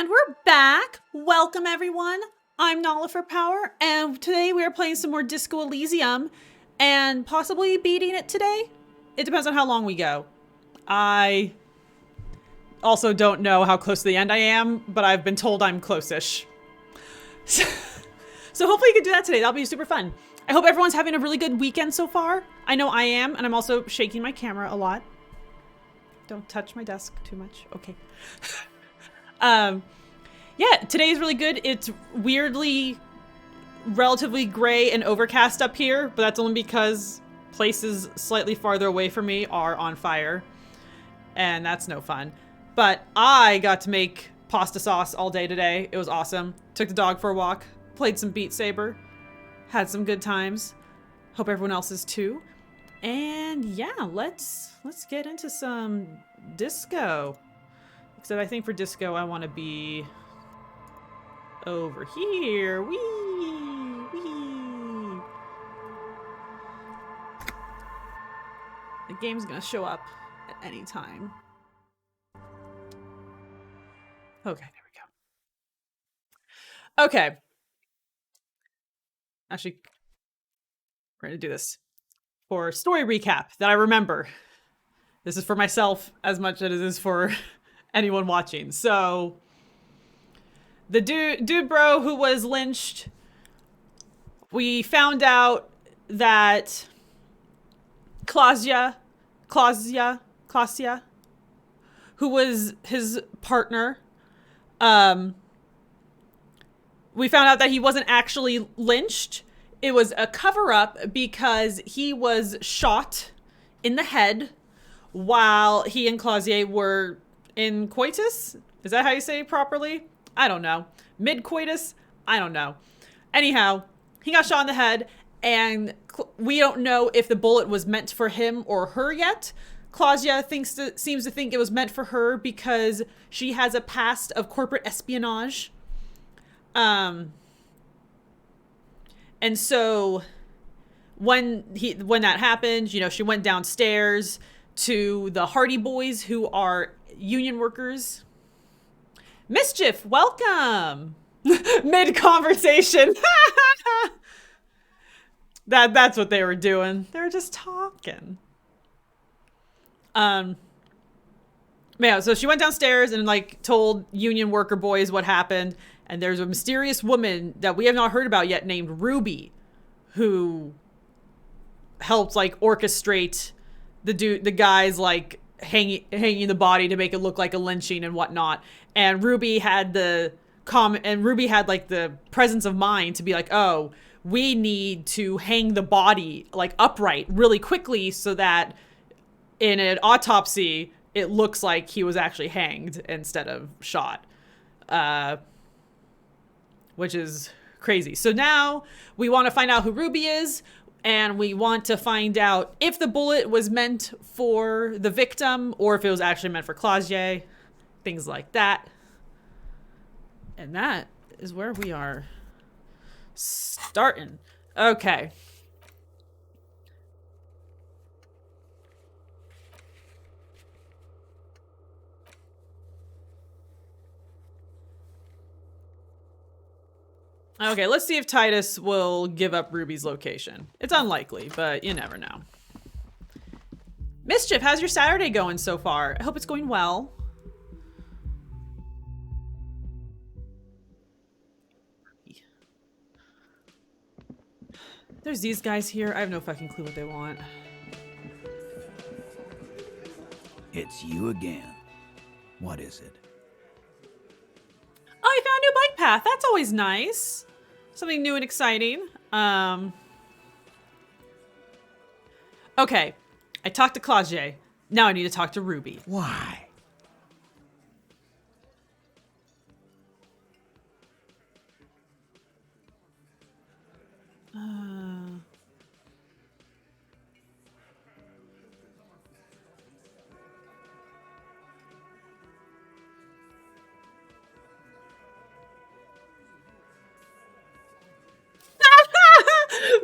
And we're back. Welcome, everyone. I'm Nala for Power, and today we are playing some more Disco Elysium and possibly beating it today. It depends on how long we go. I also don't know how close to the end I am, but I've been told I'm close-ish. So hopefully you can do that today. That'll be super fun. I hope everyone's having a really good weekend so far. I know I am, and I'm also shaking my camera a lot. Don't touch my desk too much. Okay. Yeah, today is really good. It's weirdly relatively gray and overcast up here, but that's only because places slightly farther away from me are on fire, and that's no fun. But I got to make pasta sauce all day today. It was awesome. Took the dog for a walk, played some Beat Saber, had some good times. Hope everyone else is too. And yeah, let's get into some disco. Except I think for disco, I want to be over here. Wee! Wee! The game's gonna show up at any time. Okay, there we go. Okay. Actually, we're gonna do this for story recap that I remember. This is for myself as much as it is for anyone watching. So the dude bro who was lynched, we found out that Klausya, who was his partner, we found out that he wasn't actually lynched. It was a cover-up because he was shot in the head while he and Klausya were in coitus? Is that how you say it properly? I don't know. Mid-coitus? I don't know. Anyhow, he got shot in the head, and we don't know if the bullet was meant for him or her yet. Klausya seems to think it was meant for her because she has a past of corporate espionage. And so when that happened, you know, she went downstairs to the Hardy Boys, who are union workers. Mischief, welcome. Mid-conversation. That's what they were doing. They were just talking. Yeah, so she went downstairs and like told union worker boys what happened, and there's a mysterious woman that we have not heard about yet named Ruby, who helped like orchestrate the guys like hanging the body to make it look like a lynching and whatnot. And Ruby had like the presence of mind to be like, oh, we need to hang the body like upright really quickly so that in an autopsy it looks like he was actually hanged instead of shot, which is crazy. So now we want to find out who Ruby is. And we want to find out if the bullet was meant for the victim or if it was actually meant for Klausya. Things like that. And that is where we are starting. Okay. Okay, let's see if Titus will give up Ruby's location. It's unlikely, but you never know. Mischief, how's your Saturday going so far? I hope it's going well. There's these guys here. I have no fucking clue what they want. It's you again. What is it? Oh, you found a new bike path. That's always nice. Something new and exciting. Okay. I talked to Klausya. Now I need to talk to Ruby. Why?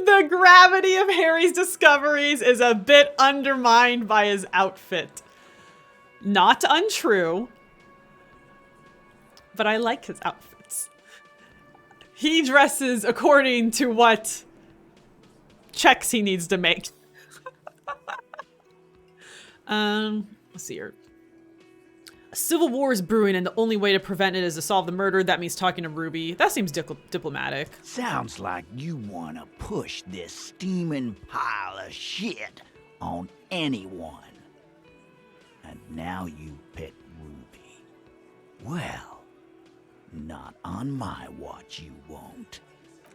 The gravity of Harry's discoveries is a bit undermined by his outfit. Not untrue. but I like his outfits. He dresses according to what checks he needs to make. Let's see here. A civil war is brewing, and the only way to prevent it is to solve the murder. That means talking to Ruby. That seems diplomatic. Sounds like you want to push this steaming pile of shit on anyone. And now you pick Ruby. Well, not on my watch you won't.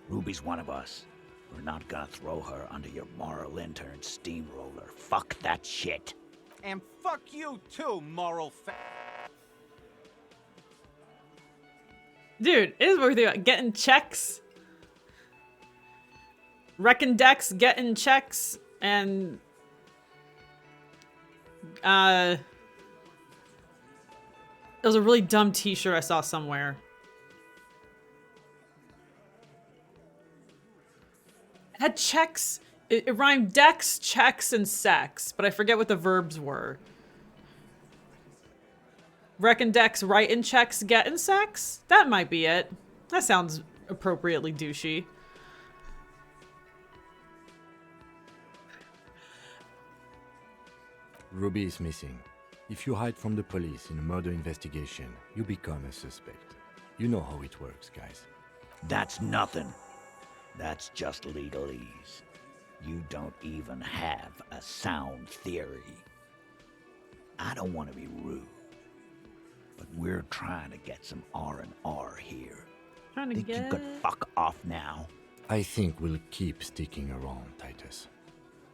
Ruby's one of us. We're not gonna throw her under your moral intern steamroller. Fuck that shit. And fuck you too, moral Dude, it is what we're thinking about. Getting checks. Reckon decks, getting checks, and... It was a really dumb t-shirt I saw somewhere. It had checks. It rhymed decks, checks, and sex, but I forget what the verbs were. Reckon decks, writing checks, getting sex? That might be it. That sounds appropriately douchey. Ruby is missing. If you hide from the police in a murder investigation, you become a suspect. You know how it works, guys. That's nothing. That's just legalese. You don't even have a sound theory. I don't want to be rude, but we're trying to get some R&R here. Think you could fuck off now? I think we'll keep sticking around, Titus.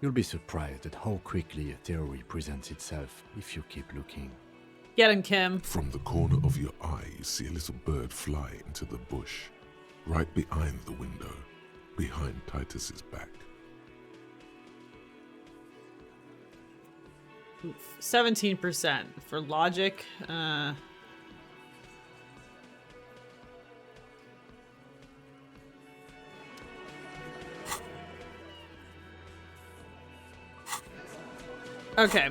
You'll be surprised at how quickly a theory presents itself if you keep looking. Get him, Kim. From the corner of your eye, you see a little bird fly into the bush, right behind the window, behind Titus's back. 17% for logic. Okay.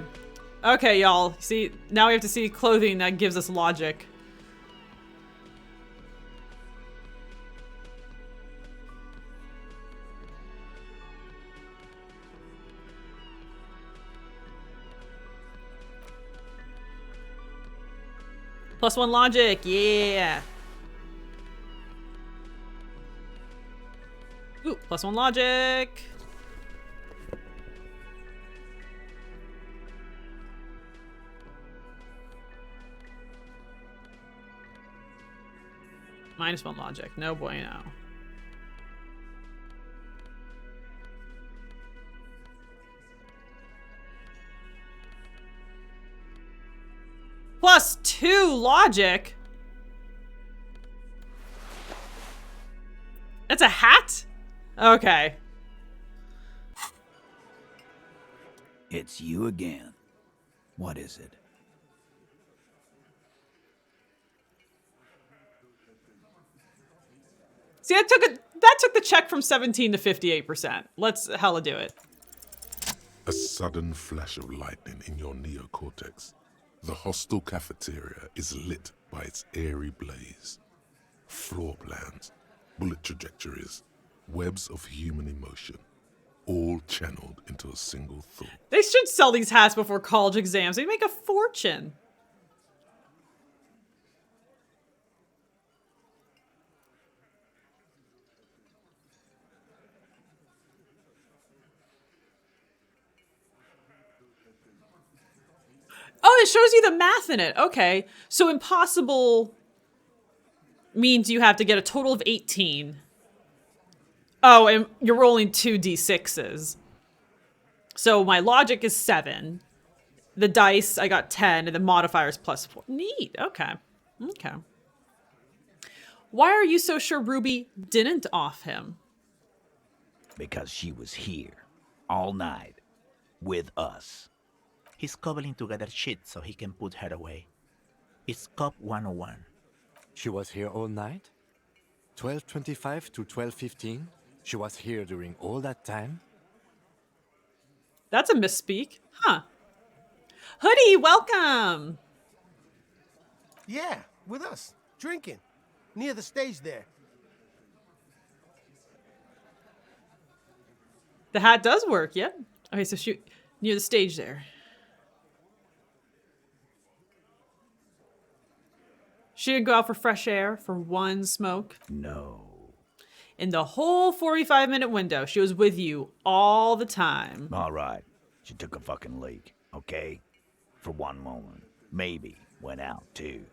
Okay, y'all. See, now we have to see clothing that gives us logic. +1 logic, yeah. Ooh, +1 logic. -1 logic, no bueno. +2 logic? That's a hat? Okay. It's you again. What is it? See, that took the check from 17 to 58%. Let's hella do it. A sudden flash of lightning in your neocortex. The hostel cafeteria is lit by its airy blaze. Floor plans, bullet trajectories, webs of human emotion, all channeled into a single thought. They should sell these hats before college exams. They make a fortune. Oh, it shows you the math in it. Okay. So impossible means you have to get a total of 18. Oh, and you're rolling 2d6s. So my logic is 7. The dice, I got 10, and the modifier is +4. Neat. Okay. Okay. Why are you so sure Ruby didn't off him? Because she was here all night with us. He's cobbling together shit so he can put her away. It's Cop 101. She was here all night? 12:25 to 12:15? She was here during all that time? That's a misspeak. Huh. Hoodie, welcome! Yeah, with us. Drinking. Near the stage there. The hat does work, yep. Okay, so shoot near the stage there. She didn't go out for fresh air for one smoke. No. In the whole 45-minute window, she was with you all the time. All right. She took a fucking leak, okay? For one moment. Maybe went out, too.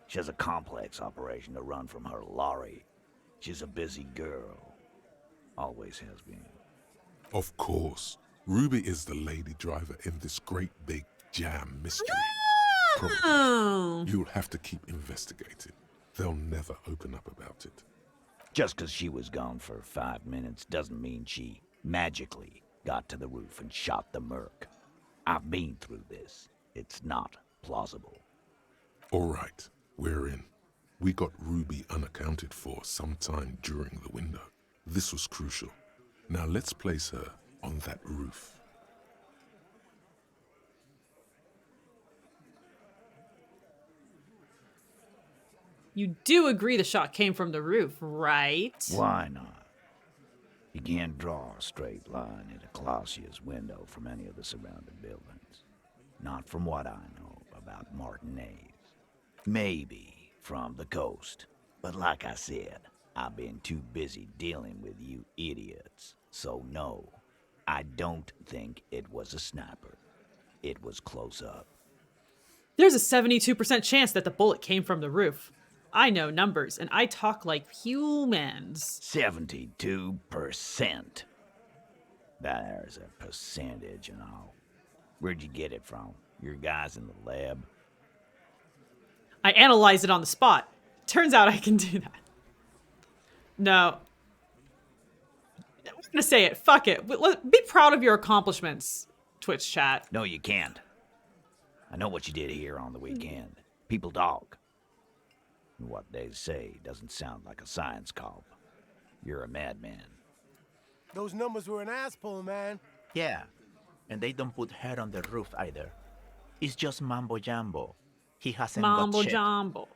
She has a complex operation to run from her lorry. She's a busy girl. Always has been. Of course. Ruby is the lady driver in this great big jam mystery. Probably. Oh. You'll have to keep investigating. They'll never open up about it. Just 'cause she was gone for 5 minutes doesn't mean she magically got to the roof and shot the merc. I've been through this. It's not plausible. All right, we're in. We got Ruby unaccounted for sometime during the window. This was crucial. Now let's place her on that roof. You do agree the shot came from the roof, right? Why not? You can't draw a straight line into Clausia's window from any of the surrounding buildings. Not from what I know about Martinez. Maybe from the coast. But like I said, I've been too busy dealing with you idiots. So no, I don't think it was a sniper. It was close up. There's a 72% chance that the bullet came from the roof. I know numbers, and I talk like humans. 72%. There's a percentage and all. Where'd you get it from? Your guys in the lab? I analyzed it on the spot. Turns out I can do that. No. I'm gonna say it. Fuck it. Be proud of your accomplishments, Twitch chat. No, you can't. I know what you did here on the weekend. People talk. And what they say doesn't sound like a science cop. You're a madman. Those numbers were an ass pull, man. Yeah, and they don't put her on the roof either. It's just mambo jambo. He hasn't got Mambo shit. jumbo.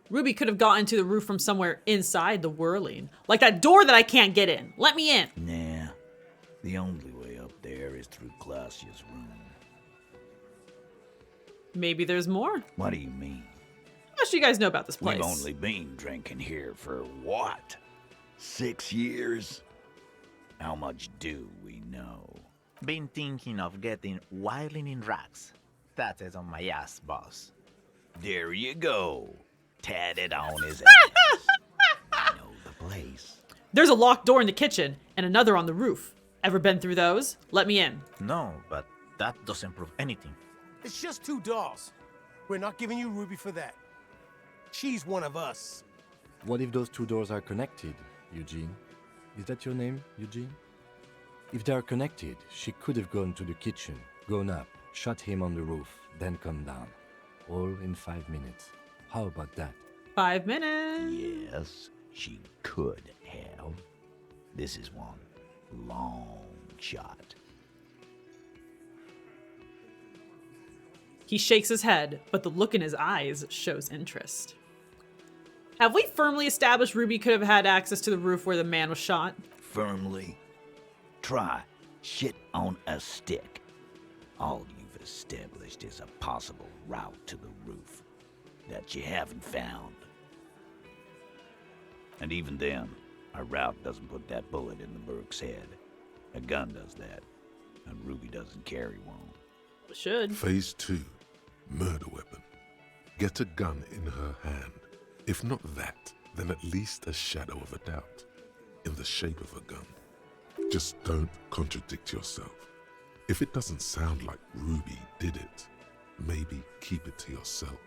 Ruby could have gotten to the roof from somewhere inside the whirling. Like that door that I can't get in. Let me in. Nah. The only way up there is through Clausia's room. Maybe there's more. What do you mean? How much do you guys know about this place? We've only been drinking here for what? 6 years? How much do we know? Been thinking of getting wilding in racks. That is on my ass, boss. There you go. Tatted on his ass. I know the place. There's a locked door in the kitchen and another on the roof. Ever been through those? Let me in. No, but that doesn't prove anything. It's just 2 dolls. We're not giving you Ruby for that. She's one of us. What if those two doors are connected, Eugene? Is that your name, Eugene? If they are connected, she could have gone to the kitchen, gone up, shot him on the roof, then come down. All in 5 minutes. How about that? 5 minutes. Yes, she could have. This is one long shot. He shakes his head, but the look in his eyes shows interest. Have we firmly established Ruby could have had access to the roof where the man was shot? Firmly. Try shit on a stick. All you've established is a possible route to the roof that you haven't found. And even then, a route doesn't put that bullet in the merc's head. A gun does that, and Ruby doesn't carry one. It should. Phase 2. Murder weapon. Get a gun in her hand. If not that, then at least a shadow of a doubt. In the shape of a gun. Just don't contradict yourself. If it doesn't sound like Ruby did it, maybe keep it to yourself.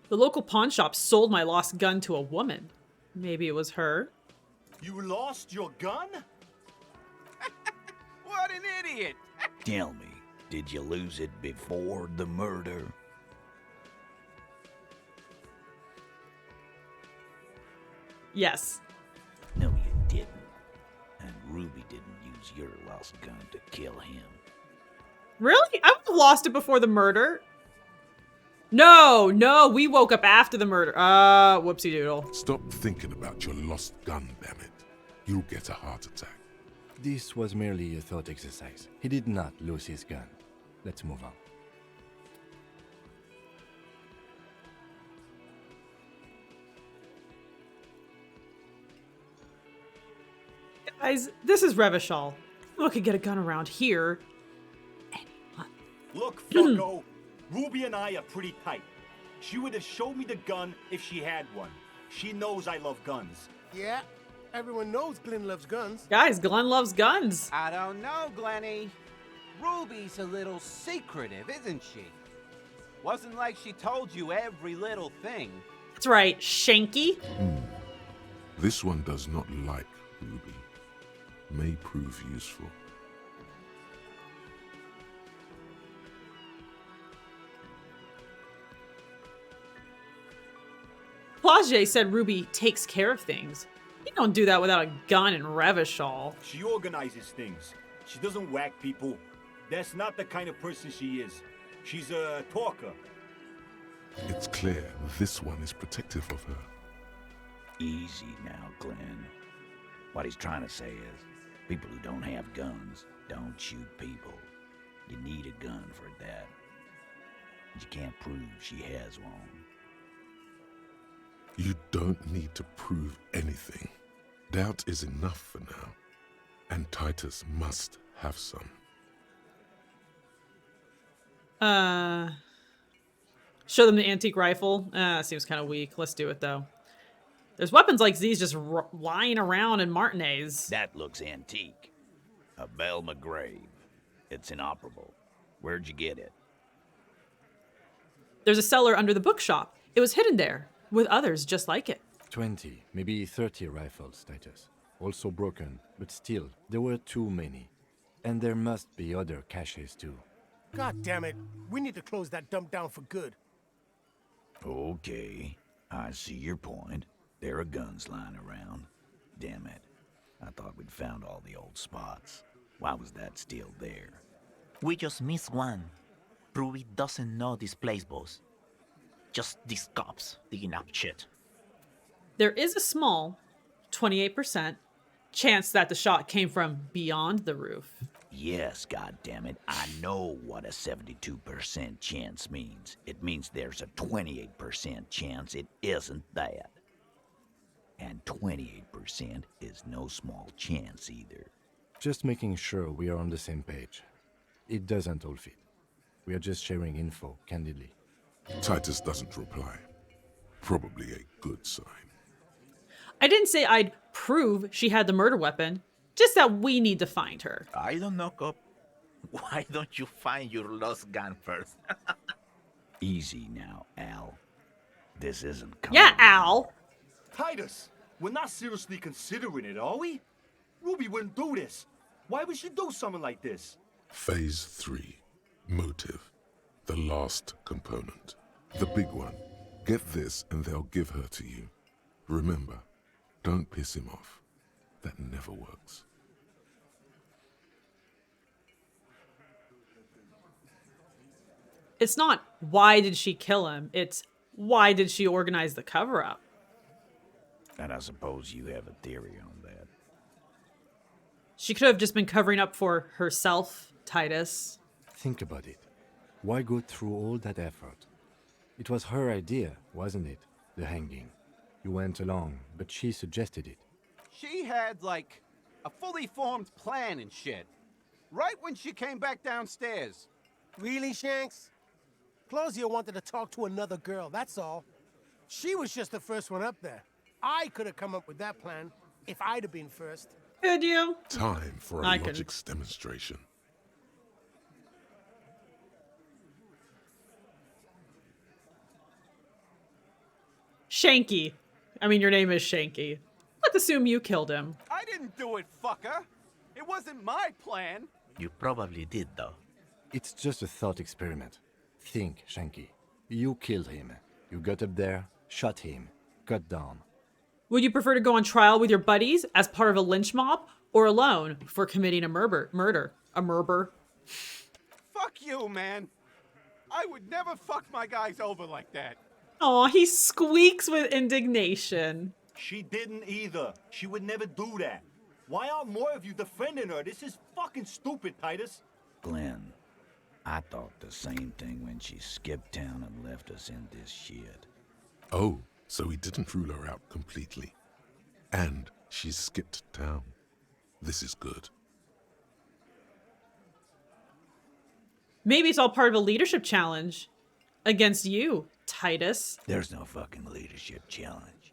The local pawn shop sold my lost gun to a woman. Maybe it was her. You lost your gun? What an idiot! Tell me, did you lose it before the murder? Yes. No, you didn't. And Ruby didn't use your lost gun to kill him. Really? I would have lost it before the murder. No, we woke up after the murder. Whoopsie doodle. Stop thinking about your lost gun, damn it. You'll get a heart attack. This was merely a thought exercise. He did not lose his gun. Let's move on. Guys, this is Revachol. Anyone could get a gun around here. Look, fucko. Ruby and I are pretty tight. She would have showed me the gun if she had one. She knows I love guns. Yeah, everyone knows Glenn loves guns. Guys, Glenn loves guns. I don't know, Glenny. Ruby's a little secretive, isn't she? Wasn't like she told you every little thing. That's right, Shanky. This one does not like Ruby. May prove useful. Plage said Ruby takes care of things. You don't do that without a gun and Revachol. She organizes things. She doesn't whack people. That's not the kind of person she is. She's a talker. It's clear this one is protective of her. Easy now, Glenn. What he's trying to say is, people who don't have guns don't shoot people. You need a gun for that. You can't prove she has one. You don't need to prove anything. Doubt is enough for now. And Titus must have some. Show them the antique rifle. Seems kind of weak. Let's do it, though. There's weapons like these just lying around in Martinez. That looks antique. A Belle McGrave. It's inoperable. Where'd you get it? There's a cellar under the bookshop. It was hidden there, with others just like it. 20, maybe 30 rifles, Titus. Also broken, but still, there were too many. And there must be other caches too. God damn it. We need to close that dump down for good. Okay, I see your point. There are guns lying around. Damn it. I thought we'd found all the old spots. Why was that still there? We just missed one. Ruby doesn't know this place, boss. Just these cops digging up shit. There is a small, 28%, chance that the shot came from beyond the roof. Yes, goddammit, I know what a 72% chance means. It means there's a 28% chance it isn't that. And 28% is no small chance either. Just making sure we are on the same page. It doesn't all fit. We are just sharing info, candidly. Titus doesn't reply. Probably a good sign. I didn't say I'd prove she had the murder weapon, just that we need to find her. I don't know, cop. Why don't you find your lost gun first? Easy now, Al. This isn't Yeah, comedy. Al. Titus, we're not seriously considering it, are we? Ruby wouldn't do this. Why would she do something like this? Phase 3. Motive. The last component. The big one. Get this and they'll give her to you. Remember, don't piss him off. That never works. It's not why did she kill him, it's why did she organize the cover-up? And I suppose you have a theory on that. She could have just been covering up for herself, Titus. Think about it. Why go through all that effort? It was her idea, wasn't it? The hanging. You went along, but she suggested it. She had, like, a fully formed plan and shit. Right when she came back downstairs. Really, Shanks? Claudia wanted to talk to another girl, that's all. She was just the first one up there. I could have come up with that plan if I'd have been first. Could you? Time for a I can- logics demonstration. Shanky. I mean, your name is Shanky. Let's assume you killed him. I didn't do it, fucker. It wasn't my plan. You probably did, though. It's just a thought experiment. Think, Shanky. You killed him. You got up there, shot him, cut down. Would you prefer to go on trial with your buddies as part of a lynch mob, or alone for committing a murder. A murder. Fuck you, man. I would never fuck my guys over like that. Aw, he squeaks with indignation. She didn't either. She would never do that. Why aren't more of you defending her? This is fucking stupid, Titus. Glenn, I thought the same thing when she skipped town and left us in this shit. Oh, so he didn't rule her out completely. And she skipped town. This is good. Maybe it's all part of a leadership challenge against you, Titus. There's no fucking leadership challenge.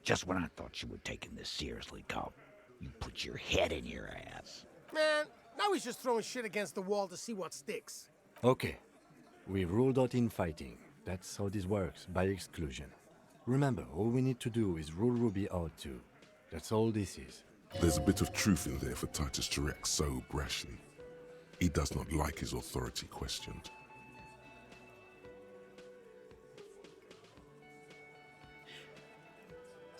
Just when I thought you were taking this seriously, cop, you put your head in your ass. Man, now he's just throwing shit against the wall to see what sticks. Okay. We ruled out infighting. That's how this works, by exclusion. Remember, all we need to do is rule Ruby out too. That's all this is. There's a bit of truth in there for Titus to react so brashly. He does not like his authority questioned.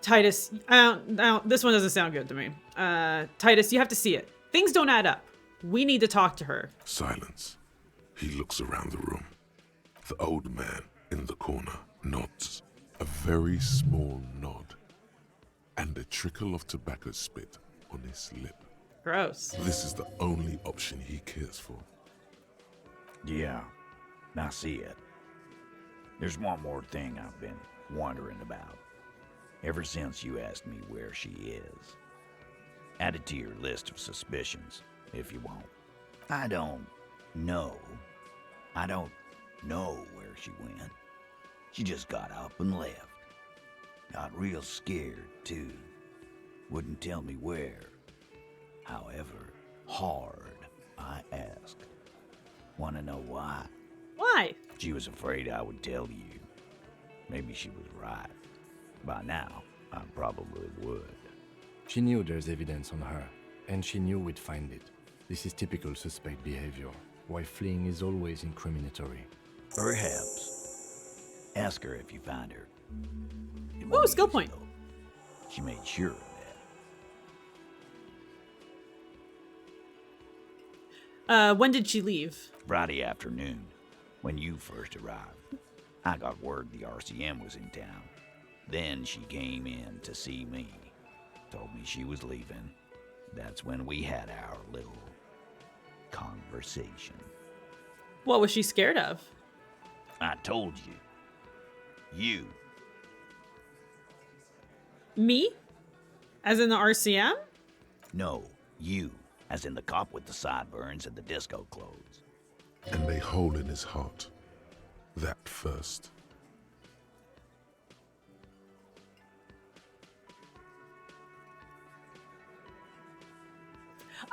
Titus, this one doesn't sound good to me. Titus, you have to see it. Things don't add up. We need to talk to her. Silence. He looks around the room. The old man in the corner nods. A very small nod. And a trickle of tobacco spit on his lip. Gross. This is the only option he cares for. Yeah, I see it. There's one more thing I've been wondering about. Ever since you asked me where she is. Add it to your list of suspicions, if you want. I don't know where she went. She just got up and left. Got real scared, too. Wouldn't tell me where. However hard I asked. Want to know why? Why? She was afraid I would tell you. Maybe she was right. By now, I probably would. She knew there's evidence on her, and she knew we'd find it. This is typical suspect behavior, why fleeing is always incriminatory. Perhaps. Ask her if you find her. It Ooh, won't be skill easy, point. though. She made sure of that. When did she leave? Friday afternoon, when you first arrived. I got word the RCM was in town. Then she came in to see me. Told me she was leaving. That's when we had our little conversation. What was she scared of? I told you. You. Me? As in the RCM? No, you. As in the cop with the sideburns and the disco clothes. And a hole in his heart. That first.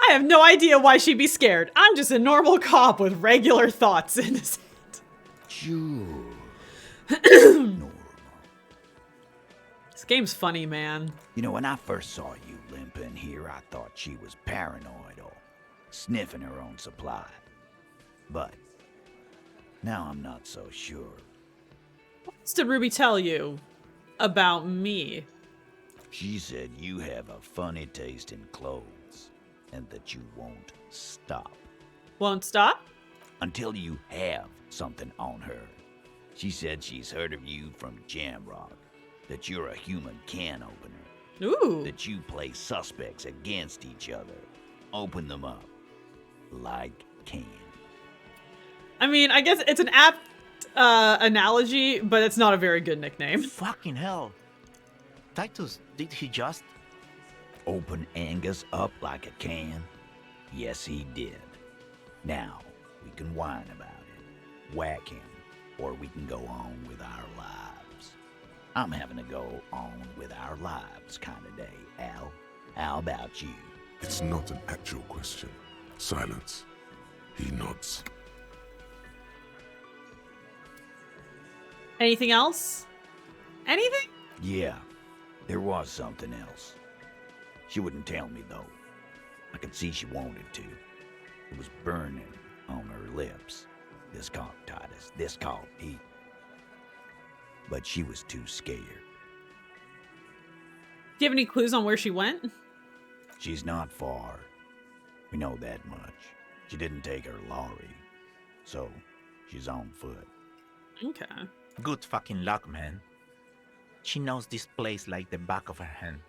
I have no idea why she'd be scared. I'm just a normal cop with regular thoughts, innocent. Sure. Normal. This game's funny, man. You know, when I first saw you limp in here, I thought she was paranoid or sniffing her own supply. But now I'm not so sure. What else did Ruby tell you about me? She said you have a funny taste in clothes and that you won't stop. Won't stop? Until you have something on her. She said she's heard of you from Jamrock, that you're a human can opener, Ooh. that you play suspects against each other, open them up like can. I mean, I guess it's an apt analogy, but it's not a very good nickname. Fucking hell. Titus, did he just? Open Angus up like a can? Yes, he did. Now, we can whine about it, whack him, or we can go on with our lives. I'm having a go on with our lives kind of day, Al. How about you? It's not an actual question. Silence. He nods. Anything else? Anything? Yeah, there was something else. She wouldn't tell me, though. I could see she wanted to. It was burning on her lips. This caught Titus, this caught Pete. But she was too scared. Do you have any clues on where she went? She's not far. We know that much. She didn't take her lorry, so she's on foot. Okay. Good fucking luck, man. She knows this place like the back of her hand.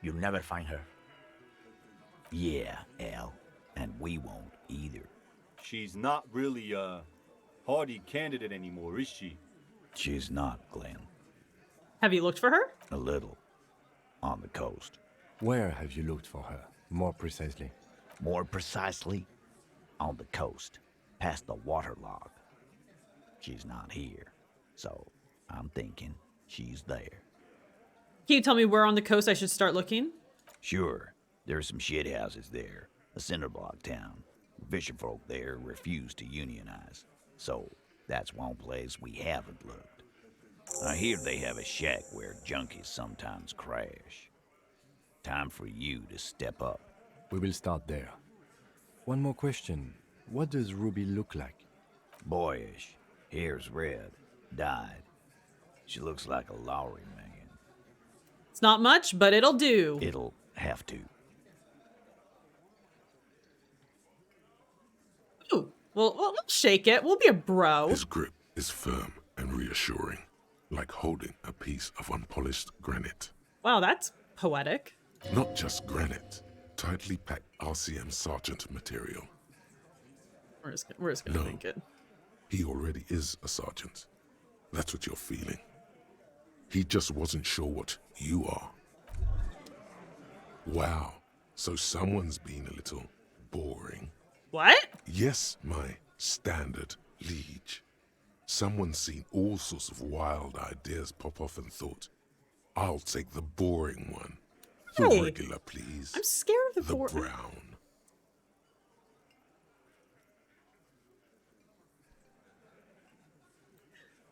You'll never find her. Yeah, Al, and we won't either. She's not really a hardy candidate anymore, is she? She's not, Glenn. Have you looked for her? A little. On the coast. Where have you looked for her, more precisely? More precisely, on the coast, past the waterlock. She's not here, so I'm thinking she's there. Can you tell me where on the coast I should start looking? Sure, there's some shit houses there, a cinder block town. Fisherfolk there refuse to unionize, so that's one place we haven't looked. I hear they have a shack where junkies sometimes crash. Time for you to step up. We will start there. One more question. What does Ruby look like? Boyish, hair's red, dyed. She looks like a lorry man. It's not much, but it'll do. It'll have to. Ooh, well, we'll shake it. We'll be a bro. His grip is firm and reassuring, like holding a piece of unpolished granite. Wow, that's poetic. Not just granite, tightly packed RCM sergeant material. We're just gonna No. think it. He already is a sergeant. That's what you're feeling. He just wasn't sure what you are. Wow, so someone's been a little boring. What? Yes, my standard liege. Someone's seen all sorts of wild ideas pop off and thought, I'll take the boring one. The Hey, regular, please. I'm scared of the board. brown.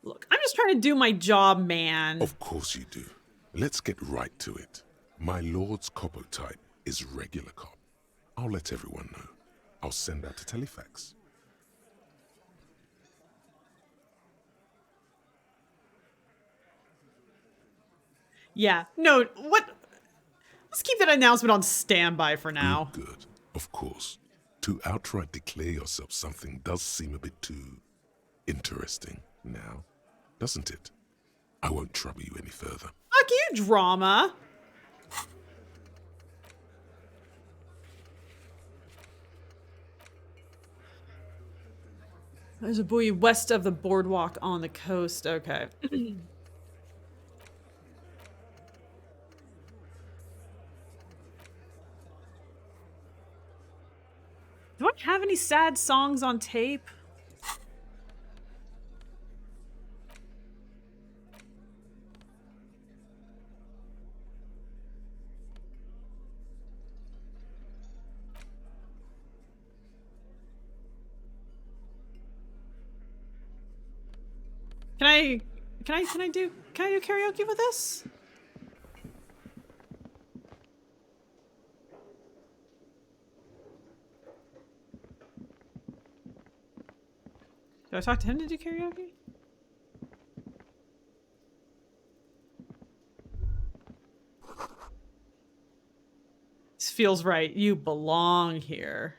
Look, I'm just trying to do my job, man. Of course you do. Let's get right to it. My lord's copper type is regular cop. I'll let everyone know. I'll send out a telefax. Yeah. No, what? Let's keep that announcement on standby for now. Good. Of course. To outright declare yourself something does seem a bit too interesting now, doesn't it? I won't trouble you any further. Fuck you, drama. There's a buoy west of the boardwalk on the coast. Okay. Do I have any sad songs on tape? Can I do karaoke with this? Do I talk to him to do karaoke? This feels right. You belong here.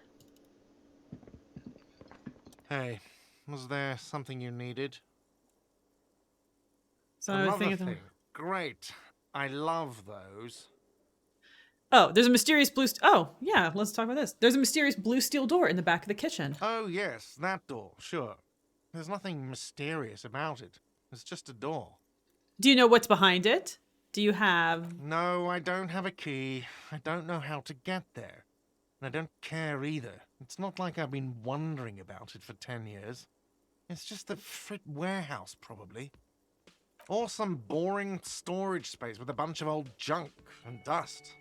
Hey, was there something you needed? So Another thing. thing. Great. I love those. Oh, there's a mysterious blue. Oh, yeah. Let's talk about this. There's a mysterious blue steel door in the back of the kitchen. Oh, yes, that door, sure. There's nothing mysterious about it. It's just a door. Do you know what's behind it? Do you have? No, I don't have a key. I don't know how to get there. And I don't care either. It's not like I've been wondering about it for 10 years. It's just the frit warehouse, probably. Or some boring storage space with a bunch of old junk and dust.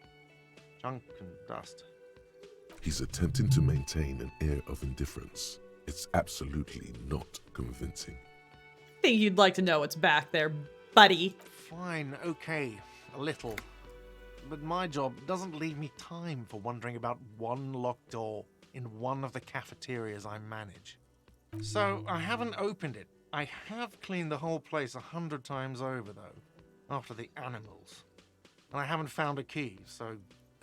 Junk and dust. He's attempting to maintain an air of indifference. It's absolutely not convincing. I think you'd like to know what's back there, buddy. Fine, okay, a little. But my job doesn't leave me time for wondering about one locked door in one of the cafeterias I manage. So I haven't opened it. I have cleaned the whole place 100 times over, though, after the animals. And I haven't found a key, so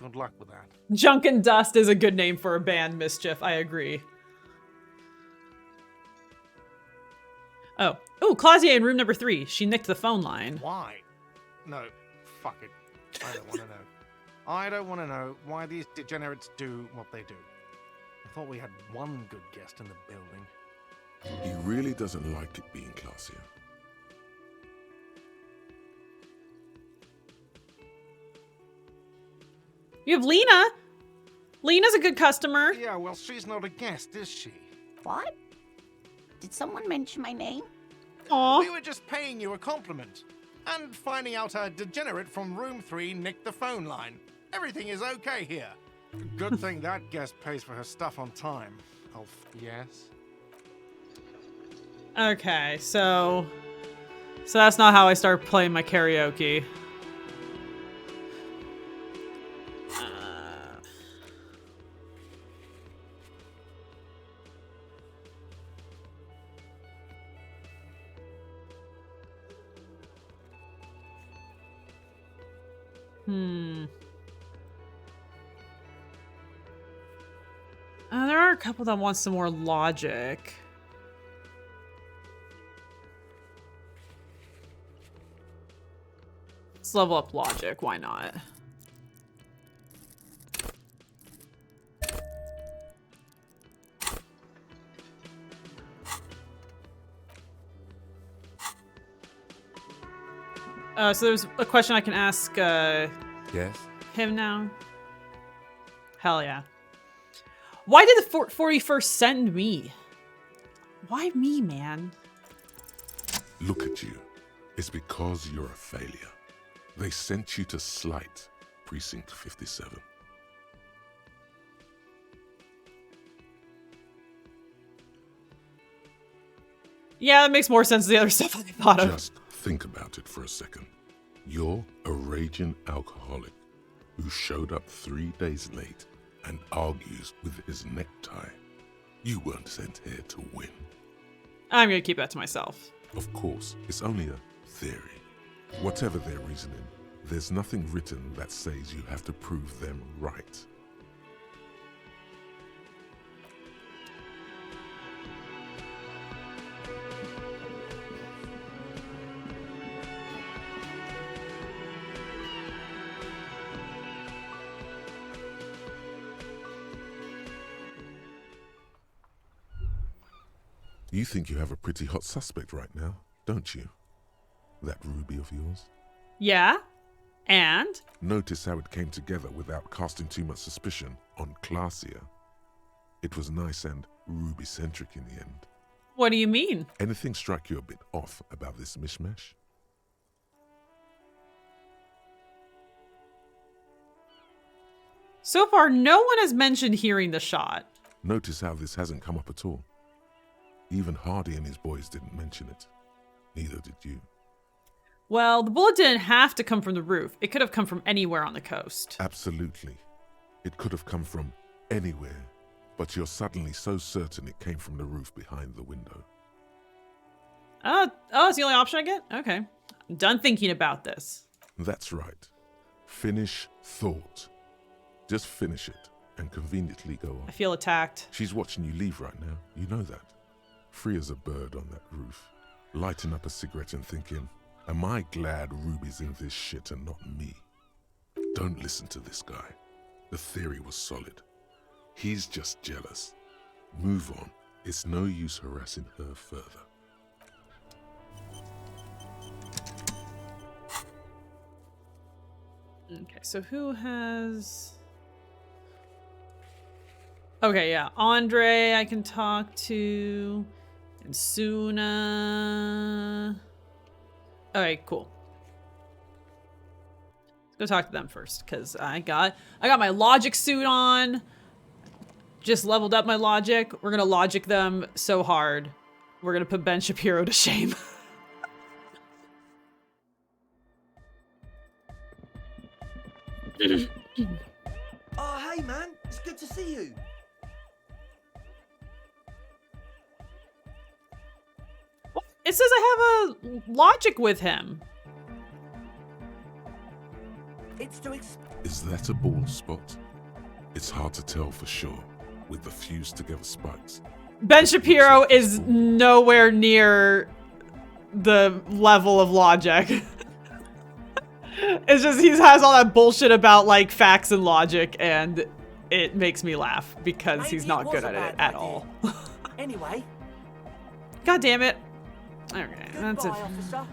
Good luck with that. Junk and Dust is a good name for a band, Mischief. I agree. Oh. Oh, Clausier in room number 3. She nicked the phone line. Why? No, fuck it. I don't want to know. I don't want to know why these degenerates do what they do. I thought we had one good guest in the building. He really doesn't like it being classier. You have Lena. Lena's a good customer. Yeah, well, she's not a guest, is she? What? Did someone mention my name? Aw. We were just paying you a compliment. And finding out a degenerate from room 3 nicked the phone line. Everything is okay here. Good thing that guest pays for her stuff on time. Oh, yes? Okay, so that's not how I start playing my karaoke. There are a couple that want some more logic. Let's level up logic, why not? So there's a question I can ask Yes? him now. Hell yeah. Why did the 41st send me? Why me, man? Look at you. It's because you're a failure. They sent you to Slight, Precinct 57. Yeah, that makes more sense than the other stuff I thought of. Just think about it for a second. You're a raging alcoholic who showed up 3 days late and argues with his necktie. You weren't sent here to win. I'm gonna keep that to myself. Of course, it's only a theory. Whatever their reasoning, there's nothing written that says you have to prove them right. You think you have a pretty hot suspect right now, don't you? That Ruby of yours? Yeah? And? Notice how it came together without casting too much suspicion on Clausia. It was nice and Ruby-centric in the end. What do you mean? Anything strike you a bit off about this mishmash? So far, no one has mentioned hearing the shot. Notice how this hasn't come up at all. Even Hardy and his boys didn't mention it. Neither did you. Well, the bullet didn't have to come from the roof. It could have come from anywhere on the coast. Absolutely. It could have come from anywhere, but you're suddenly so certain it came from the roof behind the window. Oh, it's the only option I get? Okay. I'm done thinking about this. That's right. Finish thought. Just finish it and conveniently go on. I feel attacked. She's watching you leave right now. You know that. Free as a bird on that roof. Lighting up a cigarette and thinking, am I glad Ruby's in this shit and not me? Don't listen to this guy. The theory was solid. He's just jealous. Move on. It's no use harassing her further. Okay, so who has... Okay, yeah. Andre I can talk to. And Suna. Alright, cool. Let's go talk to them first, because I got my logic suit on. Just leveled up my logic. We're gonna logic them so hard. We're gonna put Ben Shapiro to shame. Oh, hey man, it's good to see you. It says I have a logic with him. It's to Is that a bald spot? It's hard to tell for sure with the fused together spikes. Ben Shapiro is nowhere near the level of logic. It's just he has all that bullshit about like facts and logic, and it makes me laugh because he's not good at it at all. Anyway. God damn it. Okay, that's it. Goodbye, officer.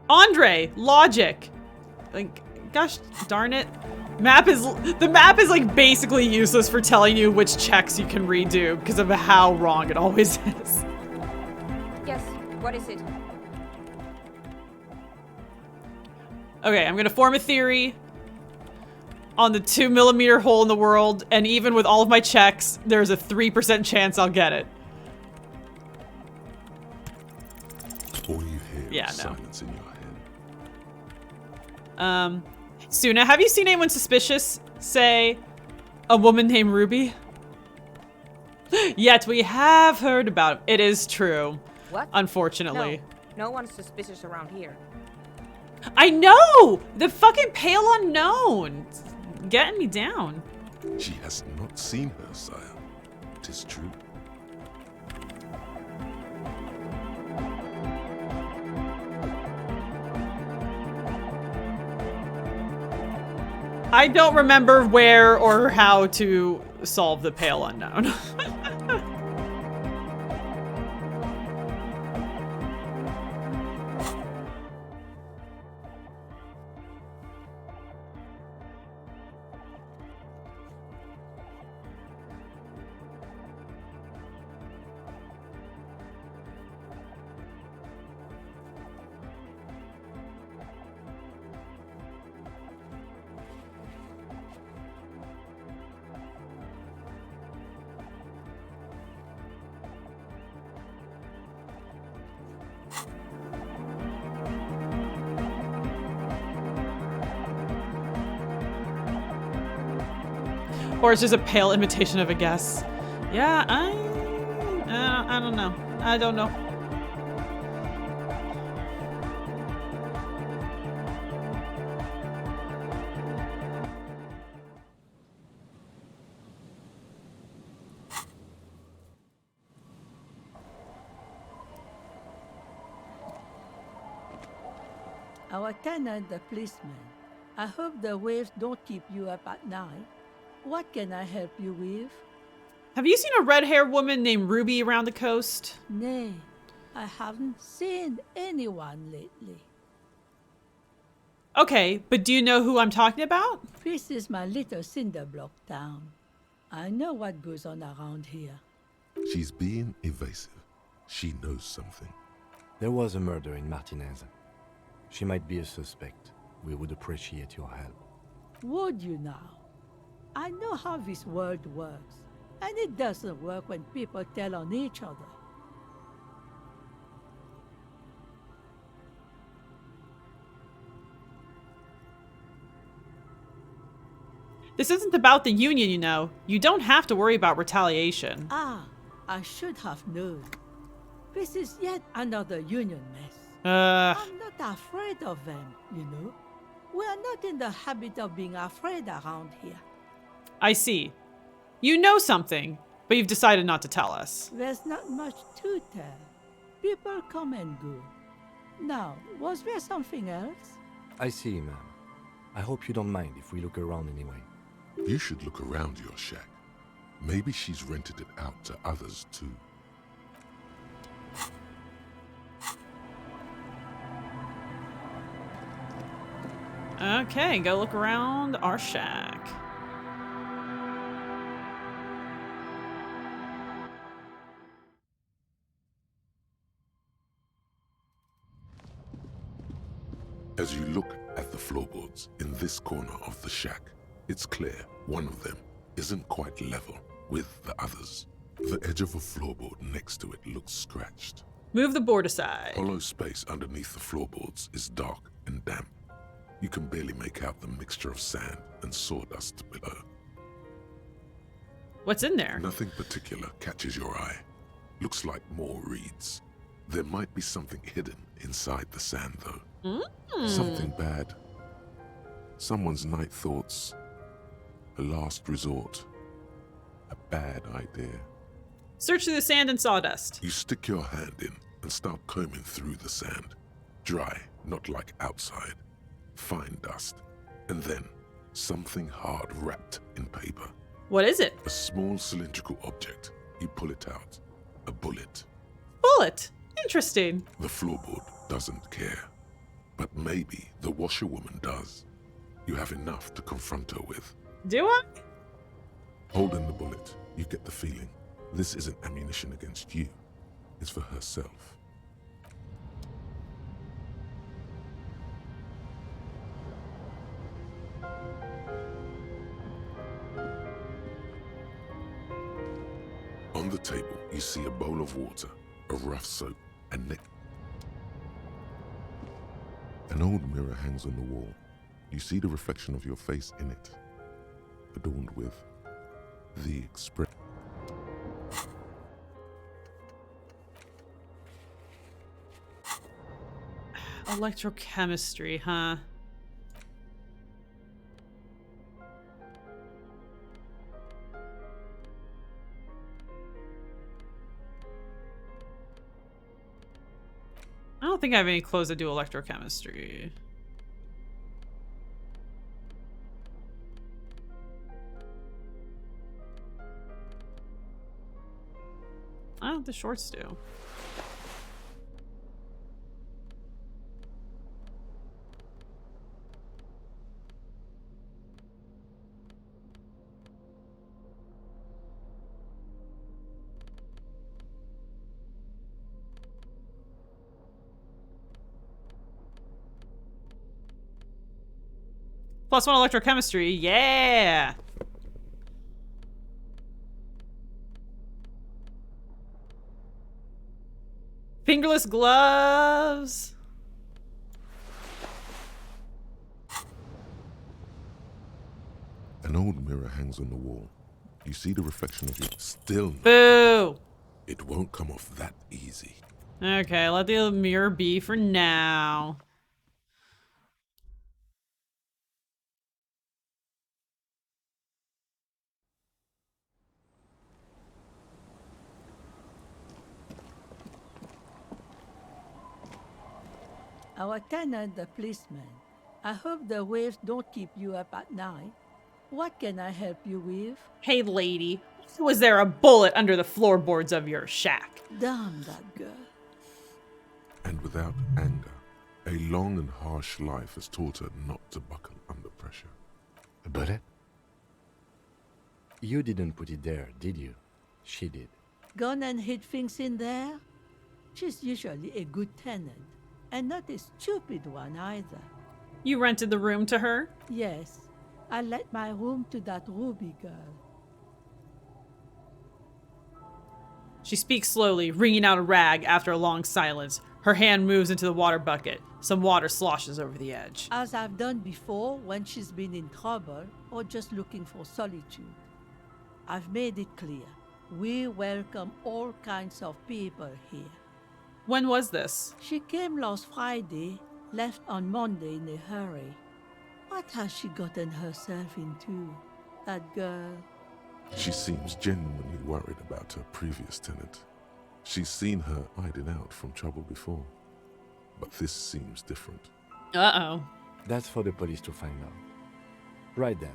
Andre, logic. Like, gosh darn it. The map is like basically useless for telling you which checks you can redo because of how wrong it always is. Yes, what is it? Okay, I'm gonna form a theory on the 2mm hole in the world, and even with all of my checks, there's a 3% chance I'll get it. All you hear is no. silence in your head. Suna, have you seen anyone suspicious say a woman named Ruby? Yet we have heard about it. It is true. What? Unfortunately. No one's suspicious around here. I know! The fucking pale unknown. It's getting me down. She has not seen her, sire. It is true. I don't remember where or how to solve the pale unknown. Or it's just a pale imitation of a guess. Yeah, I don't know. I don't know. Our tenant, the policeman. I hope the waves don't keep you up at night. What can I help you with? Have you seen a red-haired woman named Ruby around the coast? Nay, I haven't seen anyone lately. Okay, but do you know who I'm talking about? This is my little cinder block town. I know what goes on around here. She's being evasive. She knows something. There was a murder in Martinez. She might be a suspect. We would appreciate your help. Would you now? I know how this world works, and it doesn't work when people tell on each other. This isn't about the Union, you know. You don't have to worry about retaliation. Ah, I should have known. This is yet another Union mess. I'm not afraid of them, you know. We are not in the habit of being afraid around here. I see. You know something, but you've decided not to tell us. There's not much to tell. People come and go. Now, was there something else? I see, ma'am. I hope you don't mind if we look around anyway. You should look around your shack. Maybe she's rented it out to others too. Okay, go look around our shack. As you look at the floorboards in this corner of the shack, it's clear one of them isn't quite level with the others. The edge of a floorboard next to it looks scratched. Move the board aside. Hollow space underneath the floorboards is dark and damp. You can barely make out the mixture of sand and sawdust below. What's in there? Nothing particular catches your eye. Looks like more reeds. There might be something hidden inside the sand, though. Something bad. Someone's night thoughts. A last resort. A bad idea. Search through the sand and sawdust. You stick your hand in and start combing through the sand. Dry, not like outside. Fine dust. And then something hard wrapped in paper. What is it? A small cylindrical object. You pull it out. A bullet. Bullet. Interesting. The floorboard doesn't care. But maybe the washerwoman does. You have enough to confront her with. Do I? Holding the bullet, you get the feeling this isn't ammunition against you. It's for herself. On the table, you see a bowl of water, a rough soap, and neck. An old mirror hangs on the wall. You see the reflection of your face in it, adorned with the express. Electrochemistry, huh? I don't think I have any clothes that do electrochemistry. Oh, the shorts do. +1 electrochemistry, yeah! Fingerless gloves! An old mirror hangs on the wall. You see the reflection of your still. Boo! It won't come off that easy. Okay, let the mirror be for now. Our tenant, the policeman. I hope the waves don't keep you up at night. What can I help you with? Hey, lady. Was there a bullet under the floorboards of your shack? Damn that girl. And without anger, a long and harsh life has taught her not to buckle under pressure. A bullet? You didn't put it there, did you? She did. Gone and hid things in there? She's usually a good tenant, and not a stupid one either. You rented the room to her? Yes. I let my room to that Ruby girl. She speaks slowly, wringing out a rag after a long silence. Her hand moves into the water bucket. Some water sloshes over the edge. As I've done before when she's been in trouble or just looking for solitude. I've made it clear. We welcome all kinds of people here. When was this? She came last Friday, left on Monday in a hurry. What has she gotten herself into, that girl? She seems genuinely worried about her previous tenant. She's seen her hiding out from trouble before. But this seems different. Uh-oh. That's for the police to find out. Right there.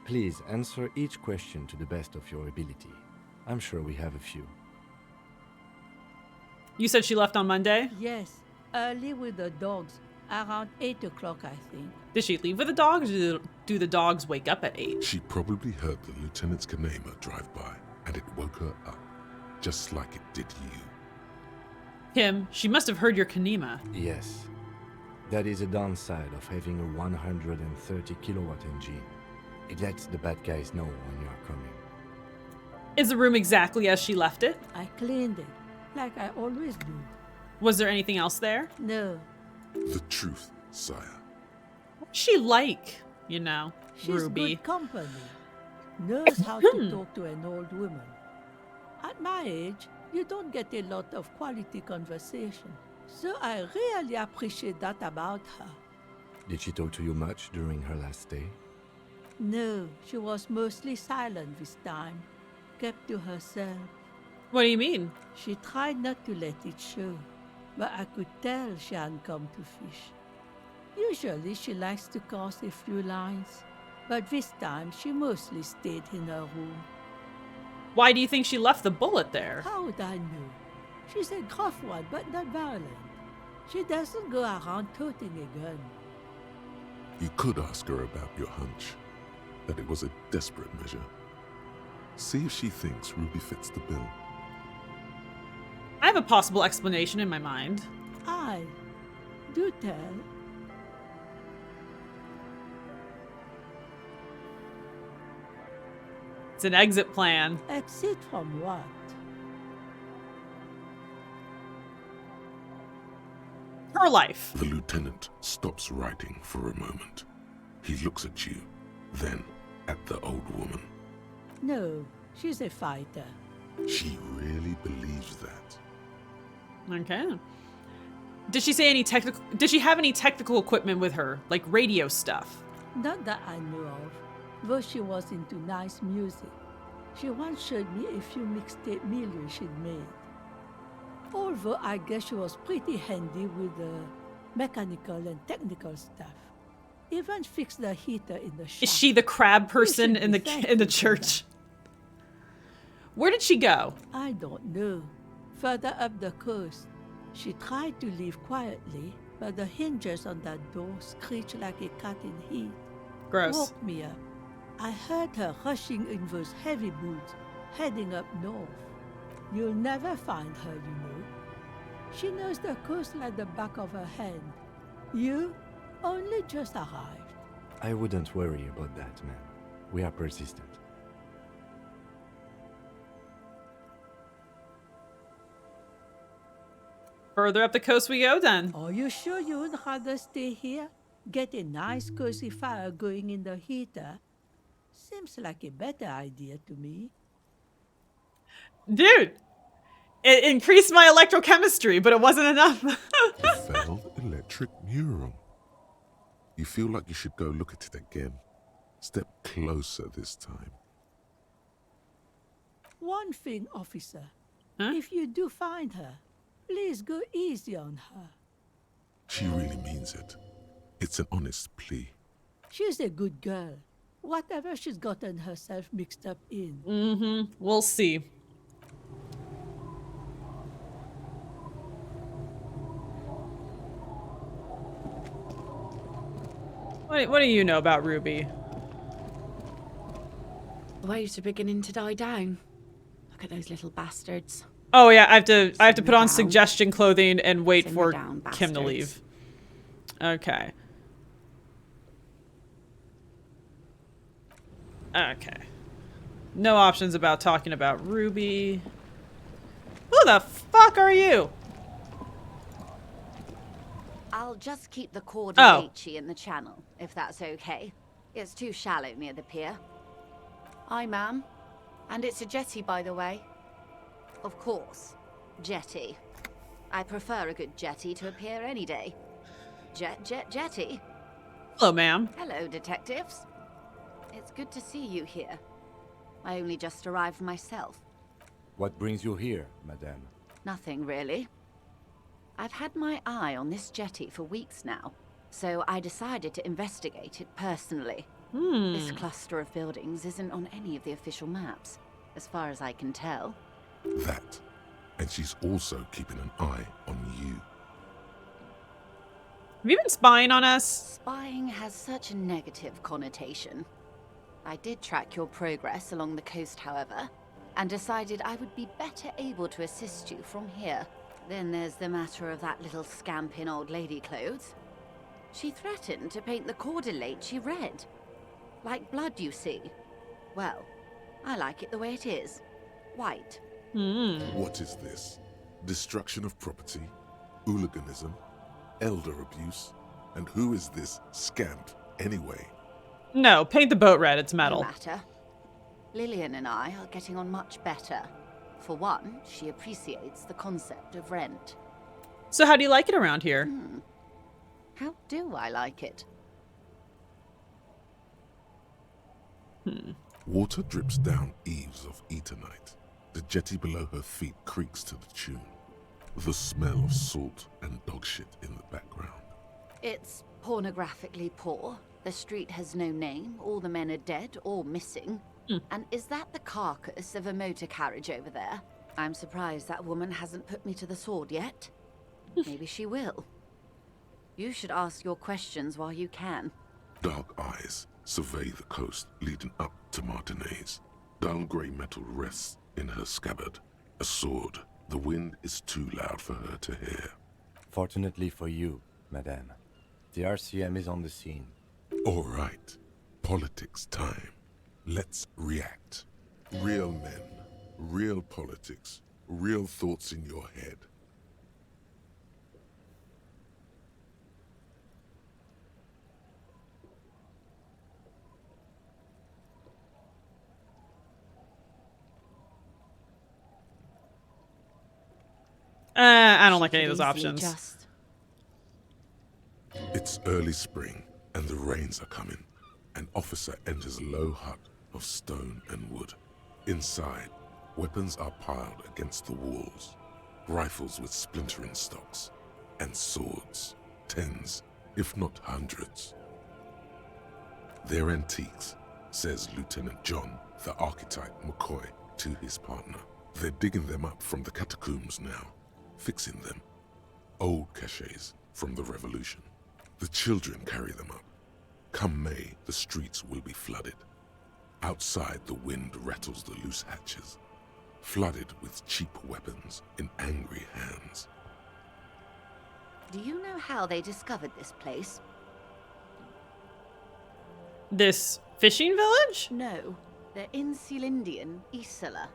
Please answer each question to the best of your ability. I'm sure we have a few. You said she left on Monday? Yes, early with the dogs, around 8 o'clock, I think. Did she leave with the dogs, or do the dogs wake up at 8? She probably heard the lieutenant's Kanema drive by, and it woke her up, just like it did you. Kim, she must have heard your Kanema. Yes. That is a downside of having a 130 kilowatt engine. It lets the bad guys know when you are coming. Is the room exactly as she left it? I cleaned it, like I always do. Was there anything else there? No. The truth, sire. What's she like, you know, She's Ruby? good company. Knows how to talk to an old woman. At my age, you don't get a lot of quality conversation. So I really appreciate that about her. Did she talk to you much during her last stay? No, she was mostly silent this time, kept to herself. What do you mean? She tried not to let it show, but I could tell she hadn't come to fish. Usually she likes to cast a few lines, but this time she mostly stayed in her room. Why do you think she left the bullet there? How would I know? She's a gruff one, but not violent. She doesn't go around toting a gun. You could ask her about your hunch, that it was a desperate measure. See if she thinks Ruby fits the bill. I have a possible explanation in my mind. Aye, do tell. It's an exit plan. Exit from what? Her life. The lieutenant stops writing for a moment. He looks at you, then at the old woman. No, she's a fighter. She really believes that. Okay. Did she say any technical? Did she have any technical equipment with her, like radio stuff? Not that I know of, though she was into nice music. She once showed me a few mixtape millions she'd made. Although I guess she was pretty handy with the mechanical and technical stuff. Even fixed the heater in the shop. Is she the crab person in the church? Where did she go? I don't know. Further up the coast. She tried to leave quietly, but the hinges on that door screeched like a cat in heat. Gross. Woke me up. I heard her rushing in those heavy boots, heading up north. You'll never find her, you know. She knows the coast like the back of her hand. You only just arrived. I wouldn't worry about that, man. We are persistent. Further up the coast we go then. Are you sure you would rather stay here? Get a nice cozy fire going in the heater? Seems like a better idea to me. Dude! It increased my electrochemistry, but it wasn't enough. Fell electric neuron. You feel like you should go look at it again. Step closer this time. One thing, officer. Huh? If you do find her, please go easy on her. She really means it. It's an honest plea. She's a good girl. Whatever she's gotten herself mixed up in. Mm-hmm. We'll see. What do you know about Ruby? The waves are beginning to die down. Look at those little bastards. Oh yeah, I have to put on suggestion clothing and wait for Kim to leave. Okay. Okay. No options about talking about Ruby. Who the fuck are you? I'll just keep the cord H-y in the channel, if that's okay. It's too shallow near the pier. Aye, ma'am. And it's a jetty, by the way. Of course. Jetty. I prefer a good jetty to a pier any day. Jetty. Hello, ma'am. Hello, detectives. It's good to see you here. I only just arrived myself. What brings you here, madame? Nothing, really. I've had my eye on this jetty for weeks now, so I decided to investigate it personally. This cluster of buildings isn't on any of the official maps, as far as I can tell. That. And she's also keeping an eye on you. Have you been spying on us? Spying has such a negative connotation. I did track your progress along the coast, however, and decided I would be better able to assist you from here. Then there's the matter of that little scamp in old lady clothes. She threatened to paint the cordelate she read. Like blood, you see. Well, I like it the way it is. White. What is this? Destruction of property? Hooliganism? Elder abuse? And who is this scamp, anyway? No, paint the boat red, it's metal. No matter. Lillian and I are getting on much better. For one, she appreciates the concept of rent. So how do you like it around here? How do I like it? Water drips down eaves of Eternite. The jetty below her feet creaks to the tune. The smell of salt and dog shit in the background. It's pornographically poor. The street has no name. All the men are dead or missing. And is that the carcass of a motor carriage over there? I'm surprised that woman hasn't put me to the sword yet. Maybe she will. You should ask your questions while you can. Dark eyes survey the coast leading up to Martinez. Dull grey metal rests in her scabbard. A sword. The wind is too loud for her to hear. Fortunately for you, madame, the RCM is on the scene. All right. Politics time. Let's react. Real men, real politics, real thoughts in your head. I don't like any of those options. It's early spring, and the rains are coming. An officer enters a low hut of stone and wood. Inside, weapons are piled against the walls. Rifles with splintering stocks, and swords. Tens, if not hundreds. They're antiques, says Lieutenant John, the archetype McCoy, to his partner. They're digging them up from the catacombs now, fixing them. Old caches from the revolution. The children carry them up. Come May, the streets will be flooded. Outside, the wind rattles the loose hatches, flooded with cheap weapons in angry hands. Do you know how they discovered this place? This fishing village? No. They're in Celindian, Isla.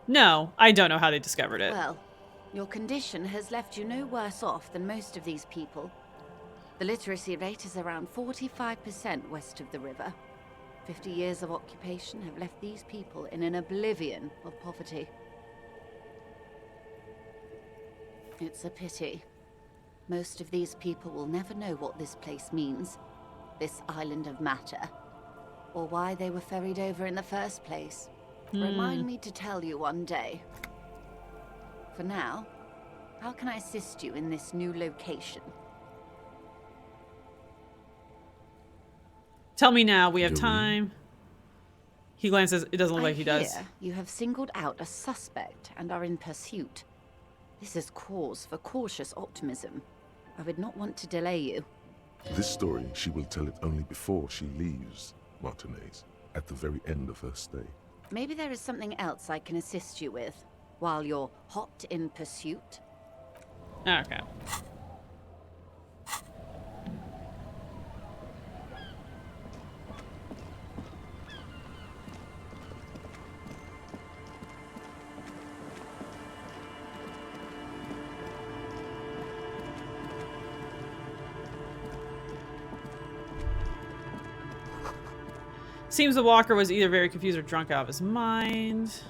No, I don't know how they discovered it. Well, your condition has left you no worse off than most of these people. The literacy rate is around 45% west of the river. 50 years of occupation have left these people in an oblivion of poverty. It's a pity. Most of these people will never know what this place means, this island of matter, or why they were ferried over in the first place. Remind me to tell you one day. For now, how can I assist you in this new location? Tell me now, we have time. He glances, it doesn't look like he does. You have singled out a suspect and are in pursuit. This is cause for cautious optimism. I would not want to delay you. This story, she will tell it only before she leaves Martinez, at the very end of her stay. Maybe there is something else I can assist you with, while you're hot in pursuit. Okay. Seems the walker was either very confused or drunk out of his mind.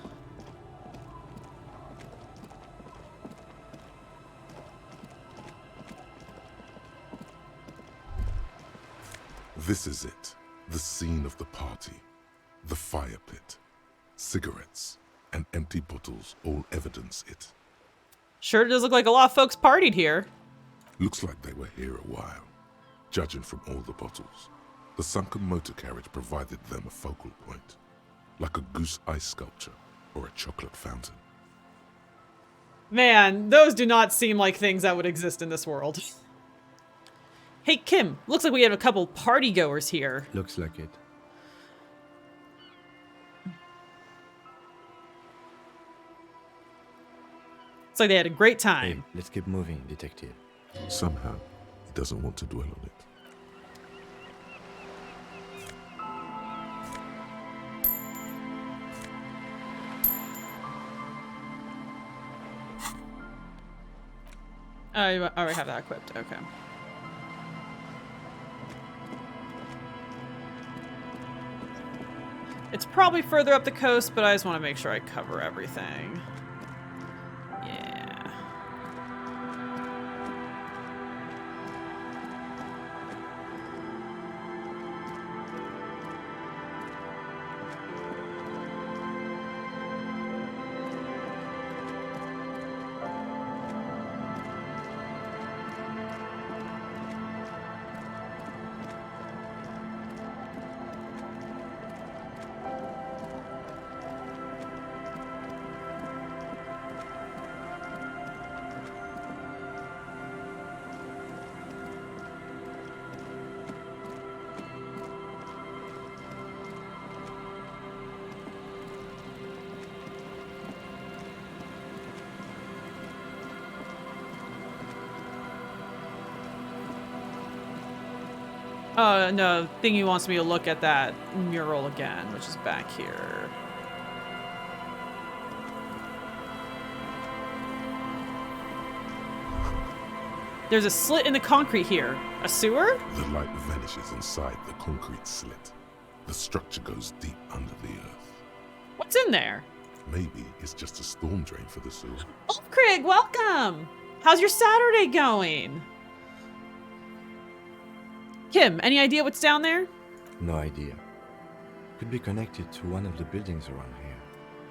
This is it. The scene of the party. The fire pit. Cigarettes and empty bottles all evidence it. Sure does look like a lot of folks partied here. Looks like they were here a while, judging from all the bottles. The sunken motor carriage provided them a focal point, like a goose ice sculpture or a chocolate fountain. Man, those do not seem like things that would exist in this world. Hey, Kim, looks like we have a couple party goers here. Looks like it. It's like they had a great time. Hey, let's keep moving, detective. Somehow, he doesn't want to dwell on it. Oh, you already have that equipped. Okay. It's probably further up the coast, but I just want to make sure I cover everything. Yeah. No, Thingy wants me to look at that mural again, which is back here. There's a slit in the concrete here. A sewer? The light vanishes inside the concrete slit. The structure goes deep under the earth. What's in there? Maybe it's just a storm drain for the sewer. Oh, Craig, welcome! How's your Saturday going? Kim, any idea what's down there? No idea. Could be connected to one of the buildings around here.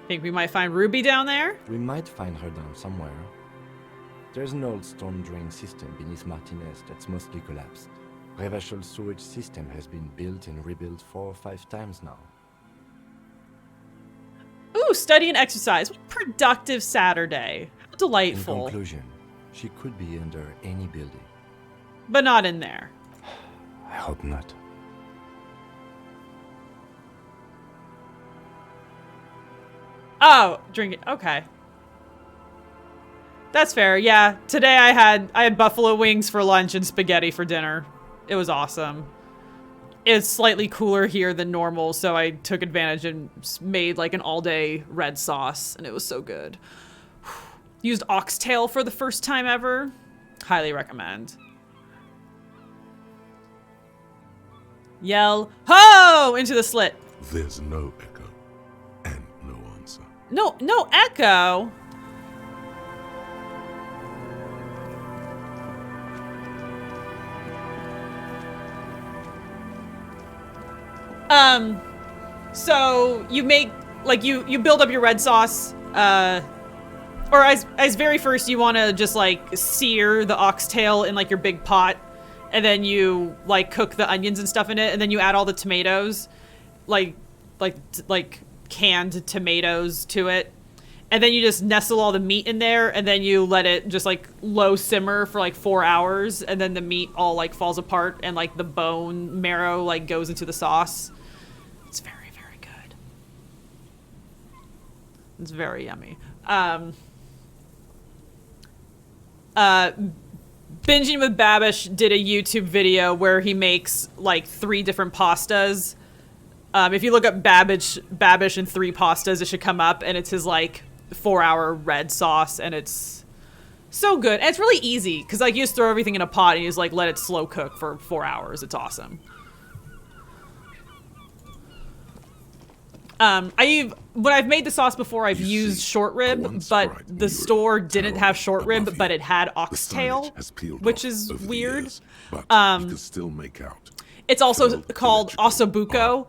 Think we might find Ruby down there? We might find her down somewhere. There's an old storm drain system beneath Martinez that's mostly collapsed. Revachol sewage system has been built and rebuilt 4 or 5 times now. Ooh, study and exercise. What a productive Saturday. How delightful. In conclusion, she could be under any building. But not in there. I hope not. Oh, drink it. Okay. That's fair. Yeah. Today I had buffalo wings for lunch and spaghetti for dinner. It was awesome. It's slightly cooler here than normal, so I took advantage and made like an all-day red sauce, and it was so good. Used oxtail for the first time ever. Highly recommend. Yell ho into the slit. There's no echo and no answer. No echo. So you make, like, you build up your red sauce, or as very first you want to just like sear the oxtail in like your big pot, and then you like cook the onions and stuff in it, and then you add all the tomatoes, like canned tomatoes to it, and then you just nestle all the meat in there, and then you let it just like low simmer for like 4 hours, and then the meat all like falls apart, and like the bone marrow like goes into the sauce. It's very, very good. It's very yummy. Binging with Babish did a YouTube video where he makes like 3 different pastas. If you look up Babish and 3 pastas, it should come up, and it's his like 4-hour red sauce, and it's so good. And it's really easy because like you just throw everything in a pot and you just like let it slow cook for 4 hours. It's awesome. When I've made the sauce before, I've used short rib, but the store didn't have short rib, but it had oxtail, which is weird. But you can still make out. It's also called ossobuco.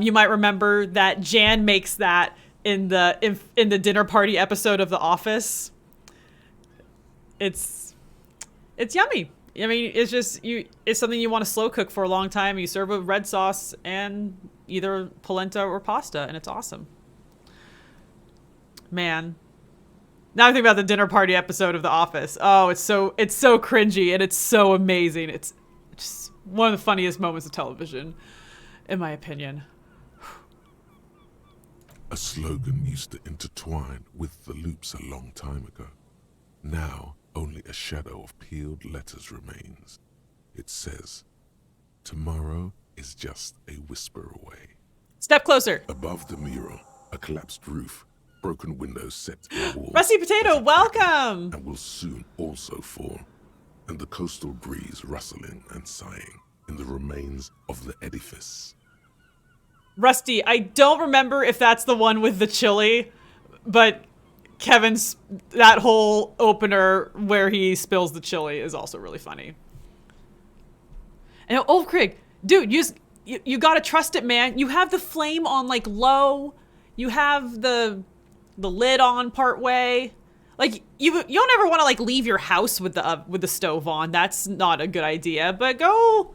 You might remember that Jan makes that in the dinner party episode of The Office. It's yummy. I mean, it's just it's something you want to slow cook for a long time. You serve with red sauce and either polenta or pasta, and it's awesome. Man. Now I think about the dinner party episode of The Office. Oh, it's so cringy, and it's so amazing. It's just one of the funniest moments of television, in my opinion. A slogan used to intertwine with the loops a long time ago. Now, only a shadow of peeled letters remains. It says, "Tomorrow is just a whisper away." Step closer. Above the mural, a collapsed roof, broken windows set in the wall. Rusty Potato, welcome! And will soon also fall, and the coastal breeze rustling and sighing in the remains of the edifice. Rusty, I don't remember if that's the one with the chili, but Kevin's, that whole opener where he spills the chili is also really funny. And Craig, dude, you gotta trust it, man. You have the flame on like low. You have the lid on part way. Like you don't ever want to like leave your house with the stove on. That's not a good idea. But go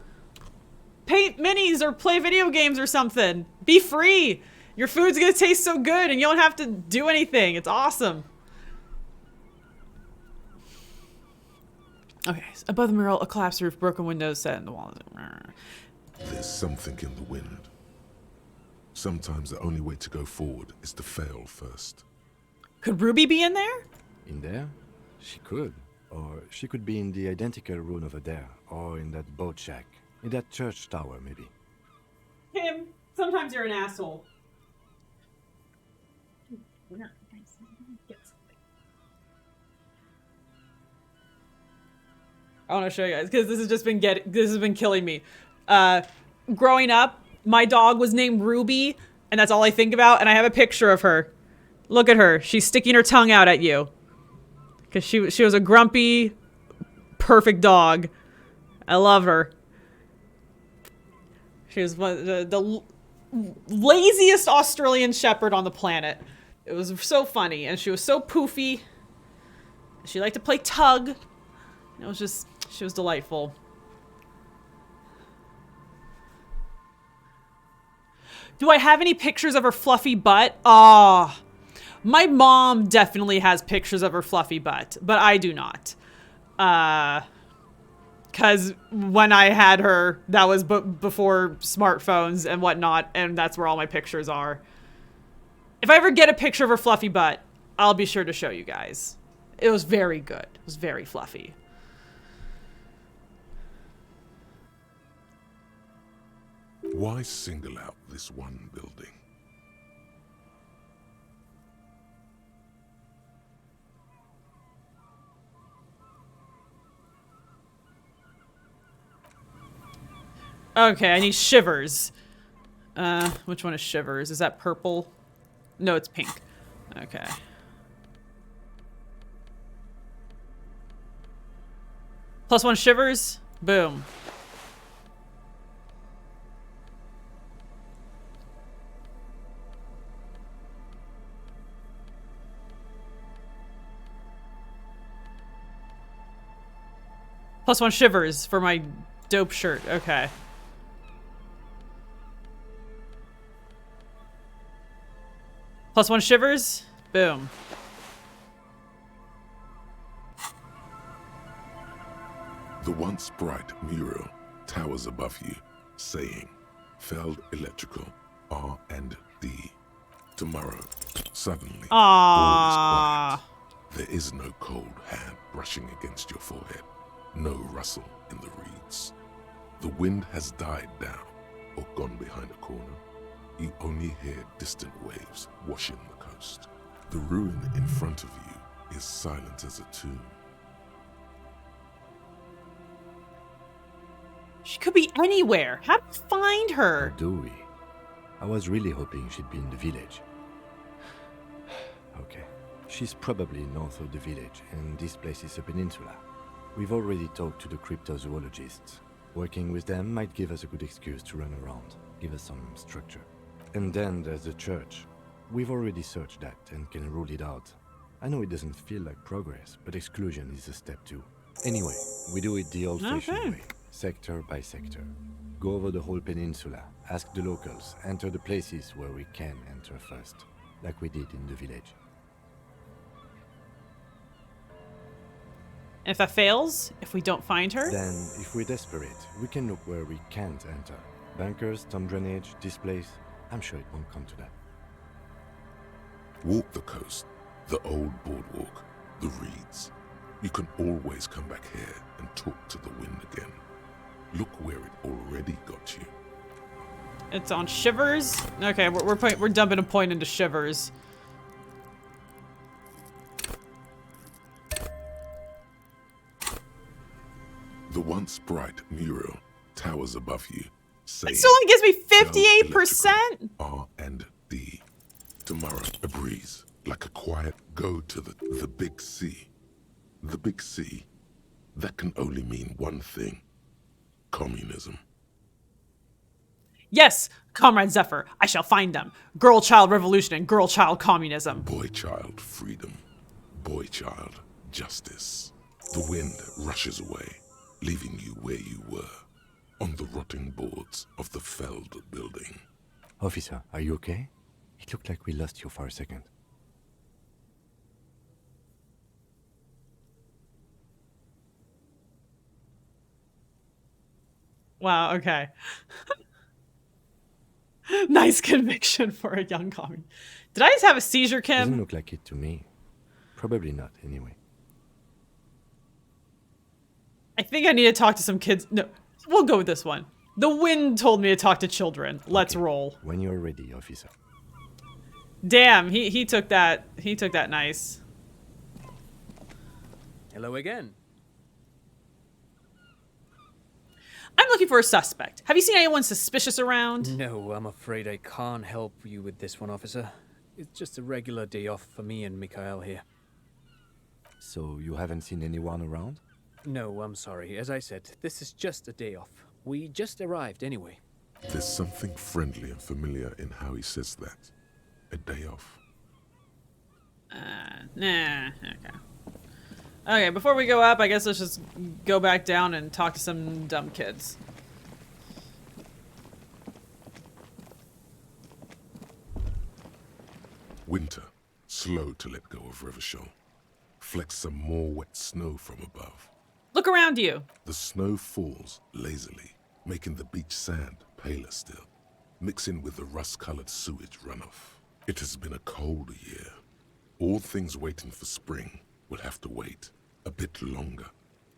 paint minis or play video games or something. Be free. Your food's gonna taste so good and you don't have to do anything. It's awesome. Okay, so above the mural, a collapsed roof, broken windows set in the wall. There's something in the wind. Sometimes the only way to go forward is to fail first. Could Ruby be in there? In there? She could. Or she could be in the identical room over there. Or in that boat shack. In that church tower, maybe. Kim, sometimes you're an asshole. I want to show you guys because this has been killing me. Growing up, my dog was named Ruby, and that's all I think about. And I have a picture of her. Look at her. She's sticking her tongue out at you because she was a grumpy, perfect dog. I love her. She was the laziest Australian Shepherd on the planet. It was so funny, and she was so poofy. She liked to play tug. It was just, she was delightful. Do I have any pictures of her fluffy butt? Ah, my mom definitely has pictures of her fluffy butt, but I do not. Because when I had her, that was before smartphones and whatnot, and that's where all my pictures are. If I ever get a picture of her fluffy butt, I'll be sure to show you guys. It was very good. It was very fluffy. Why single out this one building? Okay, I need Shivers. Which one is Shivers? Is that purple? No, it's pink. Okay. +1 Shivers. Boom. +1 Shivers for my dope shirt. Okay. +1 Shivers. Boom. The once bright mural towers above you, saying, Feld Electrical, R&D. Tomorrow, suddenly, all is quiet. There is no cold hand brushing against your forehead. No rustle in the reeds. The wind has died down or gone behind a corner. You only hear distant waves washing the coast. The ruin in front of you is silent as a tomb. She could be anywhere. How do we find her? How do we? I was really hoping she'd be in the village. Okay. She's probably north of the village, and this place is a peninsula. We've already talked to the cryptozoologists. Working with them might give us a good excuse to run around, give us some structure. And then there's the church. We've already searched that and can rule it out. I know it doesn't feel like progress, but exclusion is a step too. Anyway, we do it the old-fashioned way, sector by sector. Go over the whole peninsula, ask the locals, enter the places where we can enter first, like we did in the village. And if that fails, if we don't find her? Then, if we're desperate, we can look where we can't enter. Bunkers, storm drainage, this place. I'm sure it won't come to that. Walk the coast, the old boardwalk, the reeds. You can always come back here and talk to the wind again. Look where it already got you. It's on Shivers? Okay, we're dumping a point into Shivers. The once bright mural towers above you, saying, It still only gives me "Go 58%. R and D. Tomorrow, a breeze, like a quiet go to the big C. The big C, that can only mean one thing. Communism. Yes, Comrade Zephyr, I shall find them. Girl-child revolution and girl-child communism. Boy-child freedom. Boy-child justice. The wind rushes away, leaving you where you were, on the rotting boards of the felled building. Officer, are you okay? It looked like we lost you for a second. Wow, okay. Nice conviction for a young commie. Did I just have a seizure, Kim? Doesn't look like it to me. Probably not, anyway. I think I need to talk to some kids. No, we'll go with this one. The wind told me to talk to children. Let's roll. When you're ready, officer. Damn, he took that. He took that nice. Hello again. I'm looking for a suspect. Have you seen anyone suspicious around? No, I'm afraid I can't help you with this one, officer. It's just a regular day off for me and Mikhail here. So you haven't seen anyone around? No, I'm sorry. As I said, this is just a day off. We just arrived anyway. There's something friendly and familiar in how he says that. A day off. Nah, okay. Okay, before we go up, I guess let's just go back down and talk to some dumb kids. Winter, slow to let go of Rivershell. Flecks some more wet snow from above. Look around you. The snow falls lazily, making the beach sand paler still, mixing with the rust-colored sewage runoff. It has been a cold year. All things waiting for spring will have to wait a bit longer.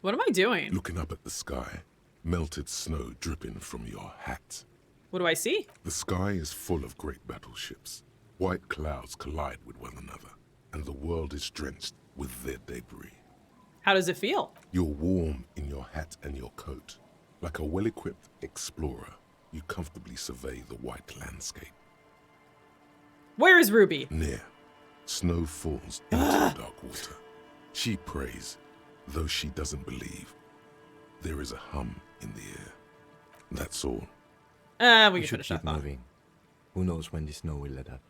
What am I doing? Looking up at the sky, melted snow dripping from your hat. What do I see? The sky is full of great battleships. White clouds collide with one another, and the world is drenched with their debris. How does it feel? You're warm in your hat and your coat. Like a well-equipped explorer, you comfortably survey the white landscape. Where is Ruby? Near. Snow falls into the dark water. She prays, though she doesn't believe. There is a hum in the air. That's all. We can should finish keep that. moving. Who knows when the snow will let up?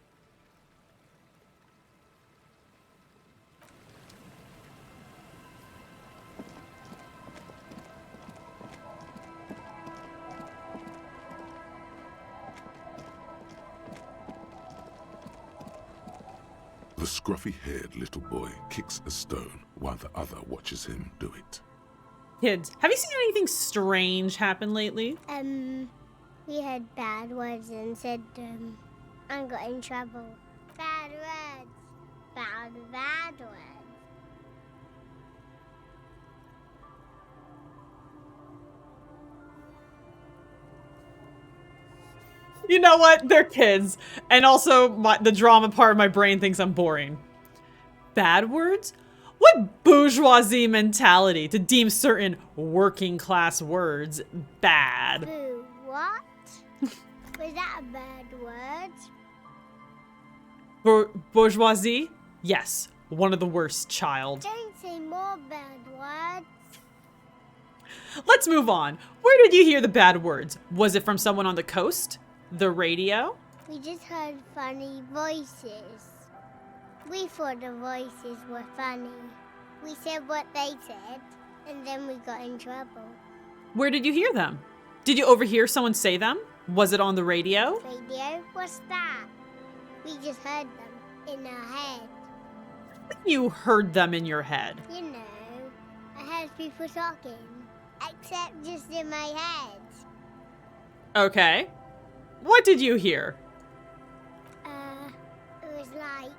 The scruffy-haired little boy kicks a stone while the other watches him do it. Kids, have you seen anything strange happen lately? We had bad words and said, I got in trouble. Bad words. Bad words. You know what? They're kids. And also, the drama part of my brain thinks I'm boring. Bad words? What bourgeoisie mentality to deem certain working class words bad? Boo, what? Was that a bad word? Bourgeoisie? Yes. One of the worst, child. Don't say more bad words. Let's move on. Where did you hear the bad words? Was it from someone on the coast? The radio? We just heard funny voices. We thought the voices were funny. We said what they said, and then we got in trouble. Where did you hear them? Did you overhear someone say them? Was it on the radio? Radio? What's that? We just heard them in our head. You heard them in your head. You know, I heard people talking, except just in my head. Okay. What did you hear? It was like,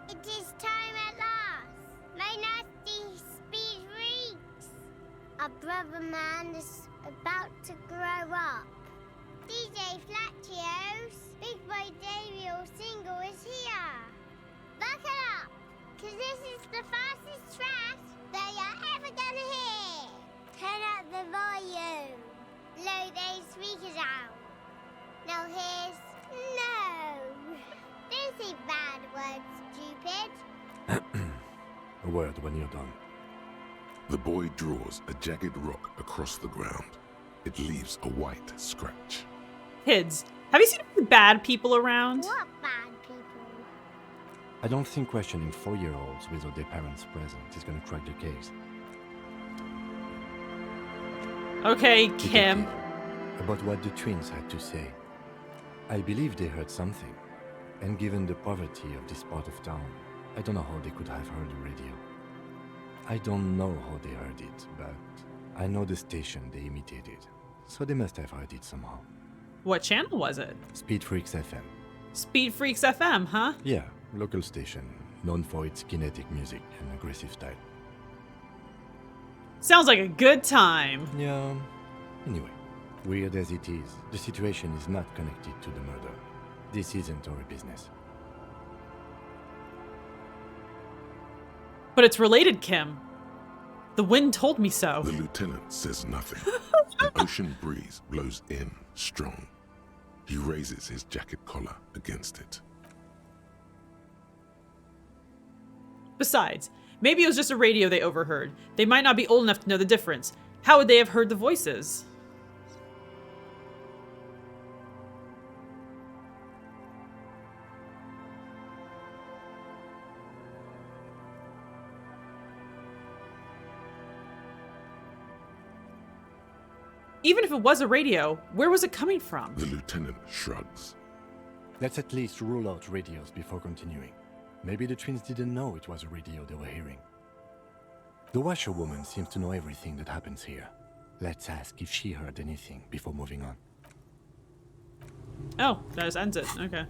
it is time at last. My nasty speed reeks. Our brother man is about to grow up. DJ Flatios, Big Boy Daniel Single is here. Buckle up, cause this is the fastest track that you're ever gonna hear. Turn up the volume. Blow those speakers A word when you're done. The boy draws a jagged rock across the ground. It leaves a white scratch. Kids, have you seen any bad people around? What bad people? I don't think questioning 4-year-olds without their parents present is gonna crack the case. Okay, Kim. About what the twins had to say. I believe they heard something. And given the poverty of this part of town, I don't know how they could have heard the radio. I don't know how they heard it, but I know the station they imitated. So they must have heard it somehow. What channel was it? Speed Freaks FM. Speed Freaks FM, huh? Yeah, local station, known for its kinetic music and aggressive style. Sounds like a good time. Yeah. Anyway, weird as it is, the situation is not connected to the murder. This isn't our business. But it's related, Kim. The wind told me so. The lieutenant says nothing. An ocean breeze blows in strong. He raises his jacket collar against it. Besides, maybe it was just a radio they overheard. They might not be old enough to know the difference. How would they have heard the voices? Even if it was a radio, where was it coming from? The lieutenant shrugs. Let's at least rule out radios before continuing. Maybe the twins didn't know it was a radio they were hearing. The washerwoman seems to know everything that happens here. Let's ask if she heard anything before moving on. Oh, that just ends it. Okay.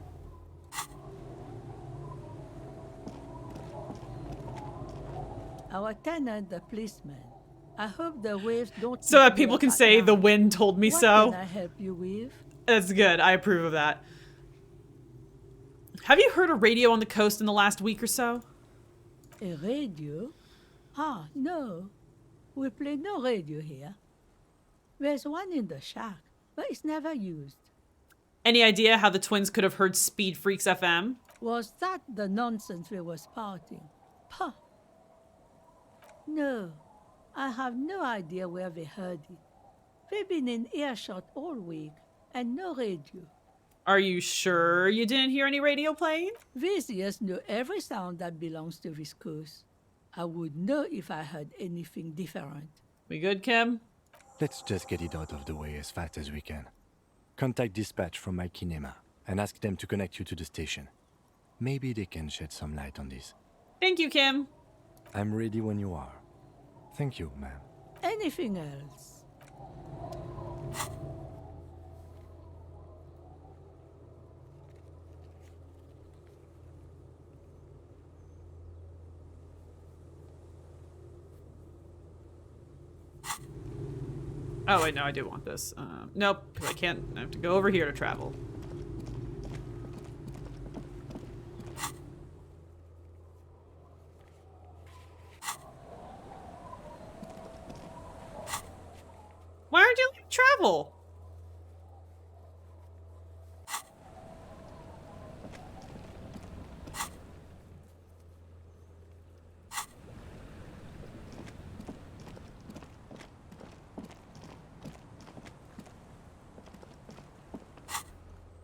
Our tenant, the policeman. I hope the waves don't. So that people can say the wind told me so. What can I help you with? That's good. I approve of that. Have you heard a radio on the coast in the last week or so? A radio? Ah, no. We play no radio here. There's one in the shack, but it's never used. Any idea how the twins could have heard Speed Freaks FM? Was that the nonsense we were spouting? Puh. No, I have no idea where they heard it. They've been in earshot all week, and no radio. Are you sure you didn't hear any radio playing? These ears know every sound that belongs to this coast. I would know if I heard anything different. We good, Kim? Let's just get it out of the way as fast as we can. Contact dispatch from my kinema and ask them to connect you to the station. Maybe they can shed some light on this. Thank you, Kim. I'm ready when you are. Thank you, ma'am. Anything else? Oh, wait, no, I do want this. Nope, because I can't. I have to go over here to travel. Why aren't you letting me travel?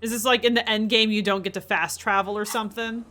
Is this like in the end game you don't get to fast travel or something?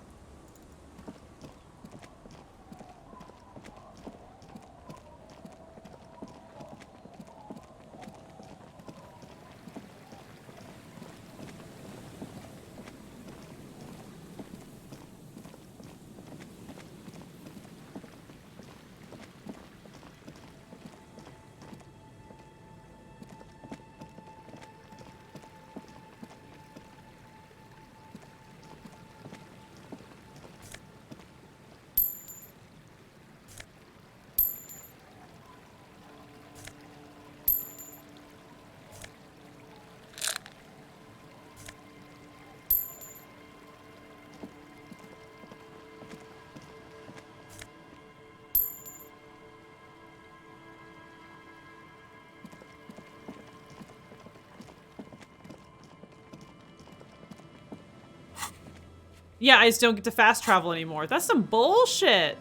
Yeah, I just don't get to fast travel anymore. That's some bullshit.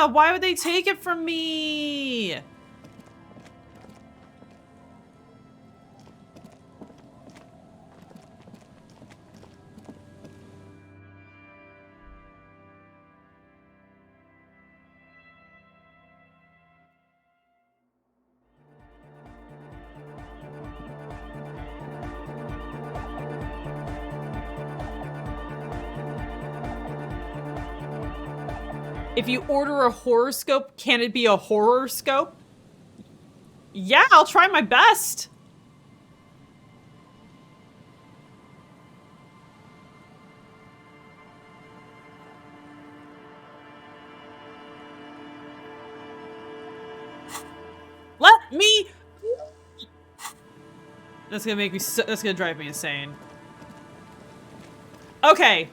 Why would they take it from me? If you order a horoscope, can it be a horoscope? Yeah, I'll try my best. Let me. That's gonna make me. That's gonna drive me insane. Okay.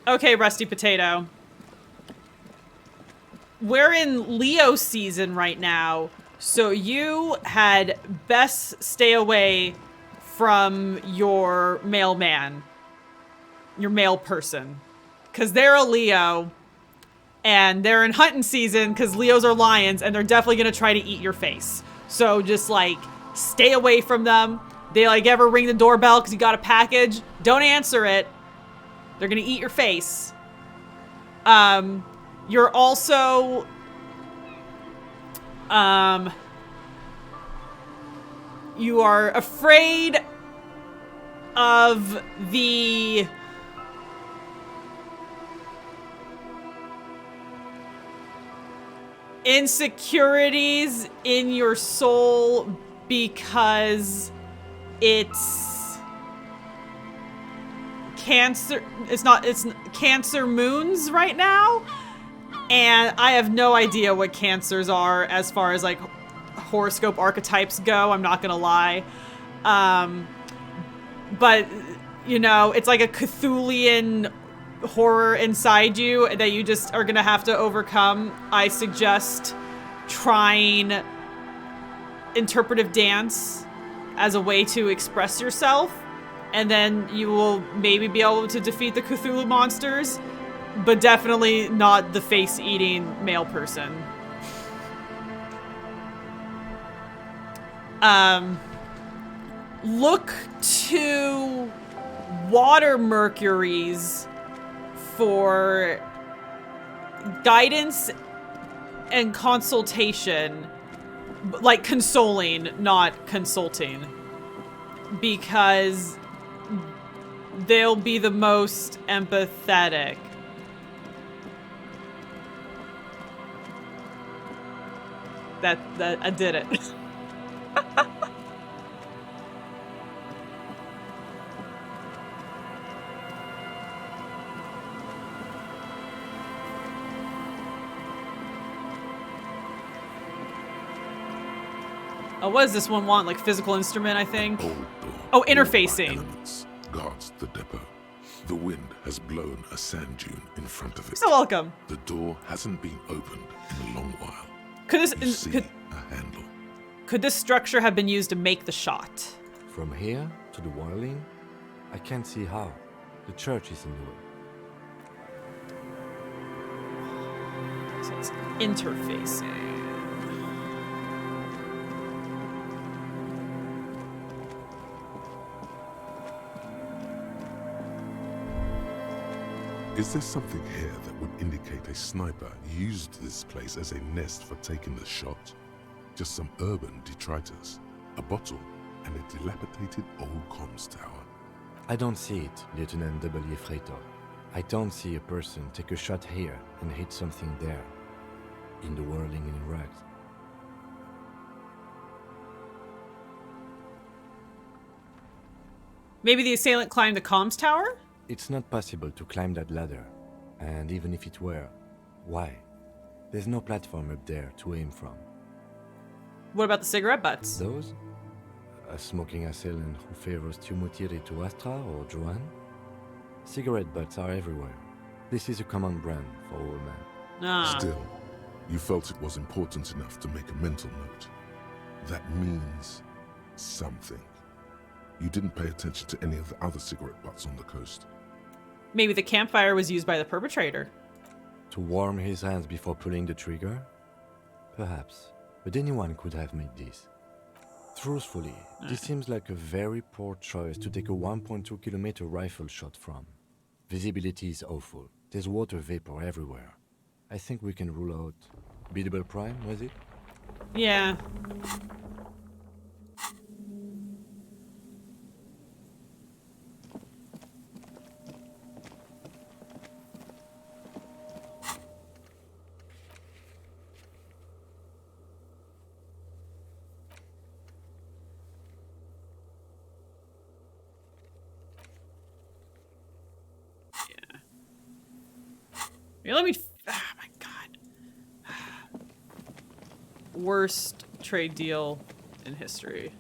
Okay, Rusty Potato. We're in Leo season right now, so you had best stay away from your mailman, your mail person, because they're a Leo, and they're in hunting season because Leos are lions, and they're definitely gonna try to eat your face. So just like stay away from them. They like ever ring the doorbell because you got a package, don't answer it. They're gonna eat your face. You're also, you are afraid of the insecurities in your soul because it's Cancer. It's Cancer moons right now. And I have no idea what cancers are as far as like horoscope archetypes go. I'm not gonna lie. But you know, it's like a Cthulhian horror inside you that you just are gonna have to overcome. I suggest trying interpretive dance as a way to express yourself, and then you will maybe be able to defeat the Cthulhu monsters. But definitely not the face-eating male person. Look to water mercuries for guidance and consultation. Like consoling, not consulting. Because they'll be the most empathetic. That I did it. Oh, what does this one want? Like physical instrument, I think. Oh, interfacing. Guards the depot. The wind has blown a sand dune in front of it. So welcome. The door hasn't been opened in a long while. Could a handle. Could this structure have been used to make the shot? From here to the whirling, I can't see how. The church is in the way. So it's interfacing. Is there something here that would indicate a sniper used this place as a nest for taking the shot? Just some urban detritus, a bottle, and a dilapidated old comms tower. I don't see it, Lieutenant W. Freitor. I don't see a person take a shot here and hit something there, in the whirling in rags. Maybe the assailant climbed the comms tower? It's not possible to climb that ladder. And even if it were, why? There's no platform up there to aim from. What about the cigarette butts? Those? A smoking assailant who favors Tumutiri to Astra or Joan? Cigarette butts are everywhere. This is a common brand for all men. Still, you felt it was important enough to make a mental note. That means something. You didn't pay attention to any of the other cigarette butts on the coast. Maybe the campfire was used by the perpetrator. To warm his hands before pulling the trigger? Perhaps. But anyone could have made this. Truthfully, this seems like a very poor choice to take a 1.2 kilometer rifle shot from. Visibility is awful. There's water vapor everywhere. I think we can rule out biddable prime, was it? Yeah. Yeah, let me... Oh my god. Worst trade deal in history.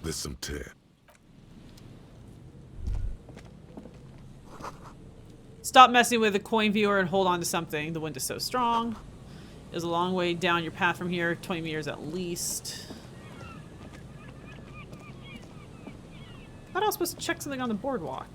There's some tear. Stop messing with the coin viewer and hold on to something. The wind is so strong. There's a long way down your path from here. 20 meters at least. I thought I was supposed to check something on the boardwalk.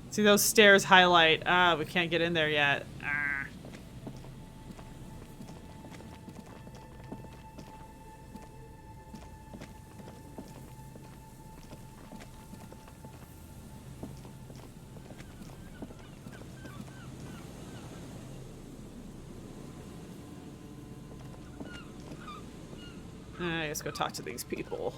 See those stairs highlight. Ah, we can't get in there yet. Ah. Let's go talk to these people.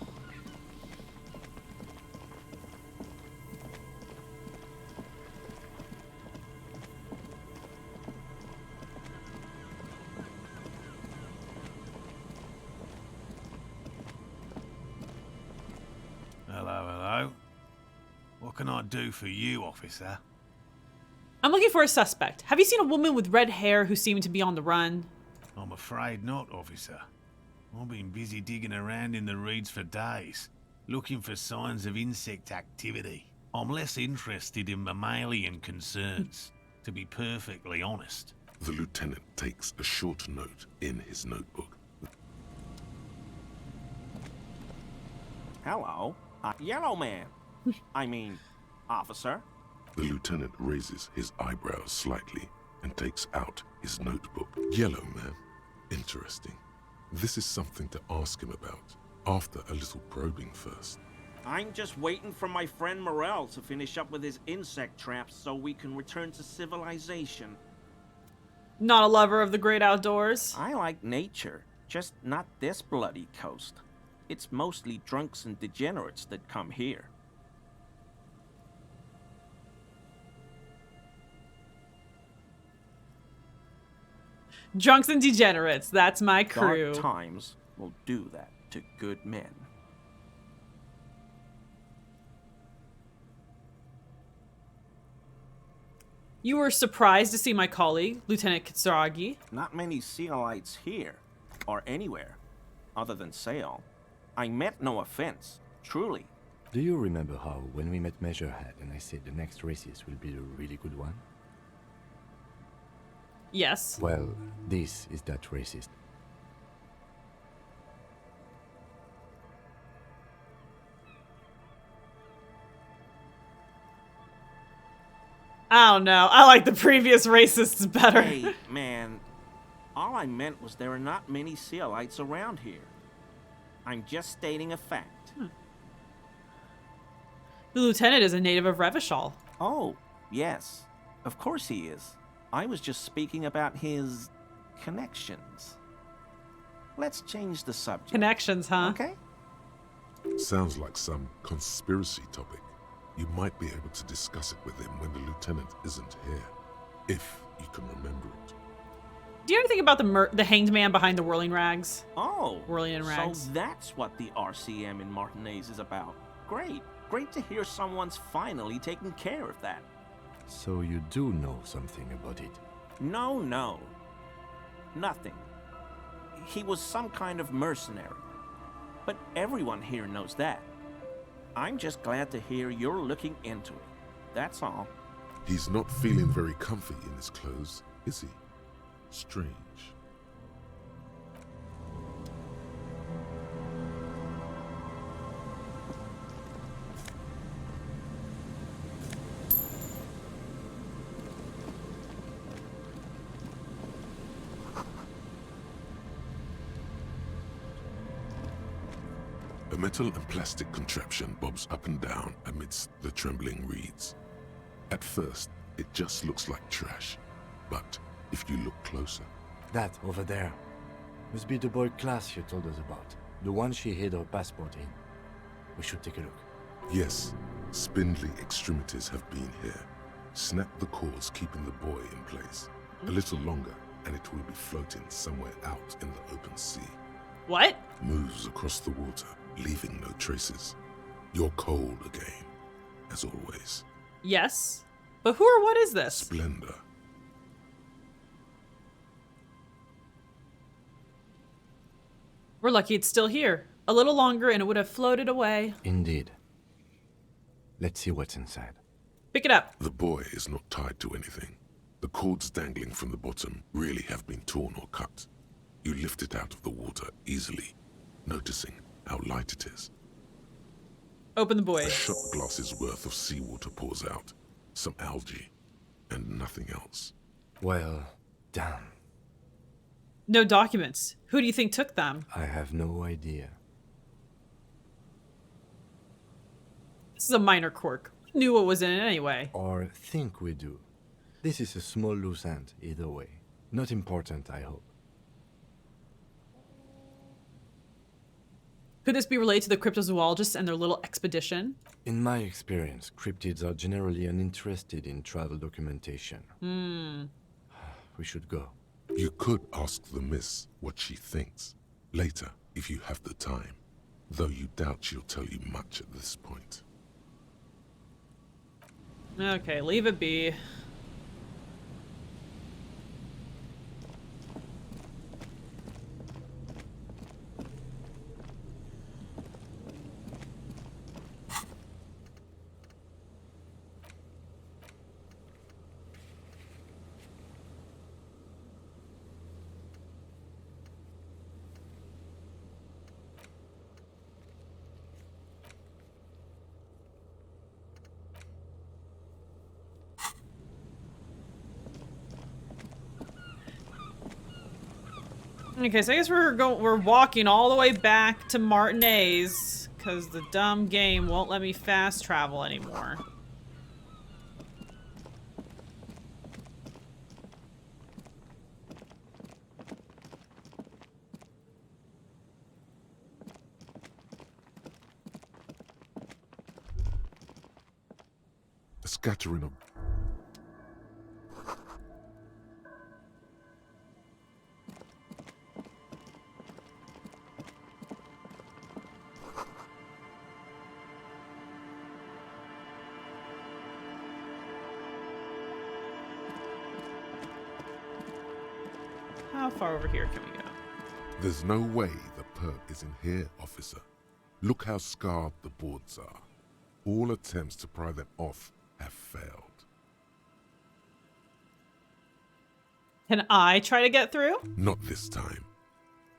Hello. What can I do for you, officer? I'm looking for a suspect. Have you seen a woman with red hair who seemed to be on the run? I'm afraid not, officer. I've been busy digging around in the reeds for days, looking for signs of insect activity. I'm less interested in mammalian concerns, to be perfectly honest. The lieutenant takes a short note in his notebook. Hello, yellow man. I mean, officer. The lieutenant raises his eyebrows slightly and takes out his notebook. Yellow man. Interesting. This is something to ask him about, after a little probing first. I'm just waiting for my friend Morel to finish up with his insect traps so we can return to civilization. Not a lover of the great outdoors. I like nature, just not this bloody coast. It's mostly drunks and degenerates that come here. Drunks and degenerates, that's my crew. Dark times will do that to good men. You were surprised to see my colleague, Lieutenant Kitsuragi. Not many Sealites here, or anywhere, other than Sail. I meant no offense, truly. Do you remember how, when we met Measurehead and I said the next races will be the really good one? Yes. Well, this is that racist. I don't know. I like the previous racists better. Hey, man. All I meant was there are not many Sealites around here. I'm just stating a fact. The lieutenant is a native of Revachol. Oh, yes. Of course he is. I was just speaking about his connections. Let's change the subject. Connections, huh? Okay. Sounds like some conspiracy topic. You might be able to discuss it with him when the lieutenant isn't here, if you can remember it. Do you ever think about the hanged man behind the whirling rags? Oh, whirling in rags. So that's what the RCM in Martinez is about. Great. Great to hear someone's finally taking care of that. So you do know something about it? No. Nothing. He was some kind of mercenary. But everyone here knows that. I'm just glad to hear you're looking into it. That's all. He's not feeling very comfy in his clothes, is he? Strange. A metal and plastic contraption bobs up and down amidst the trembling reeds. At first, it just looks like trash, but if you look closer... That, over there, must be the boy class you told us about. The one she hid her passport in. We should take a look. Yes, spindly extremities have been here. Snap the cords keeping the boy in place. A little longer, and it will be floating somewhere out in the open sea. What? Moves across the water, leaving no traces. You're cold again, as always. Yes. But who or what is this? Splendor. We're lucky it's still here. A little longer and it would have floated away. Indeed. Let's see what's inside. Pick it up. The boy is not tied to anything. The cords dangling from the bottom really have been torn or cut. You lift it out of the water easily, noticing how light it is. Open the boy. A shot glass's worth of seawater pours out. Some algae, and nothing else. Well, damn. No documents. Who do you think took them? I have no idea. This is a minor quirk. We knew what was in it anyway. Or think we do. This is a small loose end, either way. Not important, I hope. Could this be related to the cryptozoologists and their little expedition? In my experience, cryptids are generally uninterested in travel documentation. We should go. You could ask the miss what she thinks. Later, if you have the time. Though you doubt she'll tell you much at this point. Okay, leave it be. Okay, so I guess we're walking all the way back to Martinez because the dumb game won't let me fast travel anymore. A scattering of... How far over here can we go? There's no way the perp is in here, officer. Look how scarred the boards are. All attempts to pry them off have failed. Can I try to get through? Not this time.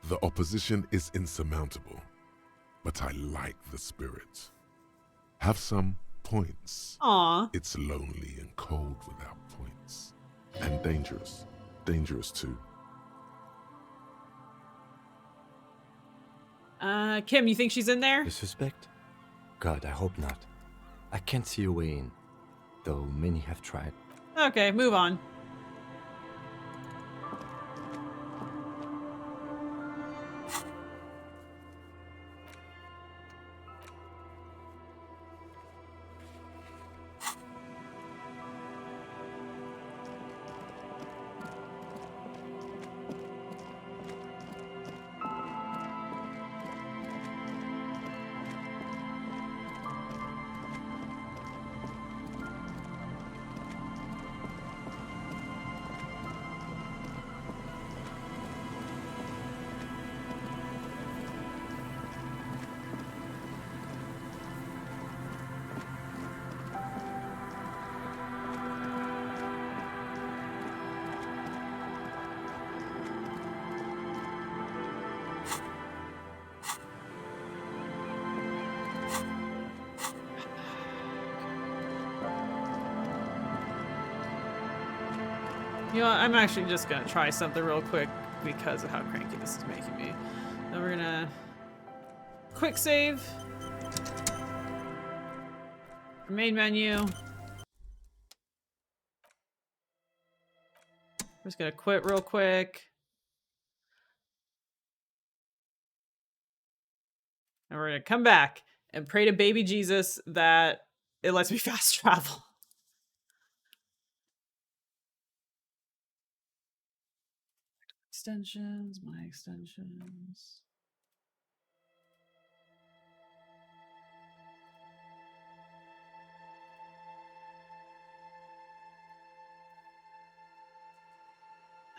The opposition is insurmountable, but I like the spirit. Have some points. Aw. It's lonely and cold without points. And dangerous. Dangerous too. Kim, you think she's in there? The suspect? God, I hope not. I can't see a way in, though many have tried. Okay, move on. You know what, I'm actually just gonna try something real quick because of how cranky this is making me. Then we're gonna quick save. Main menu. I'm just gonna quit real quick. And we're gonna come back and pray to baby Jesus that it lets me fast travel. Extensions, my extensions.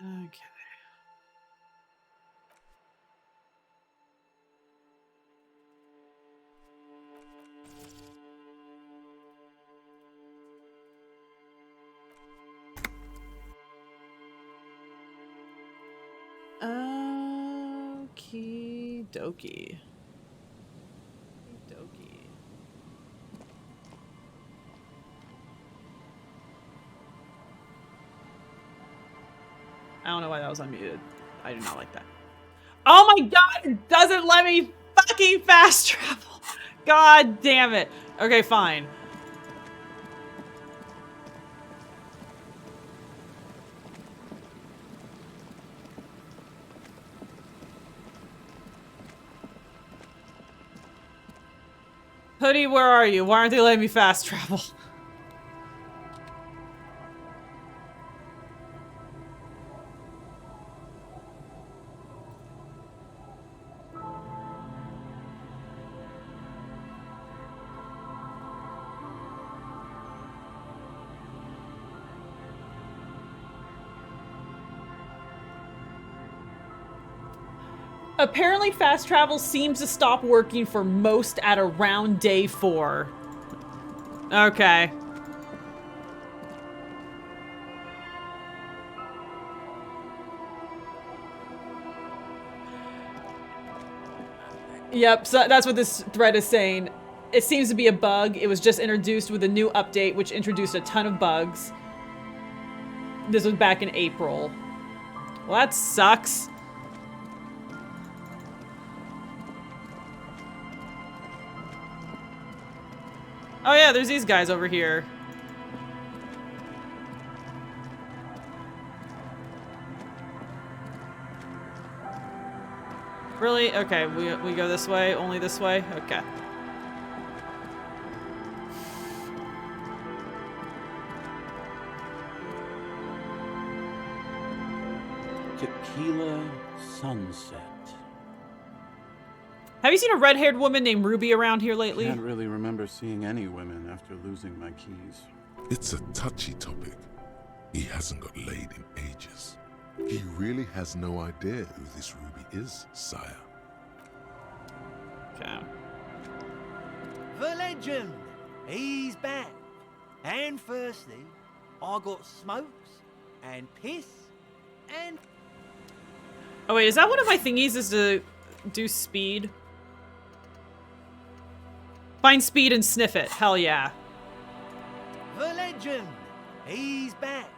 Okay. Okie dokie. Dokie. I don't know why that was unmuted. I do not like that. Oh my god, it doesn't let me fucking fast travel. God damn it. Okay, fine. Hoodie, where are you? Why aren't they letting me fast travel? Apparently fast travel seems to stop working for most at around day 4. Okay. Yep, so that's what this thread is saying. It seems to be a bug. It was just introduced with a new update, which introduced a ton of bugs. This was back in April. Well, that sucks. Oh yeah, there's these guys over here. Really? Okay, we go this way, only this way? Okay. Tequila sunset. Have you seen a red-haired woman named Ruby around here lately? Can't really remember seeing any women after losing my keys. It's a touchy topic. He hasn't got laid in ages. He really has no idea who this Ruby is, sire. Okay. The legend! He's back. And firstly, I got smokes and piss and... Oh wait, is that one of my thingies is to do speed? Find speed and sniff it. Hell yeah. legend. He's back.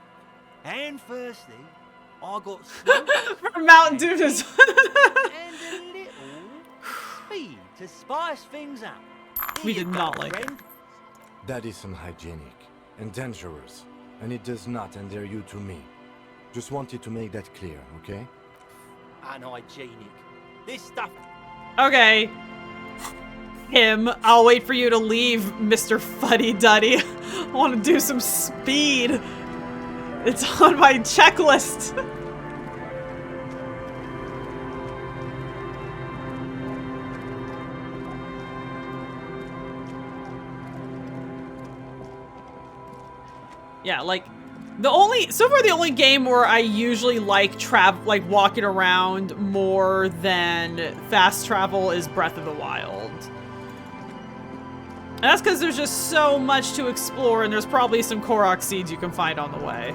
And firstly, I got smoke Mountain Dew is and a little speed to spice things up. We Here did you not go, like it. friend. That is unhygienic and dangerous, and it does not endear you to me. Just wanted to make that clear, okay? Unhygienic. This stuff. Okay. Him. I'll wait for you to leave, Mr. Fuddy Duddy. I want to do some speed. It's on my checklist. Yeah, like so far the only game where I usually like walking around more than fast travel is Breath of the Wild. And that's because there's just so much to explore, and there's probably some Korok seeds you can find on the way.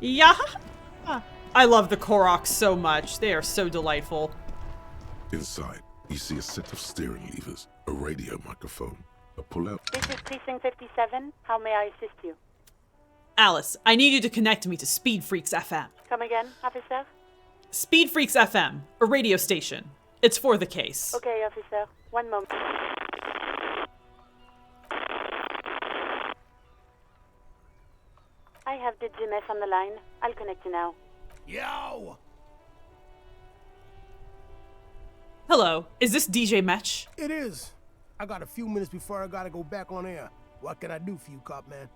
Yeah. I love the Koroks so much. They are so delightful. Inside, you see a set of steering levers, a radio microphone, a pull-out. This is Precinct 57. How may I assist you? Alice, I need you to connect me to Speed Freaks FM. Come again, officer? Speed Freaks FM, a radio station. It's for the case. Okay, officer. One moment. I have the GMS on the line. I'll connect you now. Yo! Hello, is this DJ Metch? It is. I got a few minutes before I gotta go back on air. What can I do for you, cop man?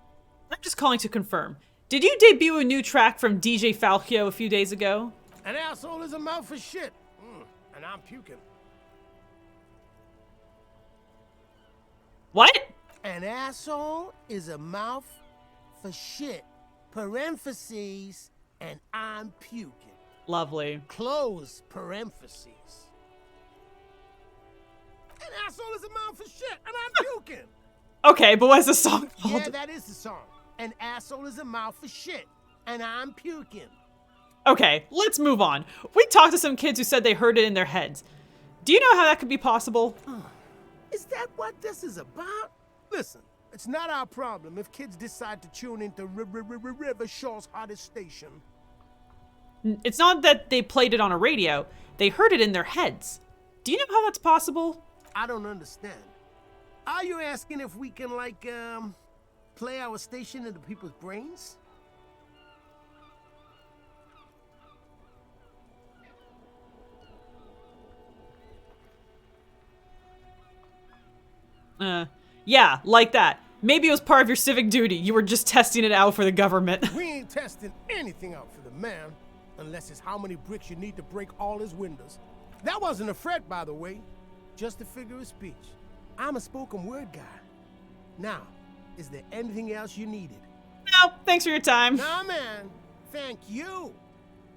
I'm just calling to confirm. Did you debut a new track from DJ Falchio a few days ago? An asshole is a mouth for shit. And I'm puking. What? An asshole is a mouth for shit. Parentheses, and I'm puking. Lovely. Close parentheses. An asshole is a mouth for shit, and I'm puking. Okay, but what's the song called? Yeah, that is the song. An asshole is a mouth for shit, and I'm puking. Okay, let's move on. We talked to some kids who said they heard it in their heads. Do you know how that could be possible? Is that what this is about? Listen, it's not our problem if kids decide to tune into River Shaw's hottest station. It's not that they played it on a radio. They heard it in their heads. Do you know how that's possible? I don't understand. Are you asking if we can, like, play our station into people's brains? Yeah, like that. Maybe it was part of your civic duty. You were just testing it out for the government. We ain't testing anything out for the man, unless it's how many bricks you need to break all his windows. That wasn't a threat, by the way. Just a figure of speech. I'm a spoken word guy. Now, is there anything else you needed? No, thanks for your time. Nah, man. Thank you.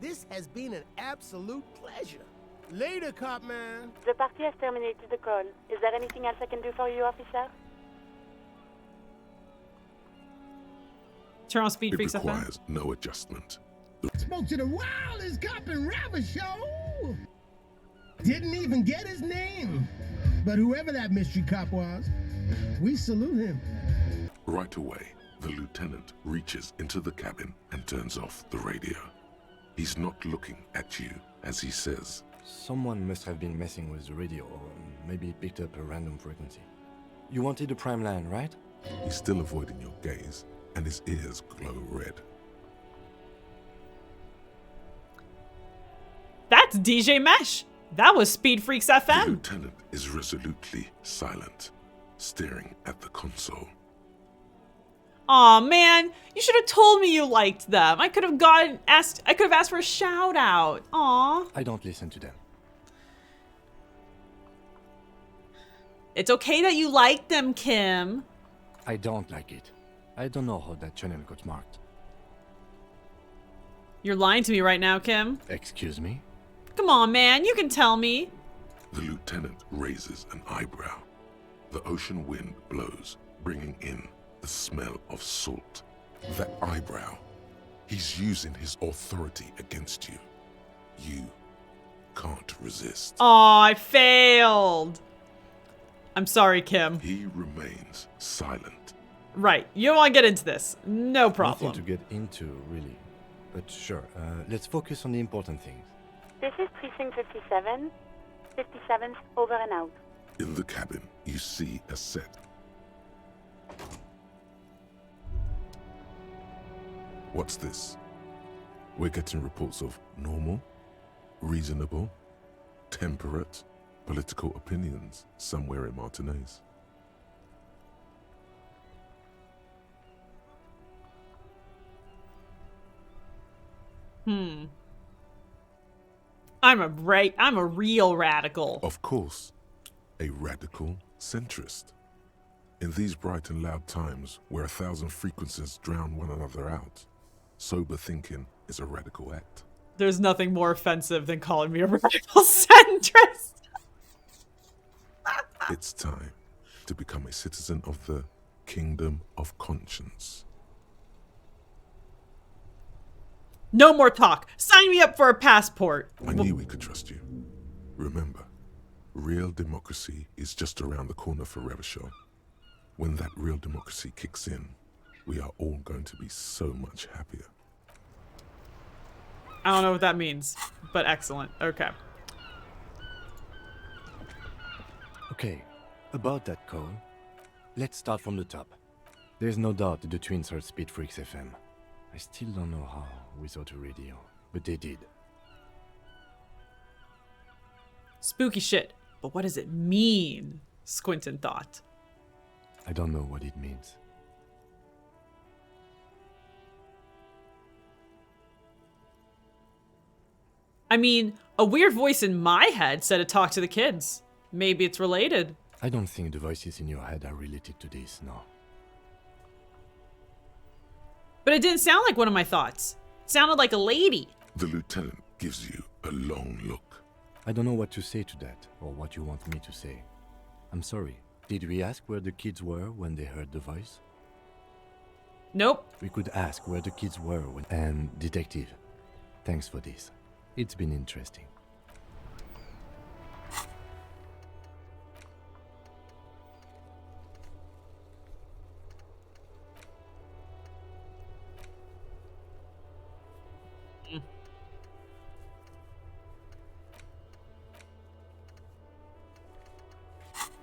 This has been an absolute pleasure. Later, cop man. The party has terminated the call. Is there anything else I can do for you, officer? Turn on Speed It Freaks FM. requires no adjustment. Spoke to the wildest cop in Rabbit Show. Didn't even get his name. But whoever that mystery cop was, we salute him. Right away, the lieutenant reaches into the cabin and turns off the radio. He's not looking at you as he says, Someone must have been messing with the radio, or maybe it picked up a random frequency. You wanted the prime line, right? he's still avoiding your gaze, and his ears glow red. That's DJ Mesh. That was Speed Freaks The FM. lieutenant is resolutely silent, staring at the console. Aw, man, you should have told me you liked them. I could have asked for a shout out. Aw. I don't listen to them. It's okay that you like them, Kim. I don't like it. I don't know how that channel got marked. You're lying to me right now, Kim. Excuse me? Come on, man, you can tell me. The lieutenant raises an eyebrow. The ocean wind blows, bringing in the smell of salt. That eyebrow. He's using his authority against you. You can't resist. Aw, I failed. I'm sorry, Kim. He remains silent. Right. You don't want to get into this. No problem. Nothing to get into, really. But sure, let's focus on the important things. This is Precinct 57. 57's over and out. In the cabin, you see a set. What's this? We're getting reports of normal, reasonable, temperate, political opinions somewhere in Martinez. I'm a real radical. Of course, a radical centrist. In these bright and loud times where 1,000 frequencies drown one another out, sober thinking is a radical act. There's nothing more offensive than calling me a radical centrist. It's time to become a citizen of the kingdom of conscience. No more talk. Sign me up for a passport. I knew we could trust you. Remember, real democracy is just around the corner for Revachol. When that real democracy kicks in, we are all going to be so much happier. I don't know what that means, but excellent. Okay. Okay, about that call, let's start from the top. There's no doubt that the twins heard Speed Freaks FM. I still don't know how without a radio, but they did. Spooky shit. But what does it mean? Squinton thought. I don't know what it means. I mean, a weird voice in my head said to talk to the kids. Maybe it's related. I don't think the voices in your head are related to this, no. But it didn't sound like one of my thoughts. It sounded like a lady. The lieutenant gives you a long look. I don't know what to say to that, or what you want me to say. I'm sorry. Did we ask where the kids were when they heard the voice? Nope. We could ask where the kids were when... And detective, thanks for this. It's been interesting.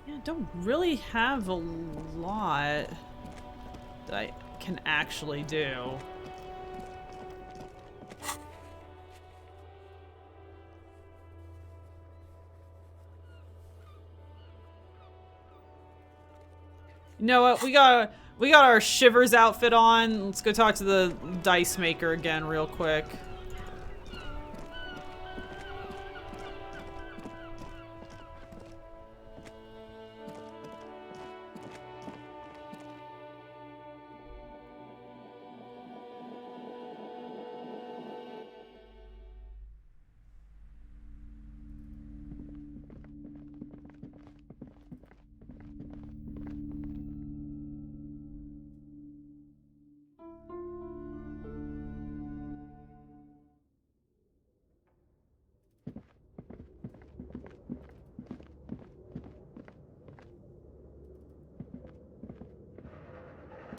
Yeah, I don't really have a lot that I can actually do. You know what? We got our Shivers outfit on. Let's go talk to the dice maker again real quick.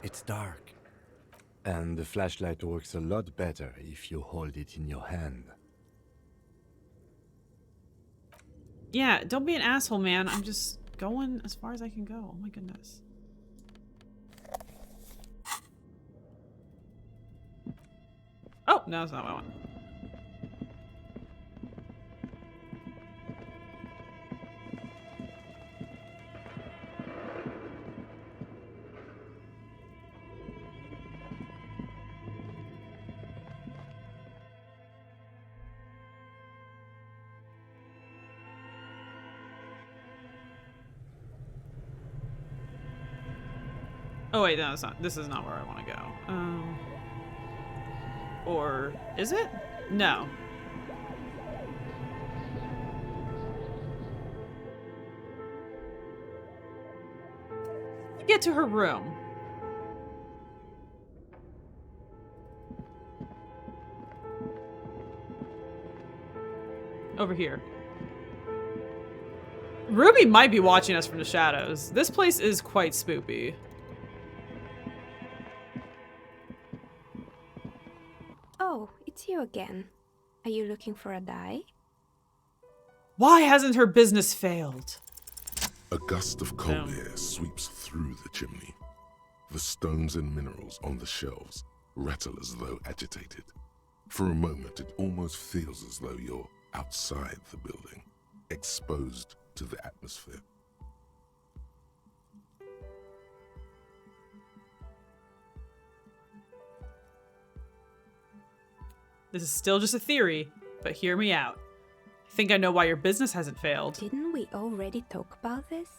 It's dark. And the flashlight works a lot better if you hold it in your hand. Yeah, don't be an asshole, man. I'm just going as far as I can go. Oh my goodness. Oh, no, that's not what I want. Oh wait, no, it's not. This is not where I want to go. Or is it? No. get to her room? Over here. Ruby might be watching us from the shadows. This place is quite spoopy. Oh, it's you again. Are you looking for a dye? Why hasn't her business failed? A gust of cold air sweeps through the chimney. The stones and minerals on the shelves rattle as though agitated. For a moment, it almost feels as though you're outside the building, exposed to the atmosphere. This is still just a theory, but hear me out. I think I know why your business hasn't failed. Didn't we already talk about this?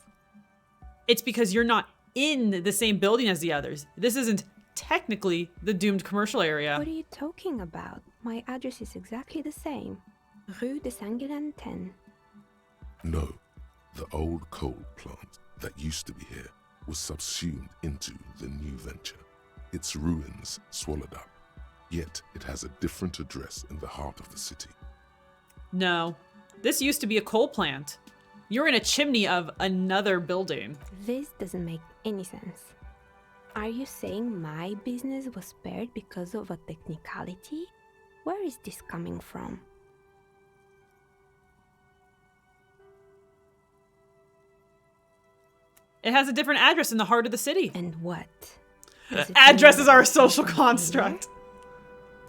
It's because you're not in the same building as the others. This isn't technically the doomed commercial area. What are you talking about? My address is exactly the same. Rue de Saint-Guilain 10. No, the old coal plant that used to be here was subsumed into the new venture. Its ruins swallowed up. Yet it has a different address in the heart of the city. No, this used to be a coal plant. You're in a chimney of another building. This doesn't make any sense. Are you saying my business was spared because of a technicality? Where is this coming from? It has a different address in the heart of the city. And what? Addresses are a social construct.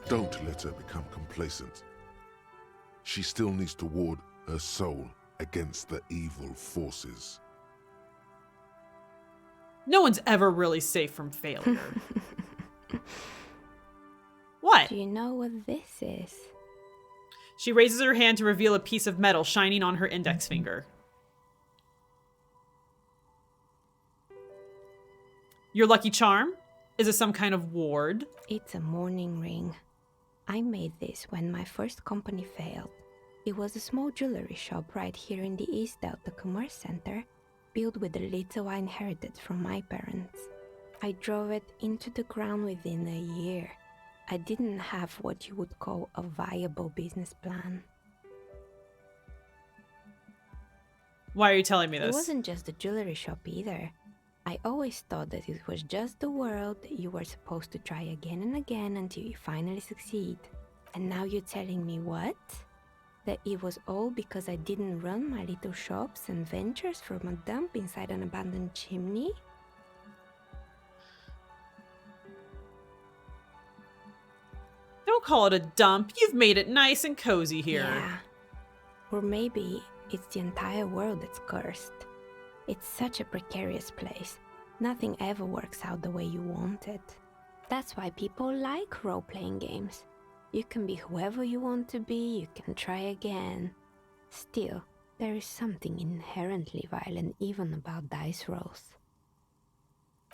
Don't let her become complacent. She still needs to ward her soul against the evil forces. No one's ever really safe from failure. What? Do you know what this is? She raises her hand to reveal a piece of metal shining on her index finger. Your lucky charm? Is it some kind of ward? It's a mourning ring. I made this when my first company failed. It was a small jewelry shop right here in the East Delta Commerce Center, built with the little I inherited from my parents. I drove it into the ground within a year. I didn't have what you would call a viable business plan. Why are you telling me this? It wasn't just the jewelry shop either. I always thought that it was just the world that you were supposed to try again and again until you finally succeed. And now you're telling me what? That it was all because I didn't run my little shops and ventures from a dump inside an abandoned chimney? Don't call it a dump. You've made it nice and cozy here. Yeah. Or maybe it's the entire world that's cursed. It's such a precarious place. Nothing ever works out the way you want it. That's why people like role-playing games. You can be whoever you want to be, you can try again. Still, there is something inherently violent even about dice rolls.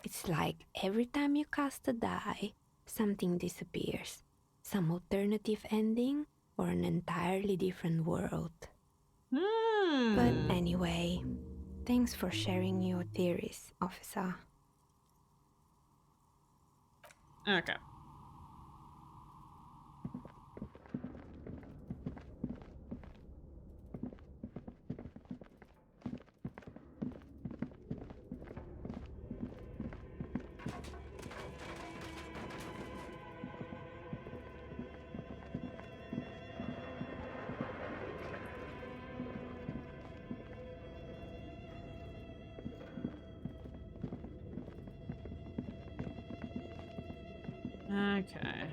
It's like every time you cast a die, something disappears. Some alternative ending or an entirely different world. But anyway, thanks for sharing your theories, officer. Okay. Okay.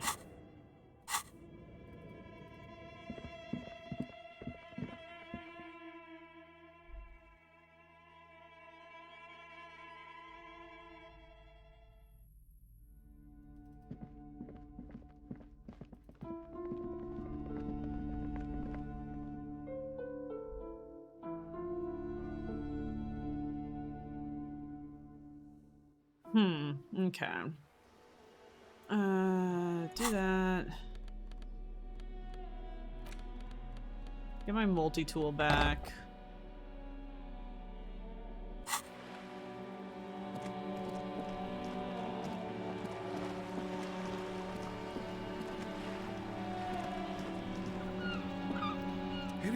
Okay. Do that. Get my multi-tool back.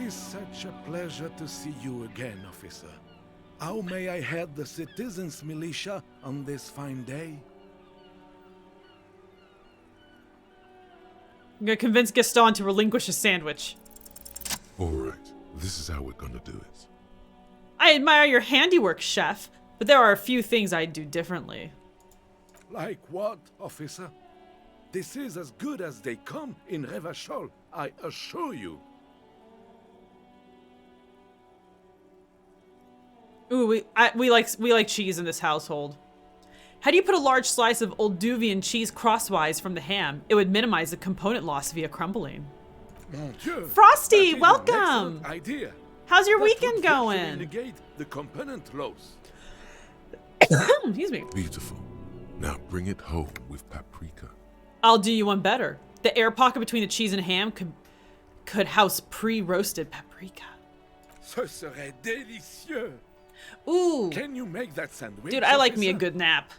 is such a pleasure to see you again, officer. How may I head the citizens' militia on this fine day? I'm gonna convince Gaston to relinquish his sandwich. Alright, this is how we're gonna do it. I admire your handiwork, chef, but there are a few things I'd do differently. Like what, officer? This is as good as they come in Revachol, I assure you. Ooh, we like cheese in this household. How do you put a large slice of Olduvian cheese crosswise from the ham? It would minimize the component loss via crumbling. Mon Dieu, Frosty, that is welcome! an excellent idea. How's your That weekend would virtually going? negate the component loss. Excuse me. Beautiful. Now bring it home with paprika. I'll do you one better. The air pocket between the cheese and ham could house pre-roasted paprika. Ce serait délicieux. Ooh. Can you make that sandwich? Dude, I like me a officer? good nap.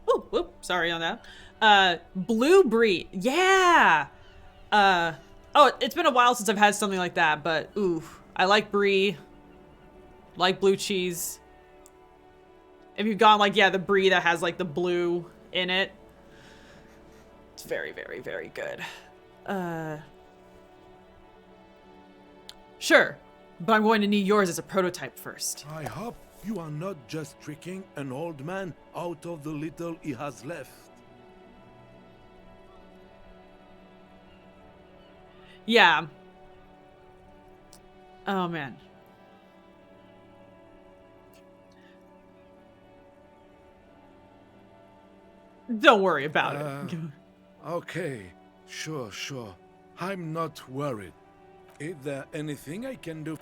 Ooh, whoop, sorry on that. Blue brie. Yeah. Oh, it's been a while since I've had something like that, but ooh, I like brie. Like blue cheese. If you've gone like, yeah, the brie that has like the blue in it. It's very, very, very good. Sure, but I'm going to need yours as a prototype first. I hope you are not just tricking an old man out of the little he has left. Yeah. Oh, man. Don't worry about it. Okay, sure. I'm not worried. Is there anything I can do?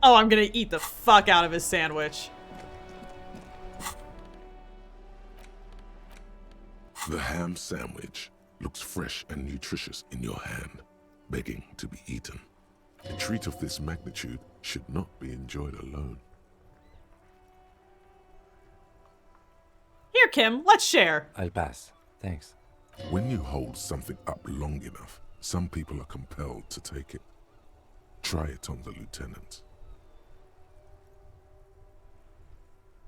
Oh, I'm gonna eat the fuck out of his sandwich. The ham sandwich looks fresh and nutritious in your hand, begging to be eaten. A treat of this magnitude should not be enjoyed alone. Here, Kim, let's share. I'll pass. Thanks. When you hold something up long enough, some people are compelled to take it. Try it on the lieutenant.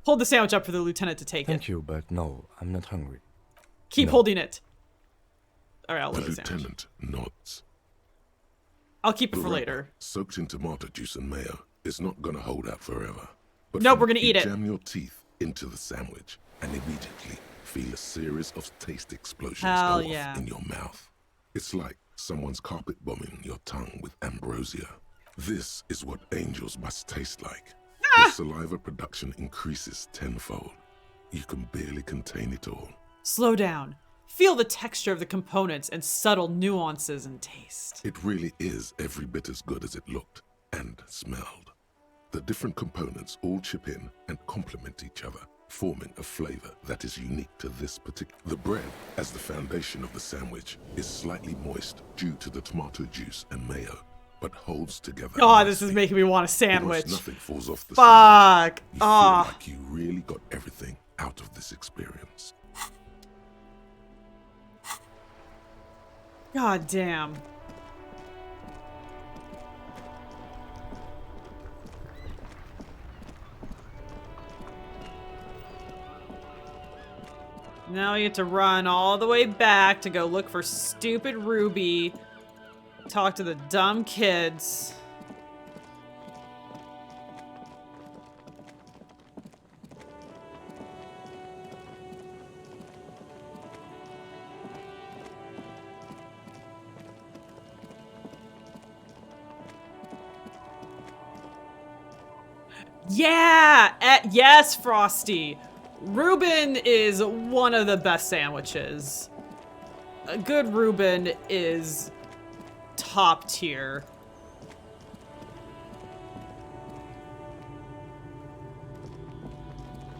Hold the sandwich up for the lieutenant to take Thank it. you, but no, I'm not hungry. Keep No. holding it. All right, I'll The leave the sandwich. lieutenant nods. I'll keep it The for wrapper, later. soaked in tomato juice and mayo, is not gonna hold out forever. But Nope, from we're gonna you eat it. Jam your teeth into the sandwich and immediately feel a series of taste explosions Hell go yeah. off in your mouth. It's like someone's carpet bombing your tongue with ambrosia. This is what angels must taste like. The saliva production increases tenfold. You can barely contain it all. Slow down. Feel the texture of the components and subtle nuances in taste. It really is every bit as good as it looked and smelled. The different components all chip in and complement each other, forming a flavor that is unique to this particular. The bread, as the foundation of the sandwich, is slightly moist due to the tomato juice and mayo, but holds together. God, this is nicely. making me want a Almost sandwich. nothing falls off the Fuck. sandwich. You feel Oh. like you really got everything out of this experience. God damn. Now you get to run all the way back to go look for stupid Ruby. Talk to the dumb kids. Yeah! Yes, Frosty. Reuben is one of the best sandwiches. A good Reuben is top tier.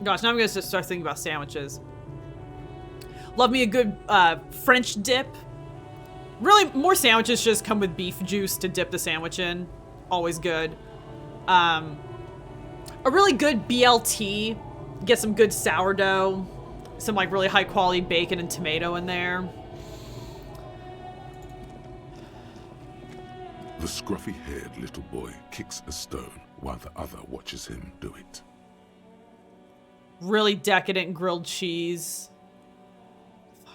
Gosh, now I'm gonna just start thinking about sandwiches. Love me a good French dip. Really, more sandwiches just come with beef juice to dip the sandwich in. Always good. A really good BLT Get some good sourdough. Some like really high quality bacon and tomato in there. The scruffy-haired little boy kicks a stone while the other watches him do it. Really decadent grilled cheese. Fuck.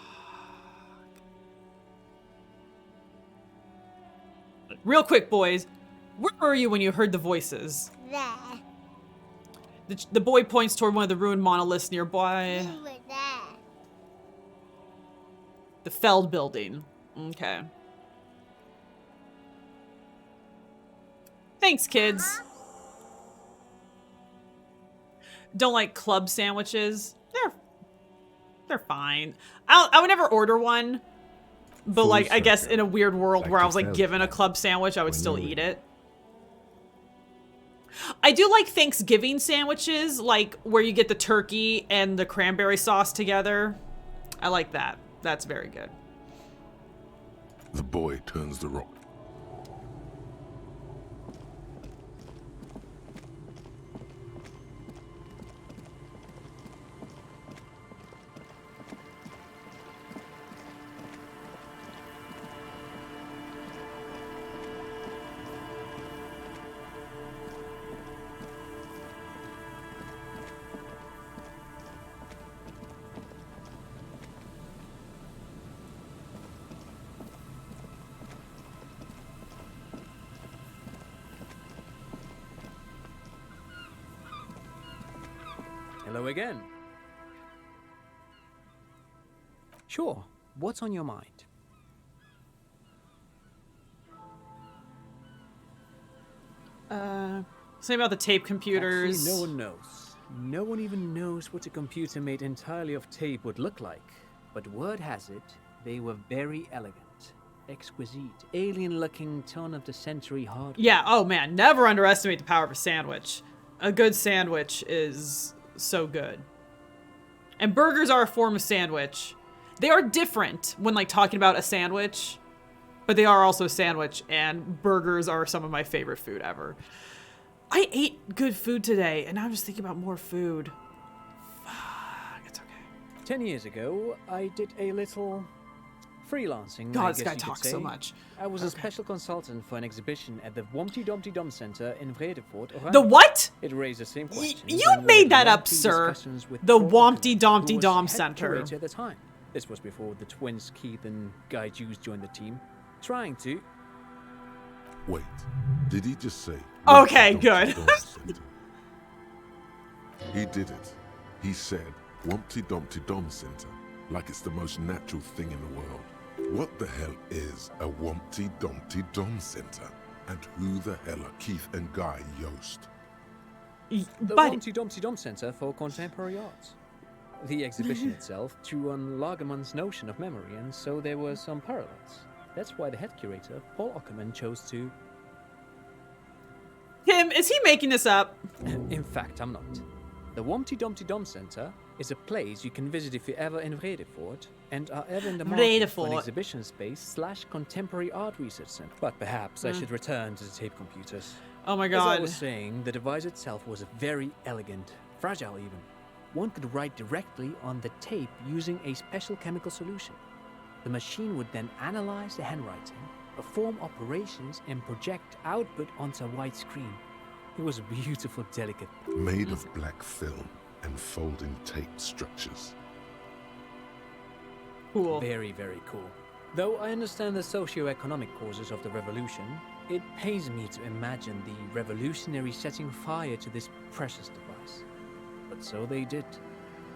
Real quick, boys. Where were you when you heard the voices? There. The boy points toward one of the ruined monoliths nearby. We were there. The Feld building. Okay. Thanks, kids. Don't like club sandwiches. They're fine. I would never order one. But Full like, I guess circle. in a weird world Like where I to was like Feld. given a club sandwich, I would When still you're eat ready. it. I do like Thanksgiving sandwiches, like where you get the turkey and the cranberry sauce together. I like that. That's very good. The boy turns the rock. Hello again. Sure, what's on your mind? Something about the tape computers. Actually, no one knows. No one even knows what a computer made entirely of tape would look like. But word has it, they were very elegant, exquisite, alien-looking turn-of-the-century hardware. Yeah, oh man, never underestimate the power of a sandwich. A good sandwich is so good. And burgers are a form of sandwich. They are different when like talking about a sandwich, but they are also a sandwich, and burgers are some of my favorite food ever. I ate good food today, and now I'm just thinking about more food. Fuck, it's okay. 10 years ago, I did a little freelancing. God, I this guess guy you could talks say. so much. I was a special consultant for an exhibition at the Wompty Dumpty Dum Center in Vredefort. The what? It raised the same question. You made that up, sir. The Wompty Dumpty Dum Center. At the time. This was before the twins Keith and Guy Hughes joined the team, trying to. Wait, did he just say? Okay, Wumpty good. Dumpty Dum Center? He did it. He said Wumpty Dumpty Dum Center, like it's the most natural thing in the world. What the hell is a Wumpty Dumpty Dum Center? And who the hell are Keith and Guy Yost? The Wumpty Dumpty Dum Center for Contemporary Arts. The exhibition itself drew on Lagerman's notion of memory, and so there were some parallels. That's why the head curator, Paul Ockerman, chose to... Tim, is he making this up? In fact, I'm not. The Wumpty Dumpty Dum Center is a place you can visit if you're ever in Vredefort and are ever in the market for an Vredefort. exhibition space / contemporary art research center. But perhaps I should return to the tape computers. Oh my As god. I was saying, the device itself was very elegant, fragile even. One could write directly on the tape using a special chemical solution. The machine would then analyze the handwriting, perform operations, and project output onto a white screen. It was beautiful, delicate. Made of black film and folding tape structures. Cool. Very, very cool. Though I understand the socio-economic causes of the revolution, it pains me to imagine the revolutionaries setting fire to this precious device. But so they did.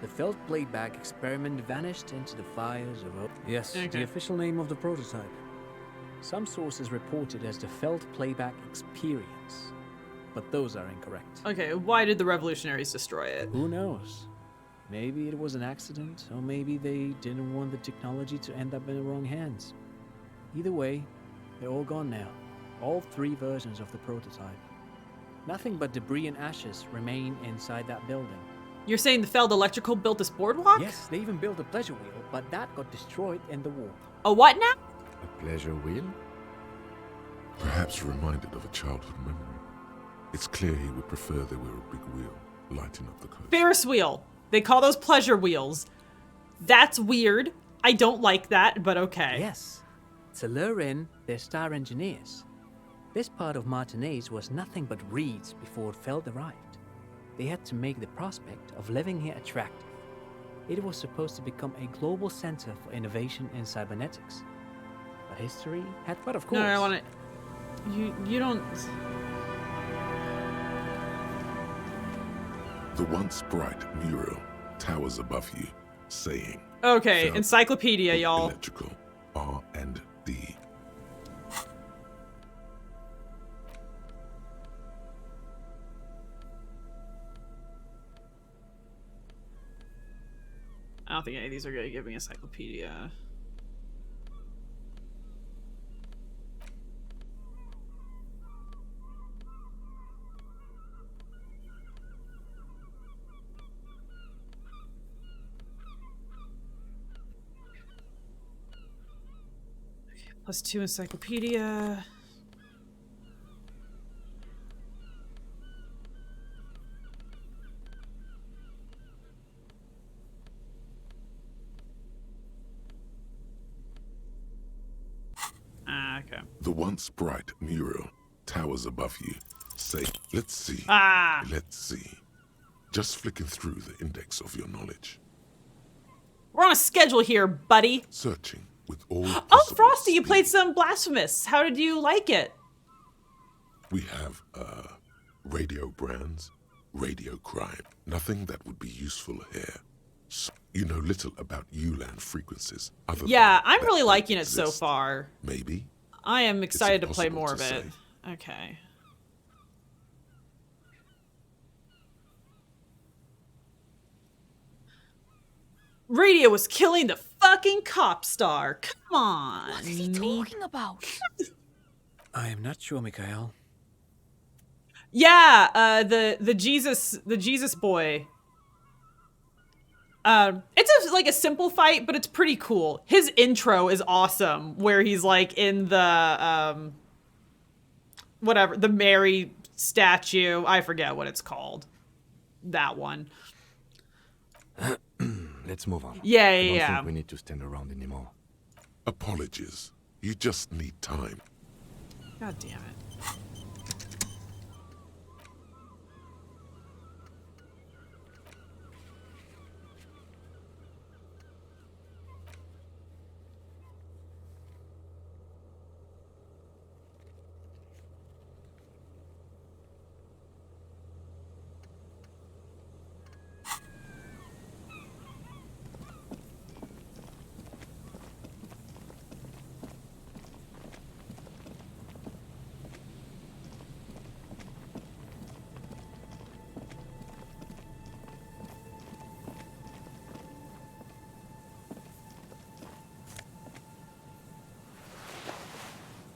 The Felt playback experiment vanished into the fires of... Yes, the official name of the prototype. Some sources report it as the Felt playback experience. But those are incorrect. Okay, why did the revolutionaries destroy it? Who knows? Maybe it was an accident, or maybe they didn't want the technology to end up in the wrong hands. Either way, they're all gone now. All 3 versions of the prototype. Nothing but debris and ashes remain inside that building. You're saying the Feld Electrical built this boardwalk? Yes, they even built a pleasure wheel, but that got destroyed in the war. A what now? A pleasure wheel? Perhaps reminded of a childhood memory. It's clear he would prefer they were a big wheel. lighting up the coast. Ferris wheel. They call those pleasure wheels. That's weird. I don't like that, but okay. Yes. To lure in their star engineers. This part of Martinaise was nothing but reeds before Feld arrived. They had to make the prospect of living here attractive. It was supposed to become a global center for innovation in cybernetics. But history had, but of course. No, I want to. You don't. The once bright mural towers above you, saying. Okay, Feld encyclopedia, y'all. Electrical R&D. I don't think any of these are going to give me encyclopedia. +2 encyclopedia. Okay. The once bright mural towers above you. Say, let's see. Let's see. Just flicking through the index of your knowledge. We're on a schedule here, buddy. Searching with all. Oh, Frosty, you played some Blasphemous. How did you like it? We have radio brands, radio crime. Nothing that would be useful here. So you know little about ULAN frequencies. Yeah, I'm really liking it so far. Maybe. I am excited to play more of it. Okay. Radio was killing the fucking cop star. Come on. What is he talking about? I am not sure, Mikhail. Yeah, the Jesus boy. It's like a simple fight, but it's pretty cool. His intro is awesome, where he's like in the whatever, the Mary statue. I forget what it's called. That one. Let's move on. Yeah, I don't yeah. think we need to stand around anymore. Apologies. You just need time. God damn it.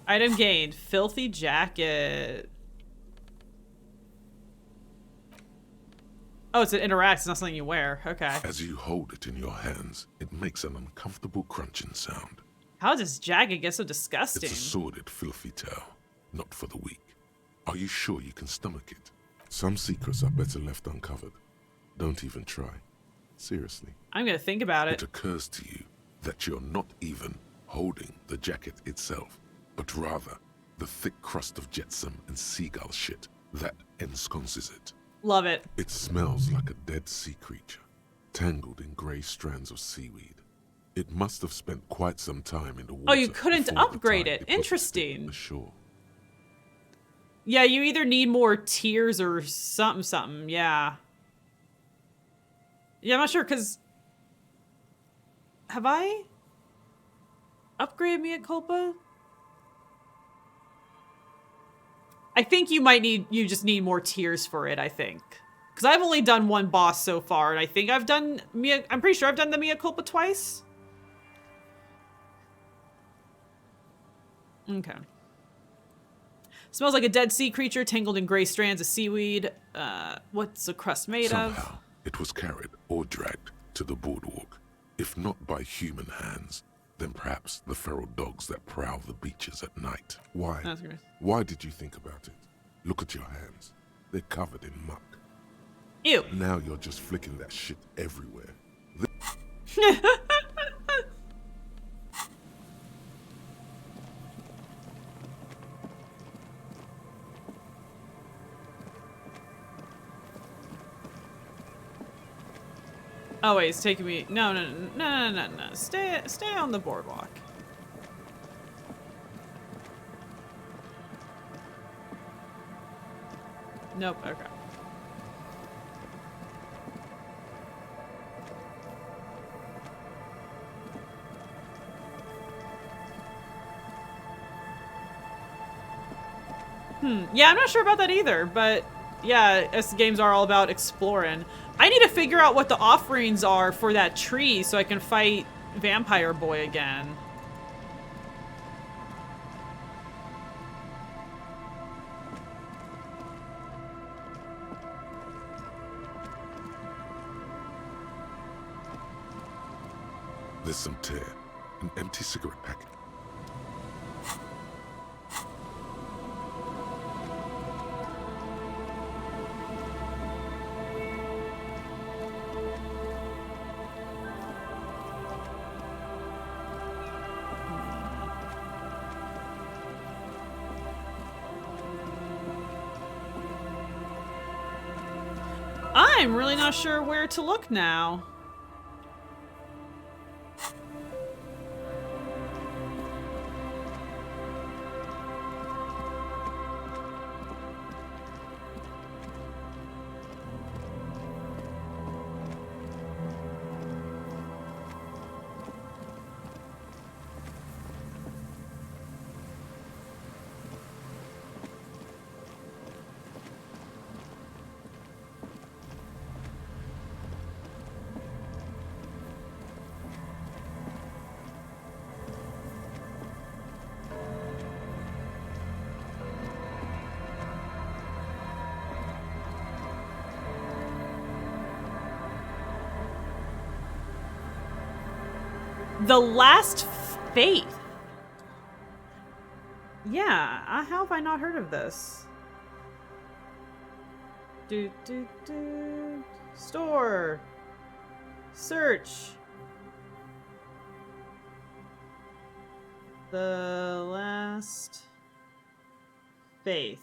Item gained. Filthy jacket. Oh, it's an interact. It's not something you wear. Okay. As you hold it in your hands, it makes an uncomfortable crunching sound. How does this jacket get so disgusting? It's a sordid, filthy tale. Not for the weak. Are you sure you can stomach it? Some secrets are better left uncovered. Don't even try. Seriously. I'm gonna think about it. It occurs to you that you're not even holding the jacket itself, but rather the thick crust of jetsam and seagull shit that ensconces it. Love it. It smells like a dead sea creature, tangled in grey strands of seaweed. It must have spent quite some time in the water. Oh, you couldn't upgrade it. Interesting. Ashore. Yeah, you either need more tears or something. Yeah. Yeah, I'm not sure, because... Have I upgraded Mea Culpa? I think you just need more tears for it, I think. Because I've only done one boss so far, and I think I'm pretty sure I've done the Mea Culpa twice. Okay. Smells like a dead sea creature tangled in gray strands of seaweed. What's the crust made Somehow, of? it was carried or dragged to the boardwalk. If not by human hands, then perhaps the feral dogs that prowl the beaches at night. Why? That's great. Why did you think about it? Look at your hands. They're covered in muck. Ew. Now you're just flicking that shit everywhere. Oh wait, it's taking me. No. Stay on the boardwalk. Nope. Okay. Yeah, I'm not sure about that either, but yeah, S games are all about exploring. I need to figure out what the offerings are for that tree so I can fight Vampire Boy again. There's some tear. An empty cigarette packet. I'm really not sure where to look now. The Last Faith. Yeah, how have I not heard of this? Store. Search. The Last Faith.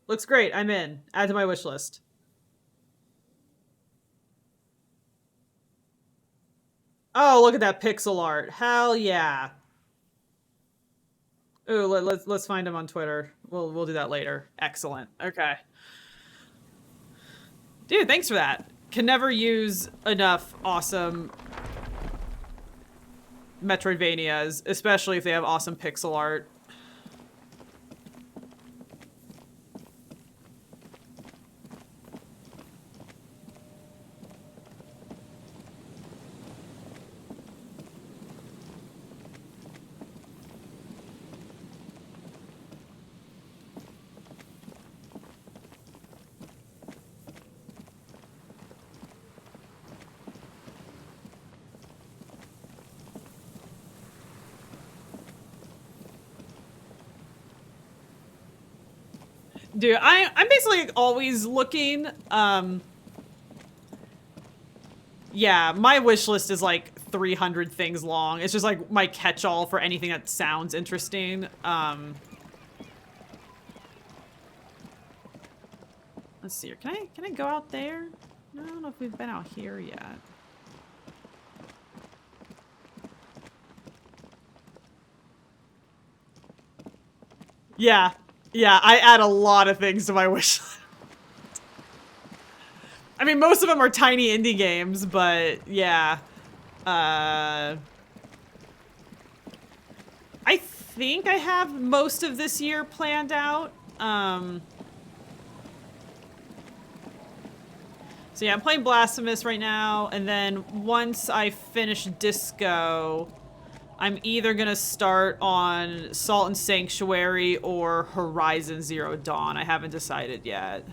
Looks great. I'm in. Add to my wish list. Oh, look at that pixel art. Hell yeah. Ooh, let's find him on Twitter. We'll do that later. Excellent. Okay. Dude, thanks for that. Can never use enough awesome Metroidvanias, especially if they have awesome pixel art. Dude, I'm basically always looking. Yeah, my wish list is like 300 things long. It's just like my catch-all for anything that sounds interesting. Let's see here. Can I go out there? I don't know if we've been out here yet. Yeah. Yeah, I add a lot of things to my wish list. I mean, most of them are tiny indie games, but yeah. I think I have most of this year planned out. So yeah, I'm playing Blasphemous right now, and then once I finish Disco, I'm either gonna start on Salt and Sanctuary or Horizon Zero Dawn. I haven't decided yet.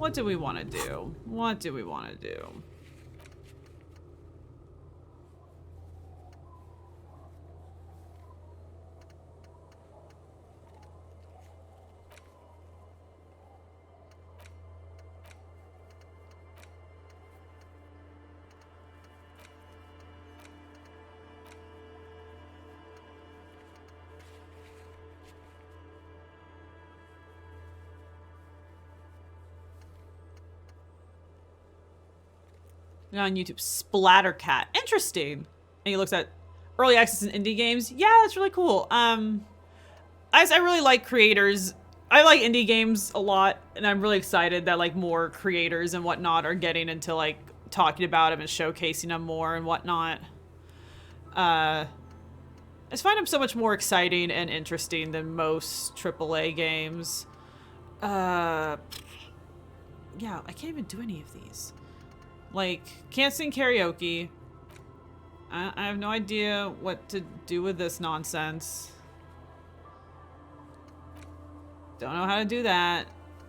What do we want to do? What do we want to do? On YouTube, Splattercat. Interesting. And he looks at early access and indie games. Yeah, that's really cool. I really like creators. I like indie games a lot, and I'm really excited that like more creators and whatnot are getting into like talking about them and showcasing them more and whatnot. I just find them so much more exciting and interesting than most AAA games. Yeah, I can't even do any of these. Like, can't sing karaoke. I have no idea what to do with this nonsense. Don't know how to do that.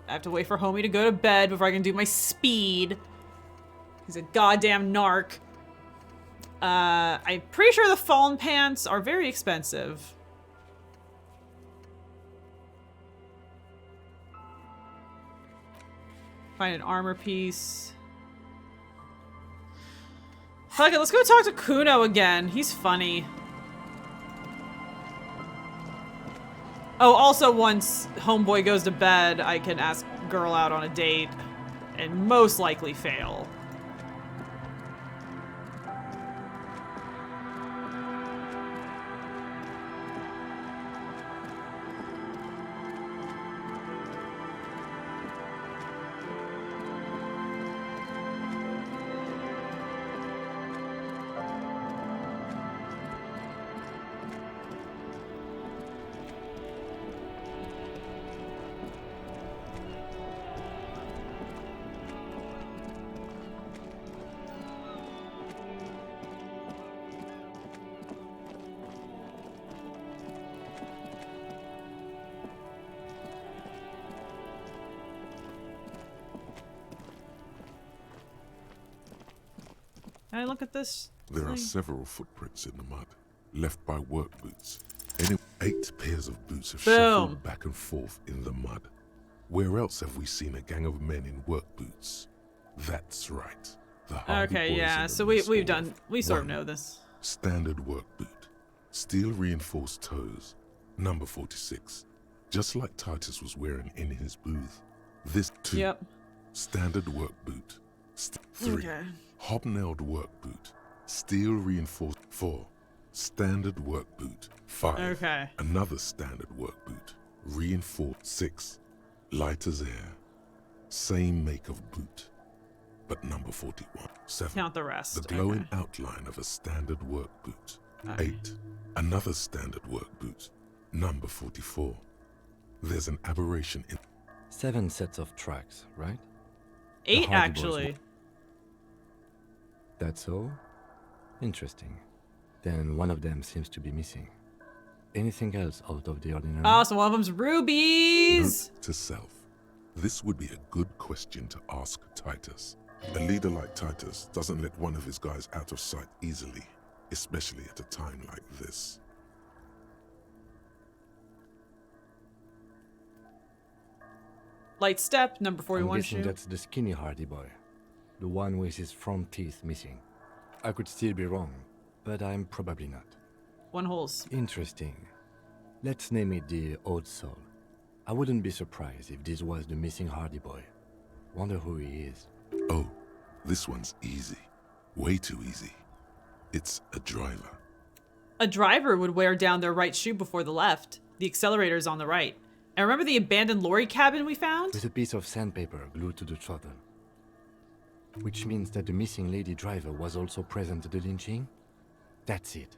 I have to wait for Homie to go to bed before I can do my speed. He's a goddamn narc. I'm pretty sure the fallen pants are very expensive. Find an armor piece. Fuck it, let's go talk to Kuno again. He's funny. Oh, also once Homeboy goes to bed, I can ask Girl out on a date and most likely fail. Can I look at this? There are several footprints in the mud, left by work boots. 8 pairs of boots have shuffled back and forth in the mud. Where else have we seen a gang of men in work boots? That's right. The Hardy Okay, Boys yeah, in the so mess we hall. sort of 1. know this. Standard work boot. Steel reinforced toes. Number 46. Just like Titus was wearing in his booth. This 2. Yep. Standard work boot. 3. Okay. Hobnailed work boot. Steel reinforced. 4. Standard work boot. 5. Okay. Another standard work boot. Reinforced. 6. Light as air. Same make of boot. But number 41. 7. Count the rest. The glowing outline of a standard work boot. 8. Another standard work boot. Number 44. There's an aberration in 7 sets of tracks, right? 8 actually. That's all? Interesting. Then one of them seems to be missing. Anything else out of the ordinary? Oh, so one of them's rubies! Note to self. This would be a good question to ask Titus. A leader like Titus doesn't let one of his guys out of sight easily, especially at a time like this. Light step, number 41 I'm guessing shoe. that's the skinny Hardy boy. The one with his front teeth missing. I could still be wrong, but I'm probably not. 1 holes. Interesting. Let's name it the Old Soul. I wouldn't be surprised if this was the missing Hardy boy. Wonder who he is. Oh, this one's easy. Way too easy. It's a driver. A driver would wear down their right shoe before the left. The accelerator's on the right. And remember the abandoned lorry cabin we found? With a piece of sandpaper glued to the throttle. Which means that the missing lady driver was also present at the lynching? That's it.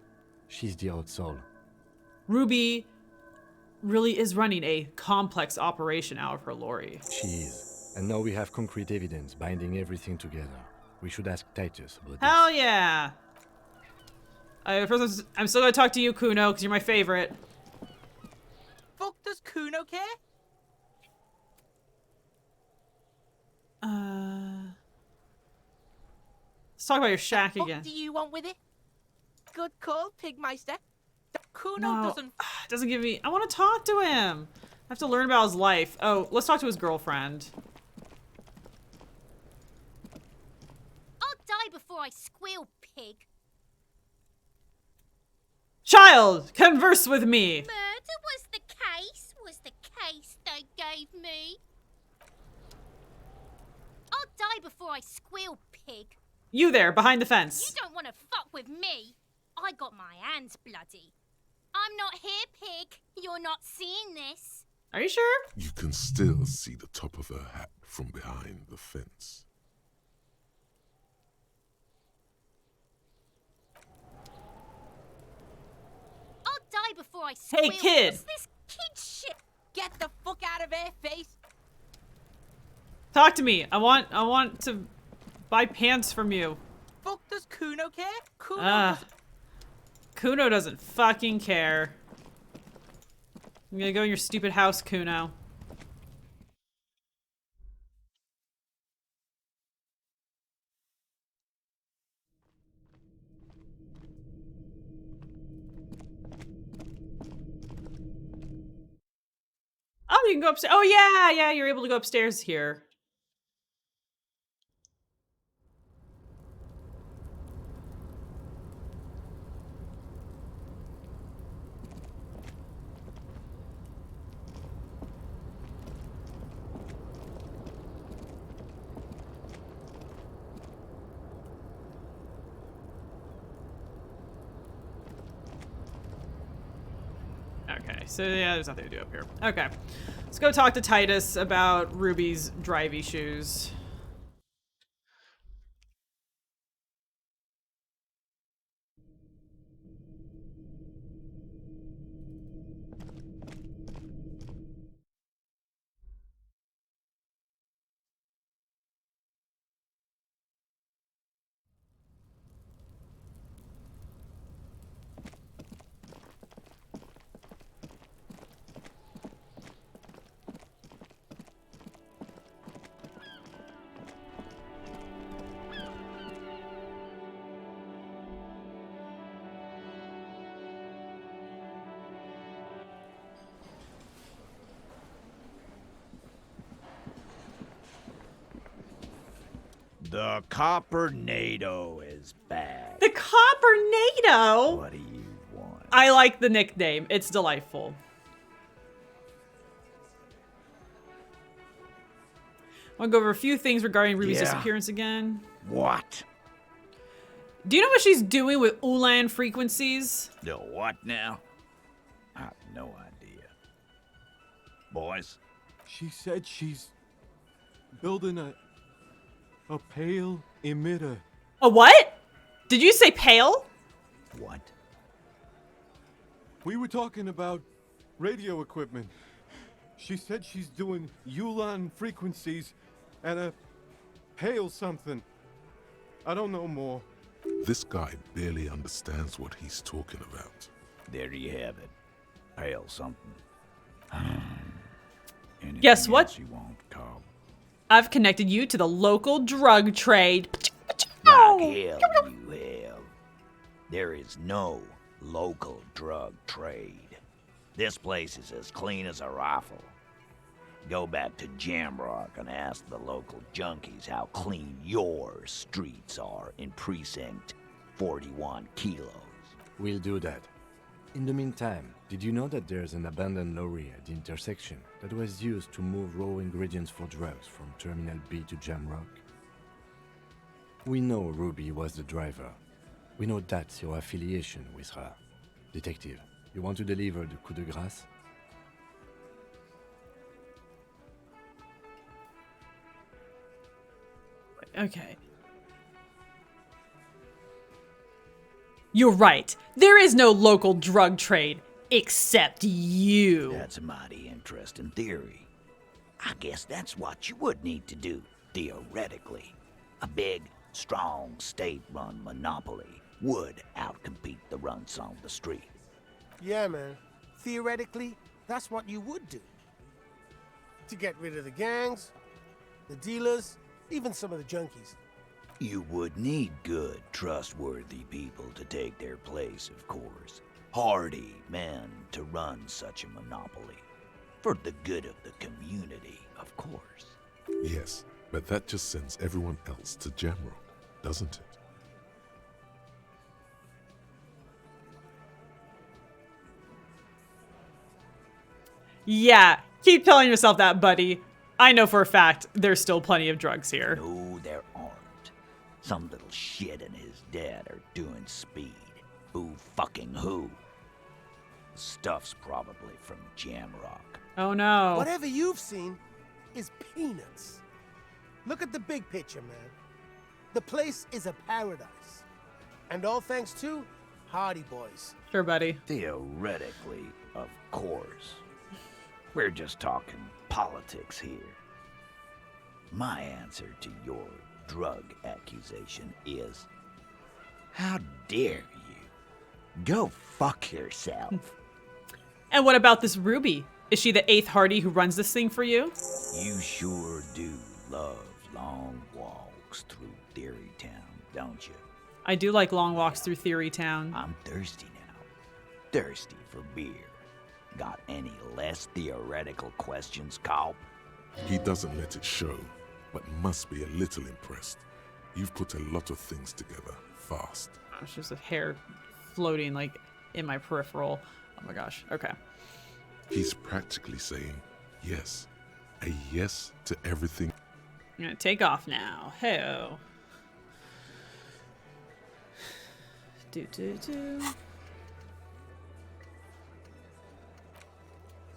She's the Old Soul. Ruby really is running a complex operation out of her lorry. She is. And now we have concrete evidence binding everything together. We should ask Titus about Hell yeah! First, I'm still gonna talk to you, Kuno, because you're my favorite. Fuck does Kuno care? talk about your shack What again. do you want with it? Good call, Pigmeister. Kuno No, doesn't... it doesn't give me... I want to talk to him. I have to learn about his life. Oh, let's talk to his girlfriend. I'll die before I squeal, pig. Child, converse with me. Murder was the case they gave me. I'll die before I squeal, pig. You there, behind the fence. You don't want to fuck with me. I got my hands bloody. I'm not here, pig. You're not seeing this. Are you sure? You can still see the top of her hat from behind the fence. I'll die before I squeal. Hey, kid. What's this kid shit? Get the fuck out of here, face. Talk to me. I want to buy pants from you. Fuck does Kuno care? Kuno Ah. Kuno doesn't fucking care. I'm gonna go in your stupid house, Kuno. Oh, you can go upstairs. Oh, yeah, you're able to go upstairs here. Okay, so yeah, there's nothing to do up here. Okay, let's go talk to Titus about Ruby's drivey shoes. The Copper NATO is back. The Copper NATO? What do you want? I like the nickname. It's delightful. I want to go over a few things regarding Ruby's disappearance again. What? Do you know what she's doing with Ulan frequencies? The what now? I have no idea. Boys? She said she's building a pale emitter. A what? Did you say pale? What? We were talking about radio equipment. She said she's doing Ulan frequencies and a pale something. I don't know more. This guy barely understands what he's talking about. There you have it. Pale something. Guess what? You want, Carl? I've connected you to the local drug trade. Like hell you have. There is no local drug trade. This place is as clean as a rifle. Go back to Jamrock and ask the local junkies how clean your streets are in Precinct 41 Kilos. We'll do that. In the meantime, did you know that there's an abandoned lorry at the intersection that was used to move raw ingredients for drugs from Terminal B to Jamrock? We know Ruby was the driver. We know that's your affiliation with her. Detective, you want to deliver the coup de grâce? Okay. You're right. There is no local drug trade, except you. That's a mighty interesting theory. I guess that's what you would need to do, theoretically. A big, strong, state-run monopoly would outcompete the runts on the street. Yeah, man. Theoretically, that's what you would do. To get rid of the gangs, the dealers, even some of the junkies. You would need good, trustworthy people to take their place, of course. Hardy men to run such a monopoly. For the good of the community, of course. Yes, but that just sends everyone else to Jamrock, doesn't it? Yeah, keep telling yourself that, buddy. I know for a fact there's still plenty of drugs here. No, there aren't. Some little shit and his dad are doing speed. Who fucking who? Stuff's probably from Jamrock. Oh no. Whatever you've seen is peanuts. Look at the big picture, man. The place is a paradise. And all thanks to Hardy Boys. Sure, buddy. Theoretically, of course. We're just talking politics here. My answer to your drug accusation is, how dare you? Go fuck yourself. And what about this Ruby? Is she the 8th Hardy who runs this thing for you? You sure do love long walks through Theory Town, don't you? I do like long walks through Theory Town. I'm thirsty now. Thirsty for beer. Got any less theoretical questions, Carl? He doesn't let it show, but must be a little impressed. You've put a lot of things together, fast. It's just a hair floating like in my peripheral. Oh my gosh, okay. He's practically saying yes. A yes to everything. I'm gonna take off now. Hey-oh. Do.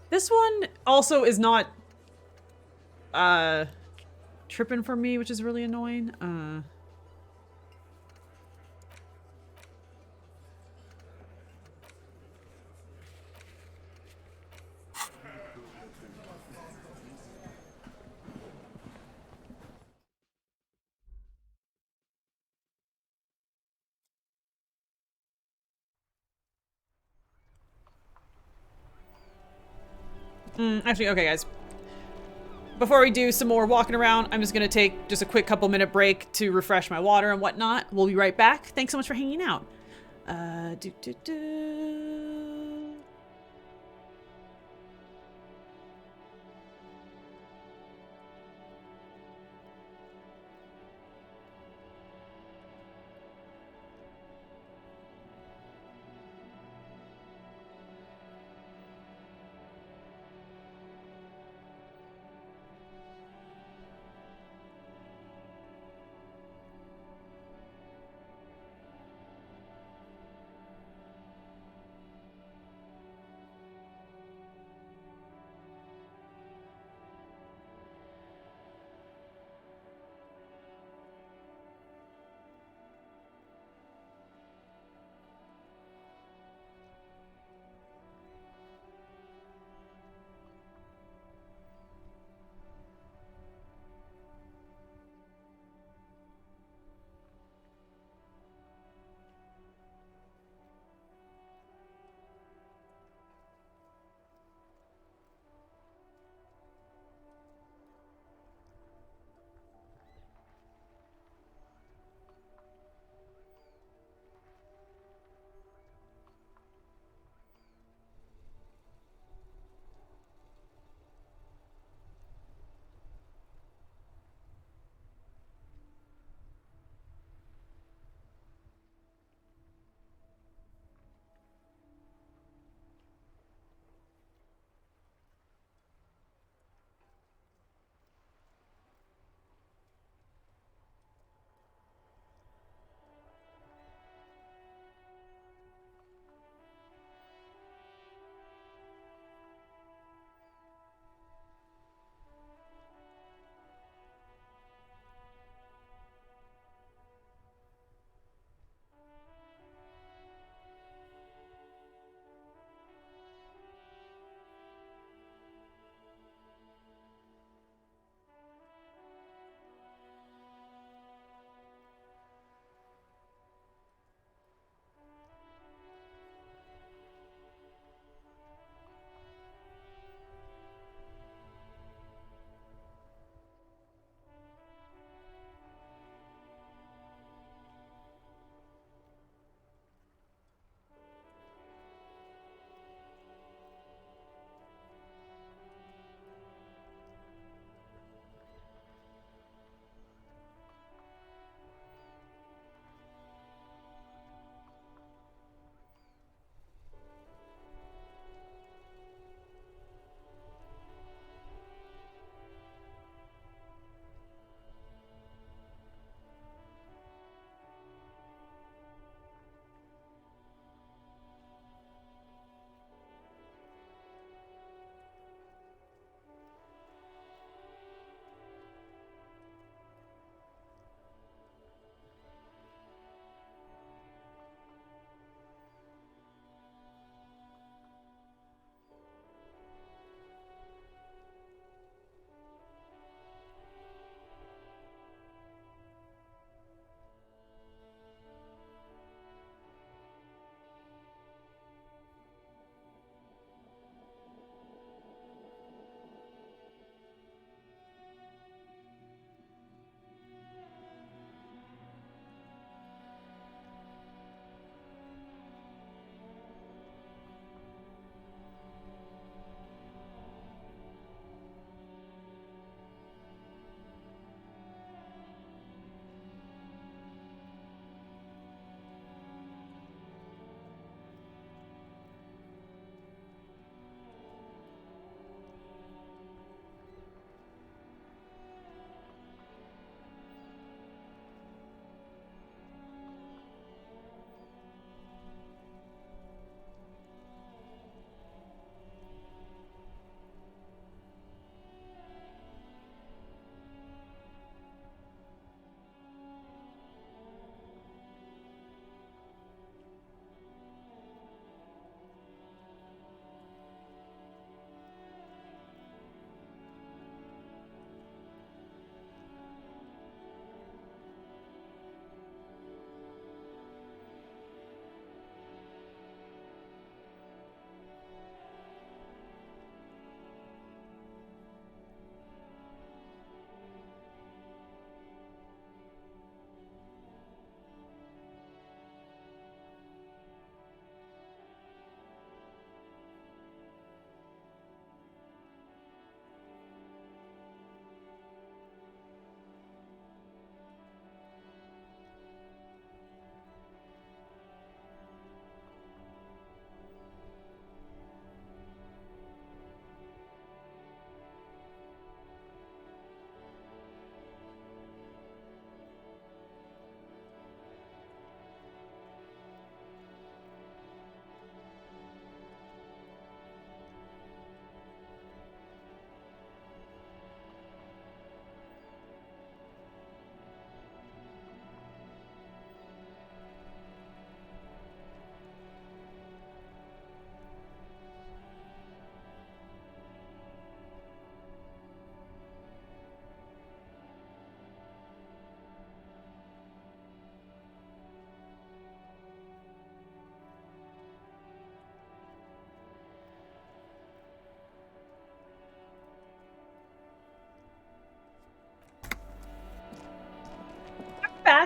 This one also is not tripping for me, which is really annoying. Actually, okay, guys. Before we do some more walking around, I'm just going to take just a quick couple-minute break to refresh my water and whatnot. We'll be right back. Thanks so much for hanging out.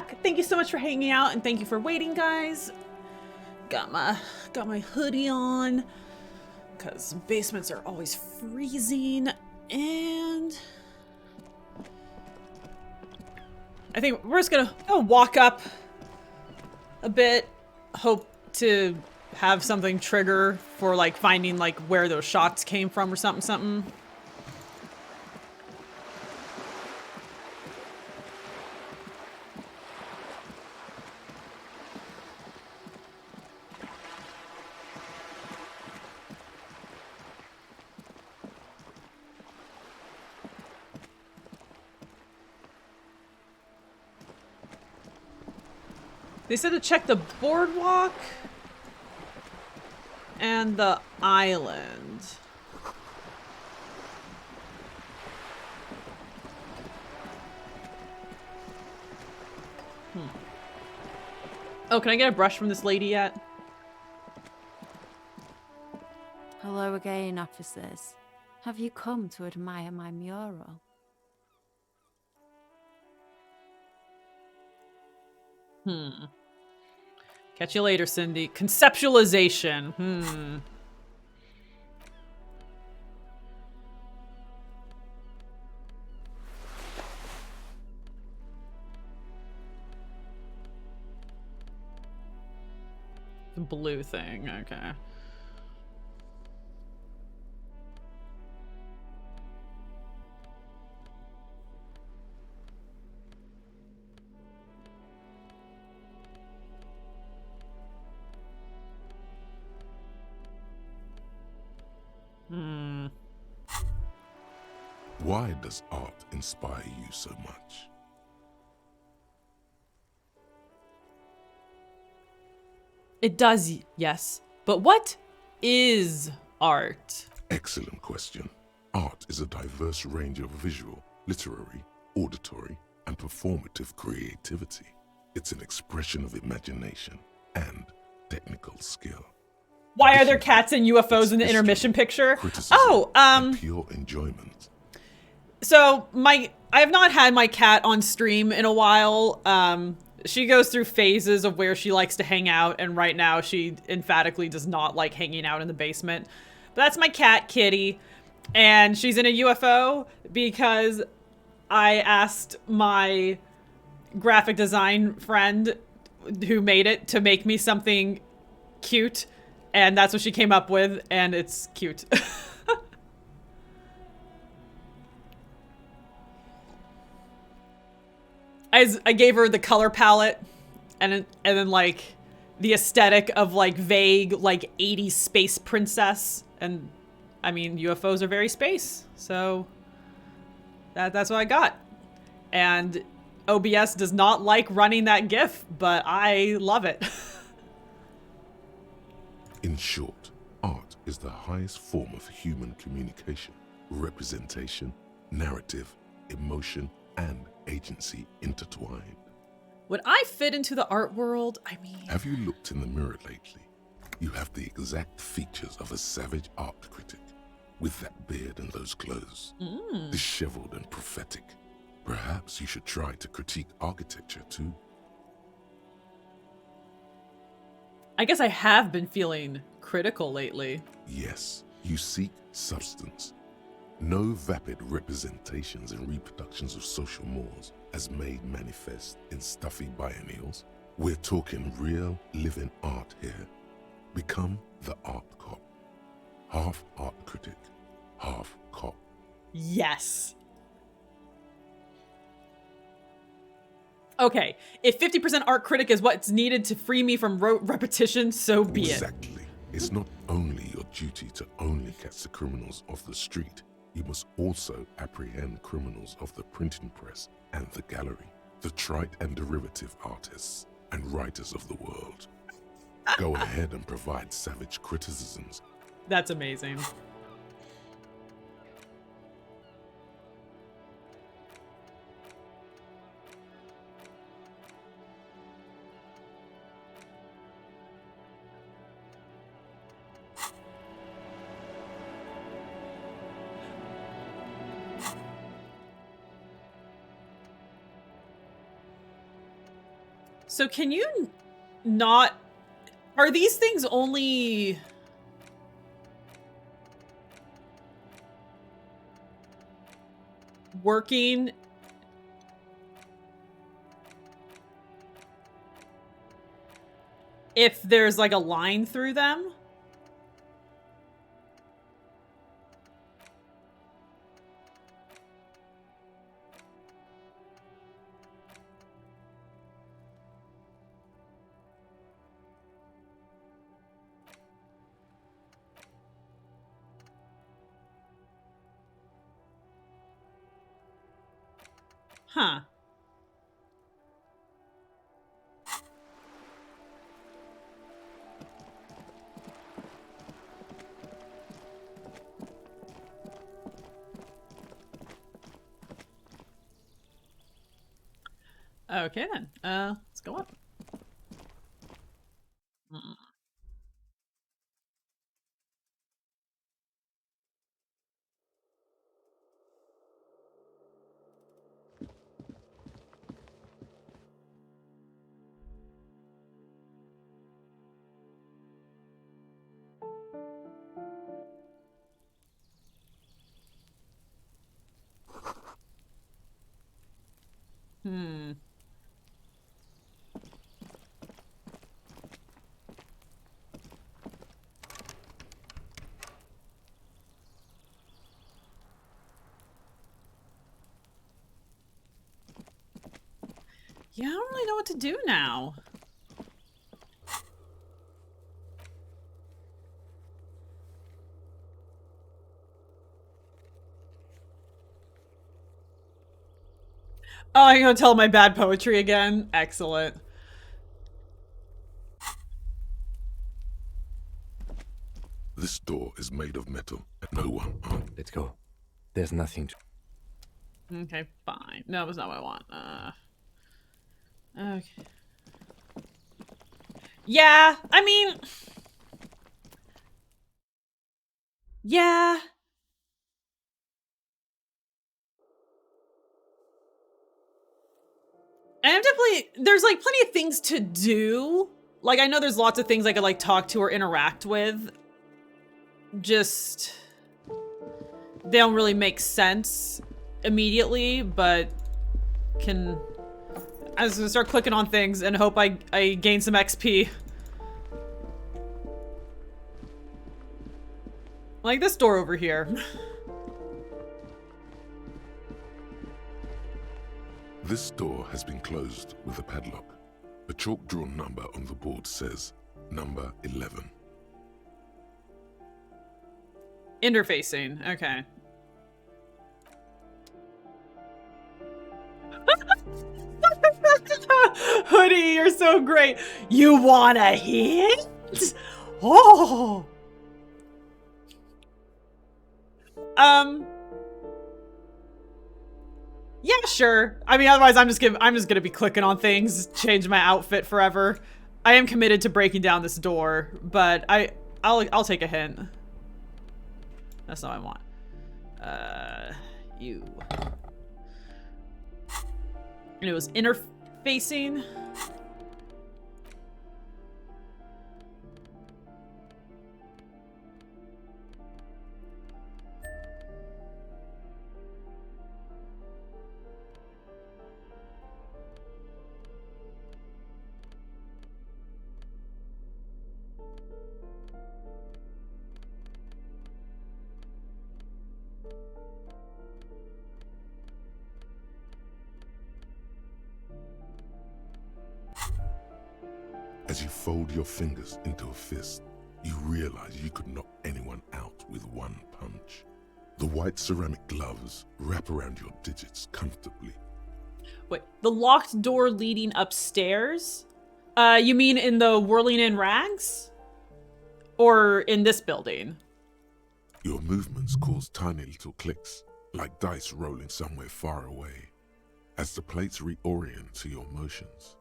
back. Thank you so much for hanging out, and thank you for waiting, guys. Got my hoodie on, because basements are always freezing, and I think we're just gonna walk up a bit, hope to have something trigger for like finding like where those shots came from or something. They said to check the boardwalk and the island. Oh, can I get a brush from this lady yet? Hello again, officers. Have you come to admire my mural? Catch you later, Cindy. Conceptualization. The blue thing, okay. Why does art inspire you so much? It does, yes. But what is art? Excellent question. Art is a diverse range of visual, literary, auditory, and performative creativity. It's an expression of imagination and technical skill. Why are there cats and UFOs in the intermission picture? Pure enjoyment. So I have not had my cat on stream in a while. She goes through phases of where she likes to hang out, and right now she emphatically does not like hanging out in the basement. But that's my cat, Kitty, and she's in a UFO because I asked my graphic design friend who made it to make me something cute, and that's what she came up with, and it's cute. I gave her the color palette and then like the aesthetic of like vague like 80s space princess, and I mean UFOs are very space, so that's what I got. And OBS does not like running that GIF, but I love it. In short, art is the highest form of human communication, representation, narrative, emotion, and agency intertwined. Would I fit into the art world? I mean... Have you looked in the mirror lately? You have the exact features of a savage art critic, with that beard and those clothes. Disheveled and prophetic. Perhaps you should try to critique architecture too. I guess I have been feeling critical lately. Yes, you seek substance. No vapid representations and reproductions of social mores as made manifest in stuffy biennials. We're talking real living art here. Become the art cop. Half art critic, half cop. Yes. Okay, if 50% art critic is what's needed to free me from rote repetition, so be it. Exactly. It's not only your duty to only catch the criminals off the street, you must also apprehend criminals of the printing press and the gallery, the trite and derivative artists and writers of the world. Go ahead and provide savage criticisms. That's amazing. So can you not... Are these things only... working... if there's like a line through them? Huh. Okay then. Let's go up. Hmm. Yeah, I don't really know what to do now. Oh, I'm gonna tell my bad poetry again? Excellent. This door is made of metal, and no one armed. Let's go. There's nothing to... Okay, fine. No, that's not what I want. Okay. Yeah, I mean... Yeah. I'm definitely... There's, like, plenty of things to do. Like, I know there's lots of things I could, like, talk to or interact with. Just... They don't really make sense immediately, but can... I'm just gonna start clicking on things and hope I gain some XP. Like this door over here. This door has been closed with a padlock. A chalk-drawn number on the board says, number 11. Interfacing, okay. Hoodie, you're so great. You want a hint? Oh. Yeah, sure. I mean, otherwise I'm just gonna be clicking on things, change my outfit forever. I am committed to breaking down this door, but I'll take a hint. That's not what I want. You. And it was interfacing. As you fold your fingers into a fist, you realize you could knock anyone out with one punch. The white ceramic gloves wrap around your digits comfortably. Wait, the locked door leading upstairs? You mean in the Whirling in Rags? Or in this building? Your movements cause tiny little clicks, like dice rolling somewhere far away, as the plates reorient to your motions.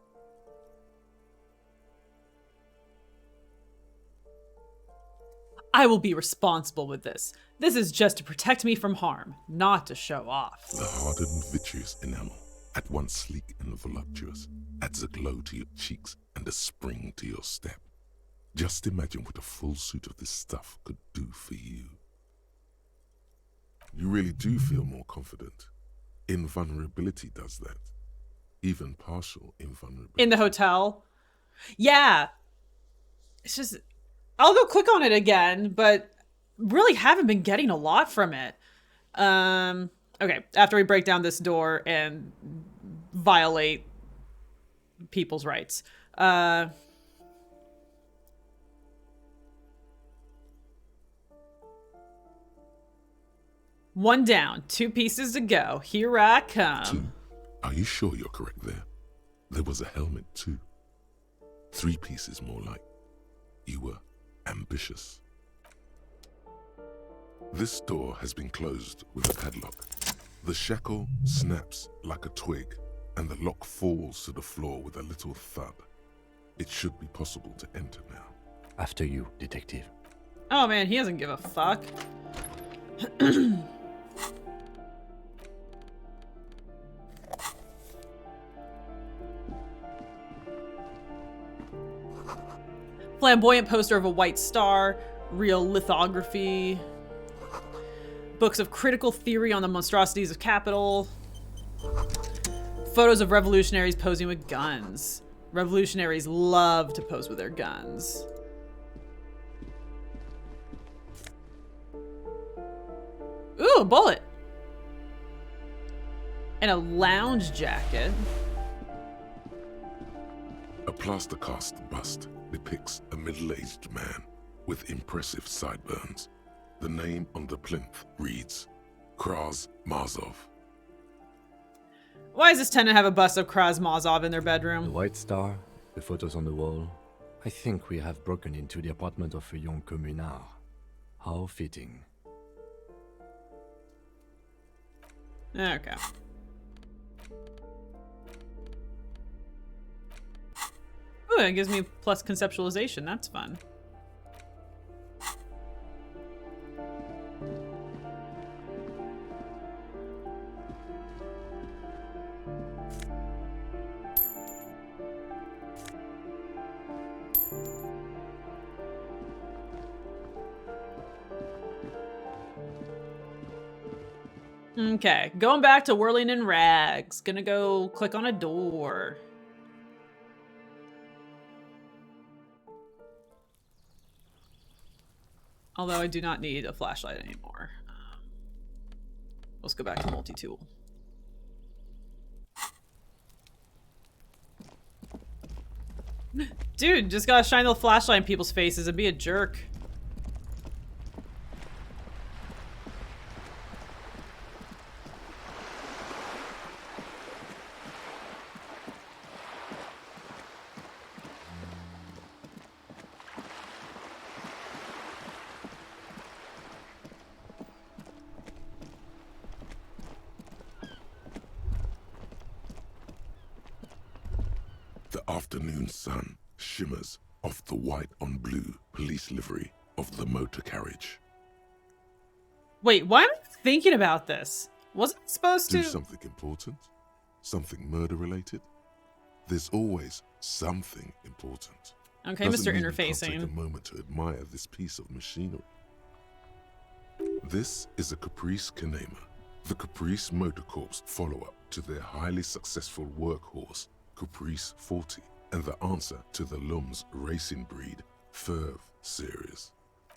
I will be responsible with this. This is just to protect me from harm, not to show off. The hardened vitreous enamel At once sleek and voluptuous, adds a glow to your cheeks and a spring to your step. Just imagine what a full suit of this stuff could do for you. You really do feel more confident. Invulnerability does that. Even partial invulnerability. In the hotel. Yeah. It's just, I'll go click on it again, but really haven't been getting a lot from it. Okay, after we break down this door and violate people's rights. One down, 2 pieces to go. Here I come. 2. Are you sure you're correct there? There was a helmet too. 3 pieces more like. You were ambitious. This door has been closed with a padlock. The shackle snaps like a twig, and the lock falls to the floor with a little thud. It should be possible to enter now. After you, detective. Oh man, he doesn't give a fuck. Flamboyant poster of a white star, real lithography, books of critical theory on the monstrosities of capital, photos of revolutionaries posing with guns. Revolutionaries love to pose with their guns. Ooh, a bullet. And a lounge jacket. A plaster cast bust depicts a middle-aged man with impressive sideburns. The name on the plinth reads Kraz Mazov. Why does this tenant have a bust of Kraz Mazov in their bedroom? The white star, the photos on the wall. I think we have broken into the apartment of a young communard. How fitting. Okay. Ooh, it gives me plus conceptualization. That's fun. Okay, going back to whirling in rags. Gonna go click on a door. Although I do not need a flashlight anymore. Let's go back to multi-tool. Dude, just gotta shine the flashlight in people's faces and be a jerk. The afternoon sun shimmers off the white on blue police livery of the motor carriage. Wait, why am I thinking about this? Wasn't it supposed to... Do something important? Something murder-related? There's always something important. Okay, Doesn't Mr. mean you can't Interfacing. take a moment to admire this piece of machinery. This is a Caprice Kanema, the Caprice Motor Corps follow-up to their highly successful workhorse, Caprice 40, and the answer to the Lum's racing breed, Ferv series.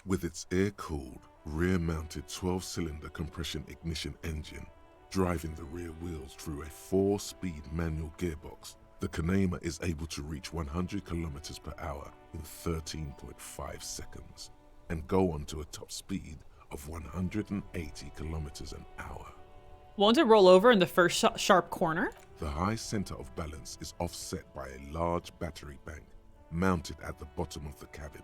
With its air-cooled, rear-mounted 12-cylinder compression ignition engine, driving the rear wheels through a 4-speed manual gearbox, the Kanema is able to reach 100 kilometers per hour in 13.5 seconds, and go on to a top speed of 180 kilometers an hour. Won't it roll over in the first sharp corner? The high center of balance is offset by a large battery bank mounted at the bottom of the cabin,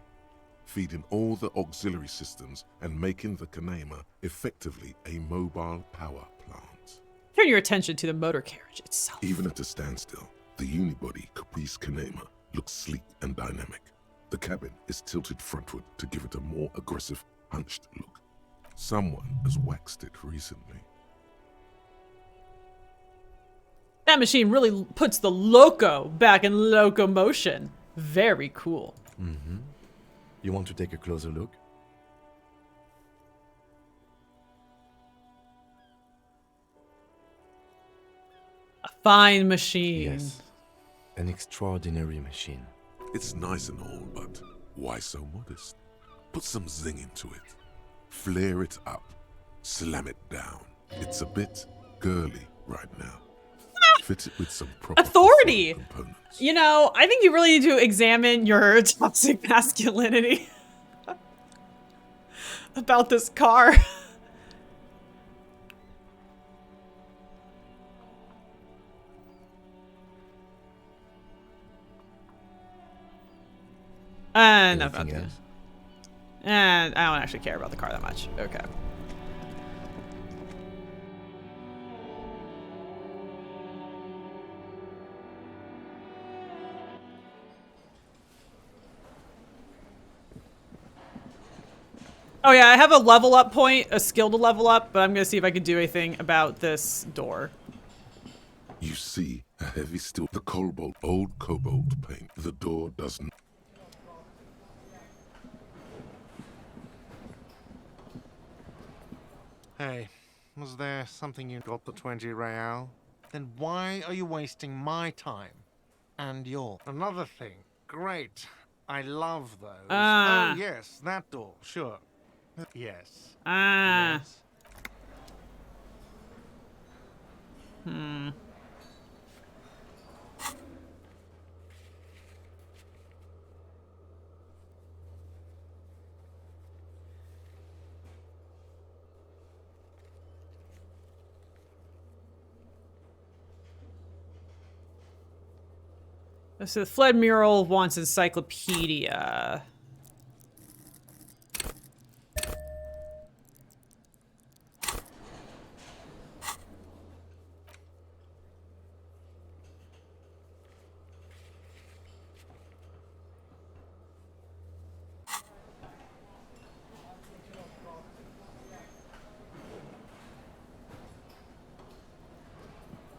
feeding all the auxiliary systems and making the Kanema effectively a mobile power plant. Turn your attention to the motor carriage itself. Even at a standstill, the unibody Caprice Kanema looks sleek and dynamic. The cabin is tilted frontward to give it a more aggressive, hunched look. Someone has waxed it recently. That machine really puts the loco back in locomotion. Very cool. Mm-hmm. You want to take a closer look? A fine machine. Yes. An extraordinary machine. It's nice and all, but why so modest? Put some zing into it. Flare it up. Slam it down. It's a bit girly right now. Fit it with some proper authority. Components. You know, I think you really need to examine your toxic masculinity about this car. No, and I don't actually care about the car that much. Okay. Oh yeah, I have a level up point, a skill to level up, but I'm gonna see if I can do anything about this door. You see a heavy steel, the cobalt, old cobalt paint. The door doesn't. Hey, was there something you got the 20 real? Then why are you wasting my time? And your another thing. Great. I love those. Oh yes, that door, sure. Yes. Yes. So the Fled Mural wants encyclopedia.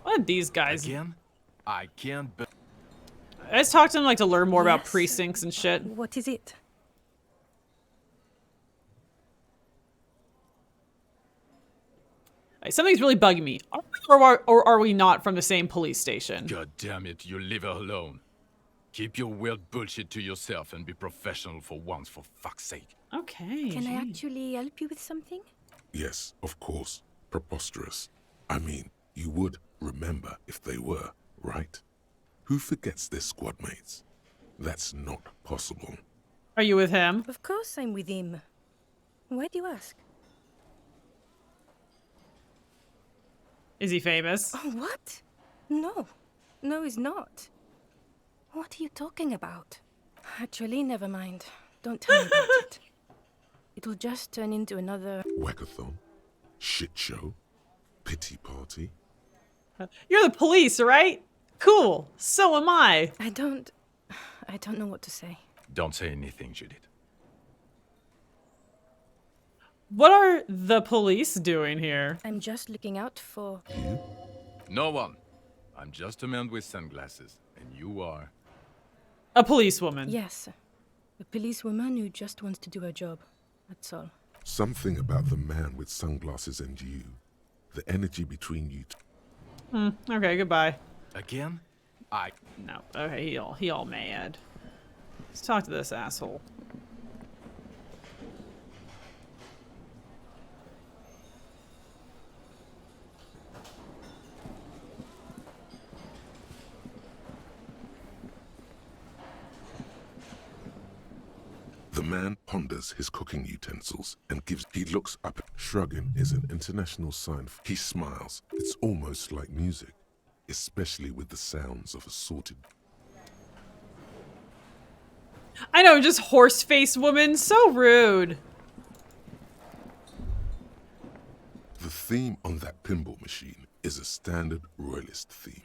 What are these guys? Again? I can't. I just talked to him like to learn more about precincts and shit. What is it? Something's really bugging me. Or are we not from the same police station? God damn it, you leave her alone. Keep your weird bullshit to yourself and be professional for once, for fuck's sake. Okay. Can I actually help you with something? Yes, of course. Preposterous. I mean, you would remember if they were, right? Who forgets their squad mates? That's not possible. Are you with him? Of course I'm with him. Why do you ask? Is he famous? Oh, what? No. No, he's not. What are you talking about? Actually, never mind. Don't tell me about it. It'll just turn into another... Whackathon? Shit show? Pity party? You're the police, right? Cool. So am I. I don't know what to say. Don't say anything, Judith. What are the police doing here? I'm just looking out for... You? No one. I'm just a man with sunglasses. And you are... A policewoman. Yes. A policewoman who just wants to do her job. That's all. Something about the man with sunglasses and you. The energy between you two. Okay, goodbye. Again? No. Okay, he all mad. Let's talk to this asshole. The man ponders his cooking utensils and gives. He looks up. Shrugging is an international sign. He smiles. It's almost like music, especially with the sounds of assorted. I know, just horse-faced woman. So rude. The theme on that pinball machine is a standard royalist theme,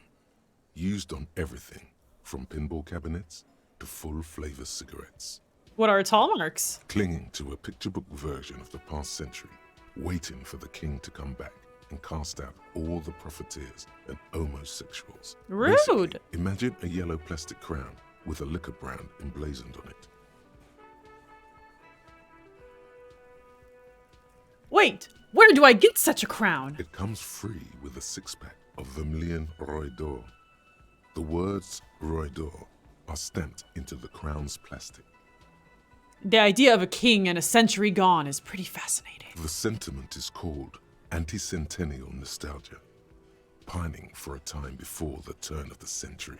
used on everything from pinball cabinets to full-flavor cigarettes. What are tall marks? Clinging to a picture book version of the past century, waiting for the king to come back. and cast out all the profiteers and homosexuals. Rude. Basically, imagine a yellow plastic crown with a liquor brand emblazoned on it. Wait, where do I get such a crown? It comes free with a six-pack of Vermilion Roy d'Or. The words Roy d'Or are stamped into the crown's plastic. The idea of a king and a century gone is pretty fascinating. The sentiment is called anti-centennial nostalgia, pining for a time before the turn of the century.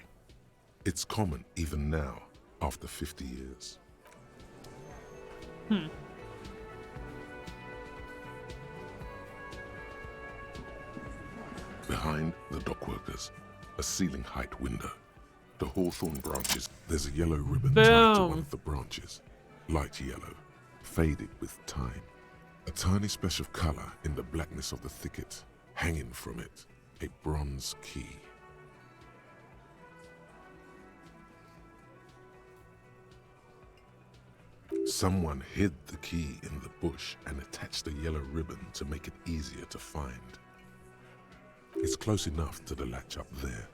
It's common even now, after 50 years. Behind the dockworkers, a ceiling height window. The hawthorn branches, there's a yellow ribbon tied to one of the branches. Light yellow, faded with time. A tiny splash of color in the blackness of the thicket. Hanging from it, a bronze key. Someone hid the key in the bush and attached a yellow ribbon to make it easier to find. It's close enough to the latch up there.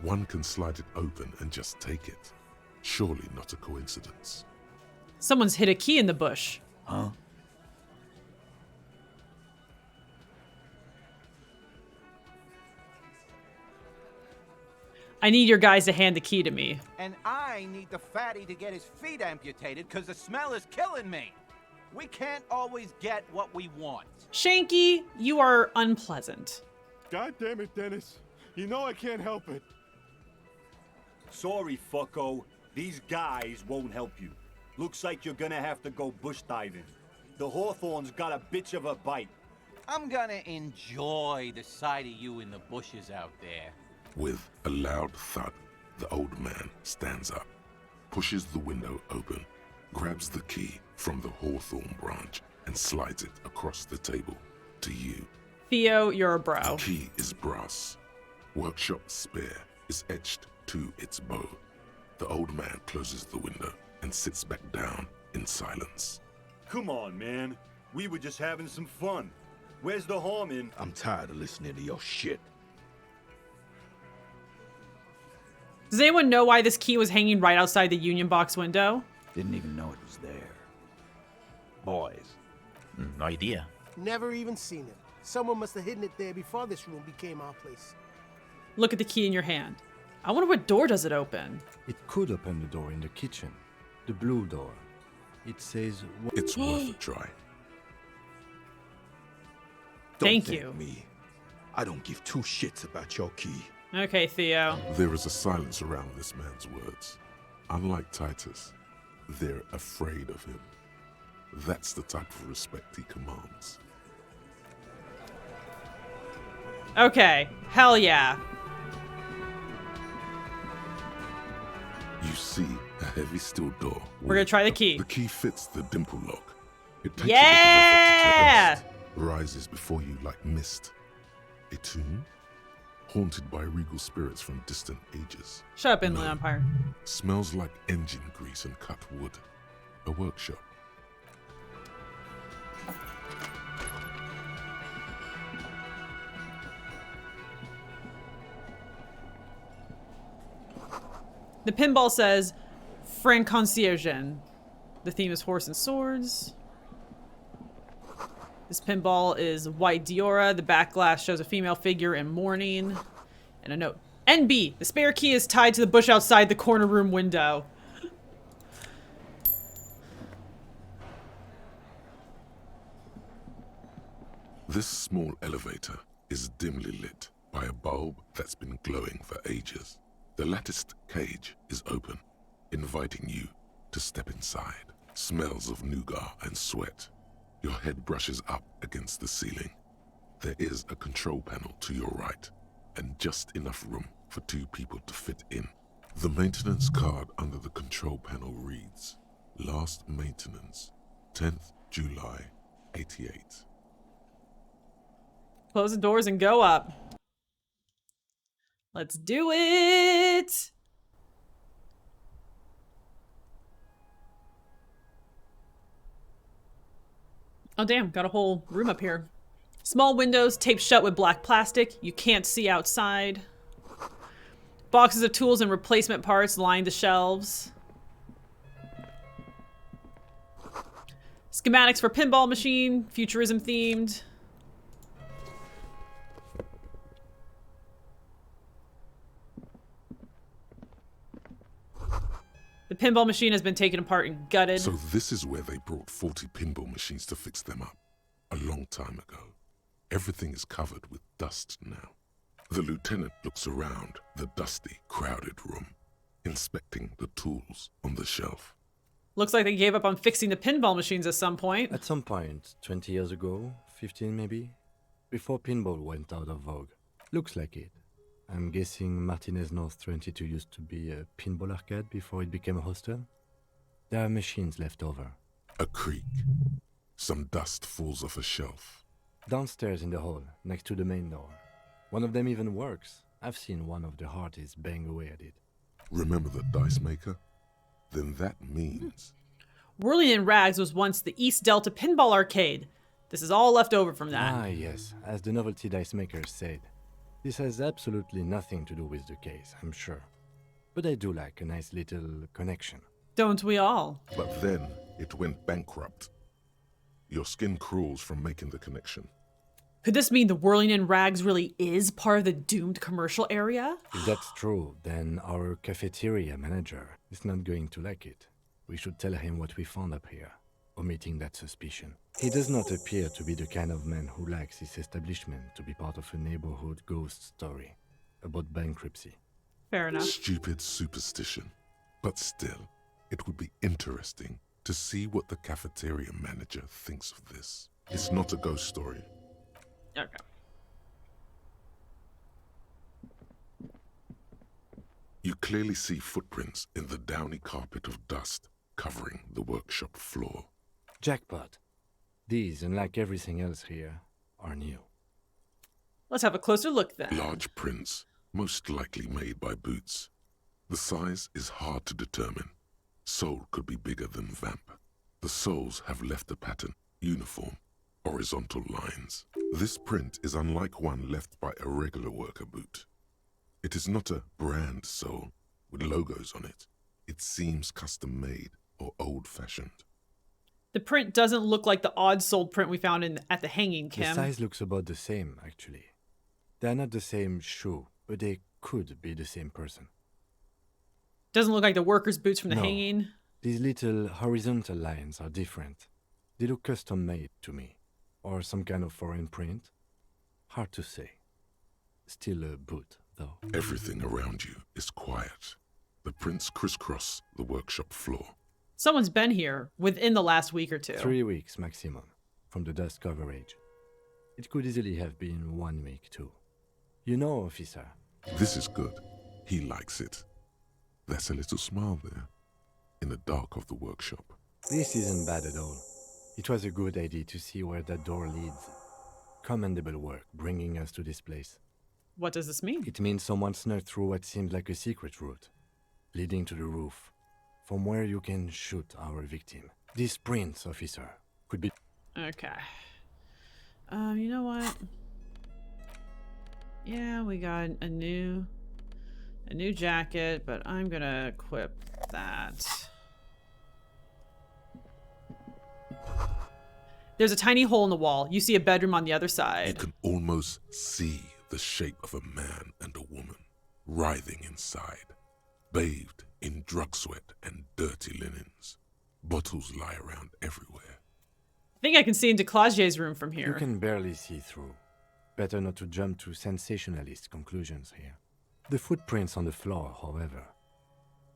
One can slide it open and just take it. Surely not a coincidence. Someone's hid a key in the bush. Huh? I need your guys to hand the key to me. And I need the fatty to get his feet amputated because the smell is killing me. We can't always get what we want. Shanky, you are unpleasant. God damn it, Dennis. You know I can't help it. Sorry, fucko. These guys won't help you. Looks like you're gonna have to go bush diving. The hawthorn's got a bitch of a bite. I'm gonna enjoy the sight of you in the bushes out there. With a loud thud, the old man stands up, pushes the window open, grabs the key from the hawthorn branch, and slides it across the table to you. Theo, you're a bro. The key is brass. Workshop spear is etched to its bow. The old man closes the window and sits back down in silence. Come on, man. We were just having some fun. Where's the harm in? I'm tired of listening to your shit. Does anyone know why this key was hanging right outside the Union Box window? Didn't even know it was there. Boys. No idea. Never even seen it. Someone must have hidden it there before this room became our place. Look at the key in your hand. I wonder what door does it open? It could open the door in the kitchen. The blue door. It says... It's worth a try. Thank you. Me. I don't give two shits about your key. Okay, Theo. There is a silence around this man's words. Unlike Titus, they're afraid of him. That's the type of respect he commands. Okay, hell yeah. You see a heavy steel door. We're gonna try the key. The key fits the dimple lock. It takes yeah! Rises before you like mist. A tomb? Haunted by regal spirits from distant ages. Shut up, Inland Empire. Smells like engine grease and cut wood. A workshop. The pinball says, Franconciergen. The theme is horse and swords. This pinball is white Diora. The back glass shows a female figure in mourning. And a note. NB, the spare key is tied to the bush outside the corner room window. This small elevator is dimly lit by a bulb that's been glowing for ages. The latticed cage is open, inviting you to step inside. Smells of nougat and sweat. Your head brushes up against the ceiling. There is a control panel to your right, and just enough room for two people to fit in. The maintenance card under the control panel reads, Last maintenance, 10th July, 88. Close the doors and go up. Let's do it! Oh damn, got a whole room up here. Small windows taped shut with black plastic. You can't see outside. Boxes of tools and replacement parts line the shelves. Schematics for pinball machine, futurism themed. The pinball machine has been taken apart and gutted. So this is where they brought 40 pinball machines to fix them up. A long time ago. Everything is covered with dust now. The lieutenant looks around the dusty, crowded room, inspecting the tools on the shelf. Looks like they gave up on fixing the pinball machines at some point. At some point, 20 years ago, 15 maybe, before pinball went out of vogue. Looks like it. I'm guessing Martinez North 22 used to be a pinball arcade before it became a hostel. There are machines left over. A creak. Some dust falls off a shelf. Downstairs in the hall, next to the main door. One of them even works. I've seen one of the hearties bang away at it. Remember the dice maker? Then that means... Whirling in Rags was once the East Delta Pinball Arcade. This is all left over from that. Ah, yes. As the novelty dice makers said. This has absolutely nothing to do with the case, I'm sure. But I do like a nice little connection. Don't we all? But then it went bankrupt. Your skin crawls from making the connection. Could this mean the Whirling in Rags really is part of the doomed commercial area? If that's true, then our cafeteria manager is not going to like it. We should tell him what we found up here, omitting that suspicion. He does not appear to be the kind of man who likes his establishment to be part of a neighborhood ghost story about bankruptcy. Fair enough. Stupid superstition. But still, it would be interesting to see what the cafeteria manager thinks of this. It's not a ghost story. Okay. You clearly see footprints in the downy carpet of dust covering the workshop floor. Jackpot. These, unlike everything else here, are new. Let's have a closer look then. Large prints, most likely made by Boots. The size is hard to determine. Sole could be bigger than Vamp. The soles have left a pattern, uniform, horizontal lines. This print is unlike one left by a regular worker boot. It is not a brand sole with logos on it. It seems custom-made or old-fashioned. The print doesn't look like the odd-soled print we found at the hanging, Kim. The size looks about the same, actually. They're not the same shoe, but they could be the same person. Doesn't look like the workers' boots from the No. hanging. These little horizontal lines are different. They look custom-made to me. Or some kind of foreign print. Hard to say. Still a boot, though. Everything around you is quiet. The prints crisscross the workshop floor. Someone's been here within the last week or two. 3 weeks maximum, from the dust coverage. It could easily have been 1 week too. You know, officer. This is good. He likes it. There's a little smile there, in the dark of the workshop. This isn't bad at all. It was a good idea to see where that door leads. Commendable work bringing us to this place. What does this mean? It means someone snuck through what seemed like a secret route, leading to the roof, from where you can shoot our victim. These prints, officer, could be... Okay. You know what? Yeah, we got a new jacket, but I'm gonna equip that. There's a tiny hole in the wall. You see a bedroom on the other side. You can almost see the shape of a man and a woman writhing inside, bathed in drug sweat and dirty linens. Bottles lie around everywhere. I think I can see into Claudier's room from here. You can barely see through. Better not to jump to sensationalist conclusions here. The footprints on the floor, however,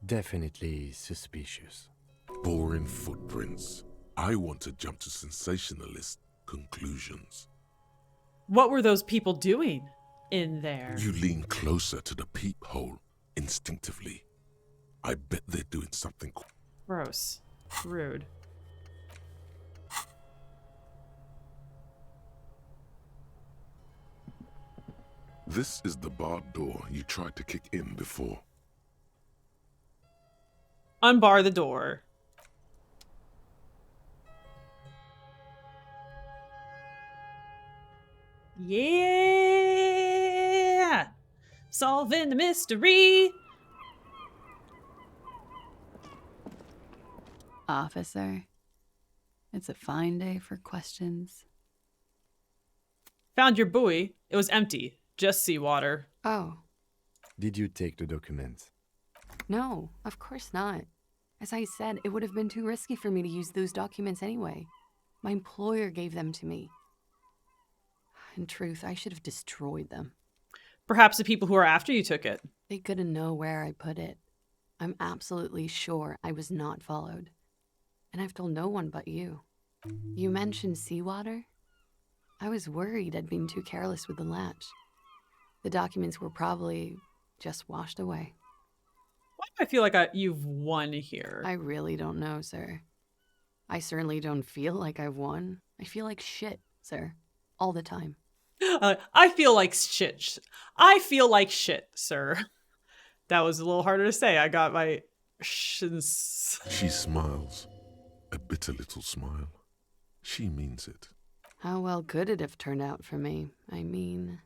definitely suspicious. Boring footprints. I want to jump to sensationalist conclusions. What were those people doing in there? You lean closer to the peephole instinctively. I bet they're doing something. Gross. Rude. This is the barred door you tried to kick in before. Unbar the door. Yeah! Solving the mystery! Officer, it's a fine day for questions. Found your buoy. It was empty. Just seawater. Oh. Did you take the documents? No, of course not. As I said, it would have been too risky for me to use those documents anyway. My employer gave them to me. In truth, I should have destroyed them. Perhaps the people who are after you took it. They couldn't know where I put it. I'm absolutely sure I was not followed. And I've told no one but you. You mentioned seawater? I was worried I'd been too careless with the latch. The documents were probably just washed away. Why do I feel like you've won here? I really don't know, sir. I certainly don't feel like I've won. I feel like shit, sir. All the time. I feel like shit. I feel like shit, sir. That was a little harder to say. I got my shins. She smiles. A bitter little smile. She means it. How well could it have turned out for me? I mean...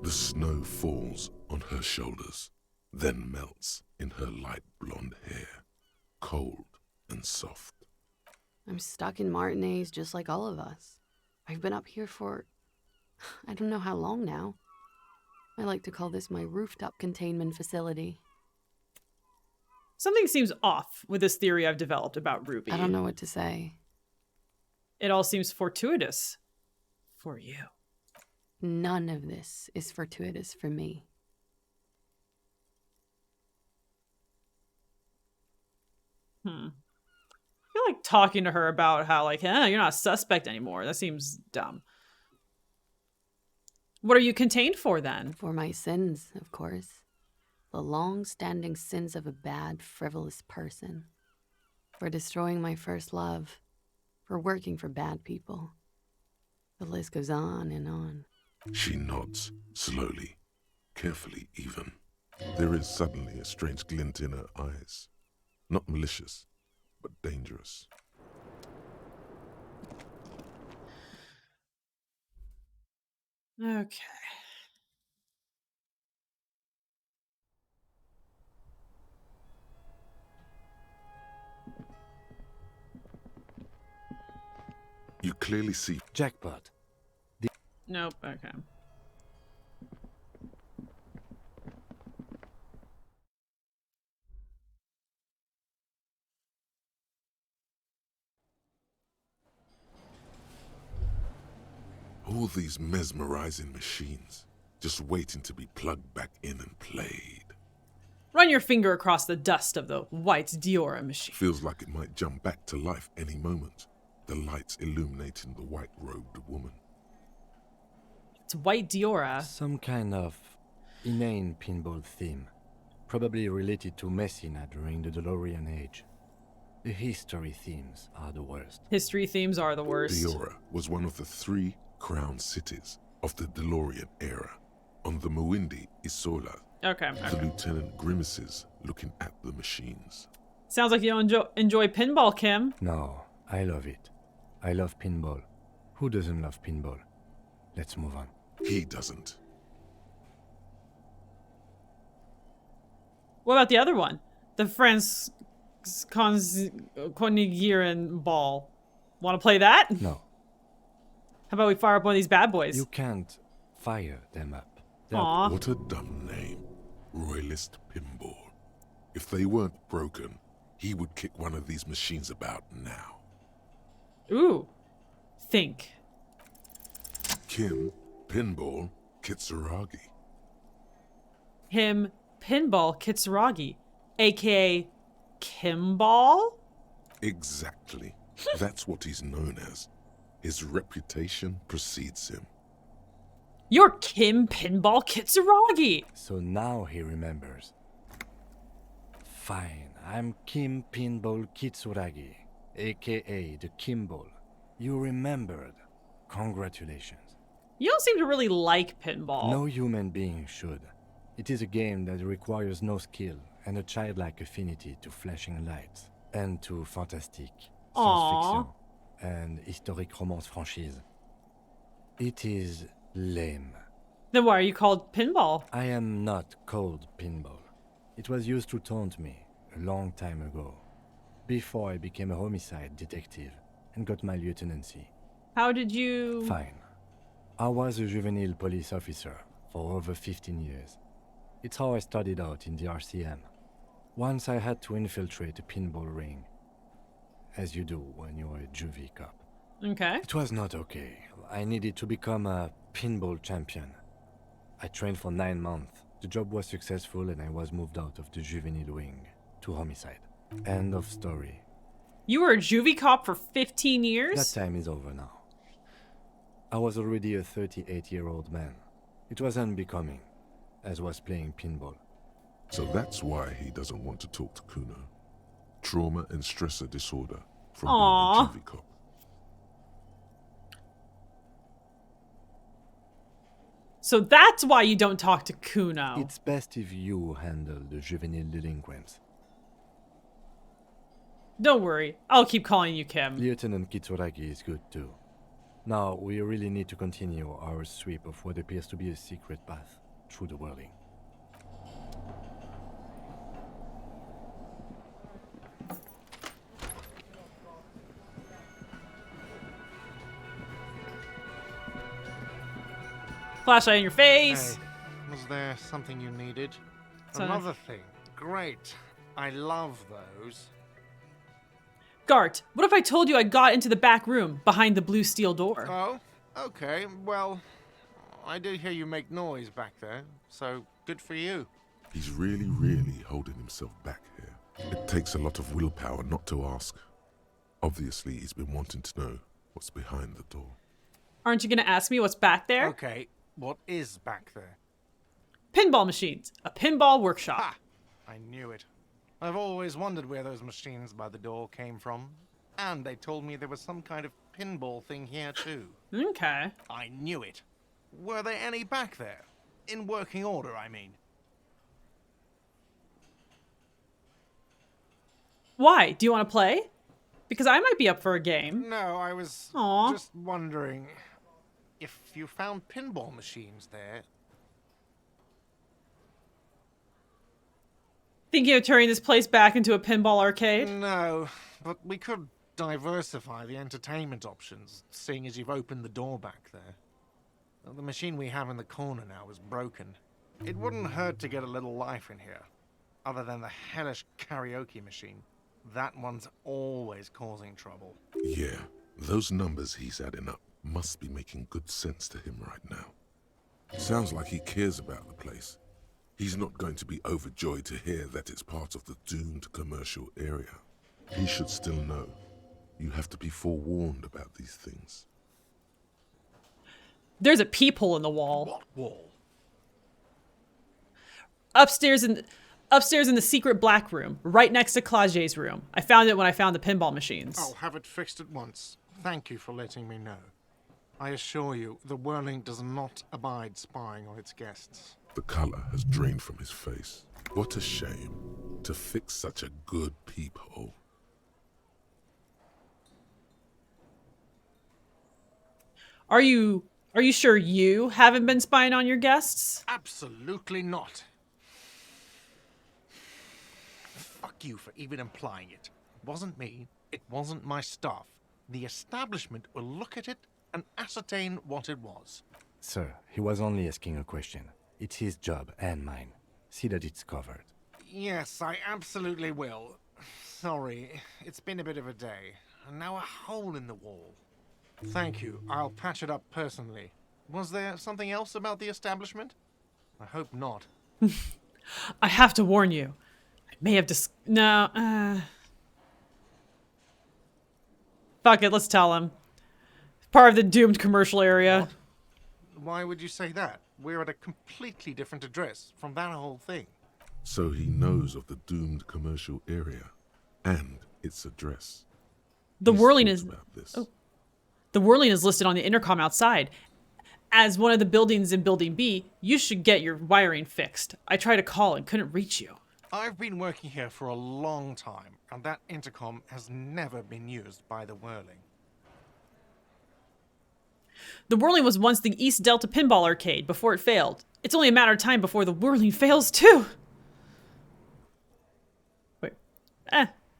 The snow falls on her shoulders, then melts in her light blonde hair, cold and soft. I'm stuck in Martinez just like all of us. I've been up here for... I don't know how long now. I like to call this my rooftop containment facility. Something seems off with this theory I've developed about Ruby. I don't know what to say. It all seems fortuitous for you. None of this is fortuitous for me. I feel like talking to her about how, like, you're not a suspect anymore. That seems dumb. What are you contained for, then? For my sins, of course. The long-standing sins of a bad, frivolous person. For destroying my first love. For working for bad people. The list goes on and on. She nods, slowly, carefully even. There is suddenly a strange glint in her eyes. Not malicious, but dangerous. Okay. You clearly see jackpot. Nope, okay. all these mesmerizing machines, just waiting to be plugged back in and played. Run your finger across the dust of the white Diora machine. Feels like it might jump back to life any moment, the lights illuminating the white-robed woman. It's white Diora. Some kind of inane pinball theme, probably related to Messina during the DeLorean age. The history themes are the worst. History themes are the worst. Diora was one of the 3 crown cities of the DeLorean era. On the Muindi Isola, the Lieutenant grimaces looking at the machines. Sounds like you don't enjoy pinball, Kim. No, I love it. I love pinball. Who doesn't love pinball? Let's move on. He doesn't. What about the other one? The Franz Konigiran ball. Want to play that? No. How about we fire up one of these bad boys? You can't fire them up. Aww. What a dumb name. Royalist Pinball. If they weren't broken, he would kick one of these machines about now. Ooh. Think. Kim Pinball Kitsuragi. Him Pinball Kitsuragi, aka Kimball? Exactly. That's what he's known as. His reputation precedes him. You're Kim Pinball Kitsuragi! So now he remembers. Fine, I'm Kim Pinball Kitsuragi, aka the Kimball. You remembered. Congratulations. You don't seem to really like pinball. No human being should. It is a game that requires no skill and a childlike affinity to flashing lights and to fantastic, science fiction, and historic romance franchise. It is Lame. Then why are you called Pinball? I am not called Pinball. It was used to taunt me a long time ago, before I became a homicide detective and got my lieutenancy. How did you... Fine. I was a juvenile police officer for over 15 years. It's how I started out in the RCM. Once I had to infiltrate a pinball ring, as you do when you're a juvie cop. Okay. It was not okay. I needed to become a pinball champion. I trained for 9 months. The job was successful and I was moved out of the juvenile wing to homicide. End of story. You were a juvie cop for 15 years? That time is over now. I was already a 38-year-old man. It was unbecoming, as was playing pinball. So that's why he doesn't want to talk to Kuno. Trauma and stressor disorder from being a juvie cop. So that's why you don't talk to Kuno. It's best if you handle the juvenile delinquents. Don't worry, I'll keep calling you Kim. Lieutenant Kitsuragi is good too. Now, we really need to continue our sweep of what appears to be a secret path through the whirling. Flashlight in your face. Hey, was there something you needed? Sorry. Another thing. Great. I love those. Gart, what if I told you I got into the back room behind the blue steel door? Oh, okay. Well, I did hear you make noise back there, so good for you. He's really holding himself back here. It takes a lot of willpower not to ask. Obviously, he's been wanting to know what's behind the door. Aren't you going to ask me what's back there? Okay, what is back there? Pinball machines. A pinball workshop. Ha! I knew it. I've always wondered where those machines by the door came from. And they told me there was some kind of pinball thing here too. Okay. I knew it. Were there any back there? In working order, I mean. Why? Do you want to play? Because I might be up for a game. No, I was just wondering if you found pinball machines there. Thinking of turning this place back into a pinball arcade? No, but we could diversify the entertainment options, seeing as you've opened the door back there. The machine we have in the corner now is broken. It wouldn't hurt to get a little life in here, other than the hellish karaoke machine. That one's always causing trouble. Yeah, those numbers he's adding up must be making good sense to him right now. Sounds like he cares about the place. He's not going to be overjoyed to hear that it's part of the doomed commercial area. He should still know. You have to be forewarned about these things. There's a peephole in the wall. What wall? Upstairs in the secret black room, right next to Claudier's room. I found it when I found the pinball machines. I'll have it fixed at once. Thank you for letting me know. I assure you, the whirling does not abide spying on its guests. The color has drained from his face. What a shame to fix such a good peephole. Are you sure you haven't been spying on your guests? Absolutely not. Fuck you for even implying it. It wasn't me. It wasn't my staff. The establishment will look at it and ascertain what it was. Sir, he was only asking a question. It's his job and mine. See that it's covered. Yes, I absolutely will. Sorry, it's been a bit of a day. And now a hole in the wall. Thank you. I'll patch it up personally. Was there something else about the establishment? I hope not. I have to warn you. I may have Fuck it, let's tell him. Part of the doomed commercial area. What? Why would you say that? We're at a completely different address from that whole thing. So he knows of the doomed commercial area and its address. The He's whirling thought is about this. The whirling is listed on the intercom outside. As one of the buildings in Building B, you should get your wiring fixed. I tried to call and couldn't reach you. I've been working here for a long time, and that intercom has never been used by the whirling. The Whirling was once the East Delta Pinball Arcade before it failed. It's only a matter of time before the Whirling fails too. Wait.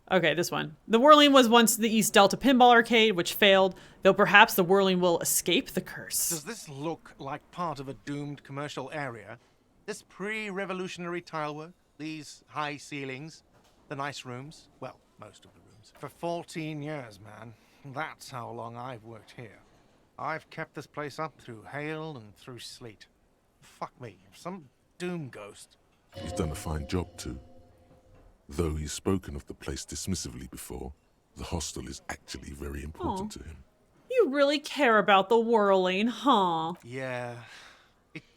Okay, this one. The Whirling was once the East Delta Pinball Arcade, which failed, though perhaps the Whirling will escape the curse. Does this look like part of a doomed commercial area? This pre-revolutionary tilework? These high ceilings? The nice rooms? Well, most of the rooms. For 14 years, man. That's how long I've worked here. I've kept this place up through hail and through sleet. Fuck me, some doom ghost. He's done a fine job too. Though he's spoken of the place dismissively before, the hostel is actually very important to him. You really care about the Whirling, huh? Yeah.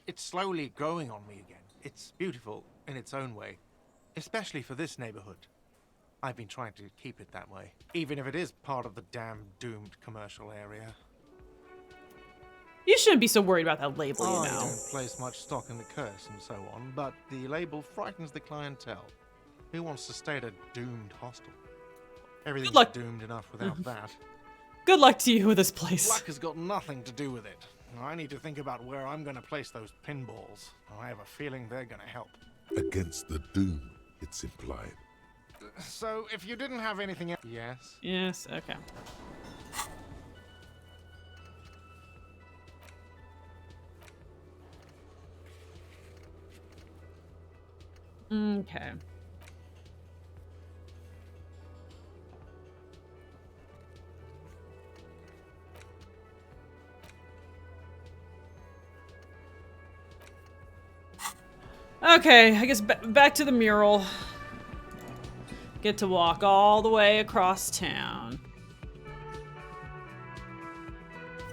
It's slowly growing on me again. It's beautiful in its own way. Especially for this neighborhood. I've been trying to keep it that way. Even if it is part of the damn doomed commercial area. You shouldn't be so worried about that label, you I know. don't place much stock in the curse and so on, but the label frightens the clientele. Who wants to stay at a doomed hostel? Everything's doomed enough without that. Good luck to you with this place. Luck has got nothing to do with it. I need to think about where I'm going to place those pinballs. I have a feeling they're going to help. Against the doom, it's implied. So, if you didn't have anything else... Yes? Yes, okay. Okay. Okay, I guess back to the mural. Get to walk all the way across town.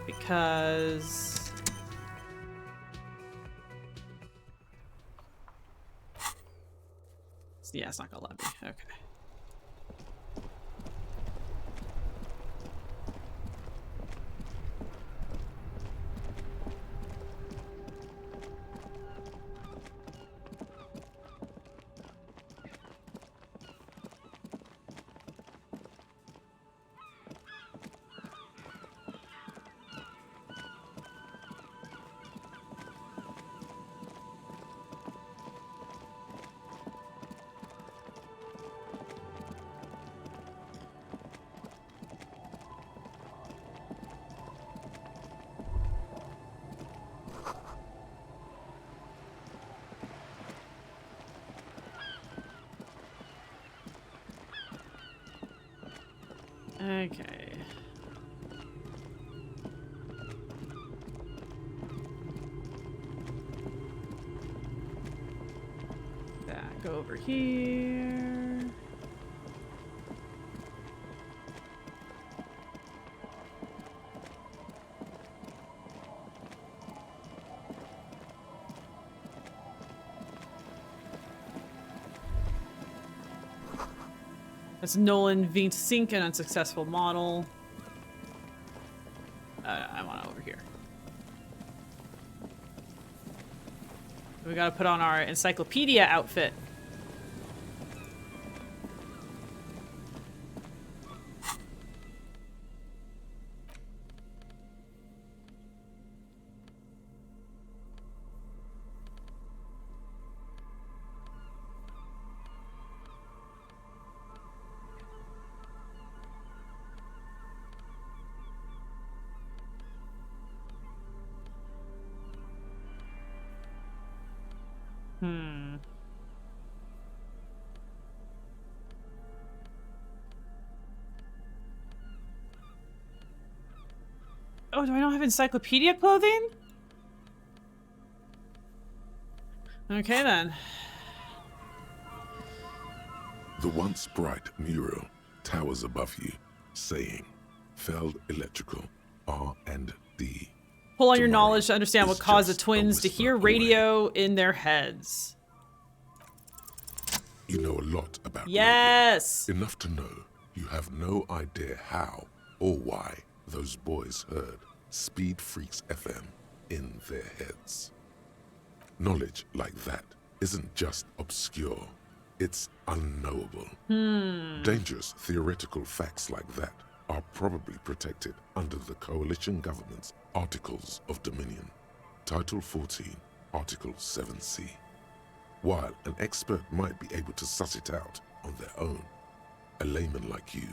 Because... yeah, it's not gonna let me. Okay. Okay. Back over here. That's Nolan V-Sync, an unsuccessful model. I want it over here. We gotta put on our encyclopedia outfit. Oh, do I not have encyclopedia clothing? Okay, then. The once bright mural towers above you, saying, Feld Electrical, R&D. Pull on your knowledge to understand what caused the twins to hear radio in their heads. You know a lot about yes. radio. Enough to know you have no idea how or why those boys heard Speed Freaks FM in their heads. Knowledge like that isn't just obscure, it's unknowable. Dangerous theoretical facts like that are probably protected under the Coalition Government's Articles of Dominion, Title 14, Article 7C. While an expert might be able to suss it out on their own, a layman like you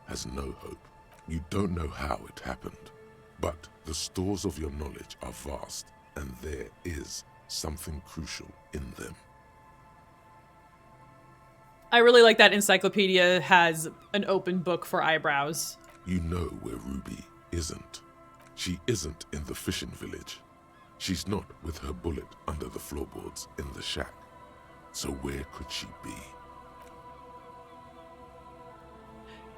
has no hope. You don't know how it happened, but the stores of your knowledge are vast, and there is something crucial in them. I really like that encyclopedia has an open book for eyebrows. You know where Ruby isn't. She isn't in the fishing village. She's not with her bullet under the floorboards in the shack. So where could she be?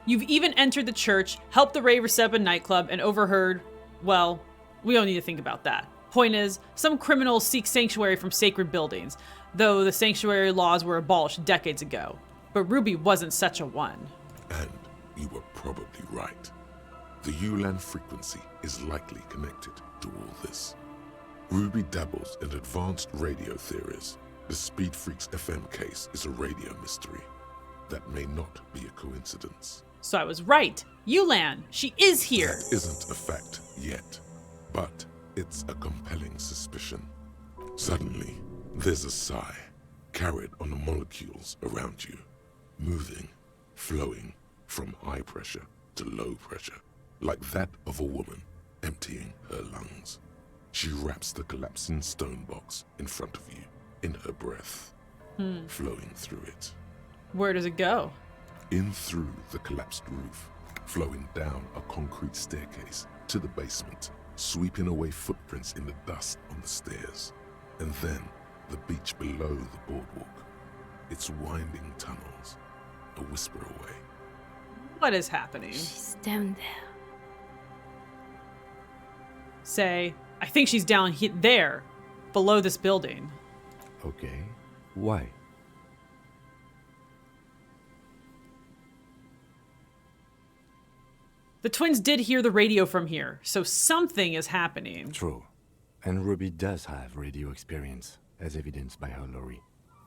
You've even entered the church, helped the Raver set up a nightclub, and overheard, well, we don't need to think about that. Point is, some criminals seek sanctuary from sacred buildings, though the sanctuary laws were abolished decades ago. But Ruby wasn't such a one. And you were probably right. The Ulan frequency is likely connected to all this. Ruby dabbles in advanced radio theories. The Speed Freaks FM case is a radio mystery. That may not be a coincidence. So I was right. Ulan, she is here. That isn't a fact yet, but it's a compelling suspicion. Suddenly, there's a sigh, carried on the molecules around you, moving, flowing from high pressure to low pressure, like that of a woman emptying her lungs. She wraps the collapsing stone box in front of you, in her breath, flowing through it. Where does it go? In through the collapsed roof, flowing down a concrete staircase to the basement, sweeping away footprints in the dust on the stairs, and then the beach below the boardwalk, its winding tunnels, a whisper away. What is happening? She's down there. Say, I think she's down there, below this building. Okay. Why? The twins did hear the radio from here, so something is happening. True. And Ruby does have radio experience, as evidenced by her lorry.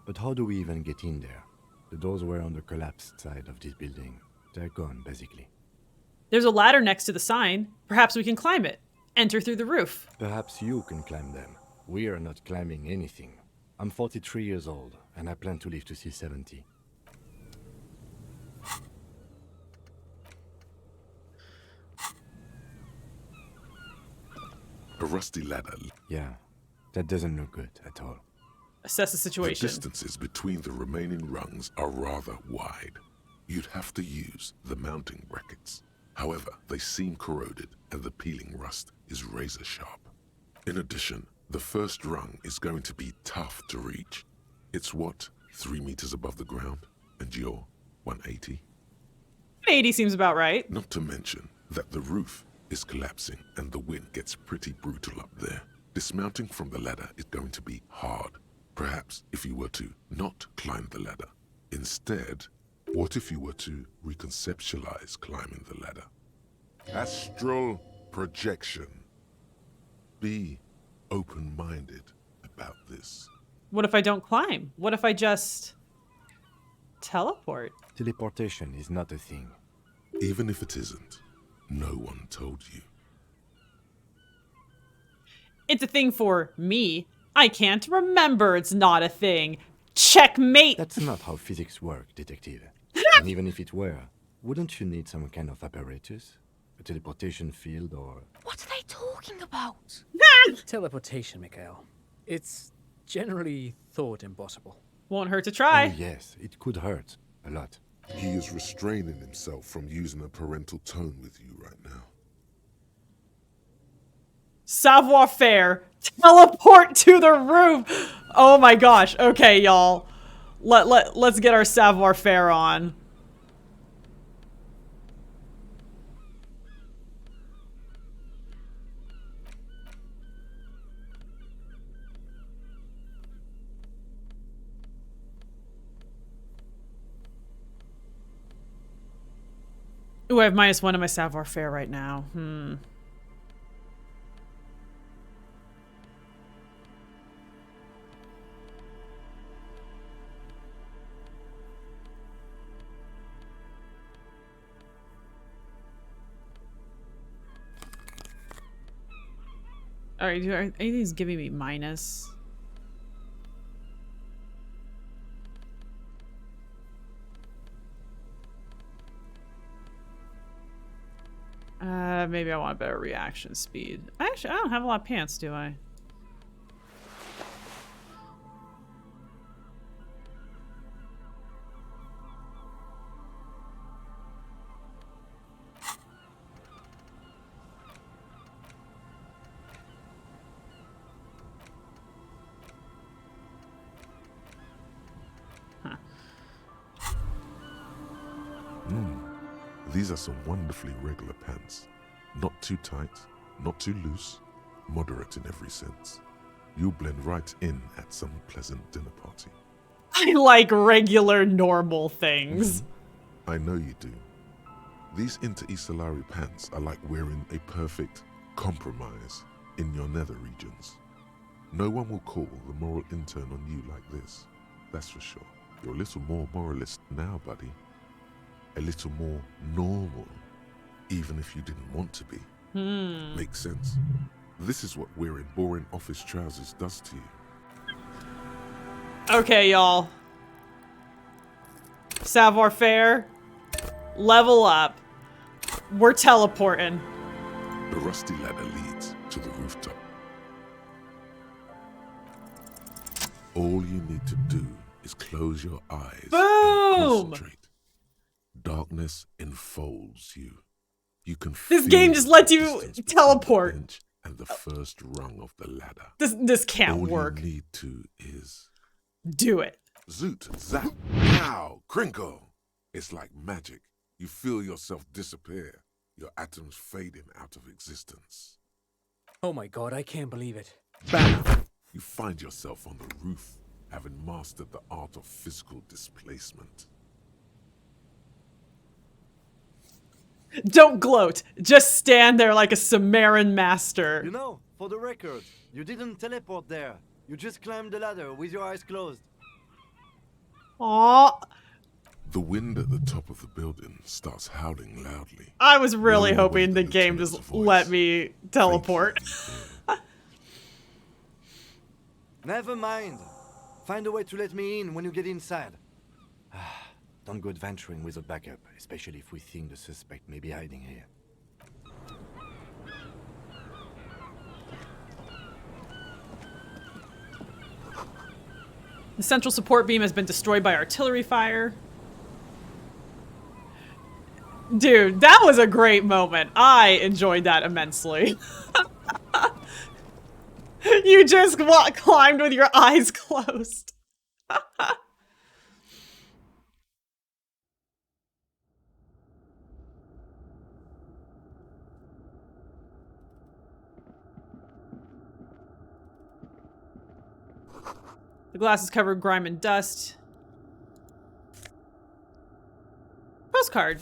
But how do we even get in there? The doors were on the collapsed side of this building. They're gone, basically. There's a ladder next to the sign. Perhaps we can climb it. Enter through the roof. Perhaps you can climb them. We are not climbing anything. I'm 43 years old, and I plan to live to see 70. A rusty ladder. Yeah, that doesn't look good at all. Assess the situation. The distances between the remaining rungs are rather wide. You'd have to use the mounting brackets. However, they seem corroded and the peeling rust is razor sharp. In addition, the first rung is going to be tough to reach. It's what, 3 meters above the ground? And you're 180? 80 seems about right. Not to mention that the roof is collapsing and the wind gets pretty brutal up there. Dismounting from the ladder is going to be hard. Perhaps if you were to not climb the ladder. Instead, what if you were to reconceptualize climbing the ladder? Astral projection. Be open-minded about this. What if I don't climb? What if I just teleport? Teleportation is not a thing. Even if it isn't, no one told you. It's a thing for me. I can't remember it's not a thing. Checkmate! That's not how physics work, detective. And even if it were, wouldn't you need some kind of apparatus? A teleportation field or... What are they talking about? Teleportation, Mikhail. It's generally thought impossible. Won't hurt to try. Oh, yes, it could hurt. A lot. He is restraining himself from using a parental tone with you right now. Savoir faire. Teleport to the roof. Oh my gosh. Okay, y'all. Let's get our savoir faire on. Ooh, I have -1 on my savoir faire right now. Alright, anything's giving me minus. Maybe I want better reaction speed. Actually, I don't have a lot of pants, do I? These are some wonderfully regular pants. Not too tight, not too loose, moderate in every sense. You'll blend right in at some pleasant dinner party. I like regular, normal things. I know you do. These Inter-Isolari pants are like wearing a perfect compromise in your nether regions. No one will call the moral intern on you like this, that's for sure. You're a little more moralist now, buddy. A little more normal, even if you didn't want to be. Makes sense? This is what wearing boring office trousers does to you. Okay, y'all. Savoir faire. Level up. We're teleporting. The rusty ladder leads to the rooftop. All you need to do is close your eyes and concentrate. Darkness enfolds you. You can feel this game just lets you teleport. And the first rung of the ladder. This can't work. All you need to is do it. Zoot, zap, pow, crinkle. It's like magic. You feel yourself disappear. Your atoms fading out of existence. Oh my god, I can't believe it. Bam! You find yourself on the roof, having mastered the art of physical displacement. Don't gloat. Just stand there like a Sumerian master. You know, for the record, you didn't teleport there. You just climbed the ladder with your eyes closed. Aww. The wind at the top of the building starts howling loudly. I was really hoping the game just let me teleport. Never mind. Find a way to let me in when you get inside. Don't go adventuring with a backup, especially if we think the suspect may be hiding here. The central support beam has been destroyed by artillery fire. Dude, that was a great moment. I enjoyed that immensely. You just climbed with your eyes closed. The glass is covered in grime and dust. Postcard.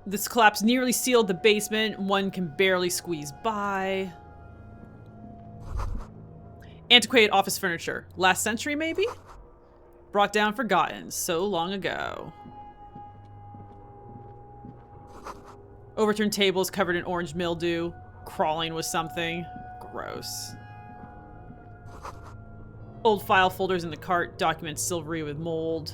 This collapse nearly sealed the basement. One can barely squeeze by. Antiquated office furniture. Last century, maybe? Brought down forgotten so long ago. Overturned tables covered in orange mildew. Crawling with something. Gross. Old file folders in the cart. Documents silvery with mold.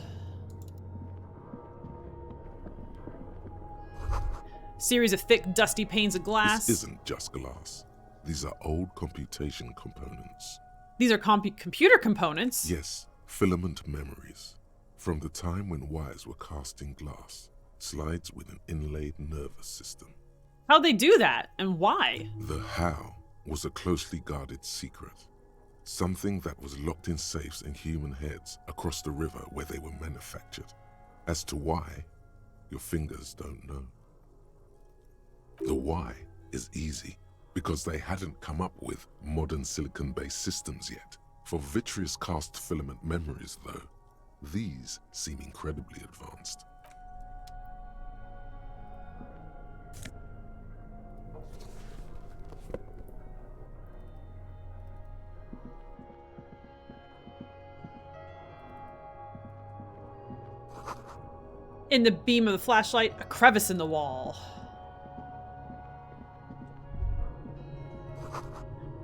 Series of thick, dusty panes of glass. This isn't just glass. These are old computation components. These are computer components? Yes, filament memories. From the time when wires were cast in glass, slides with an inlaid nervous system. How'd they do that, and why? The how was a closely guarded secret. Something that was locked in safes in human heads across the river where they were manufactured. As to why, your fingers don't know. The why is easy, because they hadn't come up with modern silicon-based systems yet. For vitreous cast filament memories, though, these seem incredibly advanced. In the beam of the flashlight, a crevice in the wall.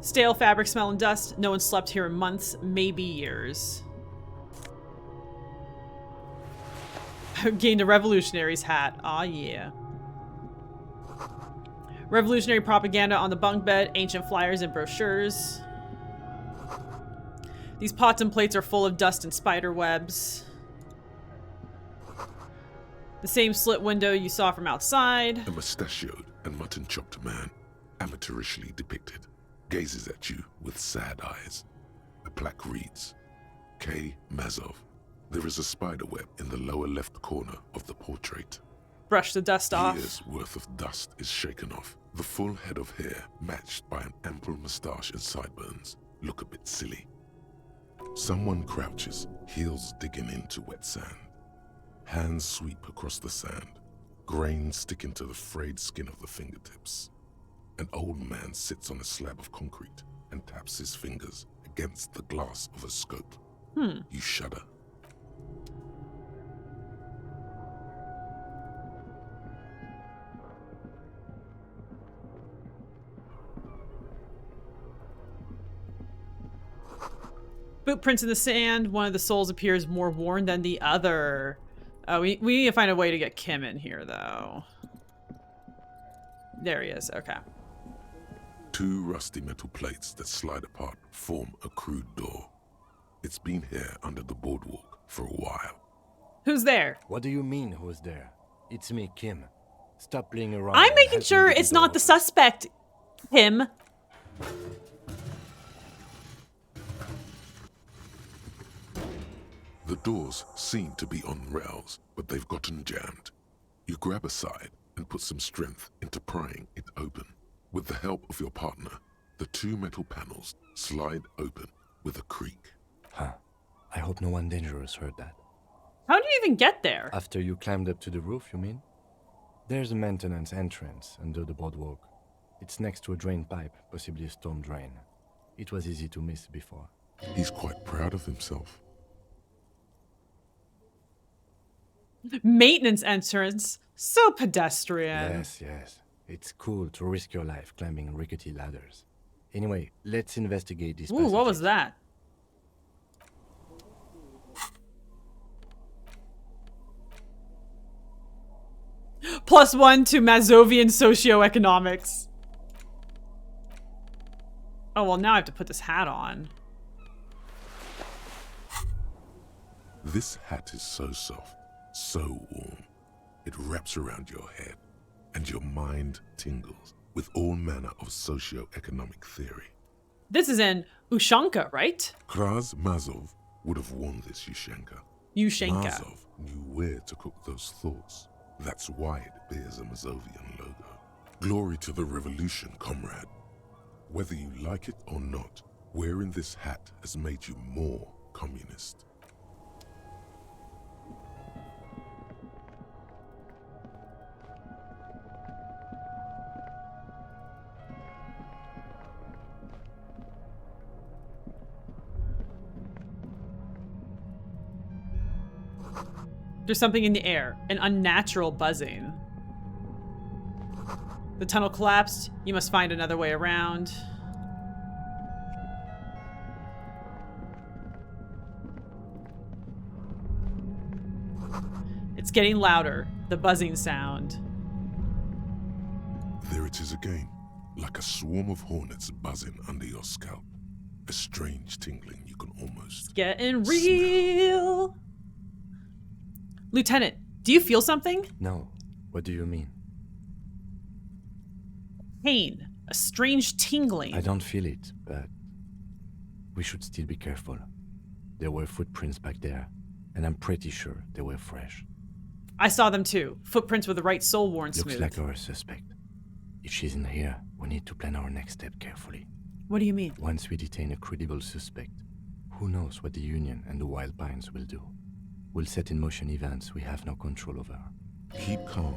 Stale fabric smell and dust. No one slept here in months, maybe years. Gained a revolutionary's hat. Aw, yeah. Revolutionary propaganda on the bunk bed, ancient flyers and brochures. These pots and plates are full of dust and spider webs. The same slit window you saw from outside. A mustachioed and mutton-chopped man, amateurishly depicted, gazes at you with sad eyes. The plaque reads, K. Mazov. There is a spider web in the lower left corner of the portrait. Brush the dust off. Years' worth of dust is shaken off. The full head of hair, matched by an ample moustache and sideburns, look a bit silly. Someone crouches, heels digging into wet sand. Hands sweep across the sand, grains sticking to the frayed skin of the fingertips. An old man sits on a slab of concrete and taps his fingers against the glass of a scope. You shudder. Footprints in the sand. One of the souls appears more worn than the other. We need to find a way to get Kim in here, though. There he is. Okay. Two rusty metal plates that slide apart form a crude door. It's been here under the boardwalk for a while. Who's there? What do you mean, who's there? It's me, Kim. Stop playing around. I'm making sure it's not the suspect, Kim. The doors seem to be on rails, but they've gotten jammed. You grab a side and put some strength into prying it open. With the help of your partner, the two metal panels slide open with a creak. Huh. I hope no one dangerous heard that. How did you even get there? After you climbed up to the roof, you mean? There's a maintenance entrance under the boardwalk. It's next to a drain pipe, possibly a storm drain. It was easy to miss before. He's quite proud of himself. Maintenance entrance. So pedestrian. Yes, yes. It's cool to risk your life climbing rickety ladders. Anyway, let's investigate this Ooh, what was that? +1 to Mazovian socioeconomics. Oh, well, now I have to put this hat on. This hat is so soft, so warm. It wraps around your head, and your mind tingles with all manner of socio-economic theory. This is in Ushanka, right? Kraz Mazov would have worn this Ushanka. Mazov knew where to cook those thoughts. That's why it bears a Mazovian logo. Glory to the revolution, comrade. Whether you like it or not, wearing this hat has made you more communist. There's something in the air, an unnatural buzzing. The tunnel collapsed. You must find another way around. It's getting louder, the buzzing sound. There it is again, like a swarm of hornets buzzing under your scalp. A strange tingling you can almost... It's getting real. Lieutenant, do you feel something? No. What do you mean? Pain. A strange tingling. I don't feel it, but we should still be careful. There were footprints back there, and I'm pretty sure they were fresh. I saw them too. Footprints with the right sole worn smooth. Looks like our suspect. If she's in here, we need to plan our next step carefully. What do you mean? Once we detain a credible suspect, who knows what the Union and the Wild Pines will do? We'll set in motion events we have no control over. Keep calm.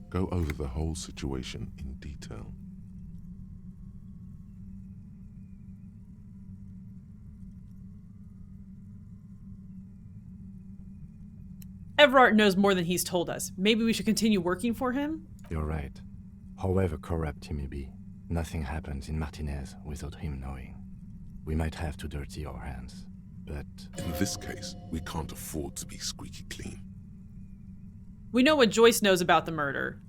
Go over the whole situation in detail. Everard knows more than he's told us. Maybe we should continue working for him? You're right. However corrupt he may be, nothing happens in Martinez without him knowing. We might have to dirty our hands, but... In this case, we can't afford to be squeaky clean. We know what Joyce knows about the murder,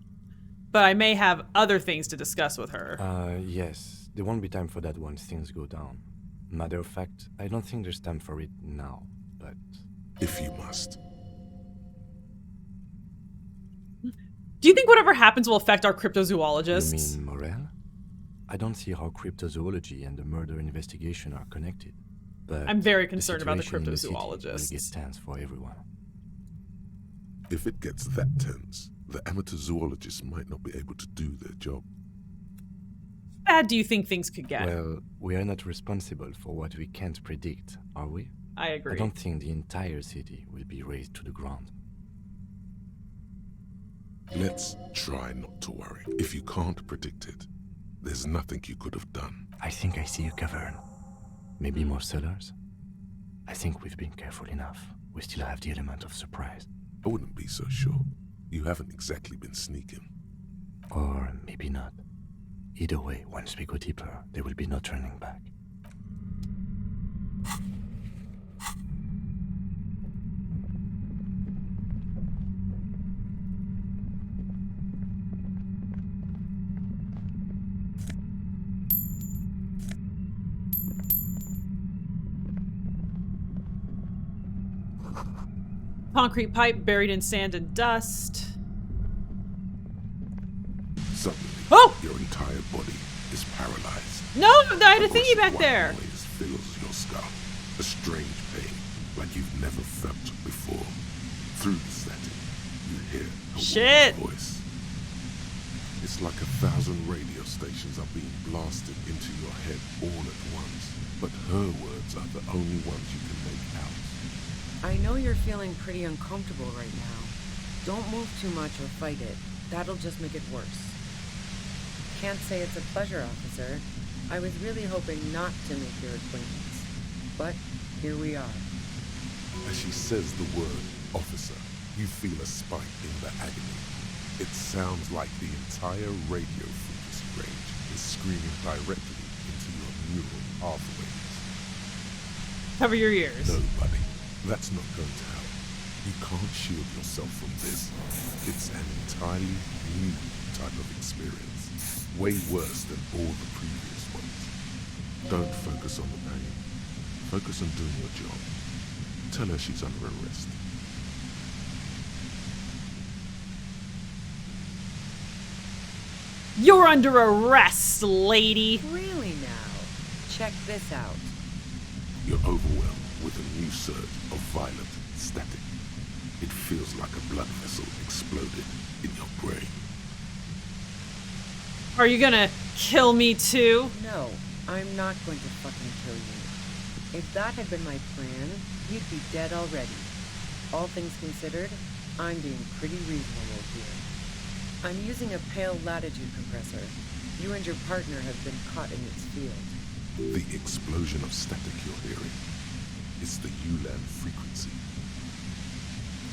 but I may have other things to discuss with her. Yes. There won't be time for that once things go down. Matter of fact, I don't think there's time for it now, but... If you must. Do you think whatever happens will affect our cryptozoologists? You mean Morel? I don't see how cryptozoology and the murder investigation are connected. But I'm very concerned about the situation in the city cryptozoologists. will get tense for everyone. If it gets that tense, the amateur zoologists might not be able to do their job. How bad do you think things could get? Well, we are not responsible for what we can't predict, are we? I agree. I don't think the entire city will be razed to the ground. Let's try not to worry. If you can't predict it, there's nothing you could have done. I think I see a cavern. Maybe more cellars? I think we've been careful enough. We still have the element of surprise. I wouldn't be so sure. You haven't exactly been sneaking. Or maybe not. Either way, once we go deeper, there will be no turning back. Concrete pipe buried in sand and dust. Suddenly, your entire body is paralyzed. No, I had a thingy back there. Noise fills your skull. A strange pain, like you've never felt before. Through the static, you hear a woman's voice. It's like 1,000 radio stations are being blasted into your head all at once. But her words are the only ones you can make out. I know you're feeling pretty uncomfortable right now. Don't move too much or fight it. That'll just make it worse. Can't say it's a pleasure, officer. I was really hoping not to make your acquaintance. But here we are. As she says the word officer, you feel a spike in the agony. It sounds like the entire radio frequency range is screaming directly into your neural pathways. Cover your ears. No, buddy. That's not going to help. You can't shield yourself from this. It's an entirely new type of experience. Way worse than all the previous ones. Don't focus on the pain. Focus on doing your job. Tell her she's under arrest. You're under arrest, lady. Really now? Check this out. You're overwhelmed with a new surge of violent static. It feels like a blood vessel exploded in your brain. Are you gonna kill me too? No, I'm not going to fucking kill you. If that had been my plan, you'd be dead already. All things considered, I'm being pretty reasonable here. I'm using a pale latitude compressor. You and your partner have been caught in its field. The explosion of static you're hearing is the ULAN frequency.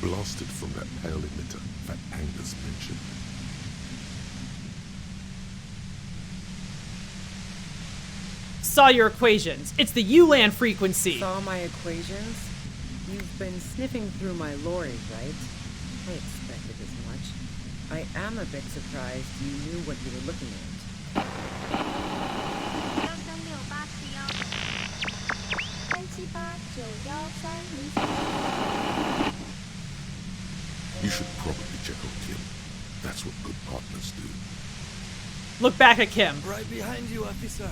Blasted from that pale emitter that Angus mentioned. Saw your equations. It's the ULAN frequency. Saw my equations? You've been sniffing through my lorry, right? I expected as much. I am a bit surprised you knew what you were looking at. You should probably check on Kim. That's what good partners do. Look back at Kim. Right behind you, officer.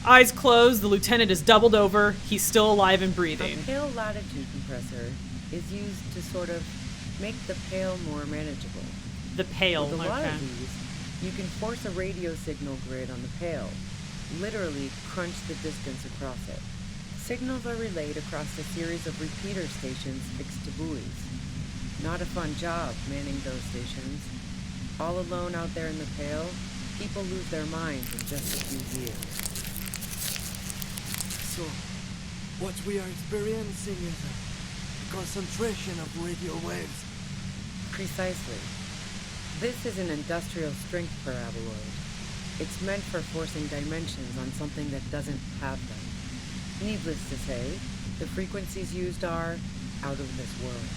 Eyes closed, the lieutenant is doubled over. He's still alive and breathing. A pale latitude compressor is used to sort of make the pale more manageable. The pale, With a lot okay. of these, you can force a radio signal grid on the pale. Literally crunch the distance across it. Signals are relayed across a series of repeater stations fixed to buoys. Not a fun job manning those stations. All alone out there in the pale, people lose their minds in just a few years. So, what we are experiencing is concentration of radio waves. Precisely. This is an industrial strength paraboloid. It's meant for forcing dimensions on something that doesn't have them. Needless to say, the frequencies used are out of this world.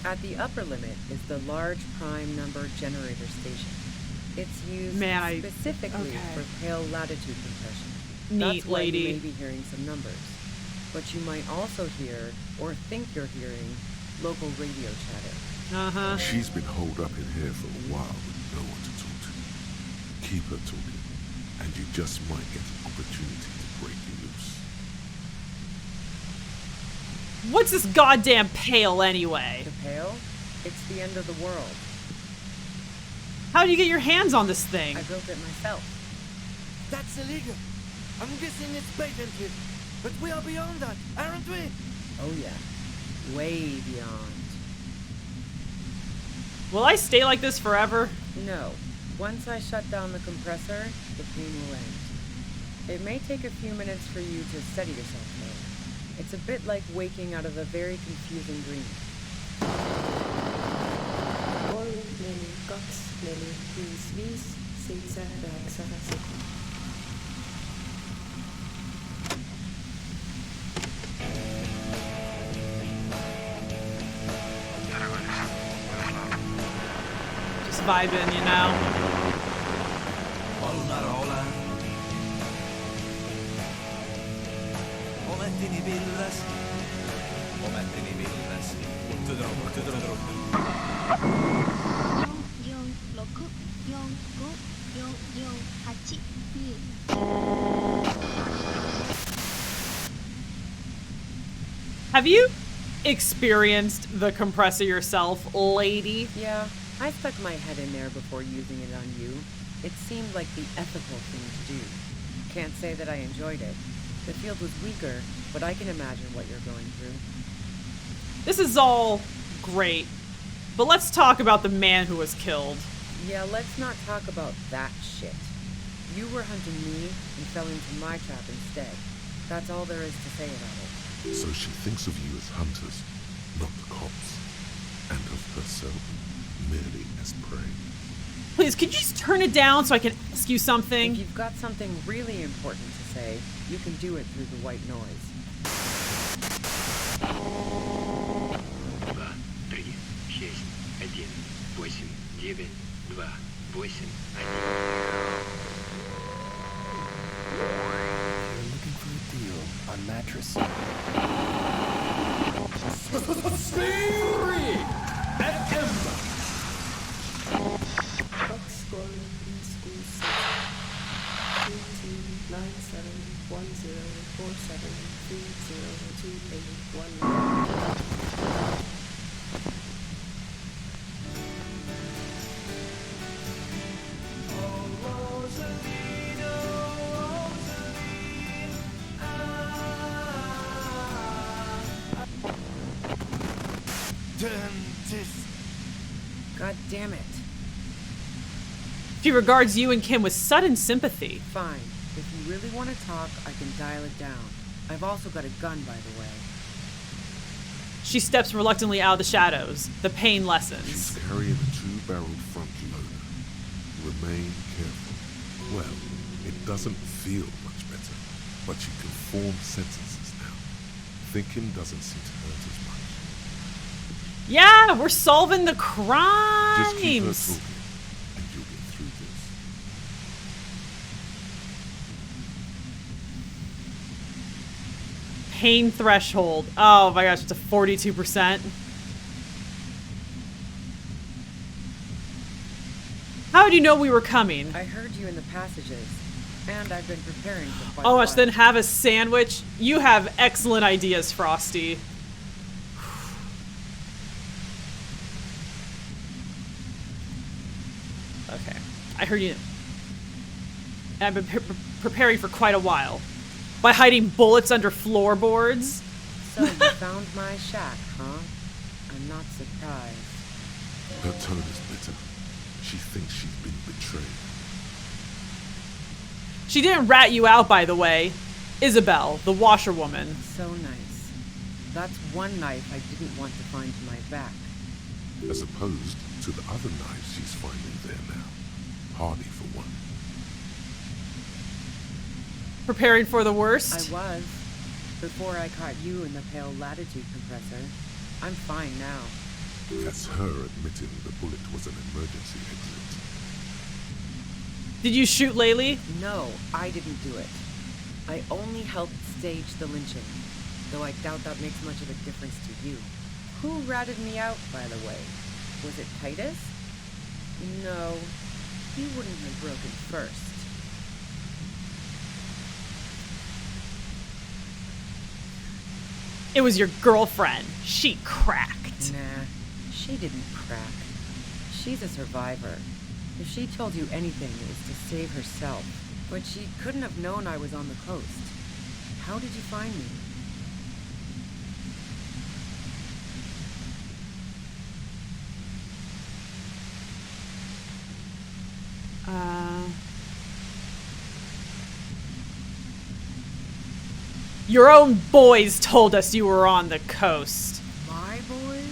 At the upper limit is the large prime number generator station. It's used specifically for pale latitude compression. Neat, That's why lady. you may be hearing some numbers. But you might also hear, or think you're hearing, local radio chatter. Uh-huh. She's been holed up in here for a while with no one to talk to. Keep her talking, and you just might get an opportunity to break you loose. What's this goddamn pail anyway? The pail? It's the end of the world. How do you get your hands on this thing? I built it myself. That's illegal. I'm guessing it's patented. But we are beyond that, aren't we? Oh yeah. Way beyond. Will I stay like this forever? No. Once I shut down the compressor, the pain will end. It may take a few minutes for you to steady yourself, though. It's a bit like waking out of a very confusing dream. 3, 2, 1, 7, Just vibing, you know? Have you experienced the compressor yourself, lady? Yeah, I stuck my head in there before using it on you. It seemed like the ethical thing to do. Can't say that I enjoyed it. The field was weaker, but I can imagine what you're going through. This is all great, but let's talk about the man who was killed. Yeah, let's not talk about that shit. You were hunting me and fell into my trap instead. That's all there is to say about it. So she thinks of you as hunters, not the cops, and of herself merely as prey. Please, could you just turn it down so I can ask you something? If you've got something really important to say, you can do it through the white noise. 3, 6, 1, 8, 9, 2, 8, 1. You're looking for a deal on mattress. Spirit FM. Fox Golden in School 6. 2297104730281. God damn it. She regards you and Kim with sudden sympathy. Fine. If you really want to talk, I can dial it down. I've also got a gun, by the way. She steps reluctantly out of the shadows. The pain lessens. She's carrying a two-barreled front loader. Remain careful. Well, it doesn't feel much better, but you can form sentences now. Thinking doesn't seem to hurt as much. Yeah, we're solving the crimes. Just keep her talking, and you'll get through this. Pain threshold. Oh my gosh, it's a 42%. How did you know we were coming? I heard you in the passages, and I've been preparing for quite a Oh, while. much then have a sandwich. You have excellent ideas, Frosty. Okay, I heard you. I've been preparing for quite a while. By hiding bullets under floorboards. So you found my shack, huh? I'm not surprised. Her tone is bitter. She thinks she's been betrayed. She didn't rat you out, by the way. Isabel, the washerwoman. So nice. That's one knife I didn't want to find to my back. As opposed to the other knives she's finding there now. Hardy for one. Preparing for the worst? I was. Before I caught you in the pale latitude compressor. I'm fine now. That's her admitting the bullet was an emergency exit. Did you shoot Laylee? No, I didn't do it. I only helped stage the lynching, though I doubt that makes much of a difference to you. Who ratted me out, by the way? Was it Titus? No, he wouldn't have broken first. It was your girlfriend. She cracked. Nah, she didn't crack. She's a survivor. If she told you anything, it was to save herself. But she couldn't have known I was on the coast. How did you find me? Your own boys told us you were on the coast. My boys?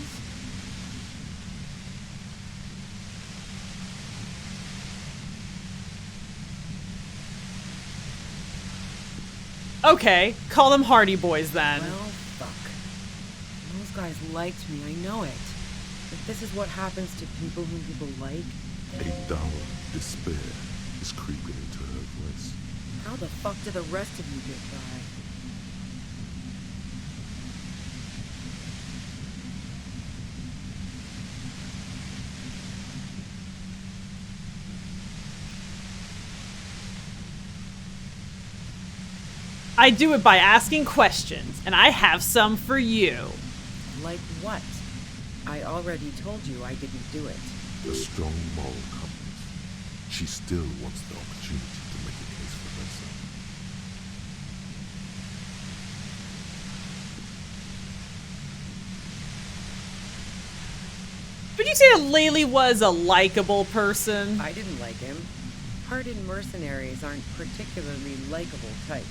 Okay, call them Hardy Boys then. Well, fuck. Those guys liked me, I know it. If this is what happens to people whom people like... A dull despair is creeping into her voice. How the fuck did the rest of you get by? I do it by asking questions, and I have some for you. Like what? I already told you I didn't do it. A strong moral compass. She still wants the opportunity to make a case for herself. Would you say that Laylee was a likable person? I didn't like him. Hardened mercenaries aren't particularly likable types.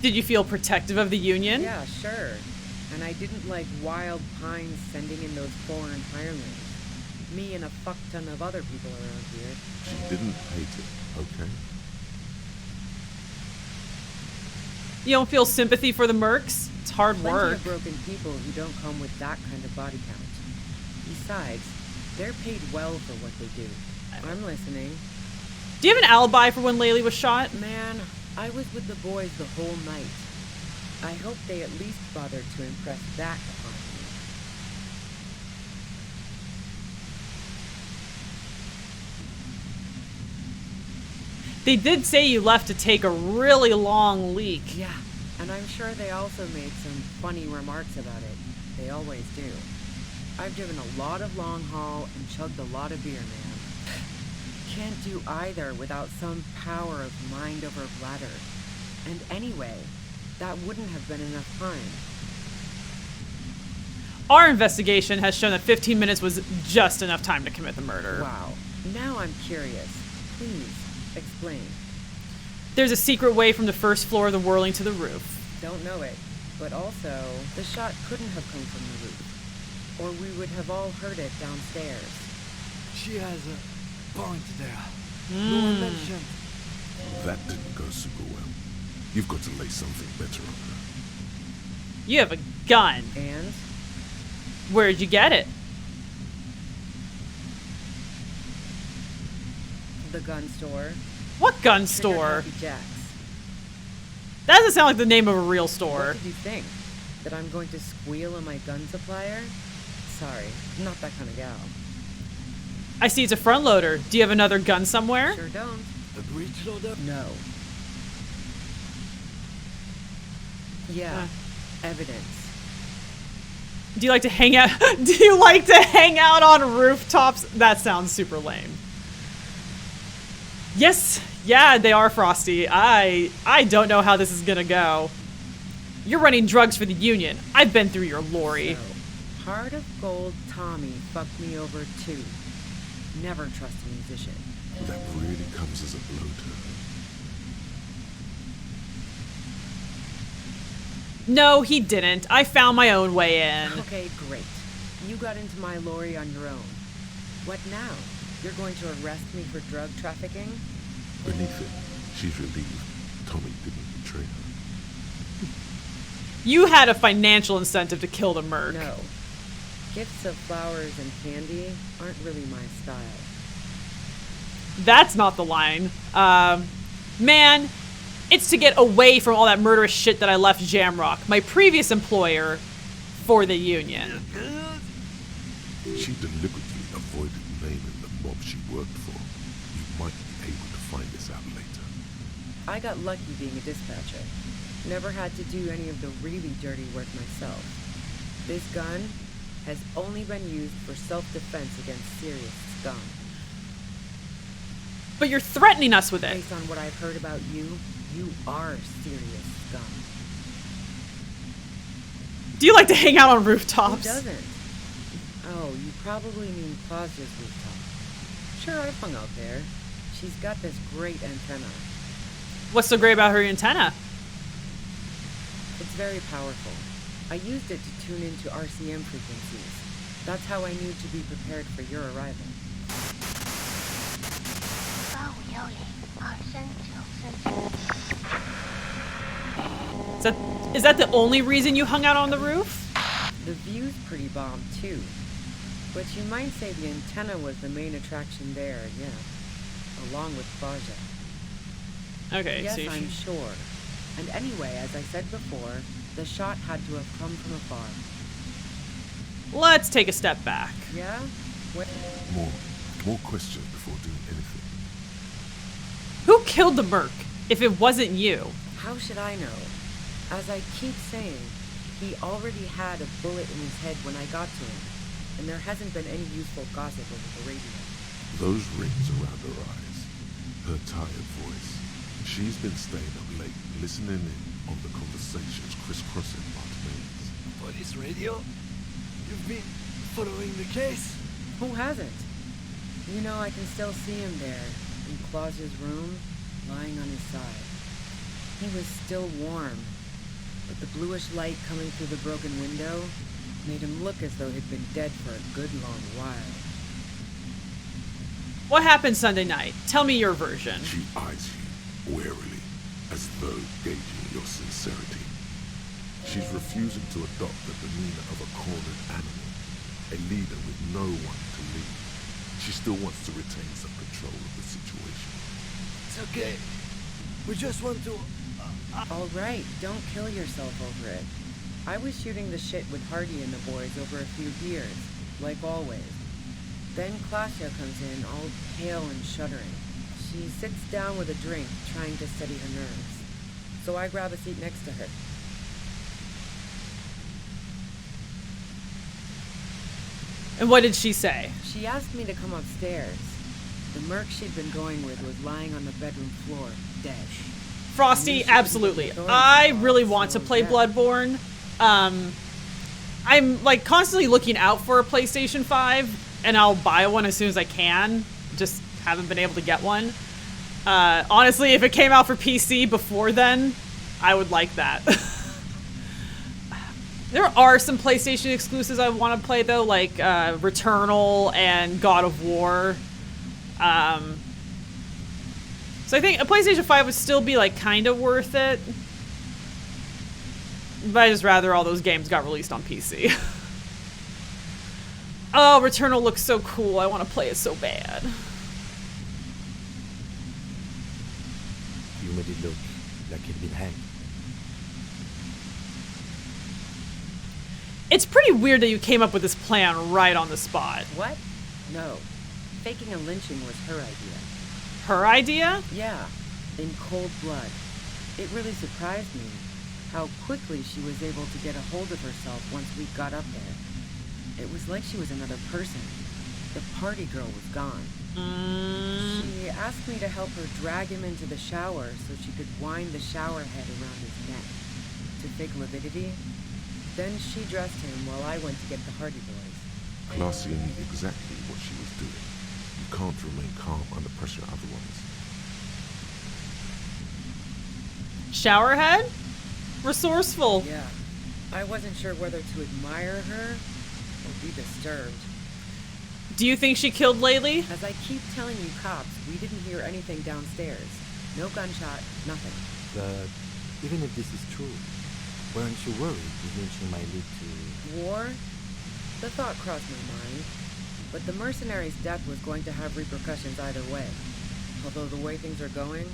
Did you feel protective of the Union? Yeah, sure. And I didn't like Wild Pines sending in those foreign hirelings. Me and a fuck ton of other people around here. She didn't hate it, okay? You don't feel sympathy for the mercs? It's hard Plenty work. of broken people who don't come with that kind of body count. Besides, they're paid well for what they do. I'm listening. Do you have an alibi for when Laylee was shot? Man, I was with the boys the whole night. I hope they at least bothered to impress that upon me. They did say you left to take a really long leak. Yeah, and I'm sure they also made some funny remarks about it. They always do. I've driven a lot of long haul and chugged a lot of beer, man. Can't do either without some power of mind over bladder. And anyway, that wouldn't have been enough time. Our investigation has shown that 15 minutes was just enough time to commit the murder. Wow. Now I'm curious. Please, explain. There's a secret way from the first floor of the whirling to the roof. Don't know it. But also, the shot couldn't have come from the roof. Or we would have all heard it downstairs. She has a point there. No one mentioned. That didn't go super well. You've got to lay something better on her. You have a gun. And? Where'd you get it? The gun store. What gun Trigger store? Happy Jack's. That doesn't sound like the name of a real store. What did you think? That I'm going to squeal on my gun supplier? Sorry, not that kind of gal. I see it's a front loader. Do you have another gun somewhere? Sure don't. A breech loader? No. Yeah, evidence. Do you like to hang out? Do you like to hang out on rooftops? That sounds super lame. Yes, yeah, they are Frosty. I don't know how this is gonna go. You're running drugs for the Union. I've been through your lorry. So, Heart of Gold Tommy fucked me over too. Never trust a musician. That really comes as a blow to her. No, he didn't. I found my own way in. Okay, great. You got into my lorry on your own. What now? You're going to arrest me for drug trafficking? Beneath it, she's relieved Tommy didn't betray her. You had a financial incentive to kill the merc. No. Gifts of flowers and candy aren't really my style. That's not the line. Man, it's to get away from all that murderous shit that I left Jamrock, my previous employer, for the Union. She deliberately avoided naming the mob she worked for. You might be able to find this out later. I got lucky being a dispatcher. Never had to do any of the really dirty work myself. This gun has only been used for self-defense against serious scum. But you're threatening us with it. Based on what I've heard about you, you are serious scum. Do you like to hang out on rooftops? Who doesn't? Oh, you probably mean Claudia's rooftop. Sure, I've hung out there. She's got this great antenna. What's so great about her antenna? It's very powerful. I used it to tune into RCM frequencies. That's how I knew to be prepared for your arrival. Is that the only reason you hung out on the roof? The view's pretty bomb too. But you might say the antenna was the main attraction there, yeah. Along with Claudia. Okay, yes, so I'm sure. And anyway, as I said before, the shot had to have come from afar. Let's take a step back. Yeah? More questions before doing anything. Who killed the merc, if it wasn't you? How should I know? As I keep saying, he already had a bullet in his head when I got to him, and there hasn't been any useful gossip over the radio. Those rings around her eyes, her tired voice. She's been staying up late, listening in on the conversations crisscrossing Martinez. Police radio? You've been following the case? Who hasn't? You know, I can still see him there, in Claus's room, lying on his side. He was still warm, but the bluish light coming through the broken window made him look as though he'd been dead for a good long while. What happened Sunday night? Tell me your version. She eyes you warily, as though gauging your sincerity. She's refusing to adopt the demeanor of a cornered animal, a leader with no one to lead. She still wants to retain some control of the situation. It's okay. We just want to... All right, don't kill yourself over it. I was shooting the shit with Hardy and the boys over a few beers, like always. Then Claudia comes in, all pale and shuddering. She sits down with a drink, trying to steady her nerves. So I grab a seat next to her. And what did she say? She asked me to come upstairs. The merc she'd been going with was lying on the bedroom floor, dead. Frosty, absolutely. I really want to play Bloodborne. I'm like constantly looking out for a PlayStation 5, and I'll buy one as soon as I can. Just haven't been able to get one. Honestly, if it came out for PC before then, I would like that. There are some PlayStation exclusives I want to play though, like Returnal and God of War. So I think a PlayStation 5 would still be like kind of worth it. But I just rather all those games got released on PC. Oh, Returnal looks so cool. I want to play it so bad. You made it look like he'd been hanged. It's pretty weird that you came up with this plan right on the spot. What? No. Faking a lynching was her idea. Her idea? Yeah. In cold blood. It really surprised me how quickly she was able to get a hold of herself once we got up there. It was like she was another person. The party girl was gone. She asked me to help her drag him into the shower so she could wind the shower head around his neck. To fake lividity. Then she dressed him while I went to get the Hardy Boys. Claudia knew exactly what she was doing. You can't remain calm under pressure otherwise. Showerhead? Resourceful. Yeah. I wasn't sure whether to admire her or be disturbed. Do you think she killed Laylee? As I keep telling you cops, we didn't hear anything downstairs. No gunshot, nothing. But even if this is true, weren't you worried you mentioned might lead to... War? The thought crossed my mind. But the mercenary's death was going to have repercussions either way. Although the way things are going,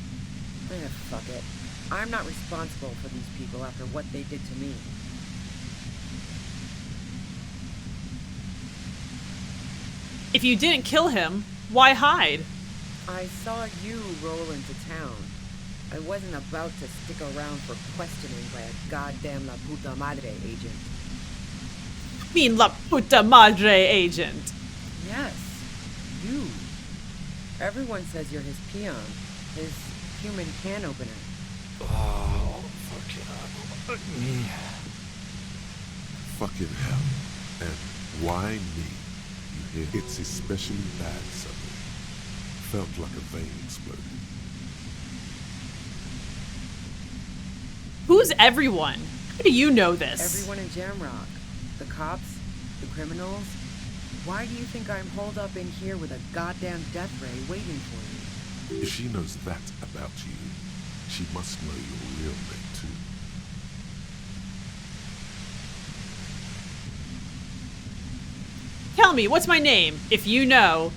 fuck it. I'm not responsible for these people after what they did to me. If you didn't kill him, why hide? I saw you roll into town. I wasn't about to stick around for questioning by a goddamn La Puta Madre agent. Mean La Puta Madre agent. Yes, you. Everyone says you're his peon, his human can opener. Oh, fucking me. Fucking hell. And why me? You hear? It's especially bad suddenly. Felt like a vein exploded. Who's everyone? How do you know this? Everyone in Jamrock. The cops, the criminals. Why do you think I'm holed up in here with a goddamn death ray waiting for you? If she knows that about you, she must know your real name too. Tell me, what's my name? If you know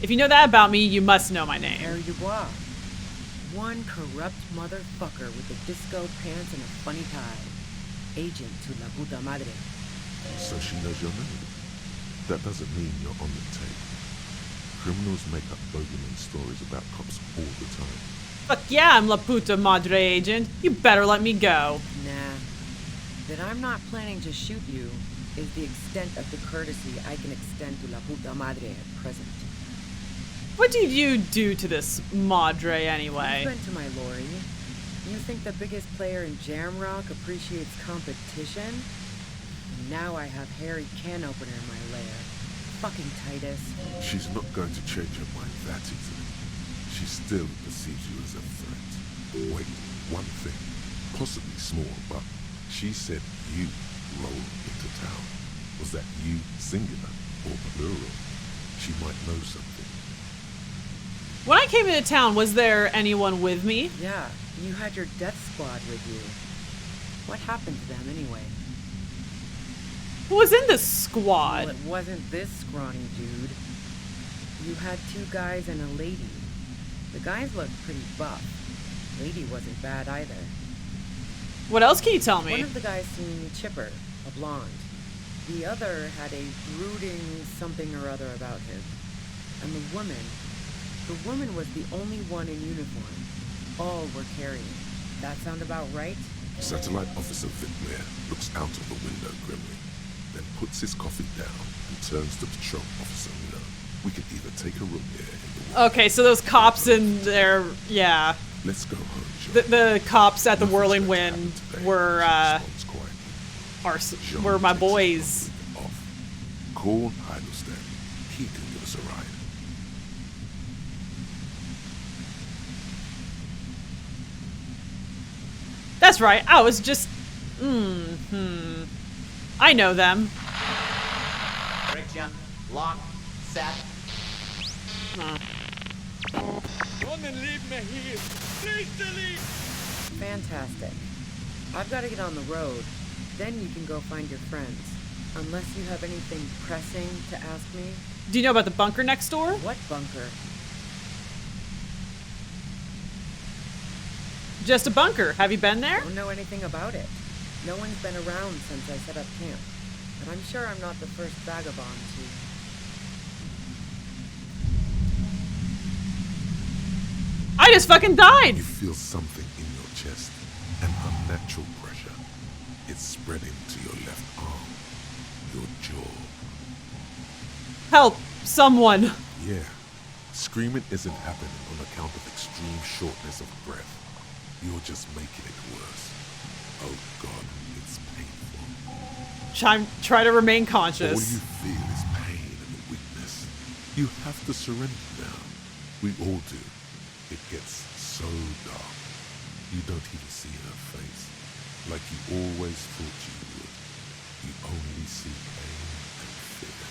that about me, you must know my name. There you are. One corrupt motherfucker with the disco pants and a funny tie. Agent to La Puta Madre. So she knows your name. That doesn't mean you're on the tape. Criminals make up bogeyman stories about cops all the time. Fuck yeah, I'm La Puta Madre agent. You better let me go. Nah. That I'm not planning to shoot you is the extent of the courtesy I can extend to La Puta Madre at present. What did you do to this Madre anyway? You've been to my lorry. You think the biggest player in Jamrock appreciates competition? Now I have Harry Can Opener in my lair. Fucking Titus. She's not going to change her mind that easily. She still perceives you as a threat. Wait, one thing, possibly small, but she said you rolled into town. Was that you singular or plural? She might know something. When I came into town, was there anyone with me? Yeah, you had your death squad with you. What happened to them anyway? Who was in this squad? Well, it wasn't this scrawny dude. You had two guys and a lady. The guys looked pretty buff. Lady wasn't bad either. What else can you tell me? One of the guys seemed chipper, a blonde. The other had a brooding something or other about him. And the woman was the only one in uniform. All were carrying. That sound about right? Satellite Officer Whitmere looks out of the window grimly, then puts his coffee down and turns to Patrol Officer Miller. We can either take a room here in the Okay, so those cops in there, yeah. Let's go home, John. The cops at the Whirling Wind were were my boys. Call Heidelstein. He can give us a ride. That's right. I was just. I know them. Friction, lock, set. Don't leave me here. Please delete. Fantastic. I've got to get on the road. Then you can go find your friends. Unless you have anything pressing to ask me. Do you know about the bunker next door? What bunker? Just a bunker. Have you been there? Don't know anything about it. No one's been around since I set up camp. But I'm sure I'm not the first vagabond to... I just fucking died! You feel something in your chest. An unnatural pressure. It's spreading to your left arm. Your jaw. Help! Someone! Yeah. Screaming isn't happening on account of extreme shortness of breath. You're just making it worse. Oh God, it's painful. Try to remain All conscious. you feel is pain and weakness. You have to surrender now. We all do. It gets so dark. You don't even see her face. Like you always thought you would. only see pain and fear.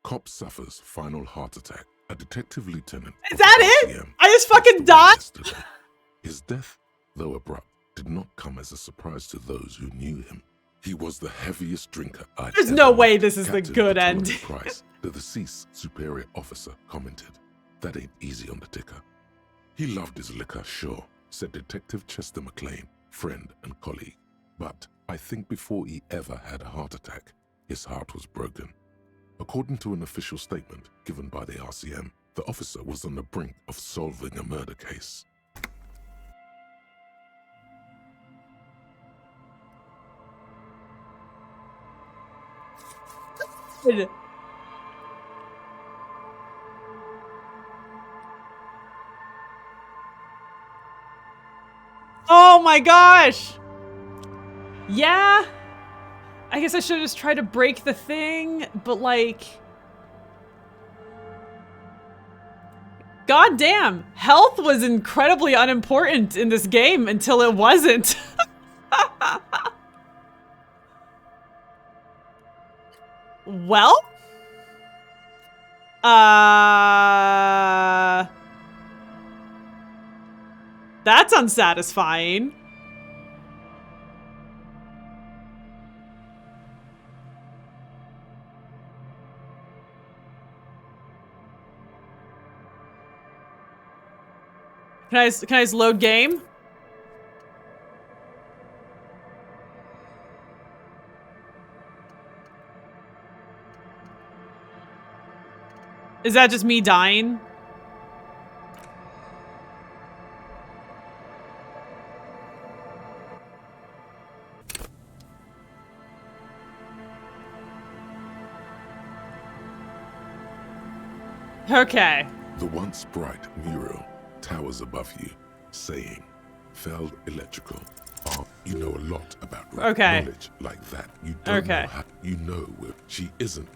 Cop suffers final heart attack. A detective lieutenant. Is that it? I just fucking died? His death, though abrupt, did not come as a surprise to those who knew him. He was the heaviest drinker I'd There's ever no met. way this is the Captain good Bartholomew ending. Price, the deceased superior officer, commented, "That ain't easy on the ticker." He loved his liquor, sure, said Detective Chester McLean, friend and colleague. But I think before he ever had a heart attack, his heart was broken. According to an official statement given by the RCM, the officer was on the brink of solving a murder case. Oh my gosh! Yeah? I guess I should have just tried to break the thing, but like... God damn! Health was incredibly unimportant in this game until it wasn't. Well? That's unsatisfying. Can I just load game? Is that just me dying? Okay. The once bright mural towers above you, saying, "Feld Electrical." You know a lot about knowledge like that. You don't know how. You know where she isn't.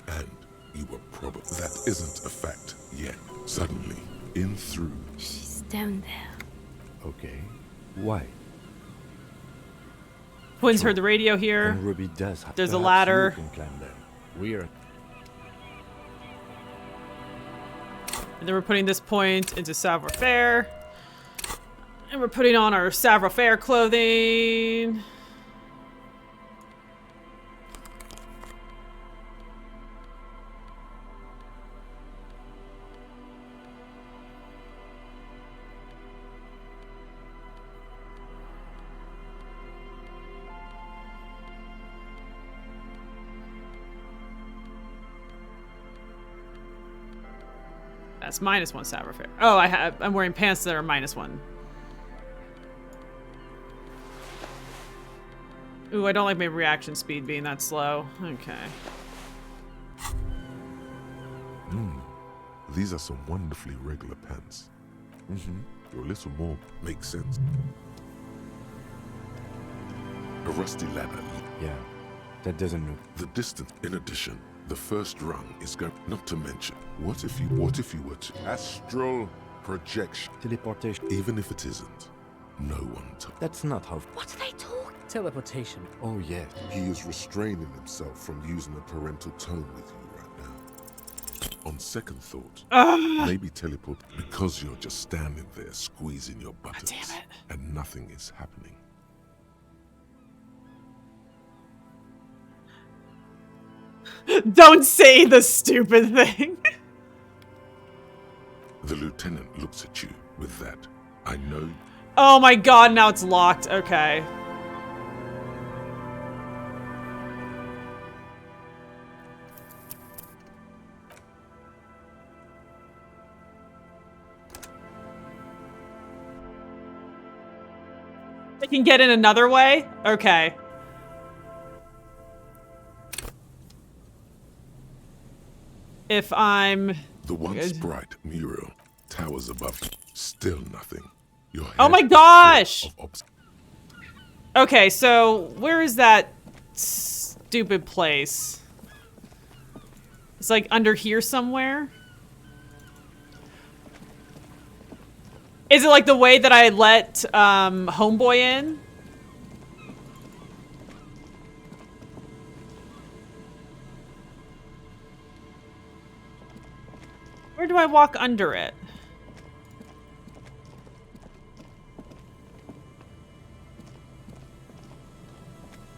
And you were probably... That isn't a fact yet. Suddenly, in through... She's down there. Okay. Why? Quinn's heard the radio here. And Ruby does have There's a perhaps ladder. You can climb there. Weird. And then we're putting this point into savoir-faire. And we're putting on our savoir-faire clothing. That's -1 savoir-faire. Oh, I'm wearing pants that are -1. Ooh, I don't like my reaction speed being that slow. Okay. These are some wonderfully regular pants. You're a little more makes sense. A rusty ladder. Yeah, that doesn't look... The distance, in addition, the first rung is going... Not to mention, what if you were to... Astral projection. Teleportation. Even if it isn't, no one... That's not how... What are they talking? Teleportation. Oh, yeah. He is restraining himself from using a parental tone with you right now. On second thought, maybe teleport because you're just standing there squeezing your buttons. God damn it. And nothing is happening. Don't say the stupid thing. The lieutenant looks at you with that. I know. Oh my god, now it's locked. Okay. I can get in another way? Okay. If I'm... The once bright mural towers above you. Still nothing. Your Oh my head gosh! is full of Okay, so where is that stupid place? It's like under here somewhere? Is it like the way that I let Homeboy in? I walk under it?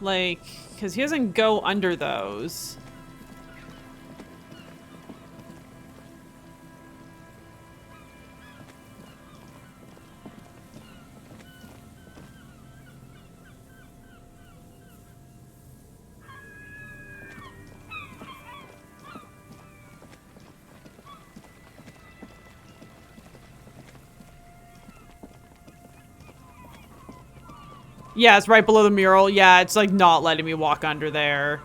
Like, because he doesn't go under those. Yeah, it's right below the mural. Yeah, it's like not letting me walk under there.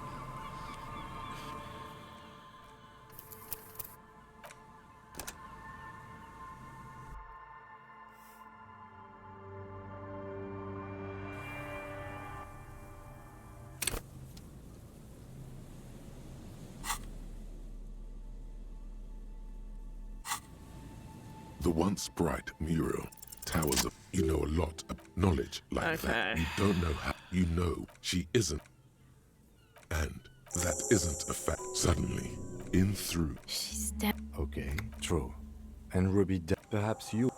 The once bright mural towers of you know a lot of knowledge like that. You don't know how you know she isn't. And that isn't a fact. Suddenly, in through. She's dead. Okay, true. And Ruby perhaps you.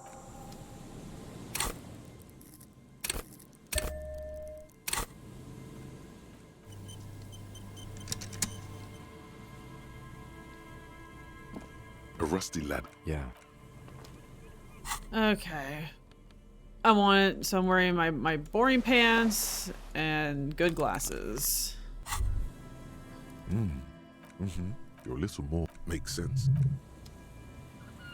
A rusty ladder. Yeah. Okay. I'm wearing my boring pants and good glasses. Your little more makes sense.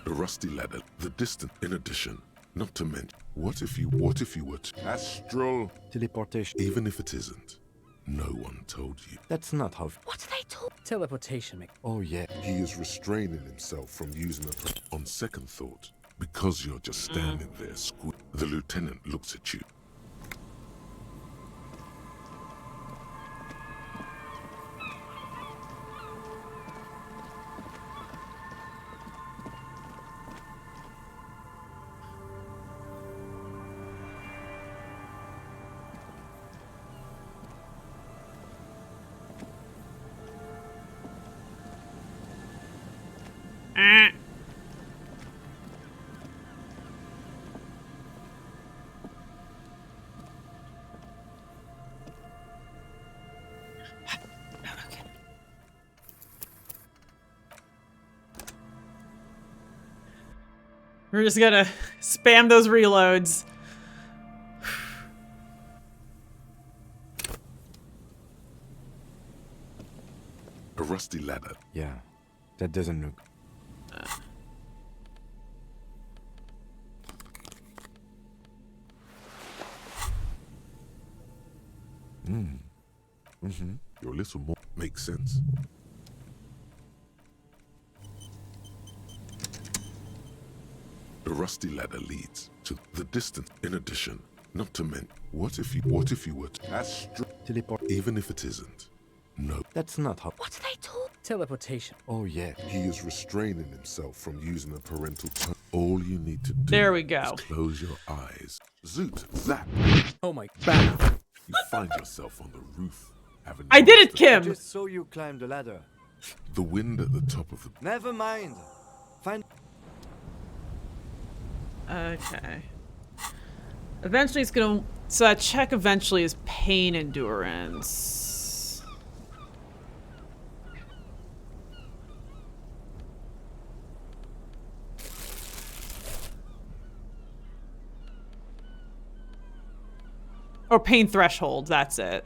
The rusty ladder, the distant in addition. Not to mention, what if you were to astral teleportation? Even if it isn't, no one told you. That's not how. What did I do? Teleportation. Oh yeah. He is restraining himself from using it. On second thought, because you're just standing there, the lieutenant looks at you. We're just gonna spam those reloads. A rusty ladder. Yeah, that doesn't look. Your little more makes sense. The rusty ladder leads to the distance. In addition, not to mention, what if you were to astral teleport? Even if it isn't, no. That's not how. What did I do? Teleportation. Oh yeah. He is restraining himself from using a parental tongue. All you need to do. There we go. Is close your eyes. Zoot, zap. Oh my. Bam. You find yourself on the roof. I did it, Kim. I just saw you climb the ladder. The wind at the top of the. Never mind. Find. Okay. Eventually it's gonna... So that check eventually is pain endurance. Or pain threshold, that's it.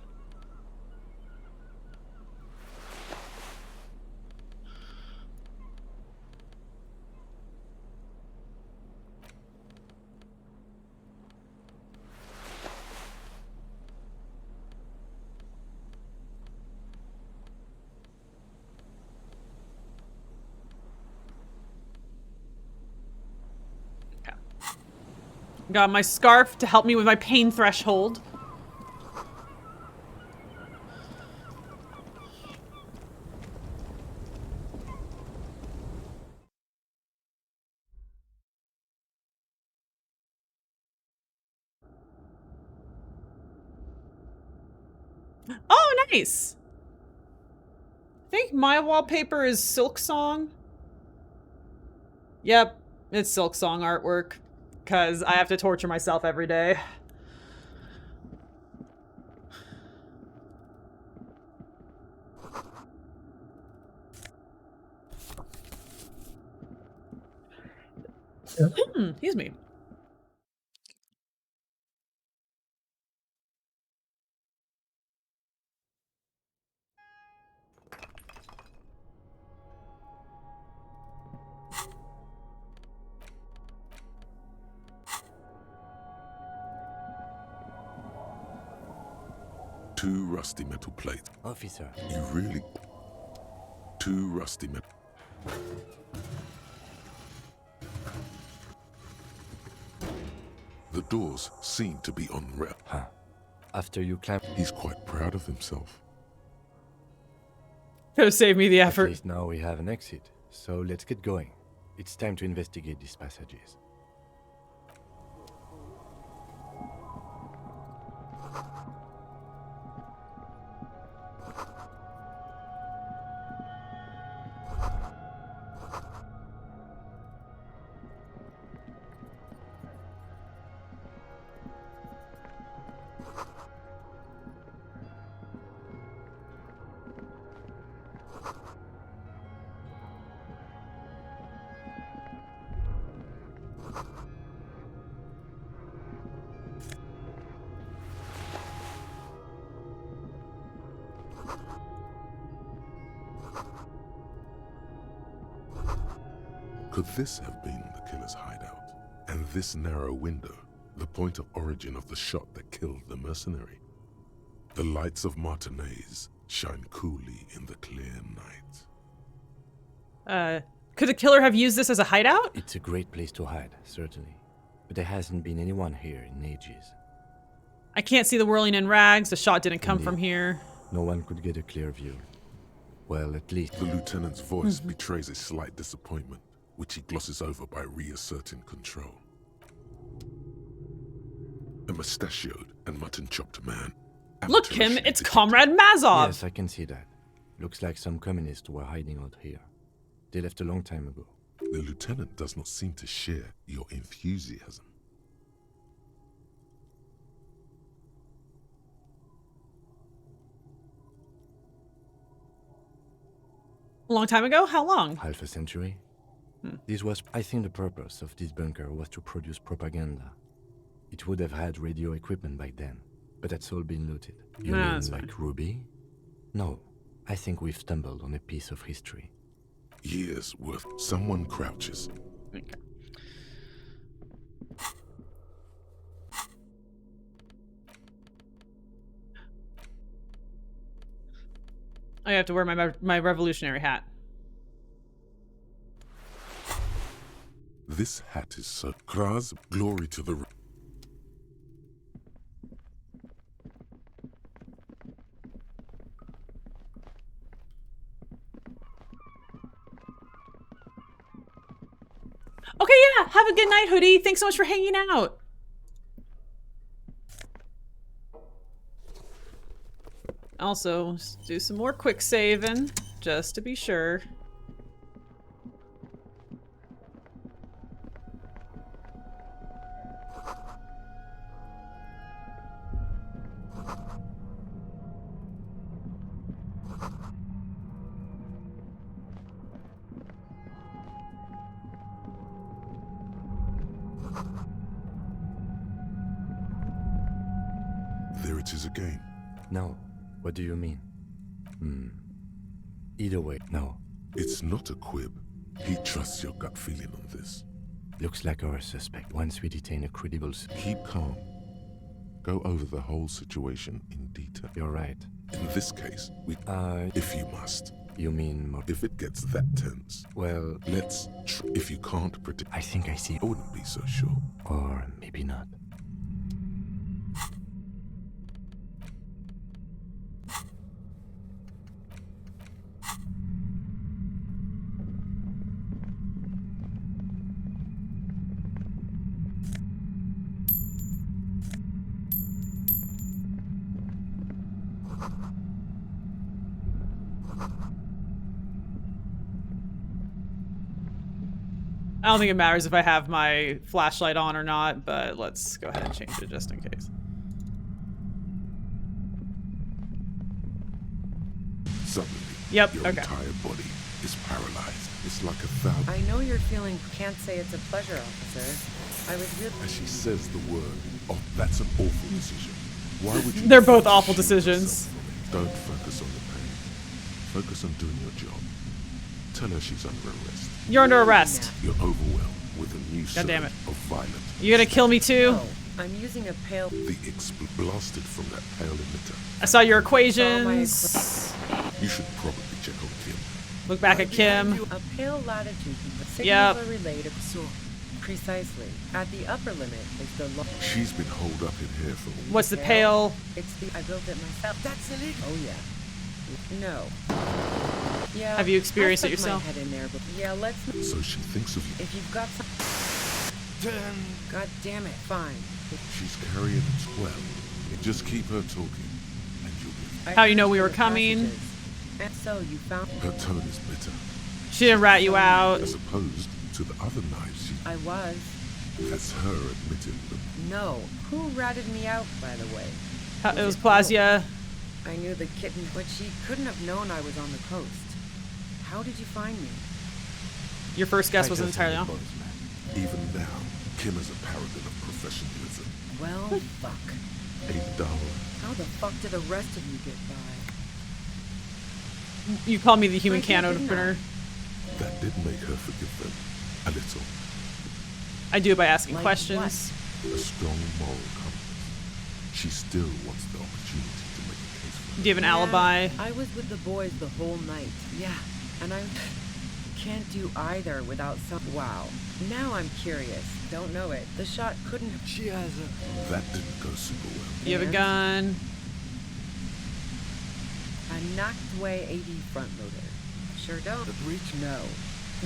Got my scarf to help me with my pain threshold. Oh, nice. I think my wallpaper is Silk Song. Yep, it's Silk Song artwork. Because I have to torture myself every day. Excuse me. Two rusty metal plates. Officer. You really... Two rusty metal... The doors seem to be on rep. Huh. After you climb... He's quite proud of himself. Could have saved me the effort. At least now we have an exit, so let's get going. It's time to investigate these passages. Could this have been the killer's hideout? And this narrow window, the point of origin of the shot that killed the mercenary? The lights of Martinez shine coolly in the clear night. Could the killer have used this as a hideout? It's a great place to hide, certainly. But there hasn't been anyone here in ages. I can't see the whirling in rags. The shot didn't come Indeed. from here. No one could get a clear view. Well, at least... The lieutenant's voice betrays a slight disappointment, which he glosses over by reasserting control. A mustachioed and mutton-chopped man. Look, Kim, it's Comrade Mazov! Yes, I can see that. Looks like some communists were hiding out here. They left a long time ago. The lieutenant does not seem to share your enthusiasm. A long time ago? How long? Half a century. This was, I think the purpose of this bunker was to produce propaganda. It would have had radio equipment back then, but that's all been looted. You mean like Ruby? No, I think we've stumbled on a piece of history. Years worth. Someone crouches. Okay. I have to wear my revolutionary hat. This hat is so... Kraz, glory to the... Okay, yeah. Have a good night, Hoodie. Thanks so much for hanging out. Also, let's do some more quick saving, just to be sure. There it is again. No. What do you mean? Either way, no. It's not a quib. He trusts your gut feeling on this. Looks like our suspect. Once we detain a credible... Keep calm. Go over the whole situation in detail. You're right. In this case, we... if you must. You mean more... If it gets that tense. Well... Let's... if you can't predict... I think I see... I wouldn't be so sure. Or maybe not. I don't think it matters if I have my flashlight on or not, but let's go ahead and change it just in case. Suddenly, Yep, your okay. entire body is paralyzed. It's like a thousand. I know you're feeling. Can't say it's a pleasure, officer. I was really. As she says the word, oh, that's an awful decision. Why would you? They're both awful decisions. Don't focus on the pain. Focus on doing your job. Tell her she's under arrest. You're under arrest. You're overwhelmed with a new surge damn it. of violence. You gonna kill me too? No, I'm using a pale. The blasted from that pale emitter. I saw your equations. You should probably check on Kim. Look back at Kim. A pale latitude. Signals Yep. are relayed. So, precisely. At the upper limit is the. She's been holed up in here for. What's the pale? It's the. I built it myself. That's illegal. Oh yeah. No. Yeah. Have you experienced I it stuck yourself? My head in there, but yeah, let's. So she thinks of you. If you've got some. God damn it! Fine. She's carrying a 12. Just keep her talking, and you'll be. How you know we were coming? And so you found. Her tone is bitter. She didn't rat you out. As opposed to the other knives she. I was. That's her admitting them. No. Who ratted me out, by the way? It was Plazia. I knew the kitten, but she couldn't have known I was on the coast. How did you find me? Your first guess wasn't entirely off. Even now, Kim is a paragon of professionalism. Well, fuck. $8. How the fuck did the rest of you get by? You called me the human I can did, opener. That did make her forgive them. A little. I do it by asking Like questions. A strong moral compass. She still wants the opportunity to make a case for Do you have an alibi? I was with the boys the whole night. Yeah. And I can't do either without some. Wow. Now I'm curious. Don't know it. The shot couldn't have. She has a. That didn't go super well. You have a gun. A knocked away AD front loader. Sure don't. The breach? No.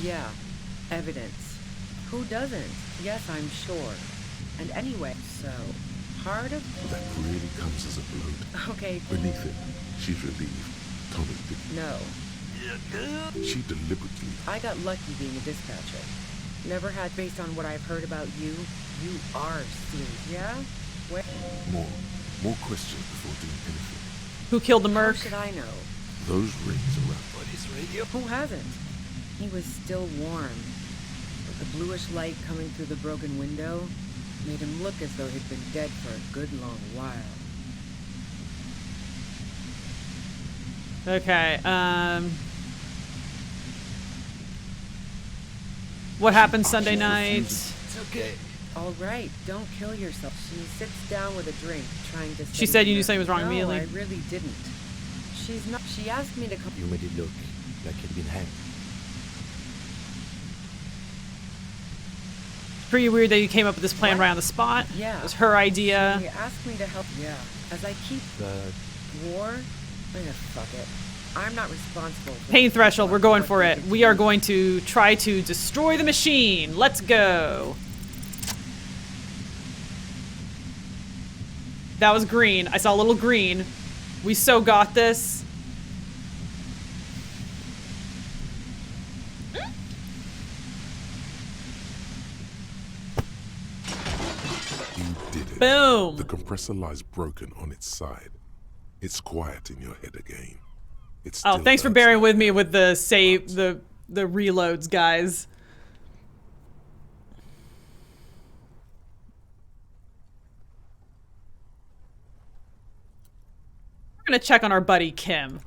Yeah. Evidence. Who doesn't? Yes, I'm sure. And anyway, so part of. That really comes as a blow. Okay. Beneath it, she's relieved. Tommy didn't. No. She deliberately. I got lucky being a dispatcher. Never had, based on what I've heard about you. You are serious. Yeah? Where? More questions before doing anything. Who killed the merc? How should I know? Those rings around Buddy's radio. Who hasn't? He was still warm. But the bluish light coming through the broken window made him look as though he'd been dead for a good long while. Okay, what happened Sunday night? It's okay. All right, don't kill yourself. She sits down with a drink, trying to. She said you knew something was wrong no, immediately. I really didn't. She's not. She asked me to come. You made it look like he'd been hanged. Pretty weird that you came up with this plan right on the spot. Yeah. It was her idea. She asked me to help. Yeah. As I keep war. Fuck it. I'm not responsible. For Pain threshold, we're going for it. We are going to try to destroy the machine. Let's go. That was green. I saw a little green. We so got this. You did it. Boom. The compressor lies broken on its side. It's quiet in your head again. It's Oh, thanks for bearing with me with the save, the reloads, guys. We're gonna check on our buddy Kim.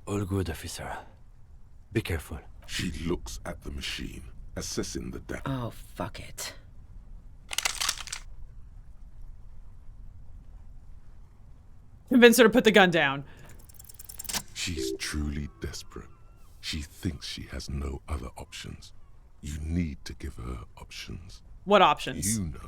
All good, officer. Be careful. She looks at the machine, assessing the data. Oh, fuck it. Convince her to put the gun down. She's truly desperate. She thinks she has no other options. You need to give her options. What options? You know.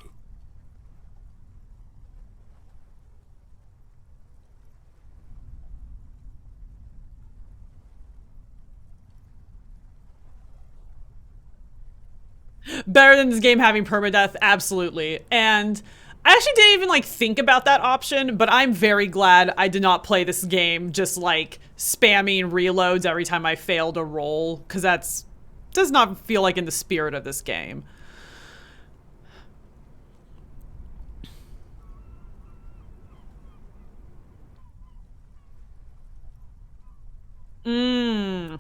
Better than this game having permadeath, absolutely. And I actually didn't even like think about that option, but I'm very glad I did not play this game just like spamming reloads every time I failed a roll, because that's does not feel like in the spirit of this game.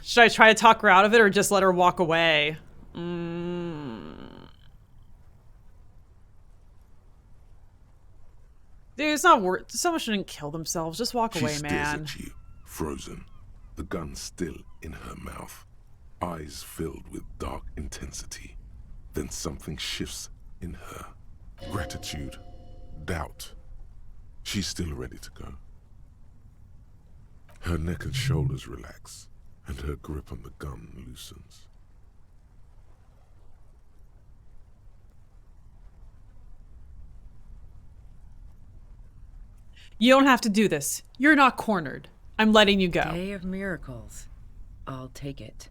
Should I try to talk her out of it or just let her walk away? Dude, it's not worth. Someone shouldn't kill themselves. Just walk away, She man. stares at you, frozen, the gun still in her mouth, eyes filled with dark intensity. Then something shifts in her. Gratitude, doubt. She's still ready to go. Her neck and shoulders relax, and her grip on the gun loosens. You don't have to do this. You're not cornered. I'm letting you go. Day of miracles. I'll take it.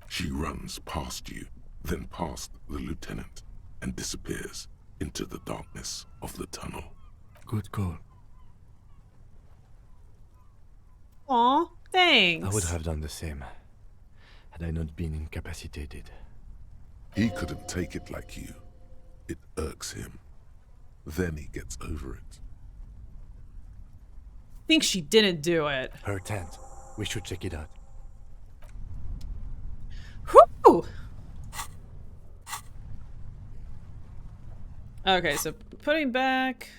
She runs past you, then past the lieutenant, and disappears into the darkness of the tunnel. Good call. Aw, thanks. I would have done the same, had I not been incapacitated. He couldn't take it like you. It irks him. Then he gets over it. Think she didn't do it. Her tent. We should check it out. Whew! Okay, so putting back...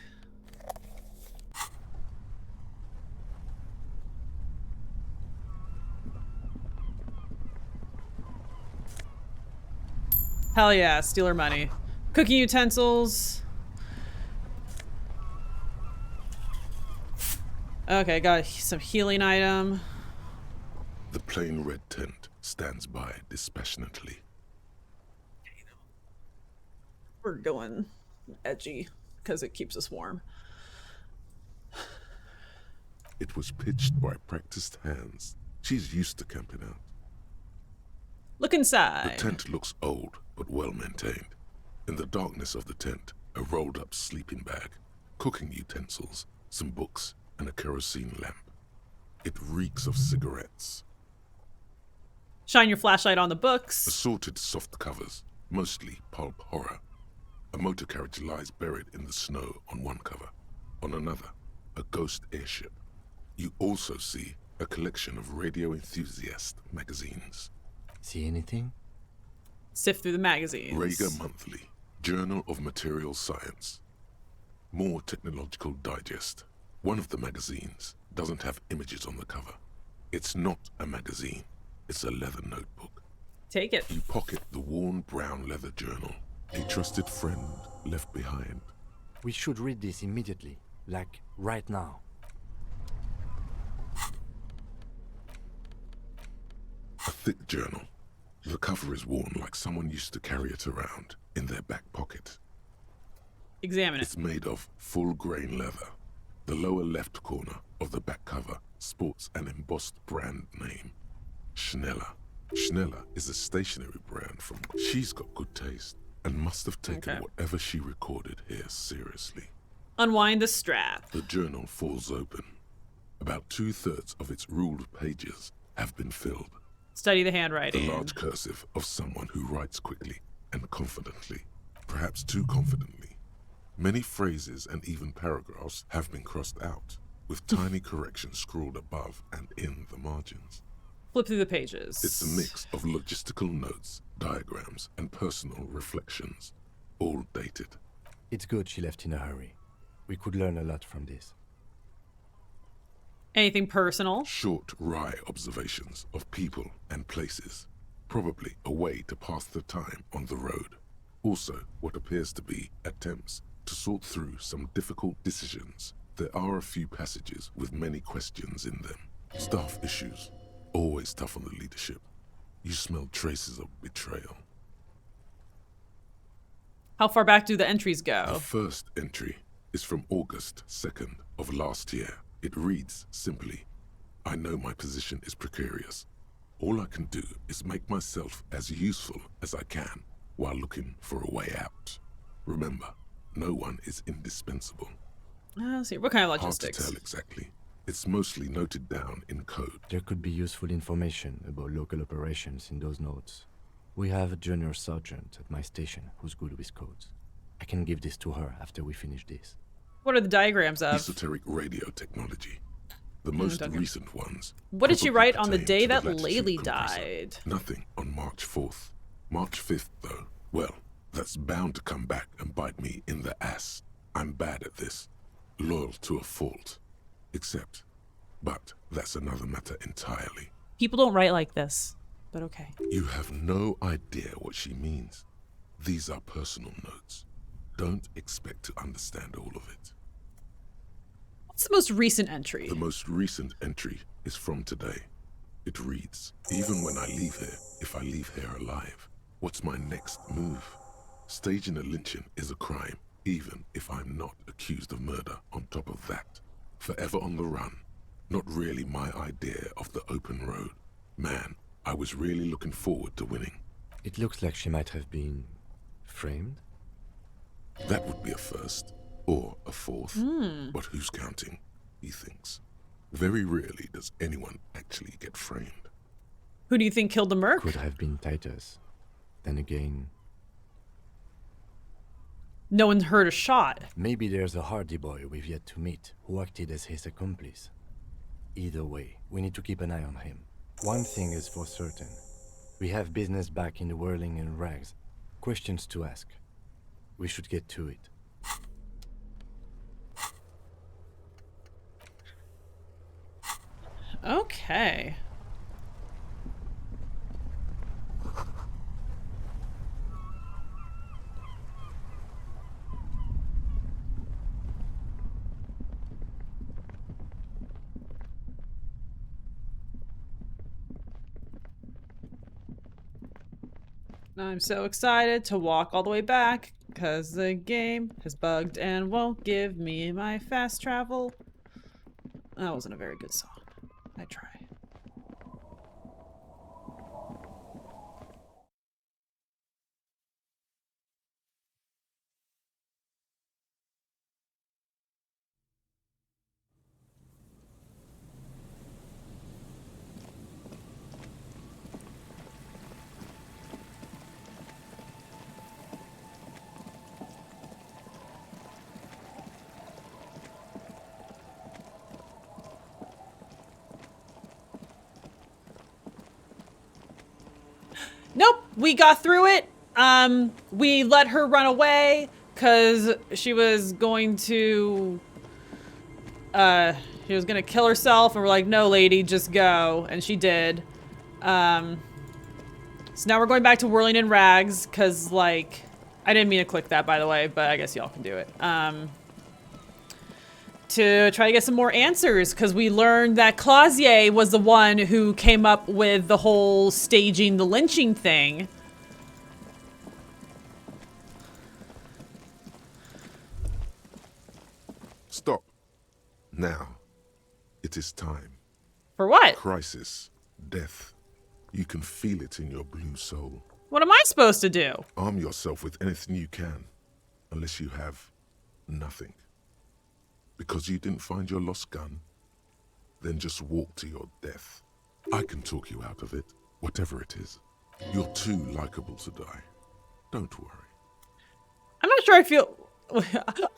Hell yeah, steal her money. Cooking utensils. Okay, got some healing item. The plain red tent stands by dispassionately. We're going edgy because it keeps us warm. It was pitched by practiced hands. She's used to camping out. Look inside. The tent looks old, but well maintained. In the darkness of the tent, a rolled up sleeping bag, cooking utensils, some books, and a kerosene lamp. It reeks of cigarettes. Shine your flashlight on the books. Assorted soft covers, mostly pulp horror. A motor carriage lies buried in the snow on one cover. On another, a ghost airship. You also see a collection of radio enthusiast magazines. See anything? Sift through the magazines. Rager Monthly, Journal of Material Science. More Technological Digest. One of the magazines doesn't have images on the cover. It's not a magazine. It's a leather notebook. Take it. You pocket the worn brown leather journal. A trusted friend left behind. We should read this immediately. Like, right now. A thick journal. The cover is worn like someone used to carry it around in their back pocket. Examine it. It's made of full-grain leather. The lower left corner of the back cover sports an embossed brand name. Schneller. Schneller is a stationery brand from... She's got good taste and must have taken whatever she recorded here seriously. Unwind the strap. The journal falls open. About 2/3 of its ruled pages have been filled. Study the handwriting. The large cursive of someone who writes quickly and confidently, perhaps too confidently. Many phrases and even paragraphs have been crossed out, with tiny corrections scrawled above and in the margins. Flip through the pages. It's a mix of logistical notes, diagrams, and personal reflections, all dated. It's good she left in a hurry. We could learn a lot from this. Anything personal? Short, wry observations of people and places. Probably a way to pass the time on the road. Also, what appears to be attempts to sort through some difficult decisions. There are a few passages with many questions in them. Staff issues. Always tough on the leadership. You smell traces of betrayal. How far back do the entries go? The first entry is from August 2nd of last year. It reads simply, I know my position is precarious. All I can do is make myself as useful as I can while looking for a way out. Remember, no one is indispensable. Let's see, what kind of logistics? Hard to tell exactly. It's mostly noted down in code. There could be useful information about local operations in those notes. We have a junior sergeant at my station who's good with codes. I can give this to her after we finish this. What are the diagrams of? Esoteric radio technology. The most recent ones. What did she write on the pertain day to that latitude Laylee compressor. died? Nothing on March 4th. March 5th, though. Well, that's bound to come back and bite me in the ass. I'm bad at this. Loyal to a fault. But that's another matter entirely. People don't write like this, but okay. You have no idea what she means. These are personal notes. Don't expect to understand all of it. What's the most recent entry? The most recent entry is from today. It reads, even when I leave here, if I leave here alive, what's my next move? Staging a lynching is a crime, even if I'm not accused of murder on top of that. Forever on the run. Not really my idea of the open road. Man, I was really looking forward to winning. It looks like she might have been framed. That would be a first, or a fourth. But who's counting, he thinks. Very rarely does anyone actually get framed. Who do you think killed the merc? Could have been Titus. Then again... No one's heard a shot. Maybe there's a hardy boy we've yet to meet who acted as his accomplice. Either way, we need to keep an eye on him. One thing is for certain. We have business back in the whirling and rags. Questions to ask. We should get to it. Okay. I'm so excited to walk all the way back because the game has bugged and won't give me my fast travel. That wasn't a very good song. I try. Nope, we got through it. We let her run away because she was going to, she was gonna kill herself, and we're like, no, lady, just go, and she did. So now we're going back to Whirling in Rags because, like, I didn't mean to click that, by the way, but I guess y'all can do it. To try to get some more answers, because we learned that Clausier was the one who came up with the whole staging the lynching thing. Stop. Now. It is time. For what? Crisis. Death. You can feel it in your blue soul. What am I supposed to do? Arm yourself with anything you can, unless you have nothing. Because you didn't find your lost gun, then just walk to your death. I can talk you out of it, whatever it is. You're too likable to die. Don't worry. I'm not sure I feel...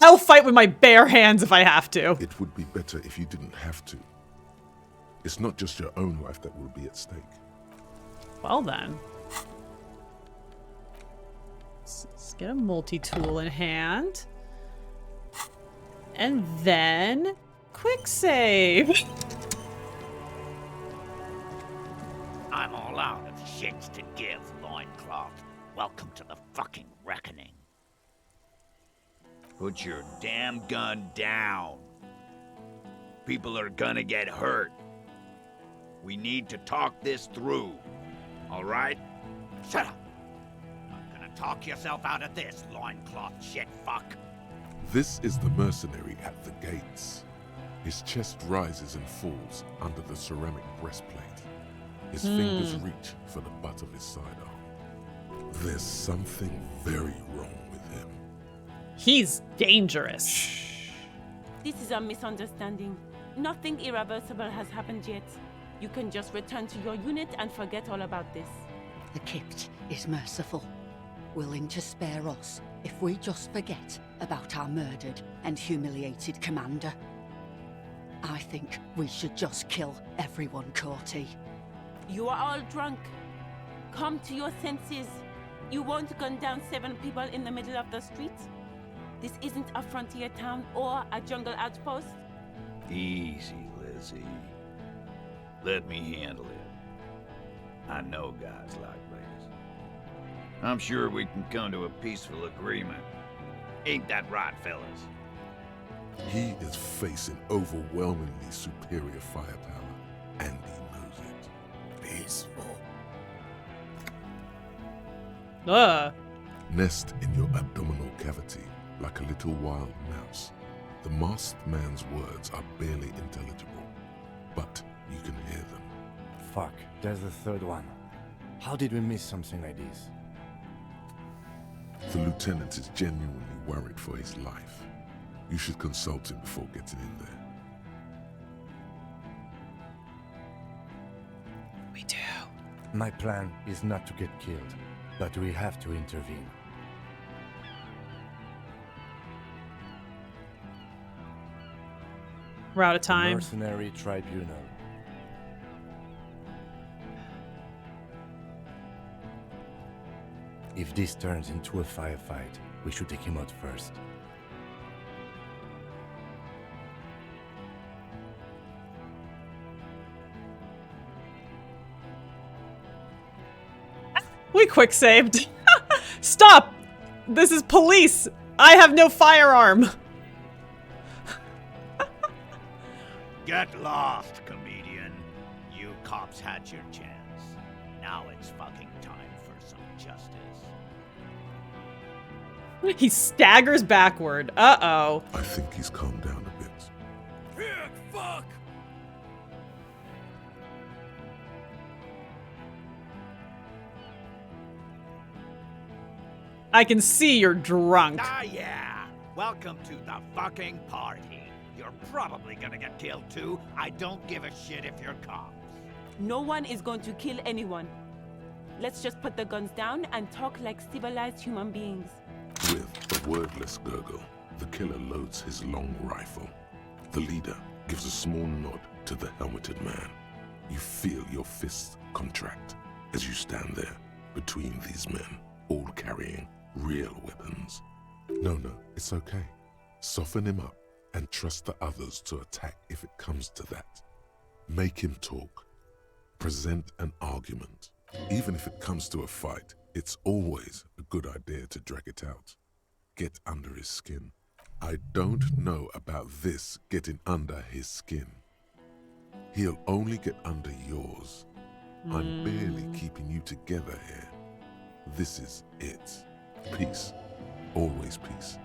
I'll fight with my bare hands if I have to. It would be better if you didn't have to. It's not just your own life that will be at stake. Well then. Let's get a multi-tool in hand. And then... quick save. I'm all out of shits to give, loincloth. Welcome to the fucking reckoning. Put your damn gun down. People are gonna get hurt. We need to talk this through. All right? Shut up. Not gonna talk yourself out of this, loincloth shit fuck. This is the mercenary at the gates. His chest rises and falls under the ceramic breastplate. His fingers reach for the butt of his sidearm. There's something very wrong with him. He's dangerous. This is a misunderstanding. Nothing irreversible has happened yet. You can just return to your unit and forget all about this. The crypt. is merciful, willing to spare us if we just forget about our murdered and humiliated commander. I think we should just kill everyone, Courty. You are all drunk. Come to your senses. You won't gun down 7 people in the middle of the street? This isn't a frontier town or a jungle outpost. Easy, Lizzie. Let me handle it. I know guys like this. I'm sure we can come to a peaceful agreement. Ain't that right, fellas? He is facing overwhelmingly superior firepower, and he knows it. Peaceful. Nest in your abdominal cavity like a little wild mouse. The masked man's words are barely intelligible, but you can hear them. Fuck, there's the third one. How did we miss something like this? The lieutenant is genuinely worried for his life. You should consult him before getting in there. We do. My plan is not to get killed, but we have to intervene. We're out of time. Mercenary tribunal. If this turns into a firefight, we should take him out first. We quick saved. Stop! This is police! I have no firearm! Get lost, comedian. You cops had your chance. Now it's fucking time for some justice. He staggers backward. Uh-oh. I think he's calmed down a bit. Pig, fuck! I can see you're drunk. Ah, yeah. Welcome to the fucking party. You're probably gonna get killed too. I don't give a shit if you're cops. No one is going to kill anyone. Let's just put the guns down and talk like civilized human beings. With a wordless gurgle, the killer loads his long rifle. The leader gives a small nod to the helmeted man. You feel your fists contract as you stand there between these men, all carrying real weapons. No, it's okay. Soften him up and trust the others to attack if it comes to that. Make him talk. Present an argument. Even if it comes to a fight, it's always a good idea to drag it out. Get under his skin. I don't know about this getting under his skin. He'll only get under yours. I'm barely keeping you together here. This is it. Peace. Always peace.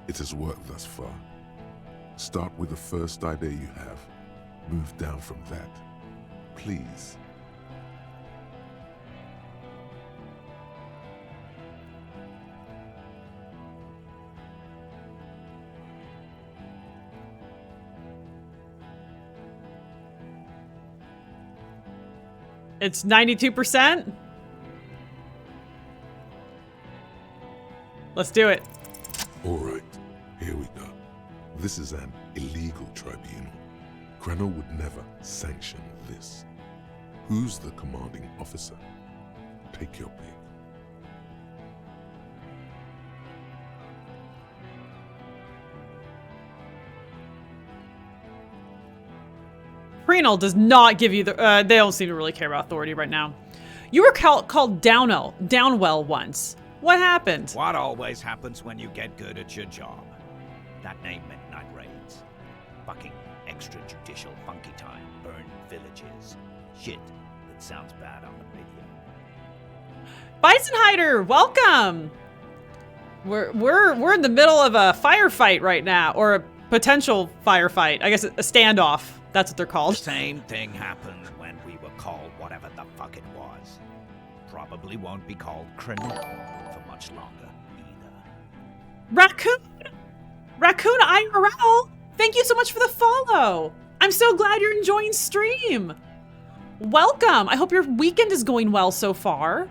It has worked thus far. Start with the first idea you have. Move down from that. Please. It's 92%. Let's do it. All right, here we go. This is an illegal tribunal. Cranor would never sanction this. Who's the commanding officer? Take your pick. Prenal does not give you the... they don't seem to really care about authority right now. You were called Downwell once. What happened? What always happens when you get good at your job? That name meant night raids. Fucking extrajudicial funky time. Burn villages. Shit that sounds bad on the radio. Bisonhider, welcome! We're in the middle of a firefight right now. Or a potential firefight. I guess a standoff. That's what they're called. Same thing happened when we were called whatever the fuck it was. Probably won't be called Cranor for much longer either. Raccoon IRL, thank you so much for the follow. I'm so glad you're enjoying stream. Welcome. I hope your weekend is going well so far.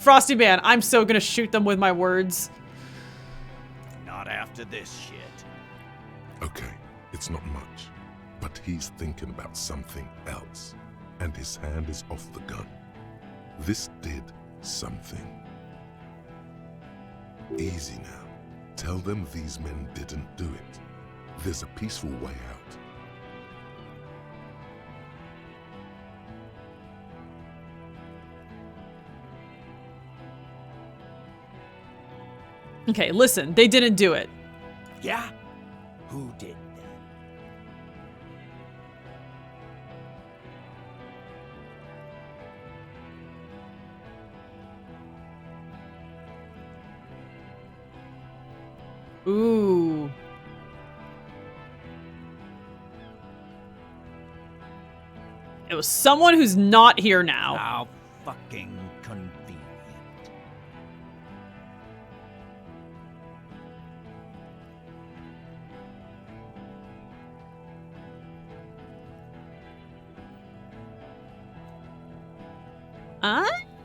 Frosty Man, I'm so gonna shoot them with my words. Not after this shit. Okay, it's not much, but he's thinking about something else, and his hand is off the gun. This did something. Easy now. Tell them these men didn't do it. There's a peaceful way out. Okay, listen, they didn't do it. Yeah? Who did then? Ooh. It was someone who's not here now. How fucking convenient.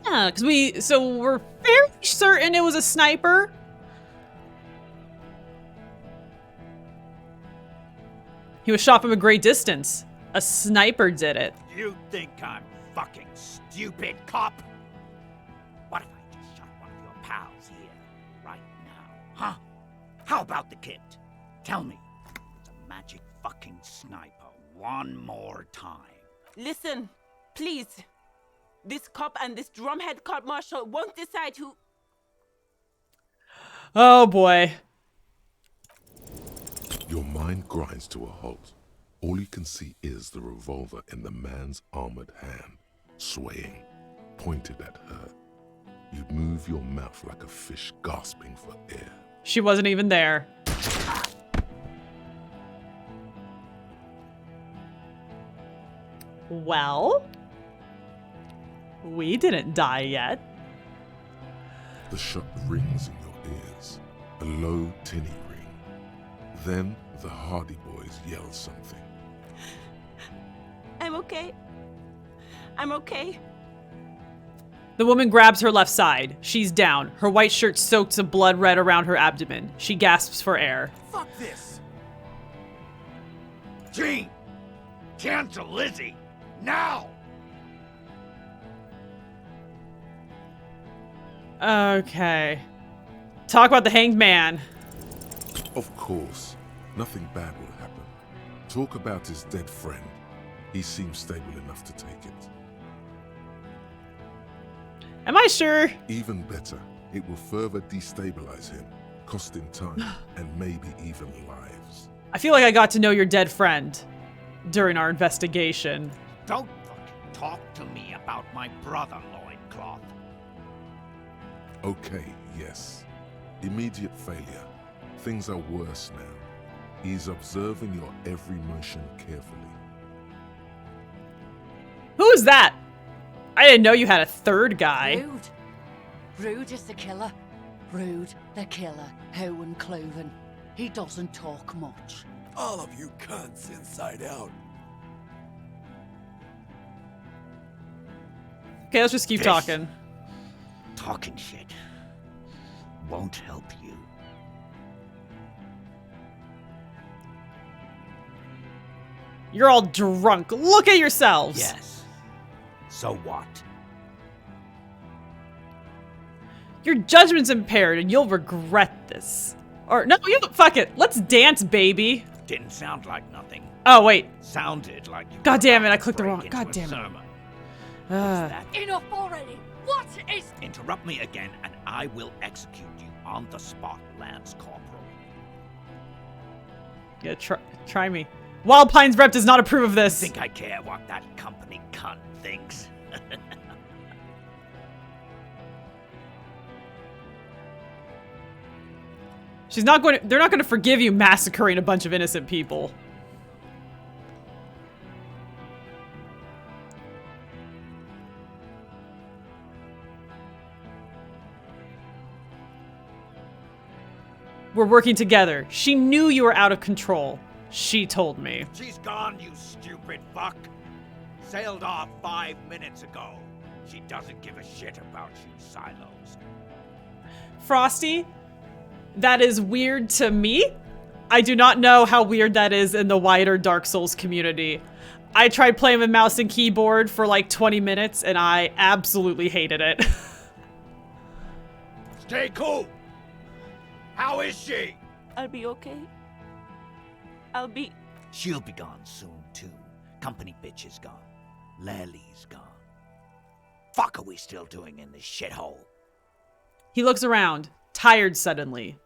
Because we're fairly certain it was a sniper. He was shot from a great distance. A sniper did it. You think I'm fucking stupid, cop? What if I just shot one of your pals here, right now? Huh? How about the kid? Tell me. It's a magic fucking sniper one more time. Listen, please. This cop and this drumhead cop marshal won't decide who... Oh boy. Your mind grinds to a halt. All you can see is the revolver in the man's armored hand, swaying, pointed at her. You move your mouth like a fish gasping for air. She wasn't even there. Well, we didn't die yet. The shot rings in your ears, a low, tinny ring. Then the Hardy Boys yell something. I'm okay. I'm okay. The woman grabs her left side. She's down. Her white shirt soaks of blood red around her abdomen. She gasps for air. Fuck this! Gene! Cancel Lizzie! Now! Okay. Talk about the hanged man. Of course, nothing bad will happen. Talk about his dead friend. He seems stable enough to take it. Am I sure? Even better, it will further destabilize him, costing time and maybe even lives. I feel like I got to know your dead friend during our investigation. Don't fucking talk to me about my brother, loincloth. Okay, yes. Immediate failure. Things are worse now. He's observing your every motion carefully. Who is that? I didn't know you had a third guy. Rude is the killer. Rude, the killer. Owen Cloven. He doesn't talk much. All of you cunts inside out. Okay, let's just keep talking. Talking shit won't help you. You're all drunk. Look at yourselves. Yes. So what? Your judgment's impaired and you'll regret this. Or, no, you fuck it. Let's dance, baby. Didn't sound like nothing. Oh, wait. Sounded like you. God damn it, I clicked the break wrong. into God a damn it. sermon. Enough already! What is... Interrupt me again and I will execute you on the spot, Lance Corporal. Yeah, try me. Wild Pines rep does not approve of this. Think I care what that company cunt thinks? She's not going to, they're not going to forgive you massacring a bunch of innocent people. We're working together. She knew you were out of control. She told me. She's gone, you stupid fuck. Sailed off 5 minutes ago. She doesn't give a shit about you, Silos. Frosty, that is weird to me. I do not know how weird that is in the wider Dark Souls community. I tried playing with mouse and keyboard for like 20 minutes and I absolutely hated it. Stay cool! How is she? I'll be okay. I'll be... She'll be gone soon, too. Company bitch is gone. Lally's gone. Fuck are we still doing in this shithole? He looks around, tired suddenly.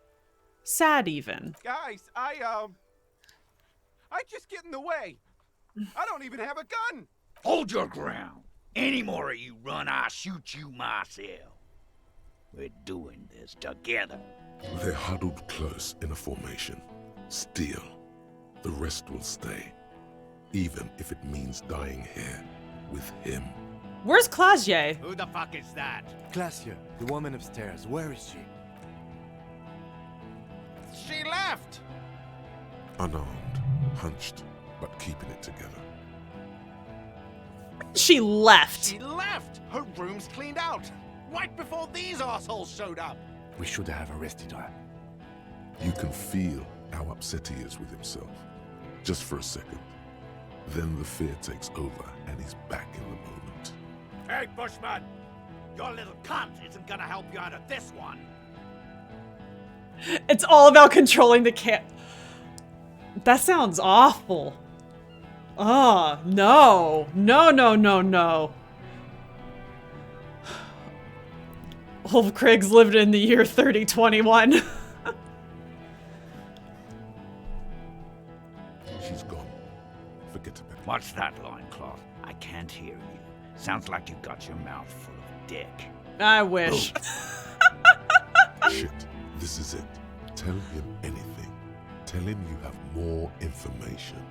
Sad even. Guys, I just get in the way. I don't even have a gun. Hold your ground. Any more of you run, I'll shoot you myself. We're doing this together. They're huddled close in a formation. Still, the rest will stay. Even if it means dying here with him. Where's Clausier? Who the fuck is that? Glacia, the woman upstairs. Where is she? She left. Unarmed, hunched, but keeping it together. She left. She left. Her room's cleaned out. Right before these assholes showed up. We should have arrested her. You can feel how upset he is with himself. Just for a second. Then the fear takes over and he's back in the moment. Hey, Bushman! Your little cunt isn't gonna help you out of this one. It's all about controlling the cat. That sounds awful. Oh, no. No, no, no, no. Old Craig's lived in the year 3021. She's gone. Forget about it. What's that, loincloth? I can't hear you. Sounds like you got your mouth full of dick. I wish. Shit, this is it. Tell him anything. Tell him you have more information.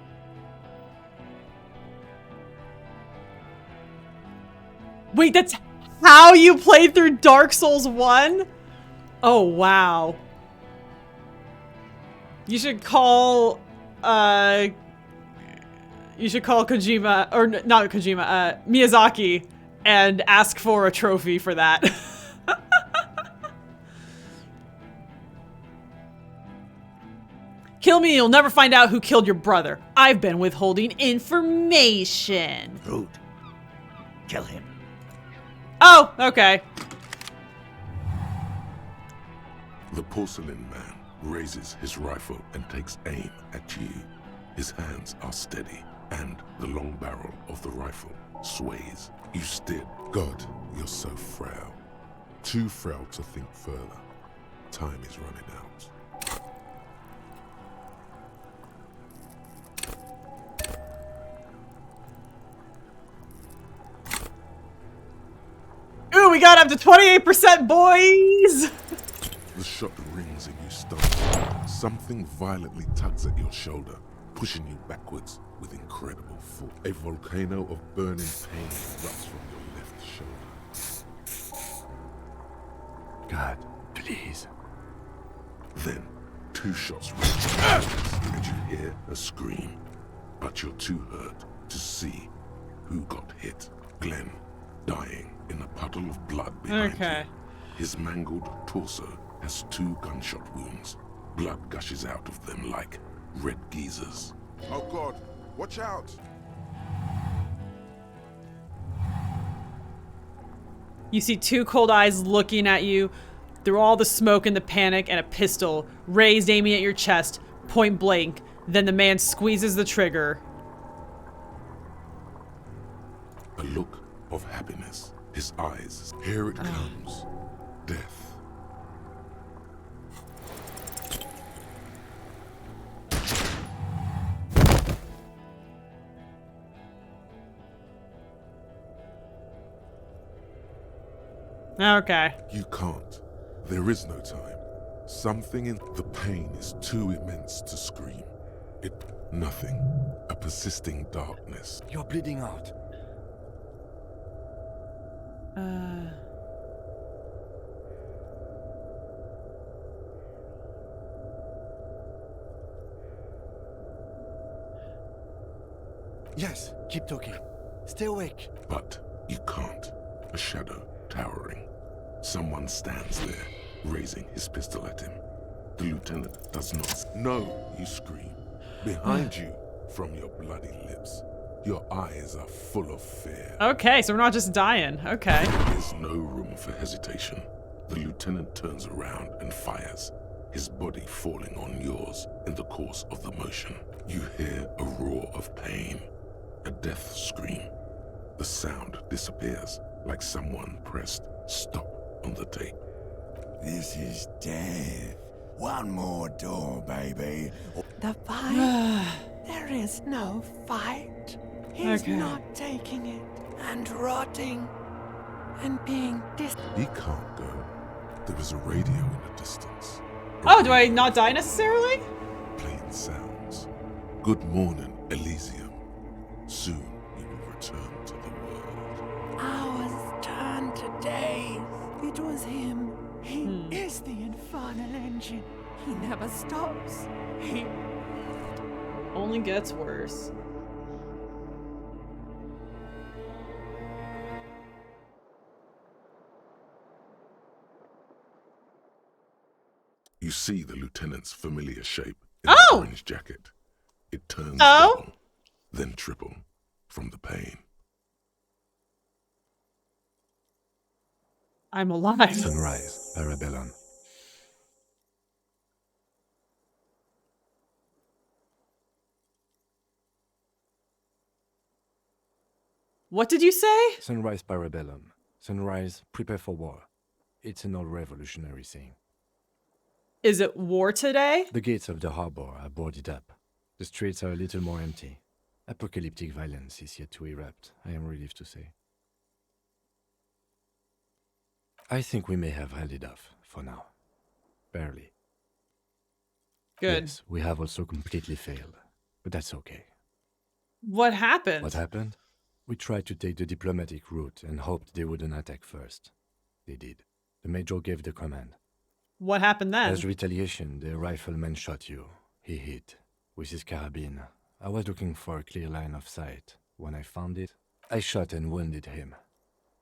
Wait, that's how you played through Dark Souls 1? Oh, wow. You should call, Kojima, or not Kojima, Miyazaki, and ask for a trophy for that. Kill me, you'll never find out who killed your brother. I've been withholding information. Rude. Kill him. Oh, okay. The porcelain man raises his rifle and takes aim at you. His hands are steady, and the long barrel of the rifle sways. You steer. God, you're so frail. Too frail to think further. Time is running out. Ooh, we got up to 28%, boys! The shot rings and you stun. Something violently tugs at your shoulder, pushing you backwards with incredible force. A volcano of burning pain erupts from your left shoulder. God, please. Then, 2 shots ring and you hear a scream. But you're too hurt to see who got hit. Glenn, dying in a puddle of blood behind you. His mangled torso has 2 gunshot wounds. Blood gushes out of them like red geysers. Oh God, watch out! You see 2 cold eyes looking at you through all the smoke and the panic, and a pistol raised aiming at your chest, point blank. Then the man squeezes the trigger. A look of happiness. His eyes. Here it comes. Death. Okay. You can't. There is no time. Something in the pain is too immense to scream. Nothing. A persisting darkness. You're bleeding out. Yes, keep talking. Stay awake. But you can't. a shadow towering. Someone stands there, raising his pistol at him. The lieutenant does not. No, you scream. Behind you, from your bloody lips. Your eyes are full of fear. Okay, so we're not just dying. Okay. There's no room for hesitation. The lieutenant turns around and fires, his body falling on yours in the course of the motion. You hear a roar of pain, a death scream. The sound disappears like someone pressed stop on the tape. This is death. One more door, baby. The fight? There is no fight. He's Okay. not taking it and rotting and being He can't go. There is a radio in the distance. Oh, do I not die necessarily? Playing sounds. Good morning, Elysium. Soon you will return to the world. Hours turn to days. It was him. He is the infernal engine. He never stops. He only gets worse. You see the lieutenant's familiar shape in the orange jacket. It turns double, then triple from the pain. I'm alive. Sunrise, Parabellum. What did you say? Sunrise, Parabellum. Sunrise, prepare for war. It's an old revolutionary saying. Is it war today? The gates of the harbor are boarded up. The streets are a little more empty. Apocalyptic violence is yet to erupt, I am relieved to say. I think we may have held it off, for now. Barely. Good. Yes, we have also completely failed, but that's okay. What happened? What happened? We tried to take the diplomatic route and hoped they wouldn't attack first. They did. The major gave the command. What happened then? As retaliation, the rifleman shot you. He hit with his carabine. I was looking for a clear line of sight. When I found it, I shot and wounded him,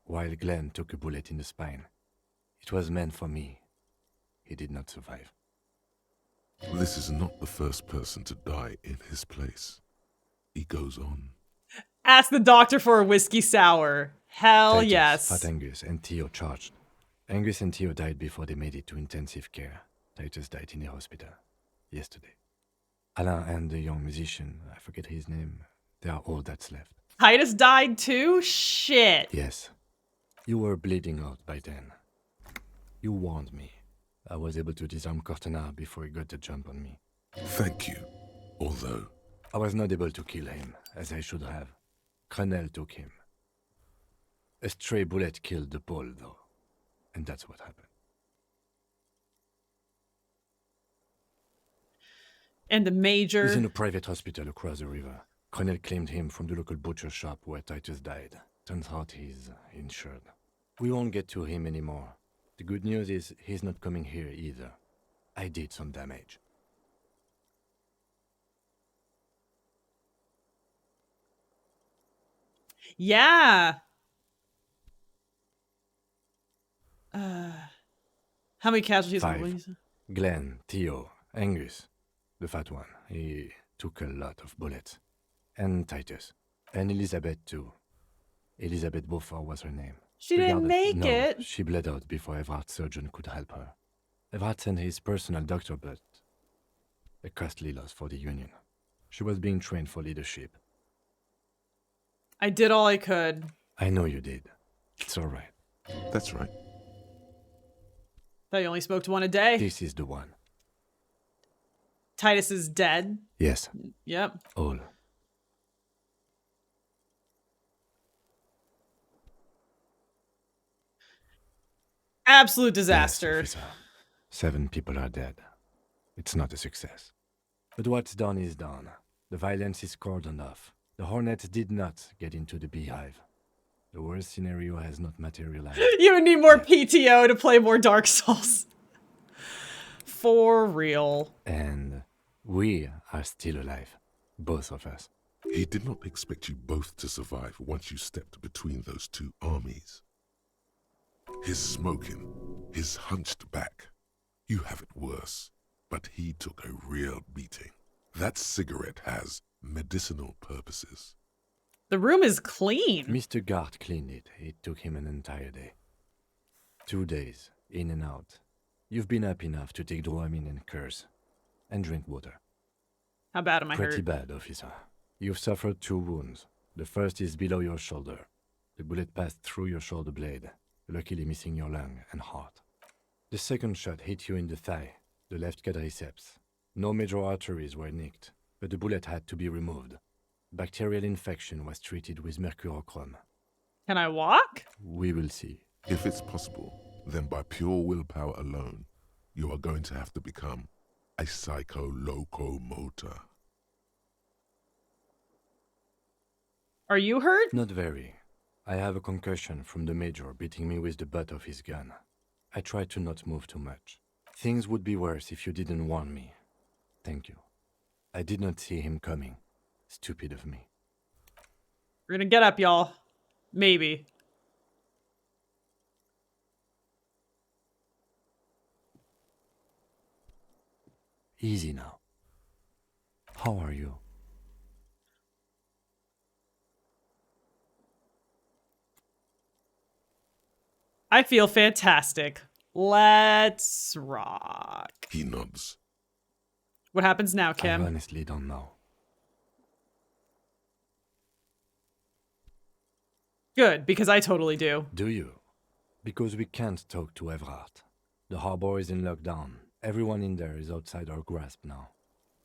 while Glenn took a bullet in the spine. It was meant for me. He did not survive. This is not the first person to die in his place. He goes on. Ask the doctor for a whiskey sour. Hell Titus, yes. Fat Angus, and Theo charged. Angus and Theo died before they made it to intensive care. Titus died in the hospital yesterday. Alain and the young musician, I forget his name, they are all that's left. Titus died too? Shit. Yes. You were bleeding out by then. You warned me. I was able to disarm Cortana before he got the jump on me. Thank you. Although I was not able to kill him, as I should have. Crenel took him. A stray bullet killed the Pole, though. And that's what happened. And the major... He's in a private hospital across the river. Crenel claimed him from the local butcher shop where Titus died. Turns out he's insured. We won't get to him anymore. The good news is he's not coming here either. I did some damage. Yeah. How many casualties? 5. Glenn, Theo, Angus, the fat one. He took a lot of bullets. And Titus. And Elizabeth too. Elizabeth Beaufort was her name. She didn't make no, it. She bled out before Everard's surgeon could help her. Everard sent his personal doctor, but a costly loss for the Union. She was being trained for leadership. I did all I could. I know you did. It's all right. That's right. Thought you only smoked one a day. This is the one. Titus is dead. Yes. Yep. All. Absolute disaster. Yes, officer. 7 people are dead. It's not a success. But what's done is done. The violence is cordoned off. The Hornets did not get into the beehive. The worst scenario has not materialized. You would need more PTO to play more Dark Souls. For real. And we are still alive. Both of us. He did not expect you both to survive once you stepped between those two armies. His smoking, his hunched back. You have it worse, but he took a real beating. That cigarette has medicinal purposes. The room is clean. Mr. Gart cleaned it. It took him an entire day. 2 days, in and out. You've been up enough to take Dramamine and curse. And drink water. How bad am I Pretty hurt? bad, officer. You've suffered 2 wounds. The first is below your shoulder. The bullet passed through your shoulder blade, luckily missing your lung and heart. The second shot hit you in the thigh, the left quadriceps. No major arteries were nicked, but the bullet had to be removed. Bacterial infection was treated with mercurochrome. Can I walk? We will see. If it's possible, then by pure willpower alone, you are going to have to become a psycho-locomotor. Are you hurt? Not very. I have a concussion from the major beating me with the butt of his gun. I tried to not move too much. Things would be worse if you didn't warn me. Thank you. I did not see him coming. Stupid of me. We're gonna get up, y'all. Maybe. Easy now. How are you? I feel fantastic. Let's rock. He nods. What happens now, Kim? I honestly don't know. Good, because I totally do. Do you? Because we can't talk to Everhart. The harbor is in lockdown. Everyone in there is outside our grasp now.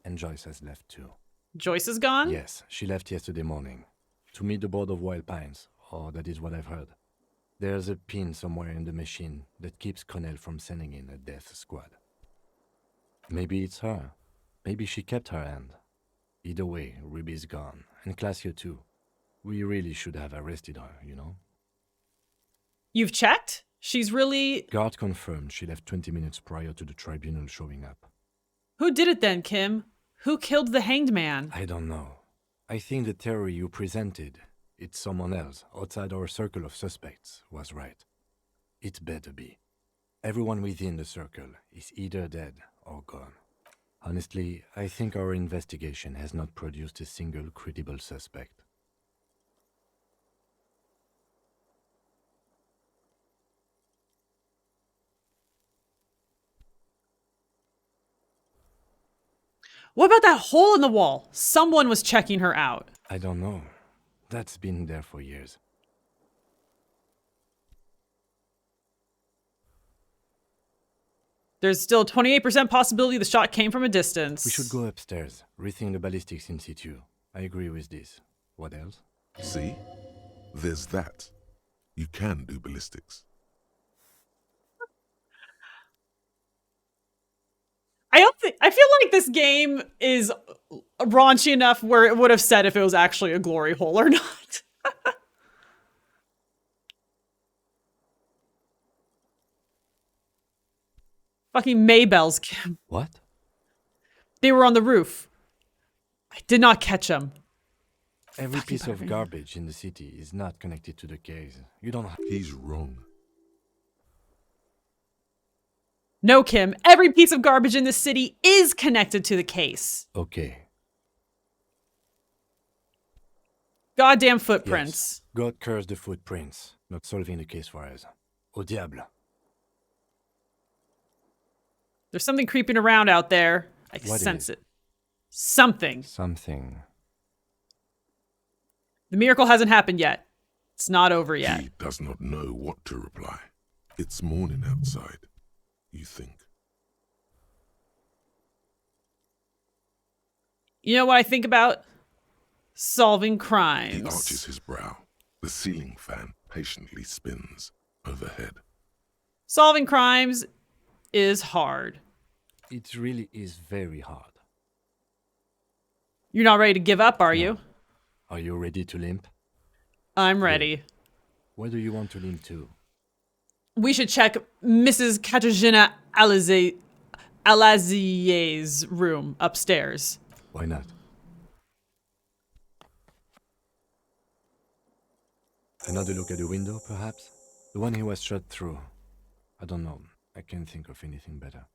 And Joyce has left too. Joyce is gone? Yes, she left yesterday morning. To meet the board of Wild Pines, or that is what I've heard. There's a pin somewhere in the machine that keeps Connell from sending in a death squad. Maybe it's her. Maybe she kept her hand. Either way, Ruby's gone. And Classio too. We really should have arrested her, you know? You've checked? She's really... Guard confirmed she left 20 minutes prior to the tribunal showing up. Who did it then, Kim? Who killed the hanged man? I don't know. I think the theory you presented, it's someone else, outside our circle of suspects, was right. It better be. Everyone within the circle is either dead or gone. Honestly, I think our investigation has not produced a single credible suspect. What about that hole in the wall? Someone was checking her out. I don't know. That's been there for years. There's still a 28% possibility the shot came from a distance. We should go upstairs, rethink the ballistics in situ. I agree with this. What else? See? There's that. You can do ballistics. I feel like this game is raunchy enough where it would have said if it was actually a glory hole or not. Fucking Maybells, Kim. What? They were on the roof. I did not catch them. Every piece of garbage in the city is not connected to the case. You don't have... He's wrong. No, Kim. Every piece of garbage in the city is connected to the case. Okay. Goddamn footprints. Yes. God curse the footprints. Not solving the case for us. Au diable. There's something creeping around out there. I What sense is? it. Something. Something. The miracle hasn't happened yet. It's not over yet. He does not know what to reply. It's morning outside. You think. You know what I think about? Solving crimes. He arches his brow. The ceiling fan patiently spins overhead. Solving crimes is hard. It really is very hard. You're not ready to give up, are you? Are you ready to limp? I'm ready. Where do you want to limp to? We should check Mrs. Katarzyna Alazier's room upstairs. Why not? Another look at the window, perhaps? The one he was shot through. I don't know. I can't think of anything better.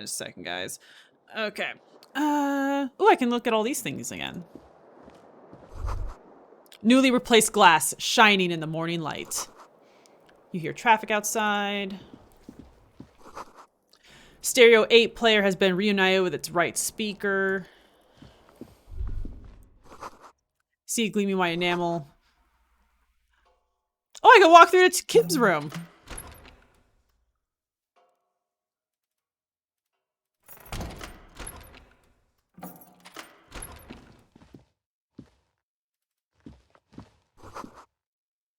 Just a second, guys. Okay. Oh, I can look at all these things again. Newly replaced glass shining in the morning light. You hear traffic outside. Stereo 8 player has been reunited with its right speaker. See gleaming white enamel. Oh, I can walk through to Kim's room.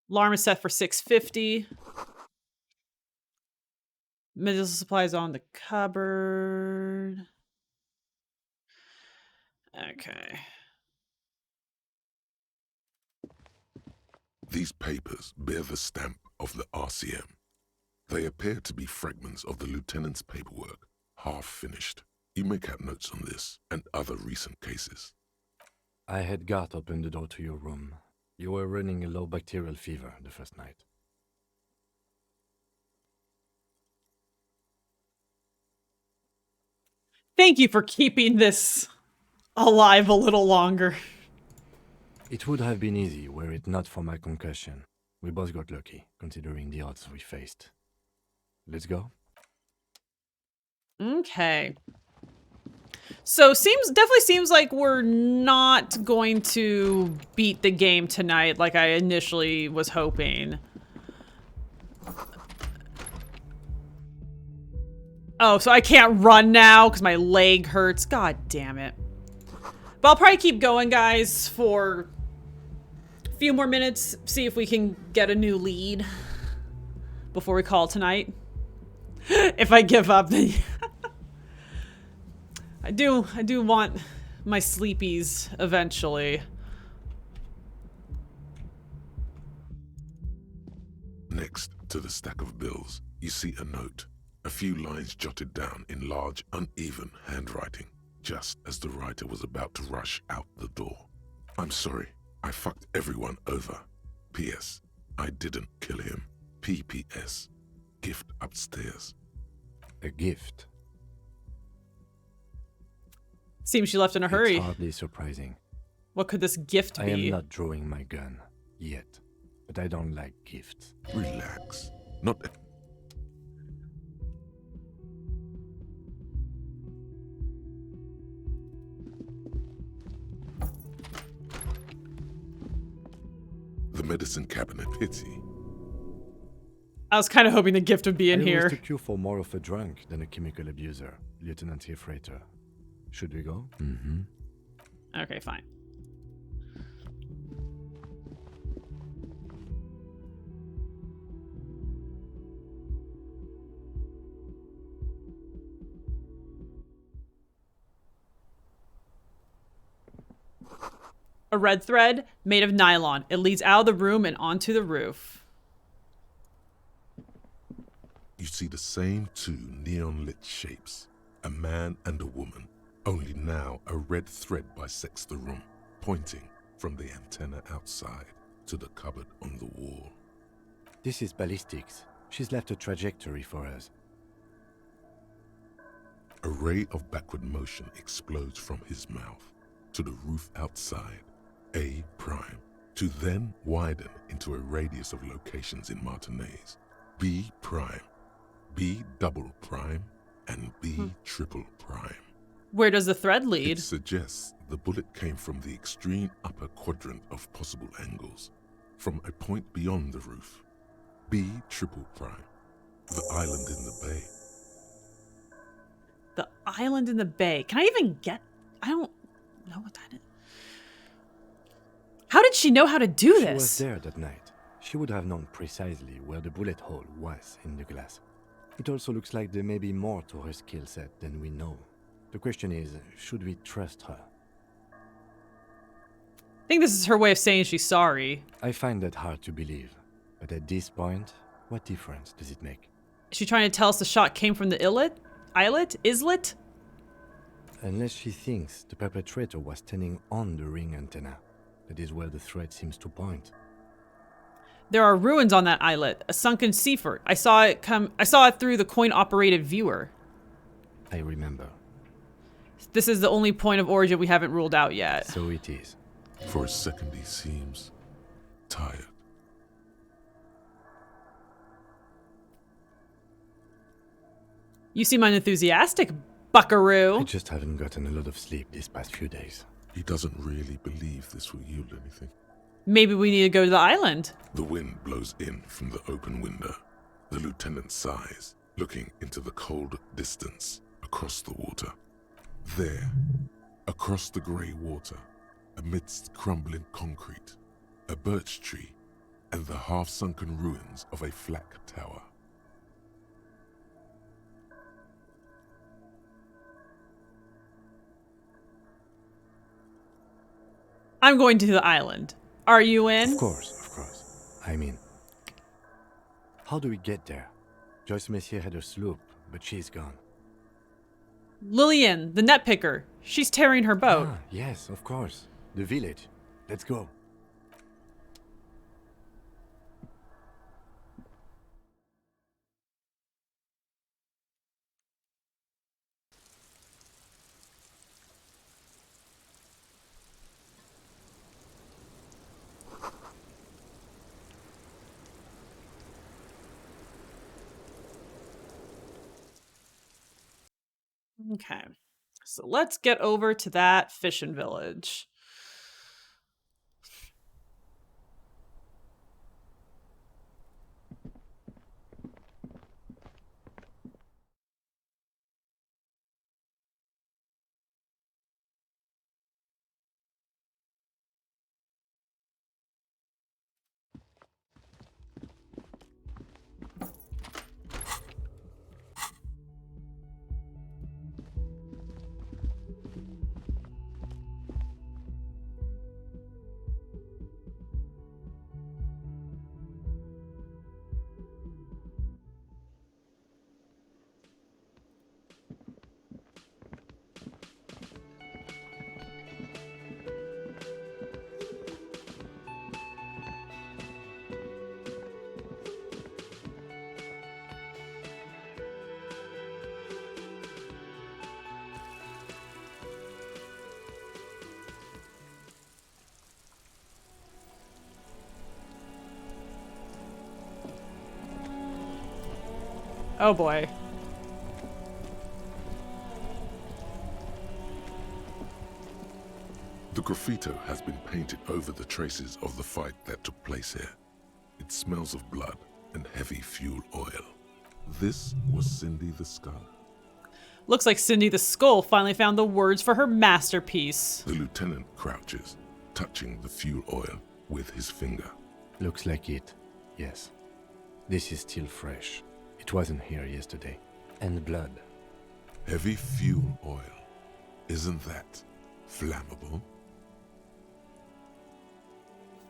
Alarm is set for 6:50. Medical supplies on the cupboard. Okay. These papers bear the stamp of the RCM. They appear to be fragments of the lieutenant's paperwork, half finished. You may have notes on this and other recent cases. I had Garth open the door to your room. You were running a low bacterial fever the first night. Thank you for keeping this alive a little longer. It would have been easy were it not for my concussion. We both got lucky, considering the odds we faced. Let's go. Okay. So definitely seems like we're not going to beat the game tonight like I initially was hoping. Oh, so I can't run now because my leg hurts. God damn it. But I'll probably keep going, guys, for a few more minutes. See if we can get a new lead before we call tonight. If I give up, then I do want my sleepies eventually. Next to the stack of bills, you see a note. A few lines jotted down in large, uneven handwriting, just as the writer was about to rush out the door. I'm sorry, I fucked everyone over. P.S. I didn't kill him. P.P.S. Gift upstairs. A gift? Seems she left in a hurry. It's hardly surprising. What could this gift be? I am not drawing my gun. Yet. But I don't like gifts. Relax. Not... The medicine cabinet, pity. I was kind of hoping the gift would be in here. I mistook you for more of a drunk than a chemical abuser, Lieutenant Hefreiter. Should we go? Mm-hmm. Okay, fine. A red thread made of nylon. It leads out of the room and onto the roof. You see the same two neon-lit shapes, a man and a woman, only now a red thread bisects the room, pointing from the antenna outside to the cupboard on the wall. This is ballistics. She's left a trajectory for us. A ray of backward motion explodes from his mouth to the roof outside, A prime, to then widen into a radius of locations in Martinez, B prime, B double prime, and B triple prime. Where does the thread lead? It suggests the bullet came from the extreme upper quadrant of possible angles, from a point beyond the roof. B triple prime, the island in the bay. The island in the bay. Can I even get... I don't know what that is. How did she know how to do this? She was there that night. She would have known precisely where the bullet hole was in the glass. It also looks like there may be more to her skill set than we know. The question is, should we trust her? I think this is her way of saying she's sorry. I find that hard to believe. But at this point, what difference does it make? Is she trying to tell us the shot came from the islet? Unless she thinks the perpetrator was standing on the ring antenna. That is where the thread seems to point. There are ruins on that islet, a sunken sea fort. I saw it through the coin-operated viewer. I remember. This is the only point of origin we haven't ruled out yet. So it is. For a second he seems tired. You seem unenthusiastic, buckaroo. I just haven't gotten a lot of sleep these past few days. He doesn't really believe this will yield anything. Maybe we need to go to the island. The wind blows in from the open window. The lieutenant sighs, looking into the cold distance across the water. There, across the grey water, amidst crumbling concrete, a birch tree, and the half-sunken ruins of a flak tower. I'm going to the island. Are you in? Of course, of course. I mean, how do we get there? Joyce Messier had a sloop, but she's gone. Lillian, the net picker. She's tearing her boat. Ah, yes, of course. The village. Let's go. Okay. So let's get over to that fishing village. Oh boy. The graffito has been painted over the traces of the fight that took place here. It smells of blood and heavy fuel oil. This was Cindy the Skull. Looks like Cindy the Skull finally found the words for her masterpiece. The lieutenant crouches, touching the fuel oil with his finger. Looks like it, yes. This is still fresh. It wasn't here yesterday. And blood. Heavy fuel oil. Isn't that flammable?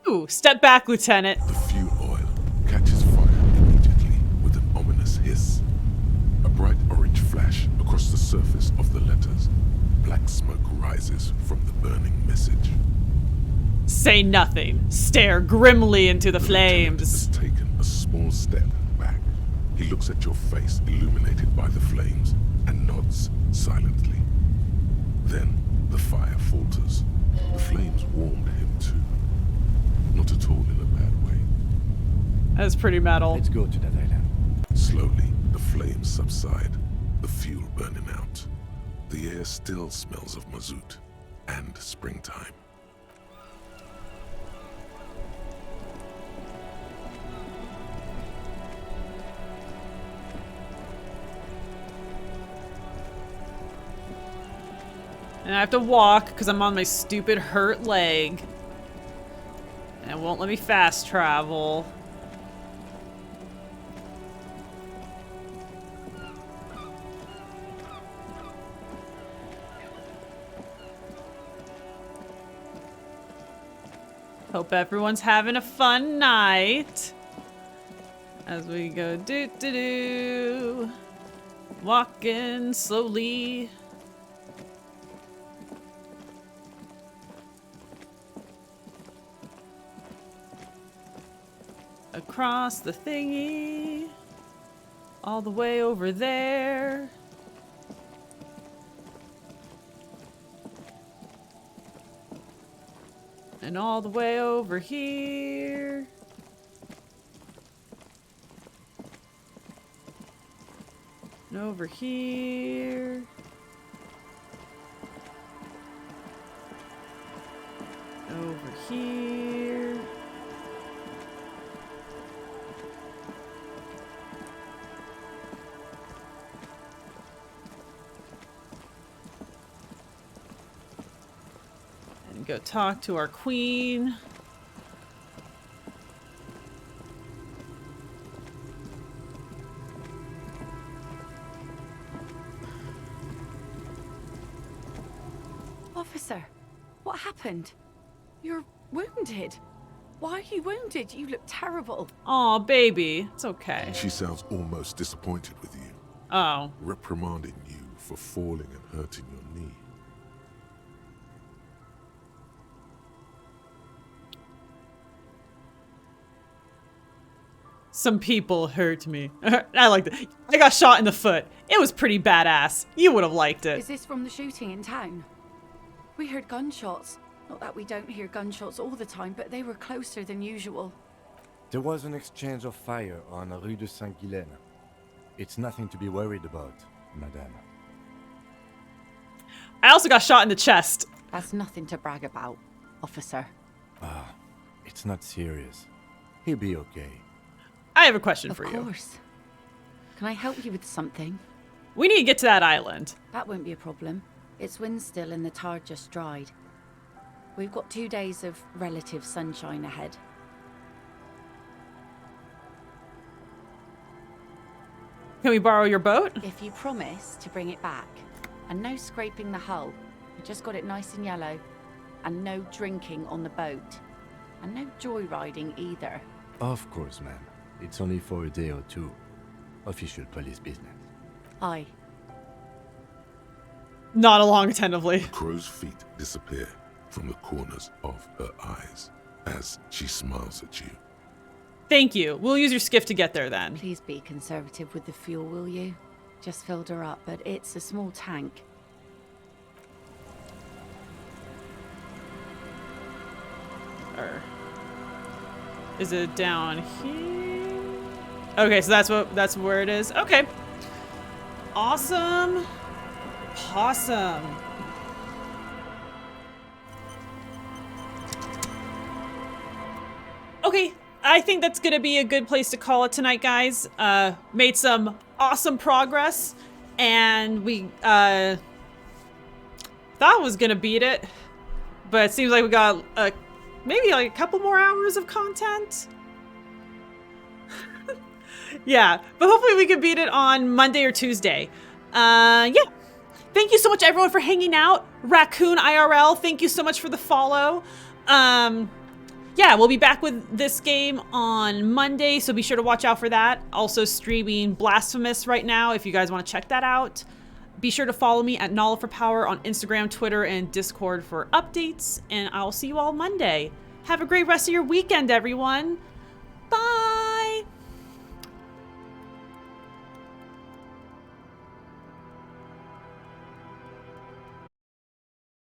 Ooh, step back, Lieutenant. The fuel oil catches fire immediately with an ominous hiss. A bright orange flash across the surface of the letters. Black smoke rises from the burning message. Say nothing. Stare grimly into the flames. Has taken a small step back. He looks at your face illuminated by the flames and nods silently. Then the fire falters. The flames warmed him too. Not at all in a bad way. That's pretty metal. Let's go to that island. Slowly, the flames subside, the fuel burning out. The air still smells of mazout and springtime. And I have to walk because I'm on my stupid hurt leg. And it won't let me fast travel. Hope everyone's having a fun night. As we go do-do-do. Walking slowly. Across the thingy. All the way over there. And all the way over here. And over here. Over here. And go talk to our queen. Officer, what happened? You're wounded. Why are you wounded? You look terrible. Aw, baby. It's okay. She sounds almost disappointed with you. Oh. Reprimanding you for falling and hurting your knee. Some people hurt me. I like that. I got shot in the foot. It was pretty badass. You would have liked it. Is this from the shooting in town? We heard gunshots. Not that we don't hear gunshots all the time, but they were closer than usual. There was an exchange of fire on Rue de Saint-Guylaine. It's nothing to be worried about, madame. I also got shot in the chest. That's nothing to brag about, officer. Ah, it's not serious. He'll be okay. I have a question for you. Of course. Can I help you with something? We need to get to that island. That won't be a problem. It's wind still and the tar just dried. We've got 2 days of relative sunshine ahead. Can we borrow your boat? If you promise to bring it back. And no scraping the hull. I just got it nice and yellow. And no drinking on the boat. And no joyriding either. Of course, ma'am. It's only for a day or two. Official police business. Aye. Not along attentively. Crow's feet disappear from the corners of her eyes as she smiles at you. Thank you. We'll use your skiff to get there then. Please be conservative with the fuel, will you? Just filled her up, but it's a small tank. Is it down here? Okay, so that's where it is. Okay. Awesome. Possum. Okay, I think that's gonna be a good place to call it tonight, guys. Made some awesome progress, and we thought was gonna beat it, but it seems like we got maybe like a couple more hours of content. Yeah, but hopefully we can beat it on Monday or Tuesday. Yeah. Thank you so much, everyone, for hanging out. Raccoon IRL, thank you so much for the follow. Yeah, we'll be back with this game on Monday, so be sure to watch out for that. Also streaming Blasphemous right now if you guys want to check that out. Be sure to follow me at Nala for Power on Instagram, Twitter, and Discord for updates, and I'll see you all Monday. Have a great rest of your weekend, everyone.